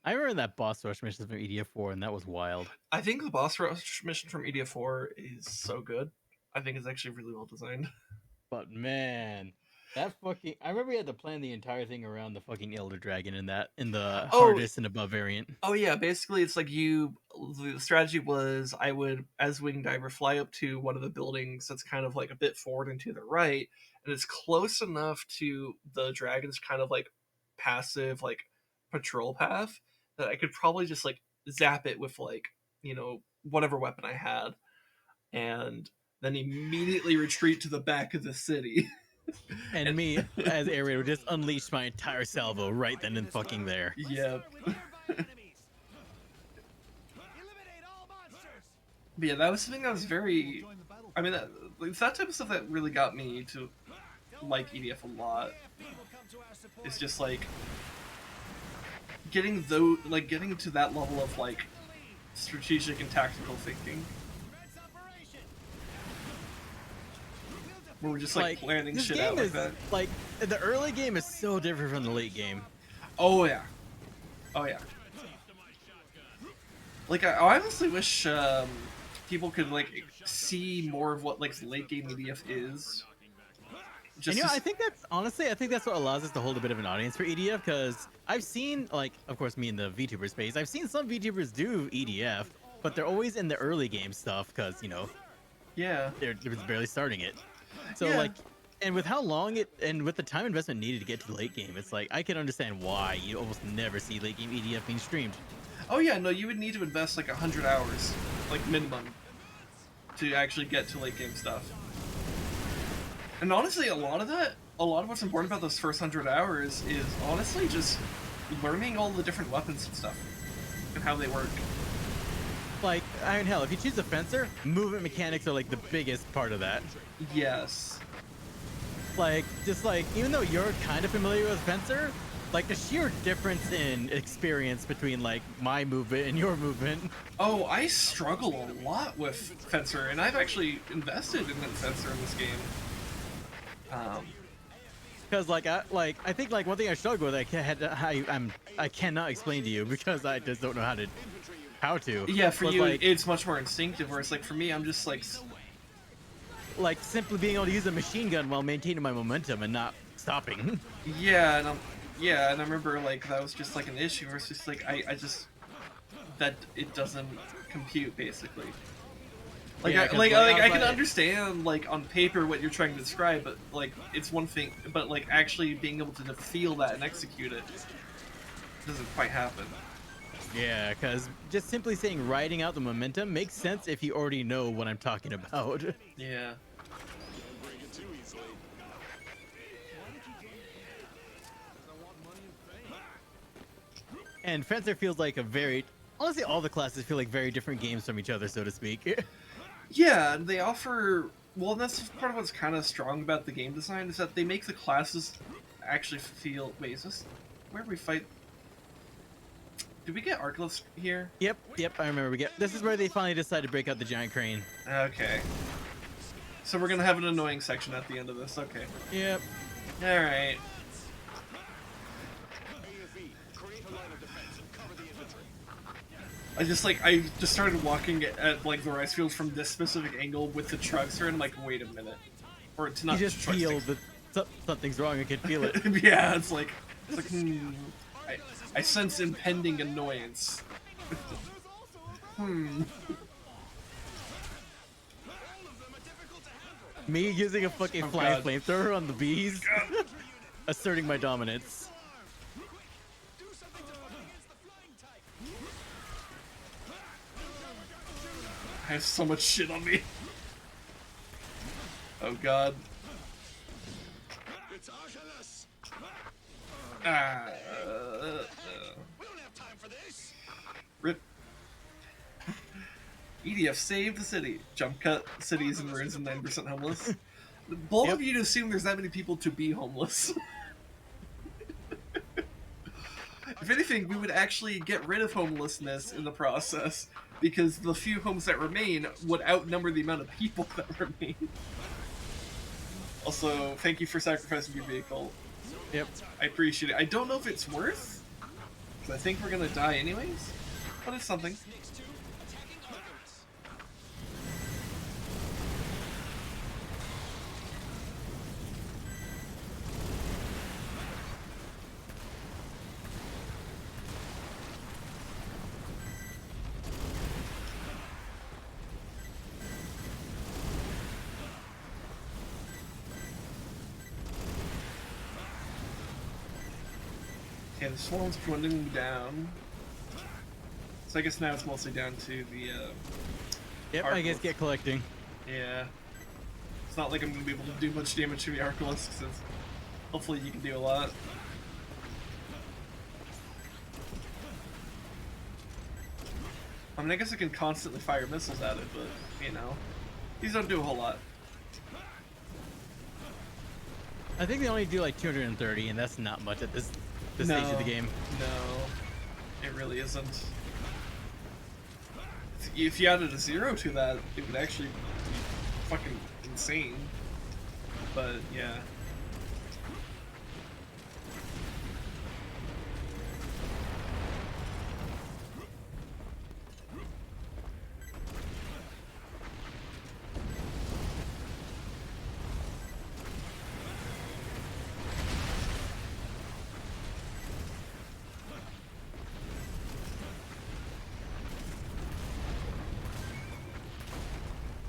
[SPEAKER 1] I remember that boss rush mission from EDF 4, and that was wild.
[SPEAKER 2] I think the boss rush mission from EDF 4 is so good. I think it's actually really well designed.
[SPEAKER 1] But man, that fucking I remember you had to plan the entire thing around the fucking Elder Dragon in the hardest and above variant.
[SPEAKER 2] Oh yeah, basically it's like the strategy was I would, as Wing Diver, fly up to one of the buildings that's kind of like a bit forward and to the right, and it's close enough to the dragon's kind of like passive like patrol path that I could probably just like zap it with like, whatever weapon I had, and then immediately retreat to the back of the city.
[SPEAKER 1] And me, as air raider, would just unleash my entire salvo right then and fucking there.
[SPEAKER 2] Yep.
[SPEAKER 3] Eliminate all monsters.
[SPEAKER 2] But yeah, that was something that was very. I mean, it's that type of stuff that really got me to like EDF a lot. It's just like getting to that level of like strategic and tactical thinking, where we're just like planning
[SPEAKER 1] this
[SPEAKER 2] shit
[SPEAKER 1] game
[SPEAKER 2] out like
[SPEAKER 1] is,
[SPEAKER 2] that.
[SPEAKER 1] Like the early game is so different from the late game.
[SPEAKER 2] Oh yeah, oh yeah. Like I honestly wish people could like see more of what like late game EDF is.
[SPEAKER 1] And, I think that's what allows us to hold a bit of an audience for EDF, because I've seen, like, of course, me in the VTuber space, I've seen some VTubers do EDF, but they're always in the early game stuff, because,
[SPEAKER 2] yeah,
[SPEAKER 1] they're just barely starting it. So,
[SPEAKER 2] Yeah.
[SPEAKER 1] like, and with how long and with the time investment needed to get to the late game, it's like, I can understand why you almost never see late game EDF being streamed.
[SPEAKER 2] Oh yeah, no, you would need to invest like 100 hours, like minimum, to actually get to late game stuff. And honestly, a lot of what's important about those first 100 hours is honestly just learning all the different weapons and stuff, and how they work.
[SPEAKER 1] Like, I mean, hell, if you choose a fencer, movement mechanics are like the biggest part of that.
[SPEAKER 2] Yes.
[SPEAKER 1] Like, just like, even though you're kind of familiar with fencer, like the sheer difference in experience between like my movement and your movement.
[SPEAKER 2] Oh, I struggle a lot with fencer, and I've actually invested in fencer in this game.
[SPEAKER 1] Because I think like one thing I struggle with, I cannot explain to you because I just don't know how to.
[SPEAKER 2] Yeah, for you,
[SPEAKER 1] like,
[SPEAKER 2] it's much more instinctive. Whereas like for me, I'm just like
[SPEAKER 1] simply being able to use a machine gun while maintaining my momentum and not stopping.
[SPEAKER 2] Yeah, and I remember like that was just like an issue. Where it's just like I just that it doesn't compute basically. Like,
[SPEAKER 1] Yeah,
[SPEAKER 2] I can understand like on paper what you're trying to describe, but like it's one thing, but like actually being able to feel that and execute it doesn't quite happen.
[SPEAKER 1] Yeah, because just simply saying riding out the momentum makes sense if you already know what I'm talking about.
[SPEAKER 2] Yeah.
[SPEAKER 1] And Fencer feels like honestly, all the classes feel like very different games from each other, so to speak.
[SPEAKER 2] Yeah, and they offer. Well, that's part of what's kind of strong about the game design is that they make the classes actually feel. Wait, is this where we fight? Did we get Arclifts here?
[SPEAKER 1] Yep, I remember this is where they finally decided to break out the giant crane.
[SPEAKER 2] Okay. So we're gonna have an annoying section at the end of this. Okay.
[SPEAKER 1] Yep.
[SPEAKER 2] All right. I just started walking at like the rice fields from this specific angle with the trucks here, and I'm like, wait a minute, or to not
[SPEAKER 1] You just
[SPEAKER 2] trucks,
[SPEAKER 1] feel that something's wrong. I can feel it.
[SPEAKER 2] Yeah, it's like I sense impending annoyance.
[SPEAKER 1] Me using a fucking flying flamethrower on the bees, asserting my dominance.
[SPEAKER 2] I have so much shit on me. Oh god.
[SPEAKER 7] It's Archelaus.
[SPEAKER 2] We don't
[SPEAKER 7] have time for this.
[SPEAKER 2] Rip. EDF saved the city. Jump cut. Cities in ruins and 9% homeless. Bold of you to assume there's that many people to be homeless. If anything, we would actually get rid of homelessness in the process, because the few homes that remain would outnumber the amount of people that remain. Also, thank you for sacrificing your vehicle.
[SPEAKER 1] Yep.
[SPEAKER 2] I appreciate it. I don't know if it's worth
[SPEAKER 8] I think we're gonna die anyways, but it's something.
[SPEAKER 7] Next to attacking Argonauts.
[SPEAKER 8] Okay, the swarm's dwindling down. So I guess now it's mostly down to the,
[SPEAKER 1] Yep, I guess
[SPEAKER 8] Arclists.
[SPEAKER 1] get collecting.
[SPEAKER 8] Yeah. It's not like I'm gonna be able to do much damage to the Arclists, since hopefully you can do a lot. I mean, I guess I can constantly fire missiles at it, but, you know, these don't do a whole lot.
[SPEAKER 1] I think they only do like 230, and that's not much at this stage of the game.
[SPEAKER 8] No, it really isn't. If you added a 0 to that, it would actually be fucking insane. But, yeah.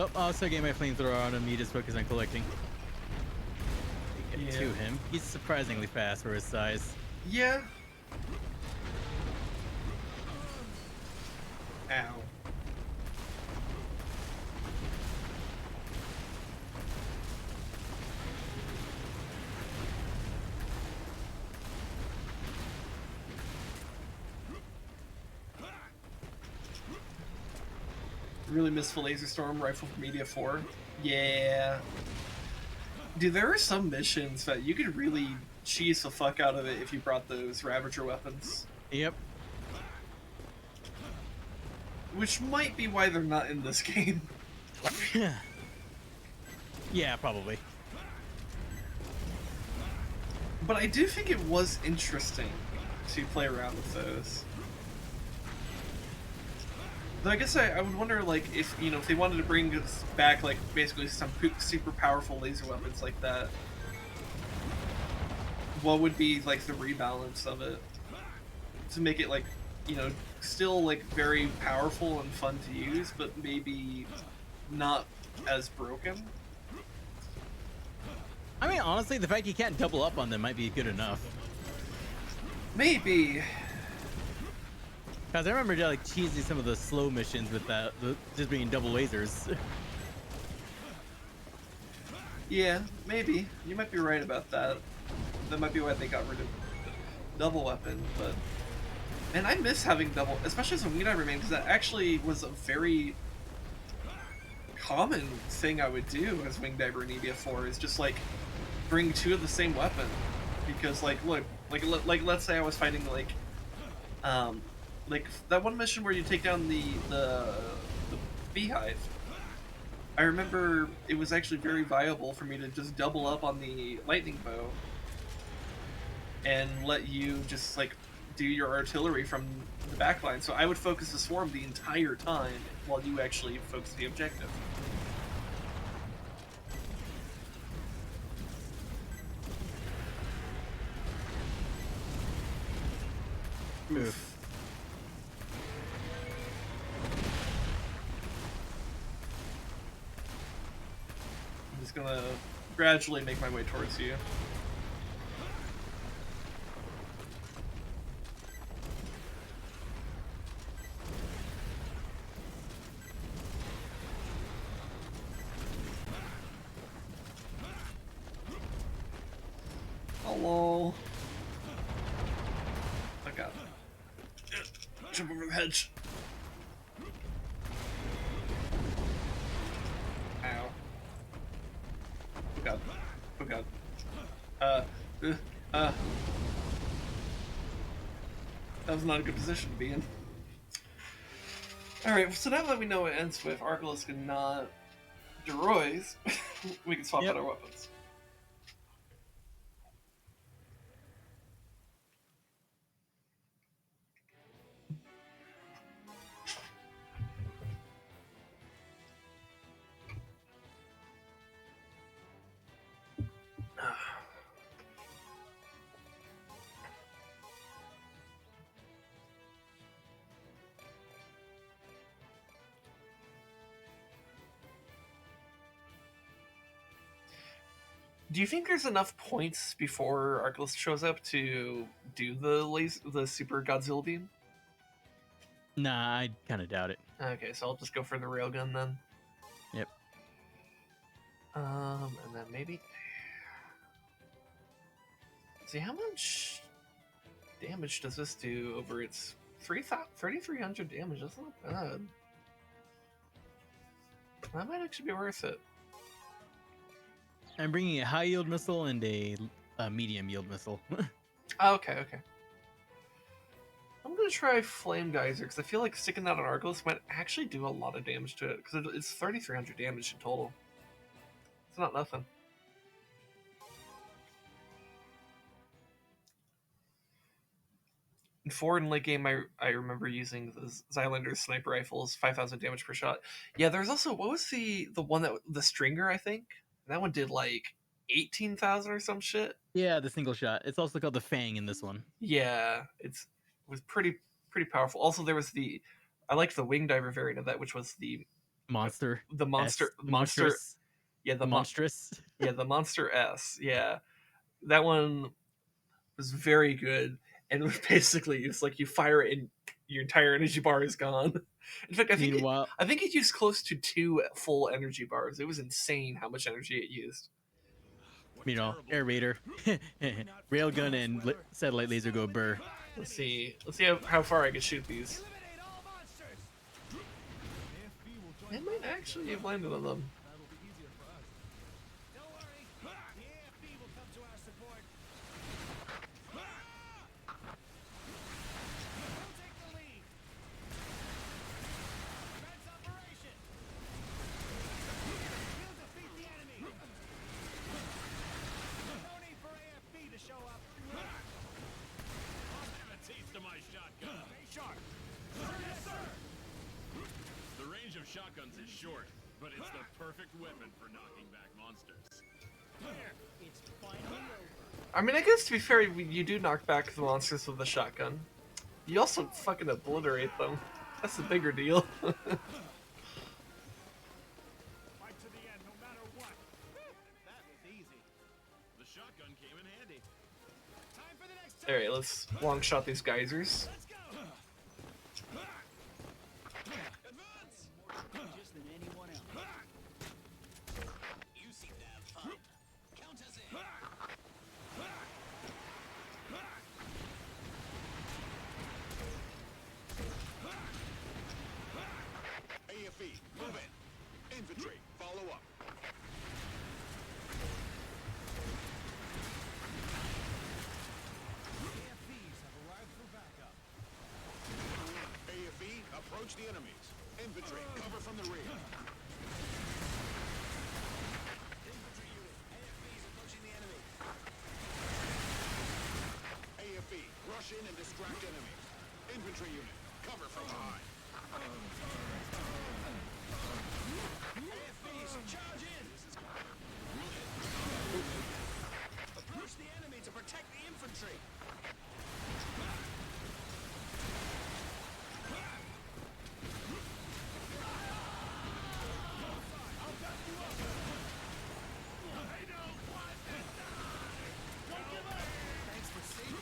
[SPEAKER 1] Oh, I'll also get my flamethrower on him. He just focus on collecting. Get
[SPEAKER 8] Yeah.
[SPEAKER 1] to him. He's surprisingly fast for his size.
[SPEAKER 8] Yeah. Ow. Really miss the Laser Storm rifle from Media 4. Yeah. Dude, there are some missions that you could really cheese the fuck out of it if you brought those Ravager weapons.
[SPEAKER 1] Yep.
[SPEAKER 8] Which might be why they're not in this game.
[SPEAKER 1] Yeah, probably.
[SPEAKER 8] But I do think it was interesting to play around with those. Though I guess I would wonder, like, if, you know, if they wanted to bring us back, like, basically some super powerful laser weapons like that, what would be, like, the rebalance of it? To make it, like, you know, still, like, very powerful and fun to use, but maybe not as broken?
[SPEAKER 1] I mean, honestly, the fact you can't double up on them might be good enough.
[SPEAKER 8] Maybe.
[SPEAKER 1] Cause I remember like cheesing some of the slow missions with that, just being double lasers.
[SPEAKER 8] Yeah, maybe. You might be right about that. That might be why they got rid of the double weapon, but... Man, I miss having double, especially as a Wing Diver main, because that actually was a very common thing I would do as Wing Diver in EDF 4, is just, like, bring two of the same weapon. Because, like, look, like let's say I was fighting, like that one mission where you take down the beehive. I remember it was actually very viable for me to just double up on the lightning bow and let you just like do your artillery from the back line. So I would focus the swarm the entire time while you actually focus the objective. Oof. I'm just gonna gradually make my way towards you. Hello. I got it. Jump over the hedge. Ow. Oh god. Oh god. That was not a good position to be in. Alright, so now that we know it ends with Arclists and not Deroys, we can swap out our weapons.
[SPEAKER 2] Do you think there's enough points before Arcalus shows up to do the Super Godzilla beam?
[SPEAKER 1] Nah, I kind of doubt it.
[SPEAKER 2] Okay, so I'll just go for the railgun then.
[SPEAKER 1] Yep.
[SPEAKER 2] And then maybe. See, how much damage does this do over its 3,300 damage? That's not bad. That might actually be worth it.
[SPEAKER 1] I'm bringing a high yield missile and a medium yield missile.
[SPEAKER 2] Oh, okay. I'm gonna try Flame Geyser because I feel like sticking that on Arcalus might actually do a lot of damage to it because it's 3,300 damage in total. It's not nothing. In 4 in late game, I remember using the Xylander's sniper rifles, 5,000 damage per shot. Yeah, there's also, what was the one that, the Stringer, I think? That one did like 18,000 or some shit.
[SPEAKER 1] Yeah, the single shot. It's also called the Fang in this one.
[SPEAKER 2] Yeah, it was pretty powerful. Also, there was I liked the Wing Diver variant of that, which was the monster.
[SPEAKER 1] Monstrous.
[SPEAKER 2] Yeah, the
[SPEAKER 1] monstrous.
[SPEAKER 2] Yeah, the Monster S. Yeah, that one was very good. And basically, it's like you fire it and your entire energy bar is gone. In fact, I think it used close to 2 full energy bars. It was insane how much energy it used.
[SPEAKER 1] Air Raider, railgun, and satellite laser go burr.
[SPEAKER 2] Let's see how far I can shoot these. I might actually have landed on them.
[SPEAKER 9] Shotguns is short, but it's the perfect weapon for knocking back monsters.
[SPEAKER 3] It's finally over.
[SPEAKER 2] I mean, I guess to be fair, you do knock back the monsters with the shotgun. You also fucking obliterate them. That's the bigger deal.
[SPEAKER 9] Fight to the end, no matter what.
[SPEAKER 5] That was easy.
[SPEAKER 9] The shotgun came in handy.
[SPEAKER 3] Time for the next time.
[SPEAKER 2] Alright, let's long shot these geysers.
[SPEAKER 3] Let's go. Just than anyone else. You seem to have fun. Count us in.
[SPEAKER 7] AFE, move in. Infantry, follow up.
[SPEAKER 5] AFVs have arrived for backup.
[SPEAKER 7] AFE, approach the enemies. Infantry, cover from the rear.
[SPEAKER 3] Infantry unit. AFVs approaching the enemy.
[SPEAKER 7] AFE, rush in and distract enemies. Infantry unit, cover from behind.
[SPEAKER 3] AFVs, charge in. Approach the enemy to protect the infantry. Thanks for saving me.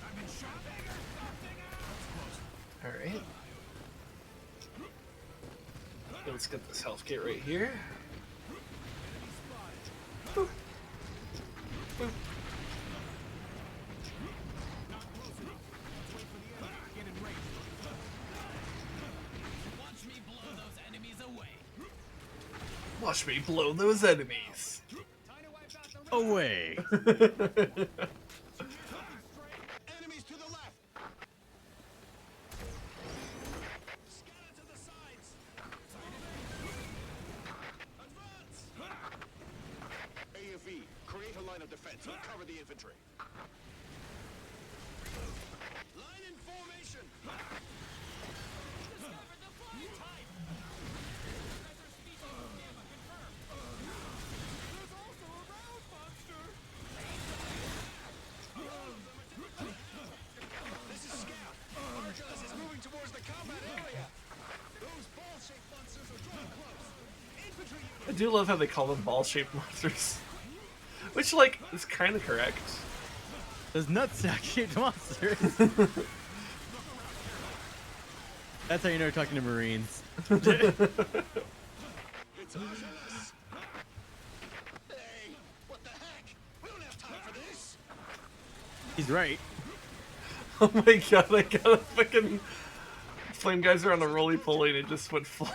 [SPEAKER 3] I'm in shock.
[SPEAKER 2] Alright. Let's get this health kit right here. Boop. Boop.
[SPEAKER 3] Watch me blow those enemies away.
[SPEAKER 2] Watch me blow those enemies.
[SPEAKER 3] Time to wipe out the
[SPEAKER 1] Away.
[SPEAKER 7] Enemies to the left.
[SPEAKER 3] scatter to the sides. Advance.
[SPEAKER 7] AFE, create a line of defense and cover the infantry.
[SPEAKER 3] Line in formation. Discovered the flying type. Professor species gamma confirmed. There's also a round monster. This is Scout. Arcus is moving towards the combat area. Those ball-shaped monsters are drawing close. Infantry unit.
[SPEAKER 8] do love how they call them ball-shaped monsters. Which, like, is kind of correct.
[SPEAKER 1] There's nutsack-shaped monsters. That's how you know you're talking to Marines.
[SPEAKER 7] It's Artemis. Hey, what the heck? We don't have time for this.
[SPEAKER 1] He's right.
[SPEAKER 8] Oh my god, I got a fucking flame geyser on a roly-poly and it just went flying.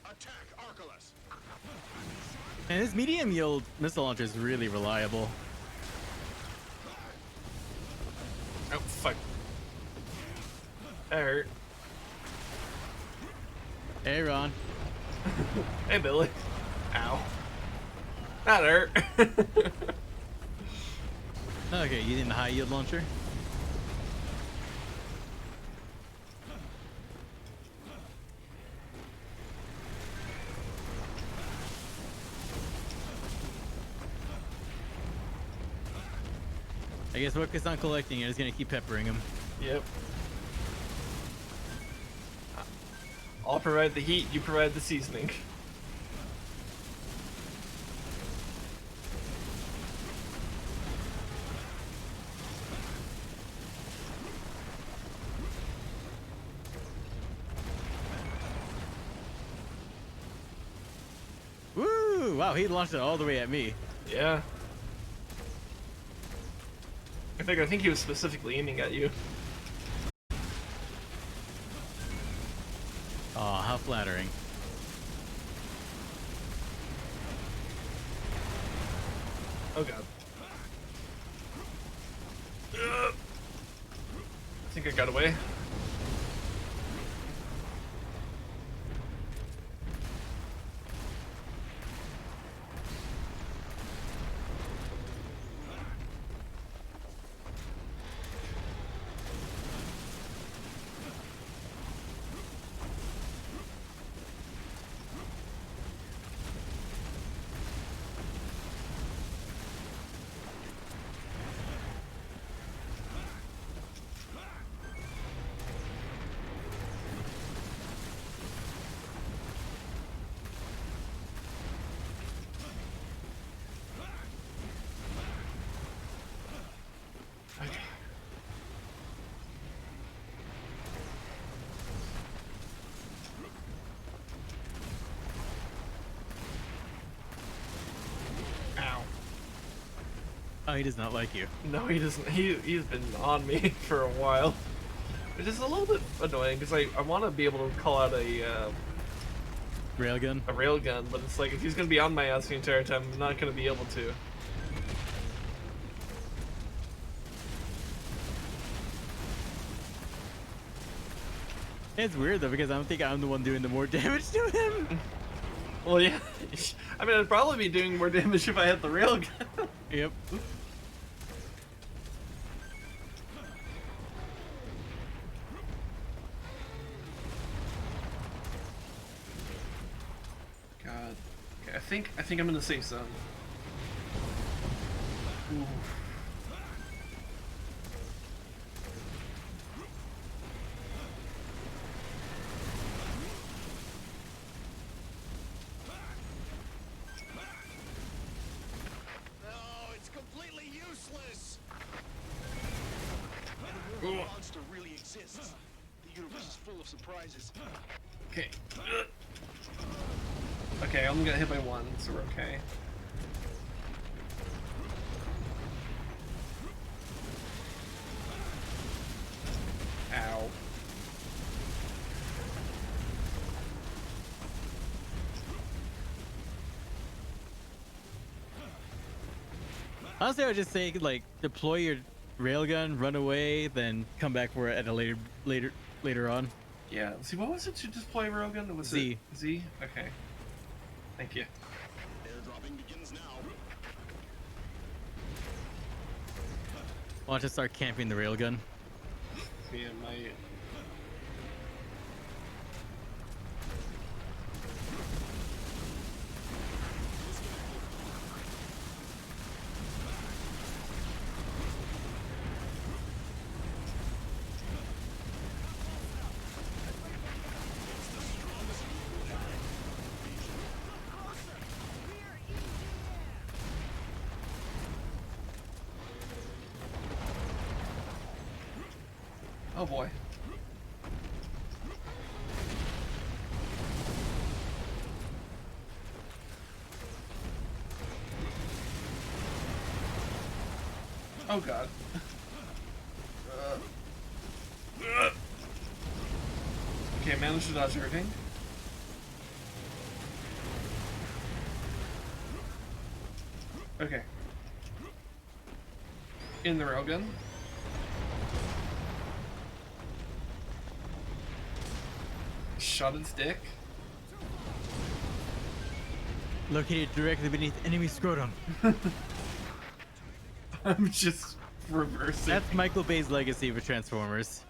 [SPEAKER 7] Attack Archelaus.
[SPEAKER 1] And his medium yield missile launcher is really reliable.
[SPEAKER 8] Oh, fuck. That hurt.
[SPEAKER 1] Hey, Ron.
[SPEAKER 8] Hey, Billy. Ow. That hurt.
[SPEAKER 1] Okay, using the high yield launcher. I guess focus on collecting it is gonna keep peppering him.
[SPEAKER 8] Yep. I'll provide the heat, you provide the seasoning.
[SPEAKER 1] Woo! Wow, he launched it all the way at me.
[SPEAKER 8] Yeah. I think he was specifically aiming at you.
[SPEAKER 1] Oh, how flattering.
[SPEAKER 8] Oh god. I think I got away. Ow.
[SPEAKER 1] Oh, he does not like you.
[SPEAKER 8] No, he doesn't. He's been on me for a while. Which is a little bit annoying because I want to be able to call out a
[SPEAKER 1] Railgun.
[SPEAKER 8] railgun, but it's like if he's gonna be on my ass the entire time, I'm not gonna be able to.
[SPEAKER 1] It's weird though because I don't think I'm the one doing the more damage to him.
[SPEAKER 8] Well, yeah. I mean, I'd probably be doing more damage if I had the railgun.
[SPEAKER 1] Yep.
[SPEAKER 8] God. Okay, I think I'm in the safe zone. Ooh.
[SPEAKER 7] No, it's completely useless.
[SPEAKER 8] Ooh.
[SPEAKER 7] The monster really exists. The universe is full of surprises.
[SPEAKER 8] Okay. Okay, I only got hit by one, so we're okay. Ow.
[SPEAKER 1] Honestly, I would just say like deploy your railgun, run away, then come back for it at a later on.
[SPEAKER 8] Yeah, let's see, what was it to deploy railgun? Was
[SPEAKER 1] Z.
[SPEAKER 8] it Z? Okay. Thank you.
[SPEAKER 7] Airdropping begins now.
[SPEAKER 1] Why don't you start camping the railgun?
[SPEAKER 8] Yeah, my... Oh boy. Oh god. Okay, managed to dodge everything. Okay. In the railgun. Shot its dick.
[SPEAKER 1] Located directly beneath enemy scrotum.
[SPEAKER 8] I'm just reversing.
[SPEAKER 1] That's Michael Bay's legacy for Transformers.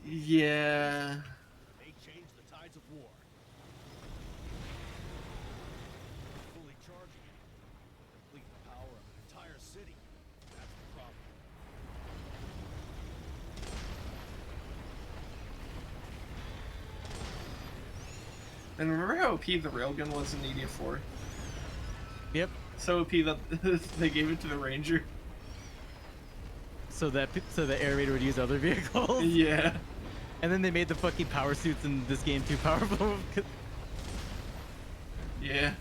[SPEAKER 8] Yeah.
[SPEAKER 9] They change the tides of war. Fully charging it. Complete the power of an entire city. That's the problem.
[SPEAKER 8] And remember how OP the railgun was in EDF 4?
[SPEAKER 1] Yep.
[SPEAKER 8] So OP that they gave it to the Ranger.
[SPEAKER 1] So the aerator would use other vehicles.
[SPEAKER 8] Yeah.
[SPEAKER 1] And then they made the fucking power suits in this game too powerful.
[SPEAKER 8] Yeah.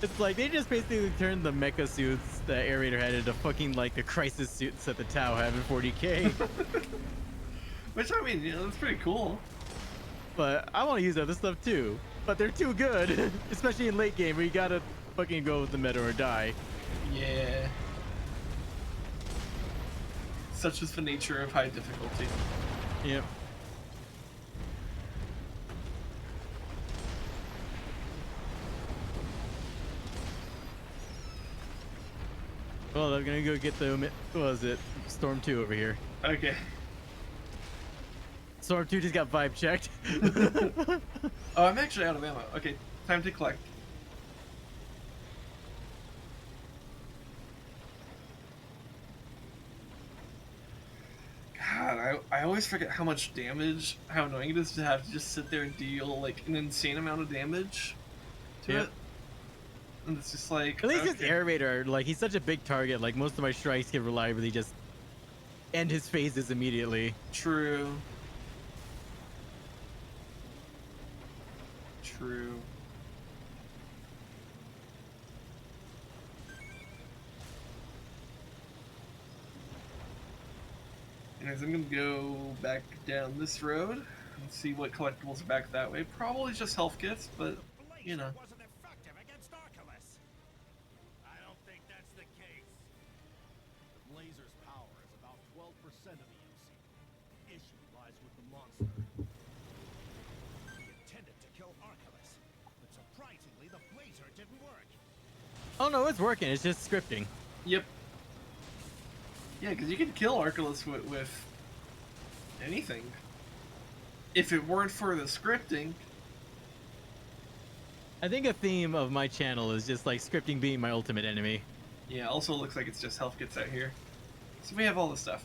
[SPEAKER 1] It's like they just basically turned the mecha suits the aerator had into fucking like the crisis suits that the Tau have in 40k.
[SPEAKER 8] Which, I mean, that's pretty cool.
[SPEAKER 1] But I want to use other stuff too. But they're too good, especially in late game where you gotta fucking go with the meta or die.
[SPEAKER 8] Yeah. Such is the nature of high difficulty.
[SPEAKER 1] Yep. Well, I'm gonna go get the, what was it? Storm 2 over here.
[SPEAKER 8] Okay.
[SPEAKER 1] Storm 2 just got vibe checked.
[SPEAKER 8] Oh, I'm actually out of ammo. Okay, time to collect. God, I always forget how much damage, how annoying it is to have to just sit there and deal like an insane amount of damage to
[SPEAKER 1] Yep.
[SPEAKER 8] it. And it's just like,
[SPEAKER 1] At least
[SPEAKER 8] okay.
[SPEAKER 1] his aerator, like he's such a big target, like most of my strikes can reliably just end his phases immediately.
[SPEAKER 8] True. True. Anyways, I'm gonna go back down this road and see what collectibles are back that way. Probably just health kits, but you know.
[SPEAKER 9] Wasn't effective against Arculus. I don't think that's the case. The Blazer's power is about 12% of the MC. The issue lies with the monster. We intended to kill Arculus, but surprisingly, the Blazer didn't work.
[SPEAKER 1] Oh no, it's working. It's just scripting.
[SPEAKER 8] Yep. Yeah, because you can kill Arculus with anything. If it weren't for the scripting.
[SPEAKER 1] I think a theme of my channel is just like scripting being my ultimate enemy.
[SPEAKER 8] Yeah, also looks like it's just health kits out here. So we have all this stuff.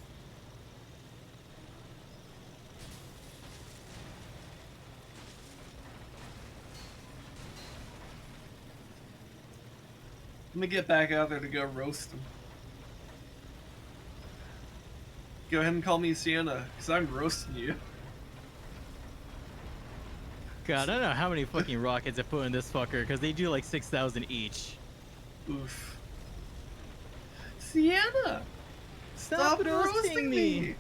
[SPEAKER 8] Let me get back out there to go roast them. Go ahead and call me Sienna, because I'm roasting you.
[SPEAKER 1] God, I don't know how many fucking rockets I put in this fucker, because they do like 6,000 each.
[SPEAKER 8] Oof. Sienna!
[SPEAKER 1] Stop roasting me!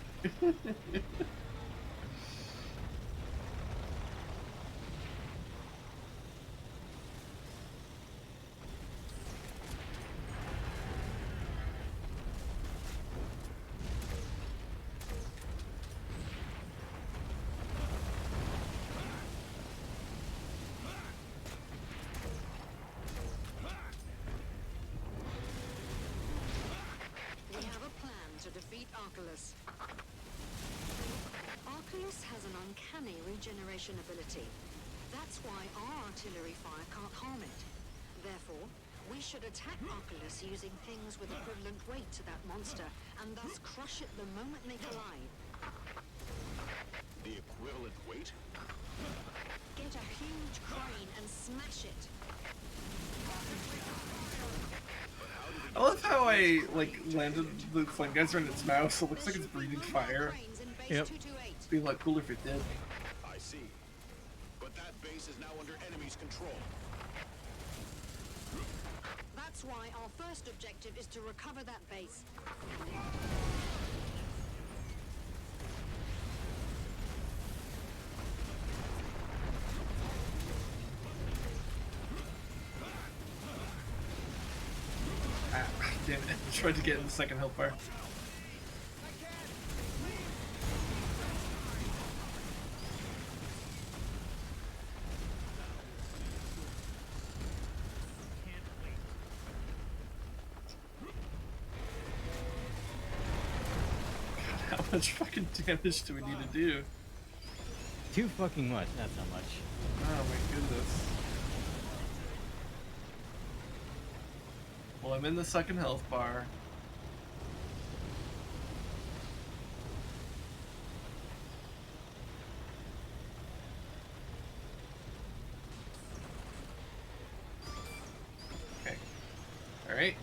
[SPEAKER 4] We have a plan to defeat Arculus. Arculus has an uncanny regeneration ability. That's why our artillery fire can't harm it. Therefore, we should attack Arculus using things with equivalent weight to that monster, and thus crush it the moment they collide.
[SPEAKER 7] The equivalent weight?
[SPEAKER 4] Get a huge crane and smash it.
[SPEAKER 7] But how do we
[SPEAKER 8] I love how I like landed the flame geyser in its mouth, so it looks like it's breathing fire.
[SPEAKER 1] Yep.
[SPEAKER 8] It'd be a lot cooler if it did.
[SPEAKER 7] I see. But that base is now under enemy's control.
[SPEAKER 4] That's why our first objective is to recover that base.
[SPEAKER 8] Ah, damn it. I tried to get in the second health bar. God, how much fucking damage do we need to do?
[SPEAKER 1] Too fucking much. That's not much.
[SPEAKER 8] Oh my goodness. Well, I'm in the second health bar. Okay. Alright.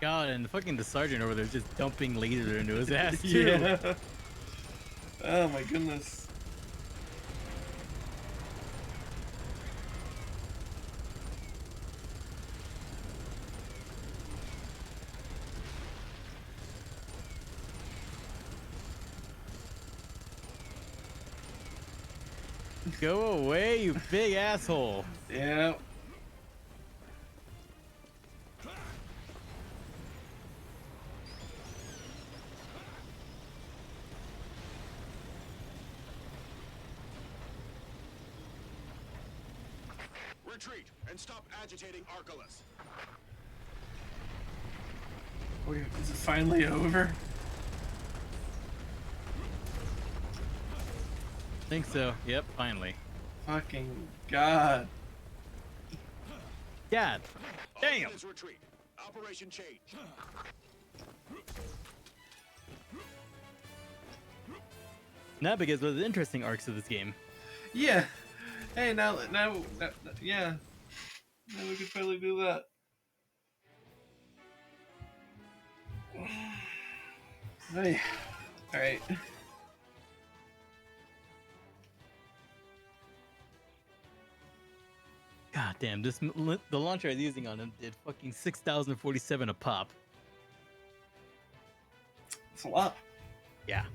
[SPEAKER 1] God, and the sergeant over there is just dumping lasers into his ass too.
[SPEAKER 8] Yeah. Oh my goodness.
[SPEAKER 1] Go away, you big asshole.
[SPEAKER 8] Yeah.
[SPEAKER 7] Retreat and stop agitating Archelaus.
[SPEAKER 8] Wait, is it finally over?
[SPEAKER 1] Think so. Yep, finally.
[SPEAKER 8] Fucking God.
[SPEAKER 1] God.
[SPEAKER 7] All
[SPEAKER 1] Damn.
[SPEAKER 7] units retreat. Operation change.
[SPEAKER 1] Now begins one of the interesting arcs of this game.
[SPEAKER 8] Yeah. Hey, now, yeah. Now we can finally do that. Hey. Alright.
[SPEAKER 1] God damn, the launcher I was using on him did fucking 6,047 a pop.
[SPEAKER 8] It's a lot.
[SPEAKER 1] Yeah.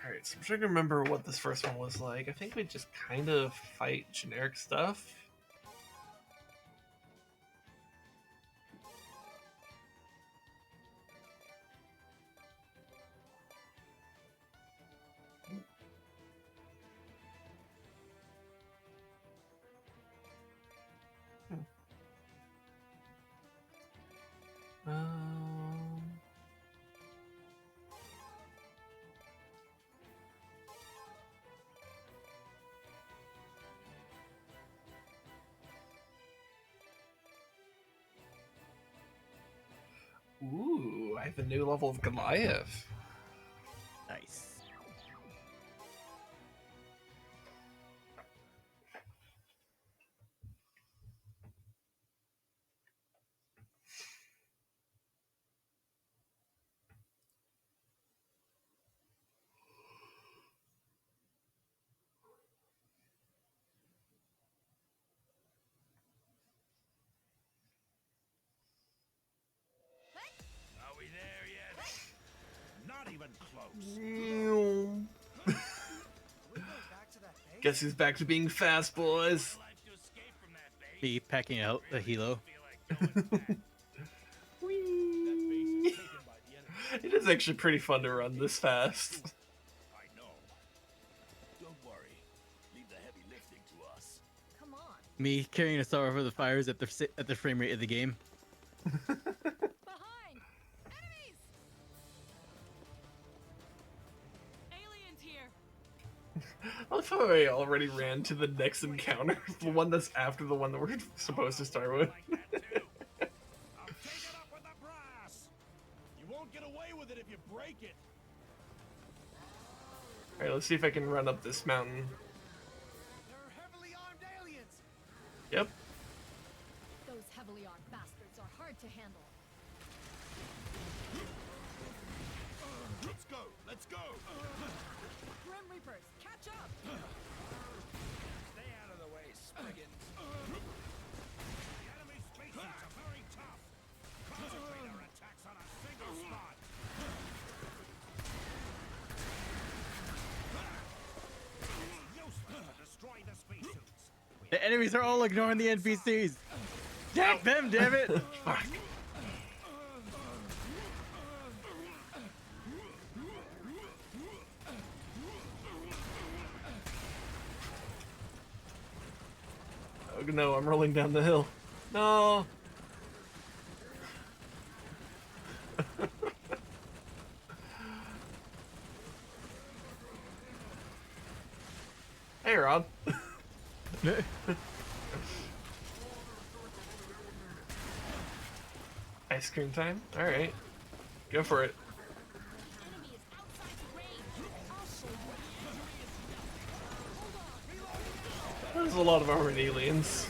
[SPEAKER 8] Alright, so I'm trying to remember what this first one was like. I think we just kind of fight generic stuff. Um, Ooh, I have a new level of Goliath.
[SPEAKER 1] Nice.
[SPEAKER 9] Are we there yet? Not even close.
[SPEAKER 8] Guess who's back to being fast, boys?
[SPEAKER 9] Life to escape from that base.
[SPEAKER 1] Be packing out a helo.
[SPEAKER 9] Feel like going back. That base is taken by the enemy.
[SPEAKER 8] It is actually pretty fun to run this fast.
[SPEAKER 9] I know. Don't worry. Leave the heavy lifting to us.
[SPEAKER 6] Come on.
[SPEAKER 1] Me carrying a star over the fires at the frame rate of the game.
[SPEAKER 6] Behind! Enemies! Aliens here!
[SPEAKER 8] I love how I already ran to the next encounter, the one that's after the one that we're supposed to start with.
[SPEAKER 9] Like that too. I'll take it up with the brass. You won't get away with it if you break it.
[SPEAKER 8] Alright, let's see if I can run up this mountain.
[SPEAKER 9] They're heavily armed aliens.
[SPEAKER 8] Yep.
[SPEAKER 6] Those heavily armed bastards are hard to handle.
[SPEAKER 9] Let's go. Let's go.
[SPEAKER 6] Grim Reapers, catch up!
[SPEAKER 9] Stay out of the way, Spiggins. The enemy spacesuits are very tough. Concentrate our attacks on a single spot. It's useless to destroy the spacesuits.
[SPEAKER 1] The enemies are all ignoring the NPCs. Attack them, damn it!
[SPEAKER 8] Fuck. Oh no, I'm rolling down the hill. No! Hey, Rob. Ice cream time? Alright. Go for it.
[SPEAKER 6] Enemy is outside range. I'll show you.
[SPEAKER 8] There's a lot of armored aliens.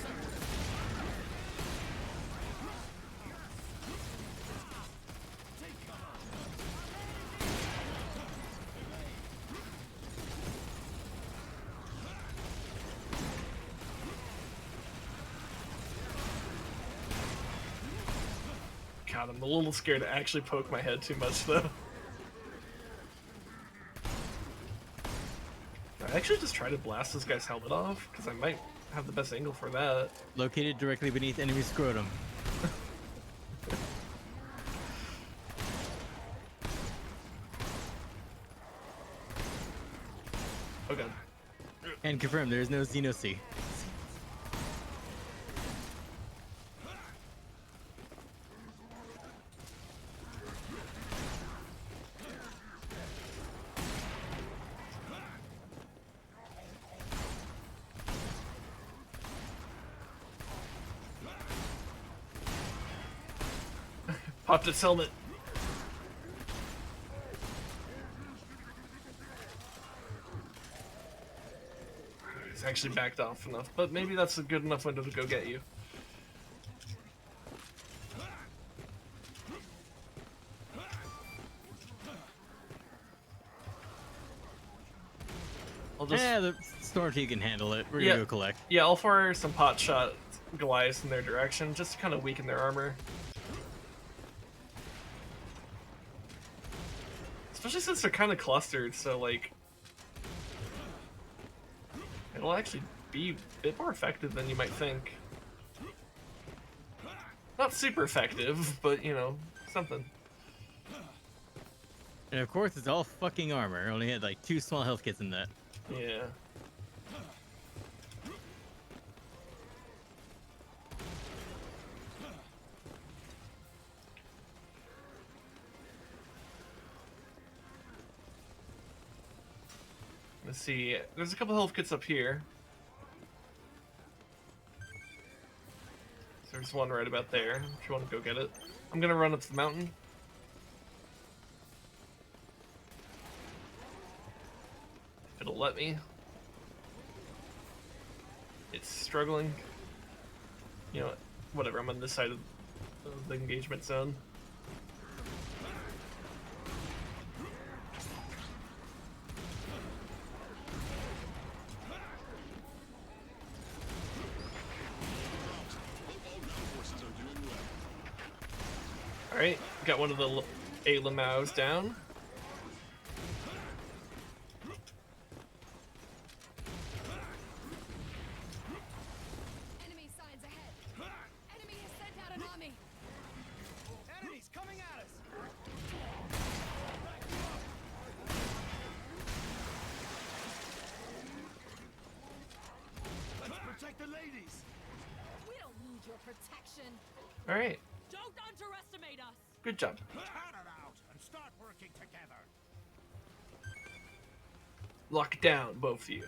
[SPEAKER 8] God, I'm a little scared to actually poke my head too much, though. I actually just try to blast this guy's helmet off, because I might have the best angle for that.
[SPEAKER 1] Located directly beneath enemy scrotum.
[SPEAKER 8] Oh god.
[SPEAKER 1] And confirm there is no Xenoc.
[SPEAKER 8] Popped its helmet. It's actually backed off enough, but maybe that's a good enough window to go get you. I'll just,
[SPEAKER 1] Yeah, the Storm Tea can handle it. We're
[SPEAKER 8] Yeah.
[SPEAKER 1] gonna go collect.
[SPEAKER 8] yeah, I'll fire some pot shot Goliaths in their direction, just to kind of weaken their armor. Especially since they're kind of clustered, so like... it'll actually be a bit more effective than you might think. Not super effective, but you know, something.
[SPEAKER 1] And of course, it's all fucking armor. Only had like 2 small health kits in that.
[SPEAKER 8] Yeah. Let's see. There's a couple health kits up here. There's one right about there, if you want to go get it. I'm gonna run up the mountain. If it'll let me. It's struggling. You know what? Whatever, I'm on this side of the engagement zone. Alright, got one of the Lamaux down.
[SPEAKER 6] Enemy signs ahead. Enemy has sent out an army.
[SPEAKER 9] Enemies coming at us. Let's protect the ladies.
[SPEAKER 6] We don't need your protection.
[SPEAKER 8] Alright,
[SPEAKER 6] Don't underestimate us.
[SPEAKER 8] good job.
[SPEAKER 9] Cut it out and start working together.
[SPEAKER 8] Lock it down, both of you.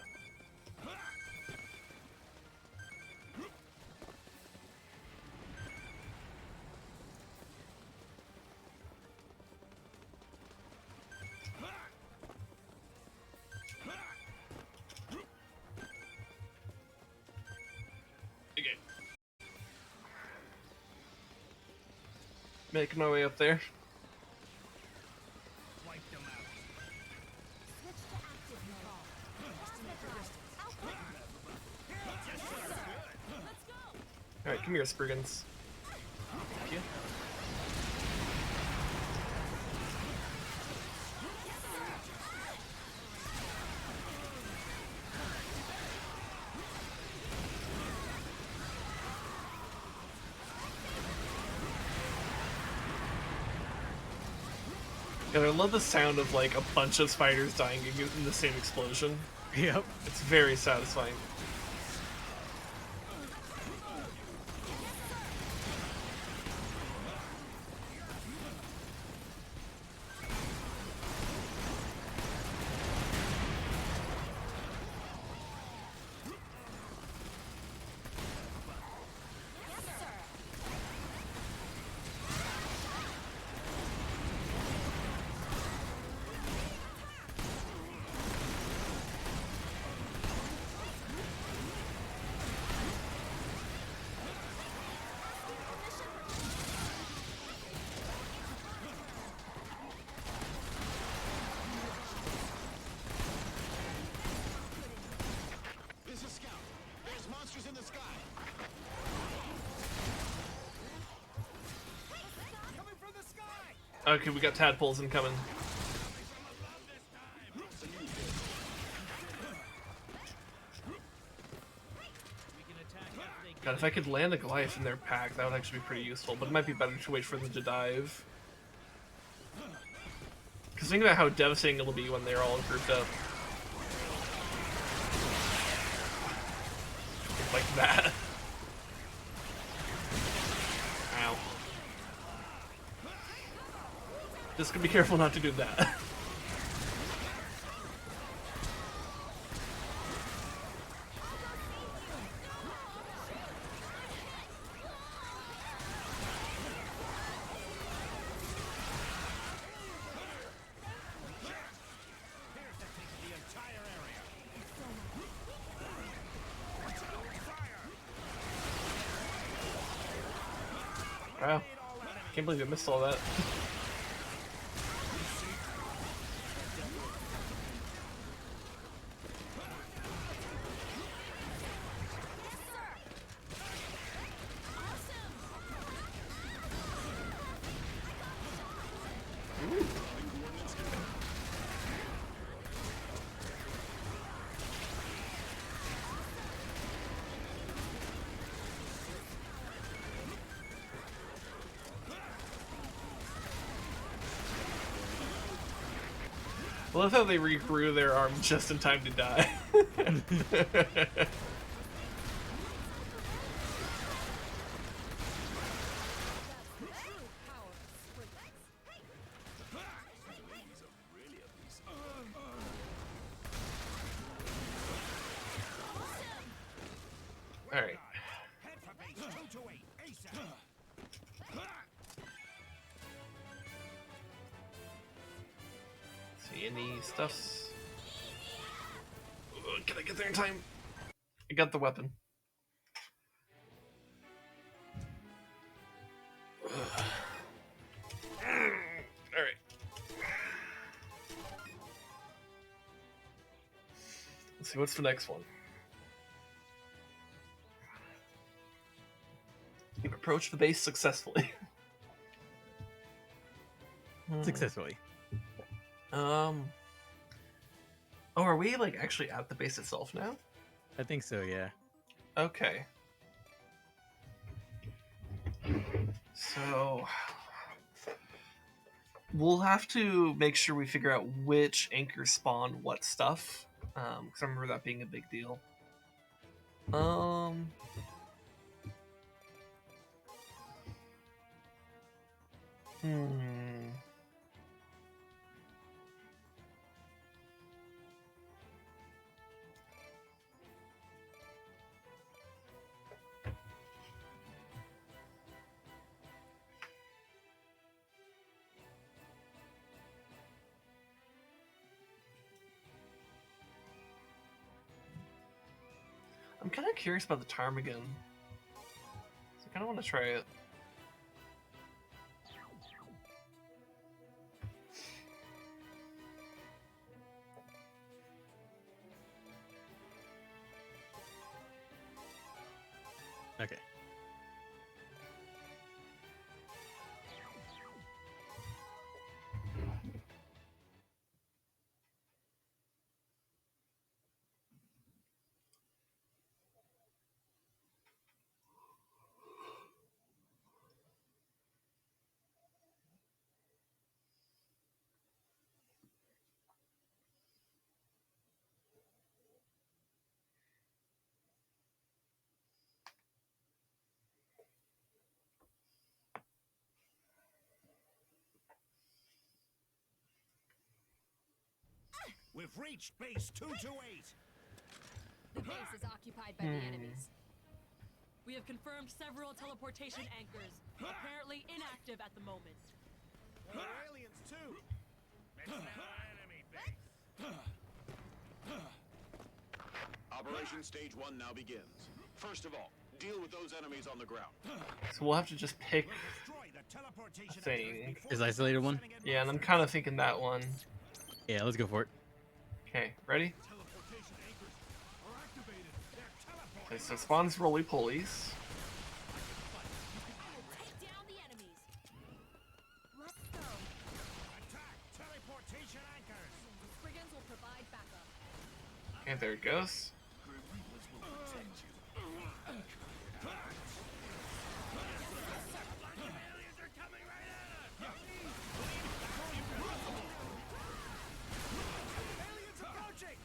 [SPEAKER 2] Making my way up there.
[SPEAKER 9] Wipe them out.
[SPEAKER 6] Switch to active mode. Output. Let's go.
[SPEAKER 2] Alright, come here, Spriggans. Thank you. God, I love the sound of like a bunch of spiders dying in the same explosion.
[SPEAKER 1] Yep.
[SPEAKER 2] It's very satisfying.
[SPEAKER 7] This is Scout. There's monsters in the sky.
[SPEAKER 9] Coming from the sky!
[SPEAKER 2] Okay, we got tadpoles incoming. God, if I could land a Goliath in their pack, that would actually be pretty useful, but it might be better to wait for them to dive. Because think about how devastating it'll be when they're all grouped up. Like that. Ow. Just be careful not to do that.
[SPEAKER 9] The entire area.
[SPEAKER 2] Wow. Can't believe I missed all that. I love how they regrew their arm just in time to die. Alright.
[SPEAKER 9] Head for base 228 ASAP.
[SPEAKER 2] See any stuffs? Can I get there in time? I got the weapon. Alright. Let's see, what's the next one? You've approached the base successfully.
[SPEAKER 1] Successfully.
[SPEAKER 2] Oh, are we like actually at the base itself now?
[SPEAKER 1] I think so, yeah.
[SPEAKER 2] Okay. So we'll have to make sure we figure out which anchors spawn what stuff. Because I remember that being a big deal. I'm kind of curious about the Ptarmigan. So I kind of want to try it.
[SPEAKER 1] Okay.
[SPEAKER 9] We've reached base 228.
[SPEAKER 6] The base is occupied by the enemies. We have confirmed several teleportation anchors, apparently inactive at the moment.
[SPEAKER 9] There are aliens too. It's not our enemy base.
[SPEAKER 7] Operation Stage 1 now begins. First of all, deal with those enemies on the ground.
[SPEAKER 8] So we'll have to just pick
[SPEAKER 9] Destroy the teleportation
[SPEAKER 8] thing.
[SPEAKER 9] anchors before
[SPEAKER 1] Is isolated one?
[SPEAKER 9] setting in
[SPEAKER 8] Yeah, and I'm
[SPEAKER 9] motion.
[SPEAKER 8] kind of thinking that one.
[SPEAKER 1] Yeah, let's go for it.
[SPEAKER 8] Okay, ready?
[SPEAKER 9] Teleportation anchors are activated. They're teleporting.
[SPEAKER 8] Okay, so spawns roly-polies.
[SPEAKER 6] Take down the enemies. Let's go.
[SPEAKER 9] Attack teleportation anchors.
[SPEAKER 6] The Spriggans will provide backup.
[SPEAKER 8] Okay, there it goes.
[SPEAKER 9] Aliens are coming right at us. Aliens approaching.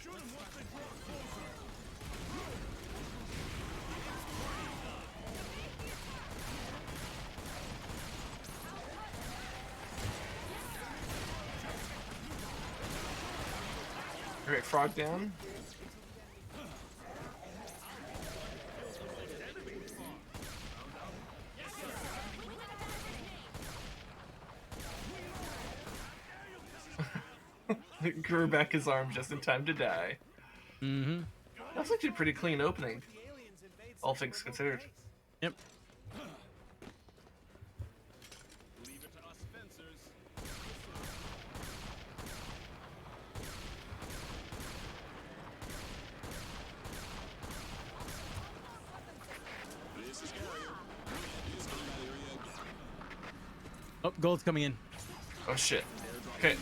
[SPEAKER 9] Shoot them once they draw closer.
[SPEAKER 8] Alright, frog down. Grew back his arm just in time to die.
[SPEAKER 1] Mm-hmm.
[SPEAKER 8] That's actually a pretty clean opening, all things considered.
[SPEAKER 1] Yep.
[SPEAKER 7] Leave it to us fencers. This is Carrier. Is combat area again.
[SPEAKER 1] Oh, gold's coming in.
[SPEAKER 8] Oh shit. Okay.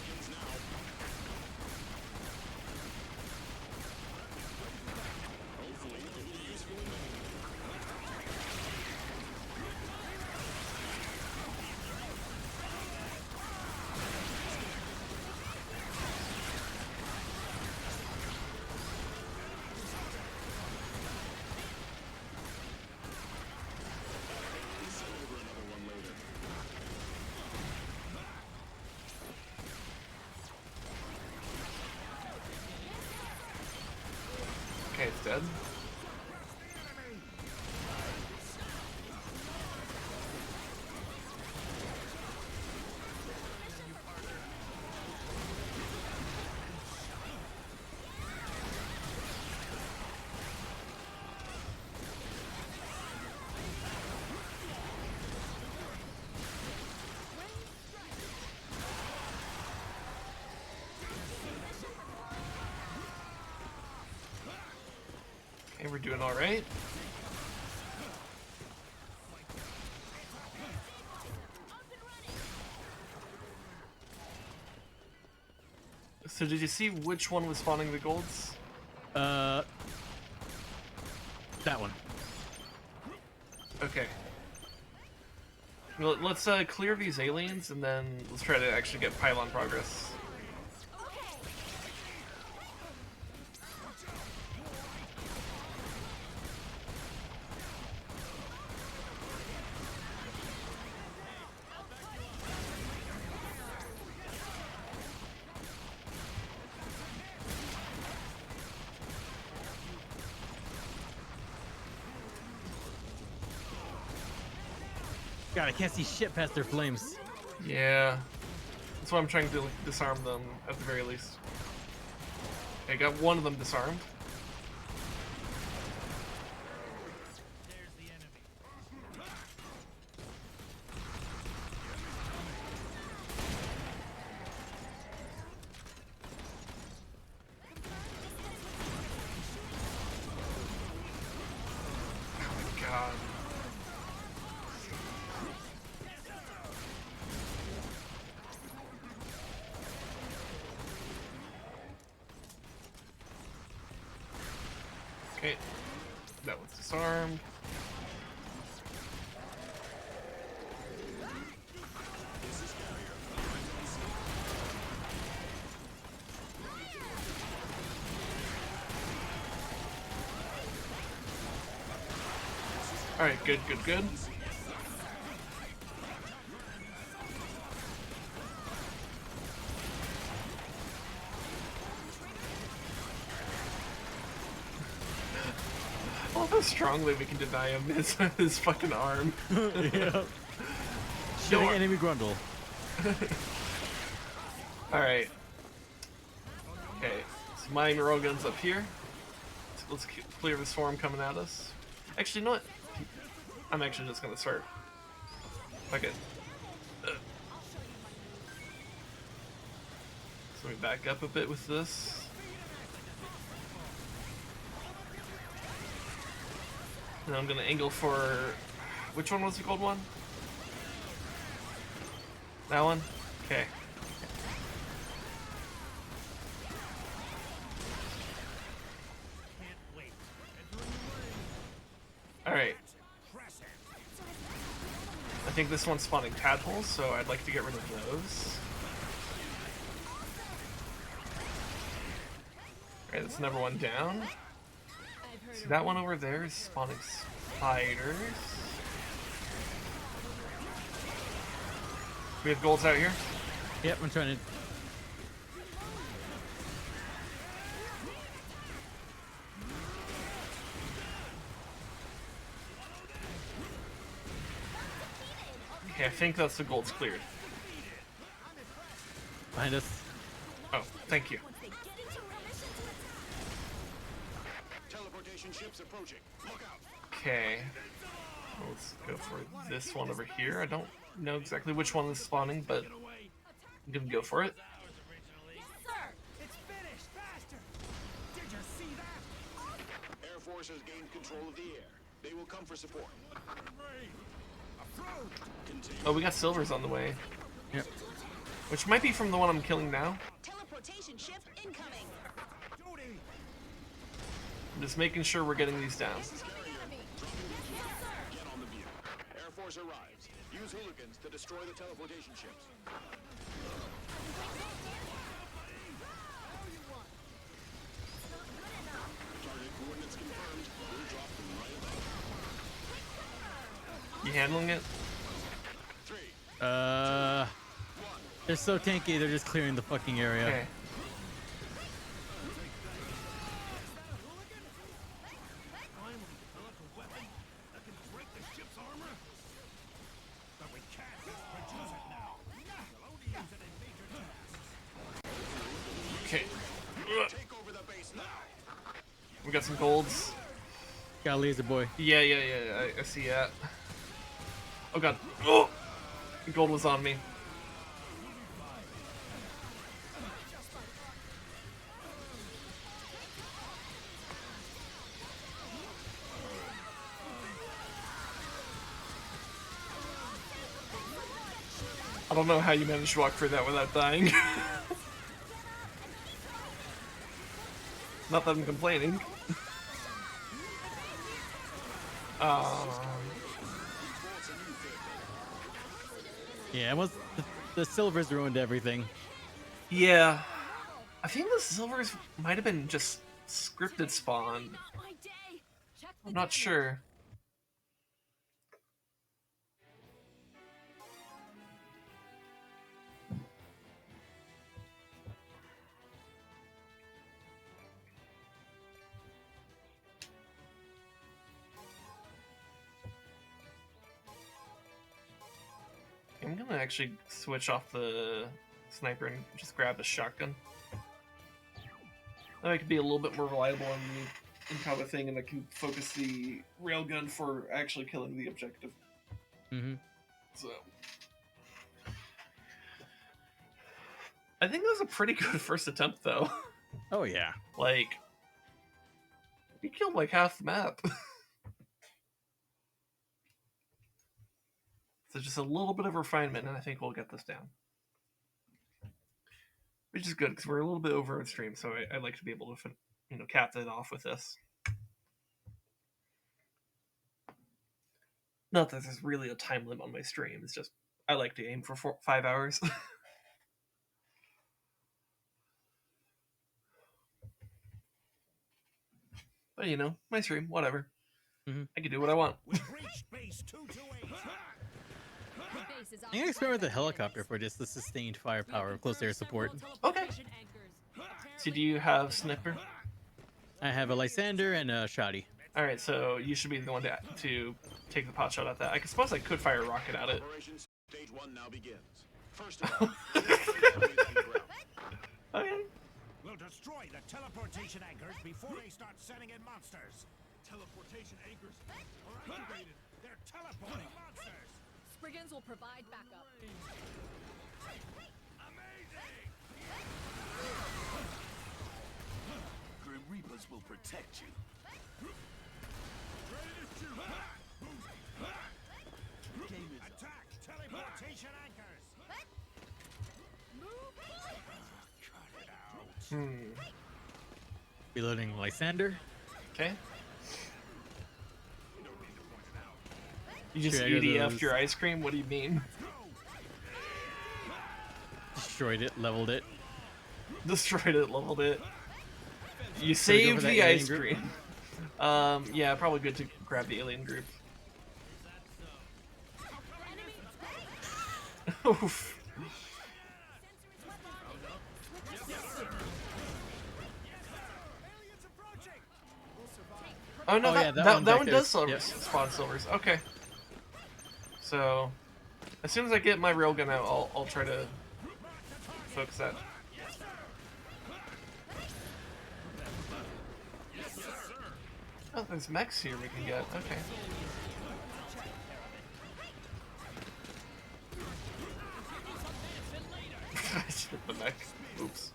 [SPEAKER 8] Okay, it's dead. Okay, we're doing all right. So did you see which one was spawning the golds?
[SPEAKER 1] That one.
[SPEAKER 8] Okay. Well, let's clear these aliens and then let's try to actually get pylon progress.
[SPEAKER 1] God, I can't see shit past their flames.
[SPEAKER 8] Yeah. That's why I'm trying to disarm them at the very least. I got one of them disarmed.
[SPEAKER 9] There's the enemy.
[SPEAKER 2] Okay, that one's disarmed. Alright, good, good, good. I love how strongly we can deny him his fucking arm.
[SPEAKER 1] Yeah. Shitting enemy grundle.
[SPEAKER 2] Alright. Okay, so my railgun's up here. Let's clear the swarm coming at us. Actually, you know what? I'm actually just gonna start. Fuck it. So let me back up a bit with this. And I'm gonna angle for... Which one was the gold one? That one? Okay. Alright. I think this one's spawning tadpoles, so I'd like to get rid of those. Alright, that's number one down. See, that one over there is spawning spiders. We have golds out here.
[SPEAKER 1] Yep, I'm trying to.
[SPEAKER 2] Okay, I think that's the golds cleared.
[SPEAKER 1] Behind us.
[SPEAKER 2] Oh, thank you.
[SPEAKER 7] Teleportation ships approaching. Look out.
[SPEAKER 2] Okay. Let's go for this one over here. I don't know exactly which one is spawning, but I'm gonna go for it.
[SPEAKER 3] It's finished! Faster! Did you see that?
[SPEAKER 7] Air Force has gained control of the air. They will come for support.
[SPEAKER 2] Oh, we got silvers on the way.
[SPEAKER 1] Yep.
[SPEAKER 2] Which might be from the one I'm killing now.
[SPEAKER 10] Teleportation ship incoming.
[SPEAKER 2] I'm just making sure we're getting these down.
[SPEAKER 7] Get on the view. Air Force arrives. Use hooligans to destroy the teleportation ships. Target coordinates confirmed. We'll drop them right above.
[SPEAKER 2] You handling it?
[SPEAKER 7] 3.
[SPEAKER 1] They're so tanky, they're just clearing the fucking area.
[SPEAKER 2] Okay. Okay.
[SPEAKER 7] Take over the base now.
[SPEAKER 2] We got some golds.
[SPEAKER 1] Got a laser boy.
[SPEAKER 2] Yeah. I see that. Oh god. Oh! Gold was on me. I don't know how you managed to walk through that without dying. Not that I'm complaining.
[SPEAKER 1] Yeah, the silvers ruined everything.
[SPEAKER 2] Yeah. I think the silvers might have been just scripted spawn. I'm not sure. I'm gonna actually switch off the sniper and just grab a shotgun. That way I can be a little bit more reliable on the entire thing, and I can focus the railgun for actually killing the objective.
[SPEAKER 1] Mm-hmm.
[SPEAKER 2] So I think that was a pretty good first attempt, though.
[SPEAKER 1] Oh yeah.
[SPEAKER 2] Like, we killed like half the map. So just a little bit of refinement, and I think we'll get this down. Which is good, because we're a little bit over in stream, so I like to be able to, cap that off with this. Not that there's really a time limit on my stream. It's just I like to aim for 5 hours. But you know, my stream, whatever.
[SPEAKER 1] Mhm.
[SPEAKER 2] I can do what I want.
[SPEAKER 9] We've reached base 228.
[SPEAKER 6] The base is
[SPEAKER 1] I'm gonna experiment with the
[SPEAKER 6] occupied by
[SPEAKER 1] helicopter
[SPEAKER 6] enemies.
[SPEAKER 1] for just the sustained
[SPEAKER 6] We have
[SPEAKER 1] firepower of close air
[SPEAKER 6] confirmed
[SPEAKER 1] support.
[SPEAKER 6] several
[SPEAKER 2] Okay.
[SPEAKER 6] teleportation anchors.
[SPEAKER 2] So do you have Sniper?
[SPEAKER 1] I have a Lysander and a Shoddy.
[SPEAKER 2] Alright, so you should be the one to take the pot shot at that. I suppose I could fire a rocket at it.
[SPEAKER 7] Operation Stage 1 now begins. First of all, enemies on the ground.
[SPEAKER 2] Okay.
[SPEAKER 9] We'll destroy the teleportation anchors before they start sending in monsters. Teleportation anchors are activated. They're teleporting monsters.
[SPEAKER 6] Spriggans will provide backup.
[SPEAKER 9] Amazing!
[SPEAKER 7] Grim Reapers will protect you.
[SPEAKER 9] Ready to shoot.
[SPEAKER 7] Game is up.
[SPEAKER 9] Attack teleportation anchors. Cut it out.
[SPEAKER 1] Reloading Lysander.
[SPEAKER 2] Okay. You just
[SPEAKER 1] Sure, I got
[SPEAKER 2] EDF'd
[SPEAKER 1] those.
[SPEAKER 2] your ice cream? What do you mean?
[SPEAKER 1] Destroyed it, leveled it.
[SPEAKER 2] Destroyed it, leveled it. You
[SPEAKER 1] Should we go
[SPEAKER 2] saved
[SPEAKER 1] for that
[SPEAKER 2] the
[SPEAKER 1] alien
[SPEAKER 2] ice
[SPEAKER 1] group?
[SPEAKER 2] cream. Yeah, probably good to grab the alien group. Oof.
[SPEAKER 9] Aliens approaching.
[SPEAKER 2] Oh no,
[SPEAKER 1] Oh, yeah,
[SPEAKER 2] that
[SPEAKER 1] one back
[SPEAKER 2] one
[SPEAKER 1] there
[SPEAKER 2] does
[SPEAKER 1] is- yep.
[SPEAKER 2] spawn silvers. Okay. So, as soon as I get my railgun out, I'll try to focus that. Oh, there's mechs here we can get. Okay. I skipped the mech. Oops.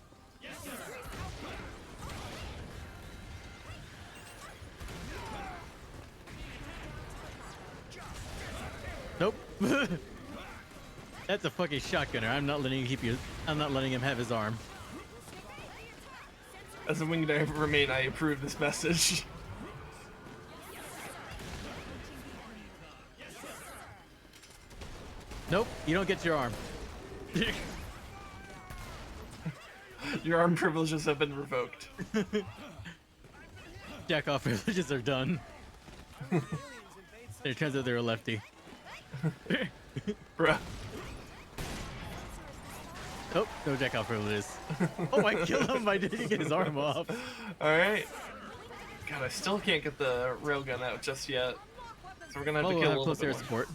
[SPEAKER 1] Nope. That's a fucking shotgunner. I'm not letting him keep you. I'm not letting him have his arm.
[SPEAKER 2] As a wing diver main, I approve this message.
[SPEAKER 1] Nope. You don't get your arm.
[SPEAKER 2] Your arm privileges have been revoked.
[SPEAKER 1] Jack off privileges are done. It turns out they're a lefty.
[SPEAKER 2] Bruh.
[SPEAKER 1] Oh, no jack off privileges. Oh, I killed him by didn't get his arm off.
[SPEAKER 2] Alright. God, I still can't get the railgun out just yet. So we're gonna have
[SPEAKER 1] Oh,
[SPEAKER 2] to
[SPEAKER 1] we'll
[SPEAKER 2] kill
[SPEAKER 1] have
[SPEAKER 2] a little
[SPEAKER 1] close air
[SPEAKER 2] bit more.
[SPEAKER 1] support.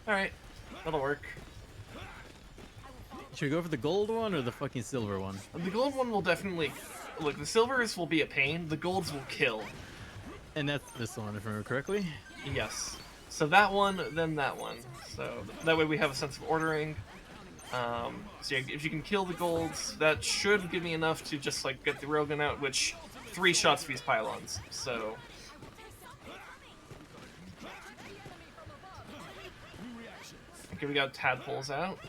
[SPEAKER 2] Alright. That'll work.
[SPEAKER 1] Should we go for the gold one or the fucking silver one?
[SPEAKER 2] The gold one will definitely... Look, the silvers will be a pain. The golds will kill.
[SPEAKER 1] And that's this one, if I remember correctly.
[SPEAKER 2] Yes. So that one, then that one. So that way we have a sense of ordering. So yeah, if you can kill the golds, that should give me enough to just like get the railgun out, which 3 shots for these pylons. So okay, we got tadpoles out.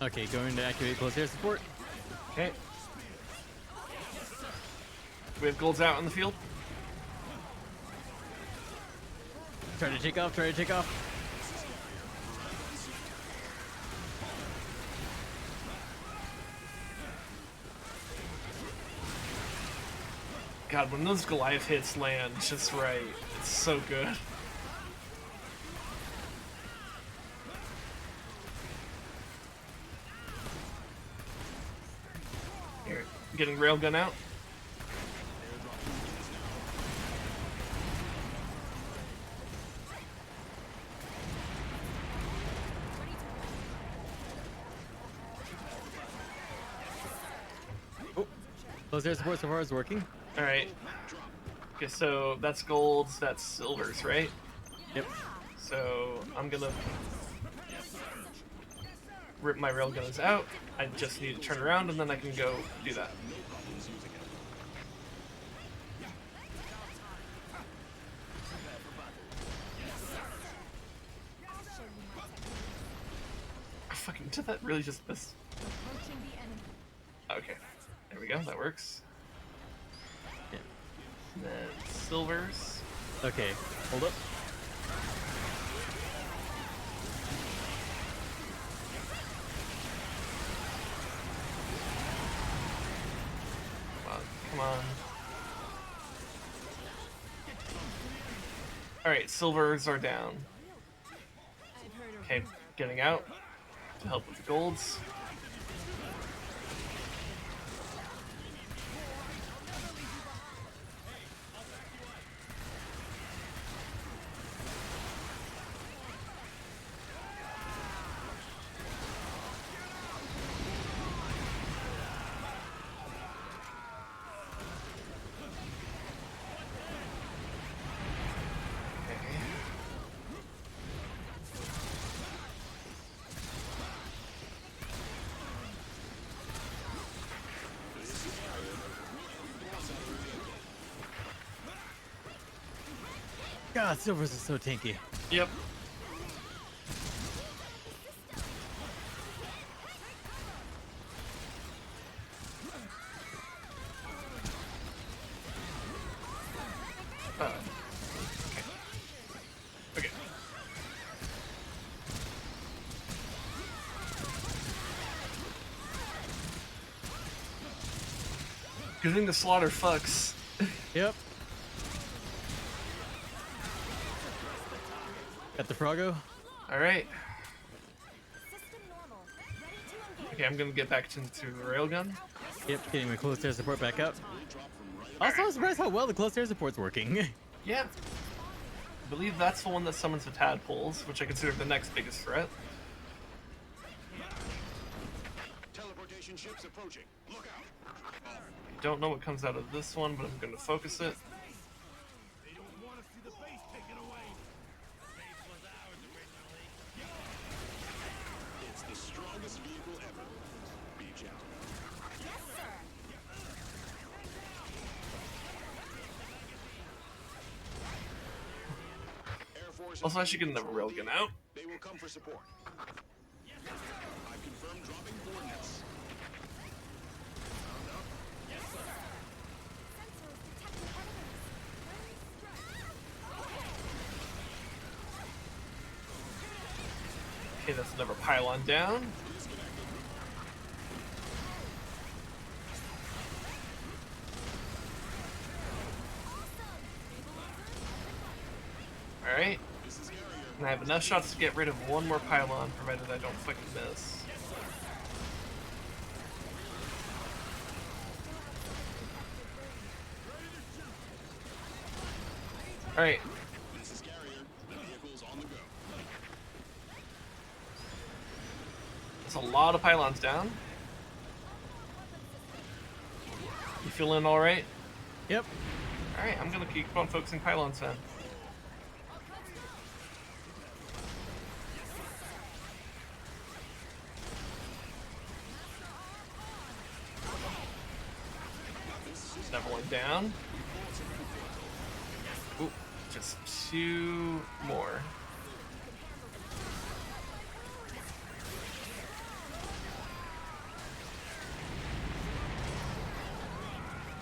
[SPEAKER 1] Okay, going to activate close air support.
[SPEAKER 2] Okay. We have golds out in the field.
[SPEAKER 1] Try to take off, try to take off.
[SPEAKER 2] God, when those Goliath hits land just right, it's so good. Here, getting railgun out.
[SPEAKER 1] Close air support so far is working.
[SPEAKER 2] Alright. Okay, so that's golds, that's silvers, right?
[SPEAKER 1] Yep.
[SPEAKER 2] So I'm gonna rip my railguns out. I just need to turn around and then I can go do that. I fucking did that really just miss?
[SPEAKER 6] Approaching the enemy.
[SPEAKER 2] Okay, there we go. That works.
[SPEAKER 1] Yeah.
[SPEAKER 2] And then silvers.
[SPEAKER 1] Okay, hold up.
[SPEAKER 2] Come on. Alright, silvers are down. Okay, getting out to help with the golds.
[SPEAKER 1] God, silvers are so tanky.
[SPEAKER 2] Yep. Okay. Good thing the slaughter fucks.
[SPEAKER 1] Yep. Got the Froggo.
[SPEAKER 2] Alright.
[SPEAKER 10] System normal. Ready to engage.
[SPEAKER 2] Okay, I'm gonna get back into the railgun.
[SPEAKER 1] Yep, getting my close air support back up. Also, I'm surprised how well the close air support's working.
[SPEAKER 2] Yeah. I believe that's the one that summons the tadpoles, which I consider the next biggest threat.
[SPEAKER 7] Teleportation ships approaching. Look out.
[SPEAKER 2] I don't know what comes out of this one, but I'm gonna focus it.
[SPEAKER 9] They don't want to see the base taken away. The base was ours originally.
[SPEAKER 7] It's the strongest vehicle ever. Beach out.
[SPEAKER 10] Yes, sir.
[SPEAKER 7] Air Force.
[SPEAKER 2] Also, I should get another railgun out.
[SPEAKER 7] They will come for support. I've confirmed dropping coordinates.
[SPEAKER 2] Okay, that's another pylon down. Alright. And I have enough shots to get rid of one more pylon, provided I don't fucking miss. Alright.
[SPEAKER 7] This is Carrier. The vehicle's on the go.
[SPEAKER 2] There's a lot of pylons down. You feeling alright?
[SPEAKER 1] Yep.
[SPEAKER 2] Alright, I'm gonna keep on focusing pylons then. Another one down. Ooh, just two more.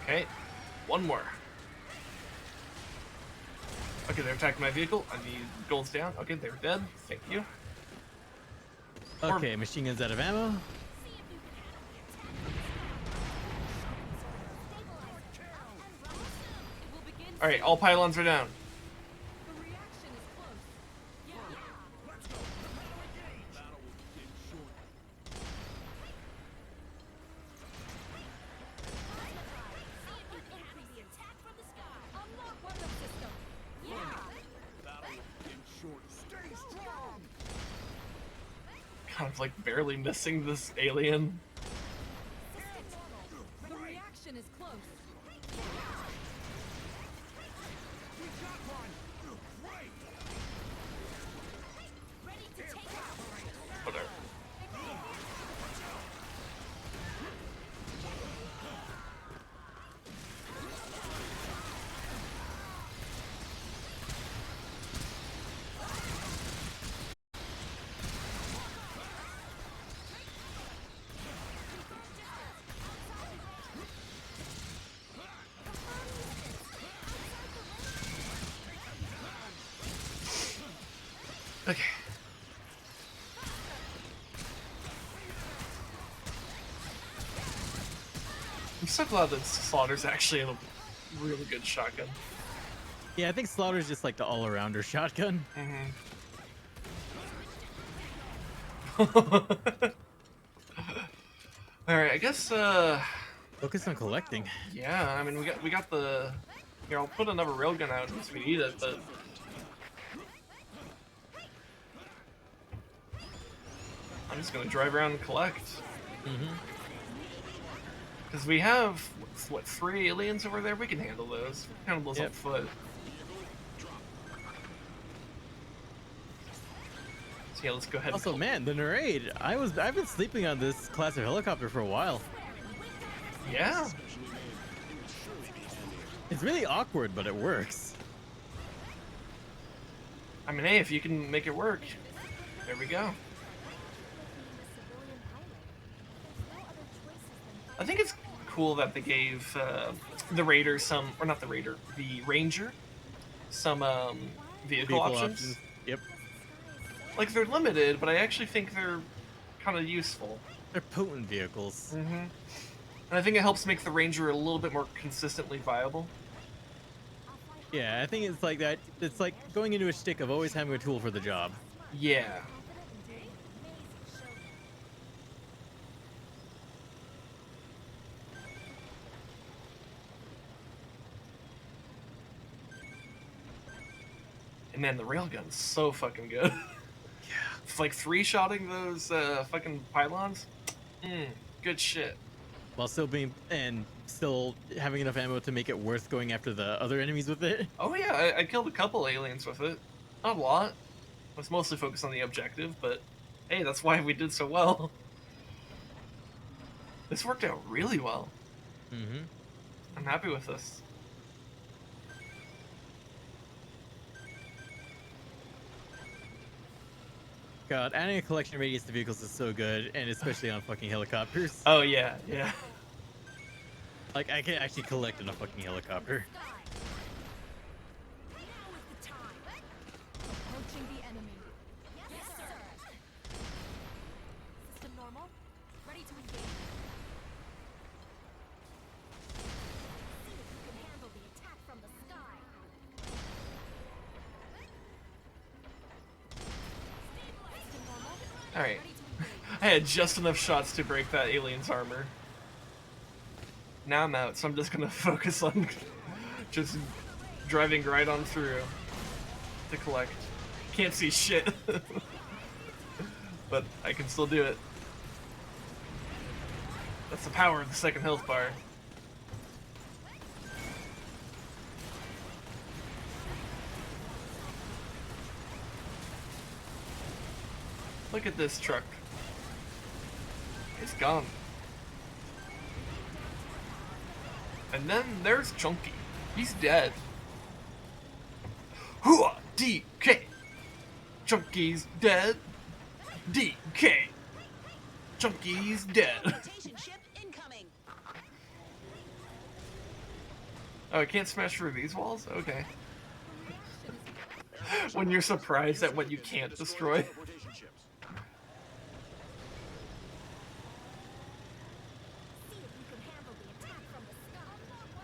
[SPEAKER 2] Okay, one more. Okay, they're attacking my vehicle. I need golds down. Okay, they're dead. Thank you.
[SPEAKER 1] Okay, machine gun's out of ammo.
[SPEAKER 2] Alright, all pylons are down.
[SPEAKER 6] The reaction is close. Yeah. Unlock weapon system.
[SPEAKER 2] Kind of like barely missing this alien.
[SPEAKER 6] The reaction is close.
[SPEAKER 2] Whatever. Okay. I'm so glad that Slaughter's actually a really good shotgun.
[SPEAKER 1] Yeah, I think Slaughter's just like the all-arounder shotgun.
[SPEAKER 2] All right, I guess.
[SPEAKER 1] Focus on collecting.
[SPEAKER 2] Yeah, I mean we got the. Here, I'll put another railgun out in case we need it, but. I'm just gonna drive around and collect. Because we have, what, 3 aliens over there? We can handle those. We can handle those on foot. So yeah, let's go ahead
[SPEAKER 1] Also,
[SPEAKER 2] and
[SPEAKER 1] man, the Narade. I've been sleeping on this class of helicopter for a while.
[SPEAKER 2] Yeah.
[SPEAKER 1] It's really awkward, but it works.
[SPEAKER 2] I mean, hey, if you can make it work, there we go. I think it's cool that they gave the Raider some, or not the Raider, the Ranger, some vehicle options.
[SPEAKER 1] Yep.
[SPEAKER 2] Like, they're limited, but I actually think they're kind of useful.
[SPEAKER 1] They're potent vehicles.
[SPEAKER 2] And I think it helps make the Ranger a little bit more consistently viable.
[SPEAKER 1] Yeah, I think it's like that. It's like going into a shtick of always having a tool for the job.
[SPEAKER 2] Yeah. And man, the railgun's so fucking good. Yeah. It's like 3-shotting those fucking pylons. Good shit.
[SPEAKER 1] While still having enough ammo to make it worth going after the other enemies with it.
[SPEAKER 2] Oh yeah, I killed a couple aliens with it. Not a lot. I was mostly focused on the objective, but hey, that's why we did so well. This worked out really well. I'm happy with this.
[SPEAKER 1] God, adding a collection radius to vehicles is so good, and especially on fucking helicopters.
[SPEAKER 2] Oh yeah, yeah.
[SPEAKER 1] Like, I can actually collect in a fucking helicopter.
[SPEAKER 6] Approaching the enemy. Yes, sir. System normal. Ready to engage. See if you can handle the attack from the sky. System normal.
[SPEAKER 2] Alright. I had just enough shots to break that alien's armor. Now I'm out, so I'm just gonna focus on just driving right on through to collect. Can't see shit. But I can still do it. That's the power of the second health bar. Look at this truck. It's gone. And then there's Chunky. He's dead. Hooah! DK! Chunky's dead. DK! Chunky's dead. Oh, I can't smash through these walls? Okay. When you're surprised at what you can't destroy.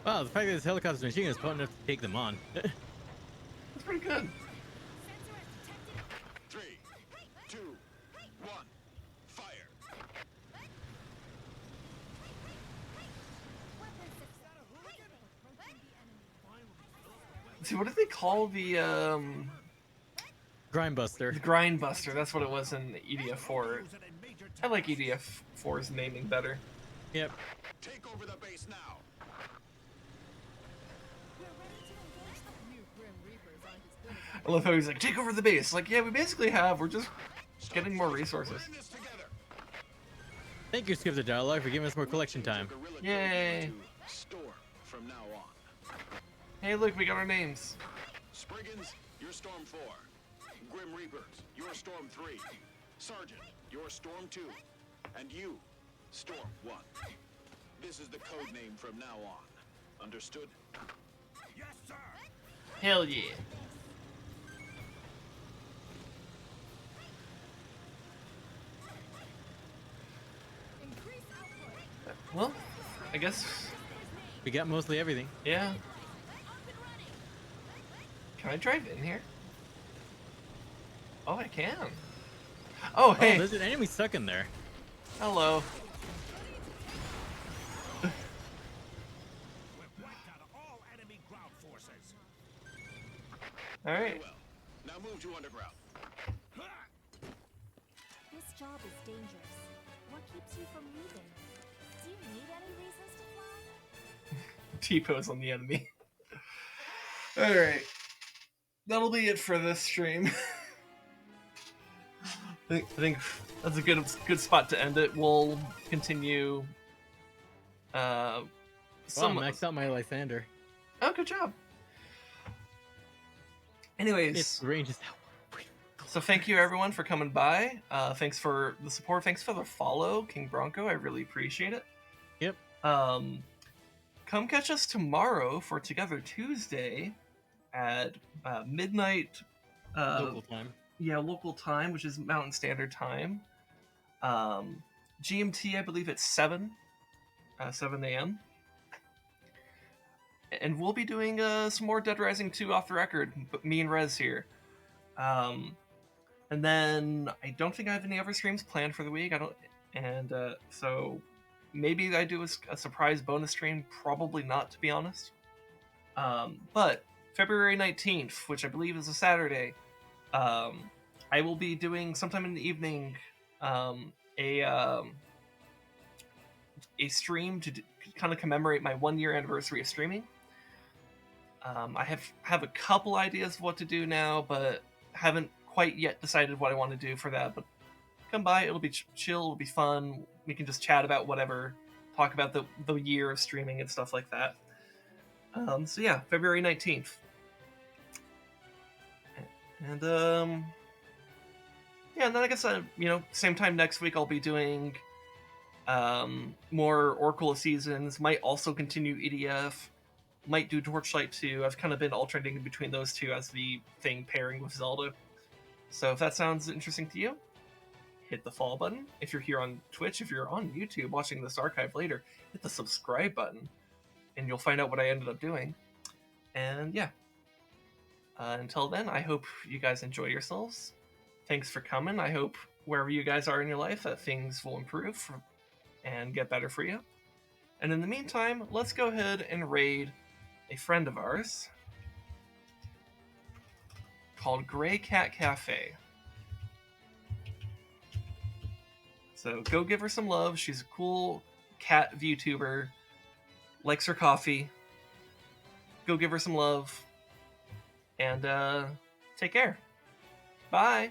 [SPEAKER 1] Wow, the fact that this helicopter's machine is potent enough to take them on.
[SPEAKER 2] That's pretty good.
[SPEAKER 7] 3, 2, 1, fire.
[SPEAKER 2] Let's see, what did they call the
[SPEAKER 1] Grindbuster.
[SPEAKER 2] The Grindbuster, that's what it was in EDF 4. I like EDF 4's naming better.
[SPEAKER 1] Yep.
[SPEAKER 7] Take over the base now.
[SPEAKER 2] I love how he's like, take over the base. Like, yeah, we basically have. We're just getting more resources.
[SPEAKER 1] Thank you, Skip the Dialogue, for giving us more collection time.
[SPEAKER 2] Yay.
[SPEAKER 7] Storm from now on.
[SPEAKER 2] Hey, look, we got our names.
[SPEAKER 7] Spriggans, you're Storm 4. Grim Reapers, you're Storm 3. Sergeant, you're Storm 2. And you, Storm 1. This is the code name from now on. Understood?
[SPEAKER 9] Yes, sir.
[SPEAKER 2] Hell yeah. Well, I guess,
[SPEAKER 1] We got mostly everything.
[SPEAKER 2] yeah. Can I drive in here? Oh, I can. Oh,
[SPEAKER 1] Oh,
[SPEAKER 2] hey.
[SPEAKER 1] there's an enemy stuck in there.
[SPEAKER 2] Hello.
[SPEAKER 9] We've wiped out all enemy ground forces.
[SPEAKER 2] Alright.
[SPEAKER 7] Well, now move to underground.
[SPEAKER 10] This job is dangerous. What keeps you from moving? Do you need any reasons to fly?
[SPEAKER 2] T-pose on the enemy. Alright. That'll be it for this stream. I think that's a good spot to end it. We'll continue.
[SPEAKER 1] Wow, maxed out my Lysander.
[SPEAKER 2] Oh, good job. Anyways,
[SPEAKER 1] Its range is out.
[SPEAKER 2] so thank you everyone for coming by. Thanks for the support. Thanks for the follow, King Bronco. I really appreciate it.
[SPEAKER 1] Yep.
[SPEAKER 2] Come catch us tomorrow for Together Tuesday at midnight.
[SPEAKER 1] Local time.
[SPEAKER 2] Yeah, local time, which is Mountain Standard Time. GMT, I believe it's 7 a.m. And we'll be doing some more Dead Rising 2 off the record, but me and Rez here. And then I don't think I have any other streams planned for the week. So maybe I do a surprise bonus stream. Probably not, to be honest. But February 19th, which I believe is a Saturday, I will be doing sometime in the evening a stream to kind of commemorate my 1-year anniversary of streaming. I have a couple ideas of what to do now, but haven't quite yet decided what I want to do for that. But come by, it'll be chill, it'll be fun. We can just chat about whatever, talk about the year of streaming and stuff like that. So yeah, February 19th. And yeah, and then I guess same time next week I'll be doing more Oracle of Seasons. Might also continue EDF. Might do Torchlight 2. I've kind of been alternating between those two as the thing pairing with Zelda. So if that sounds interesting to you, hit the follow button. If you're here on Twitch, if you're on YouTube watching this archive later, hit the subscribe button, and you'll find out what I ended up doing. And yeah. Until then, I hope you guys enjoy yourselves. Thanks for coming. I hope wherever you guys are in your life that things will improve and get better for you. And in the meantime, let's go ahead and raid a friend of ours called Grey Cat Cafe. So go give her some love. She's a cool cat VTuber, likes her coffee. Go give her some love. And take care. Bye.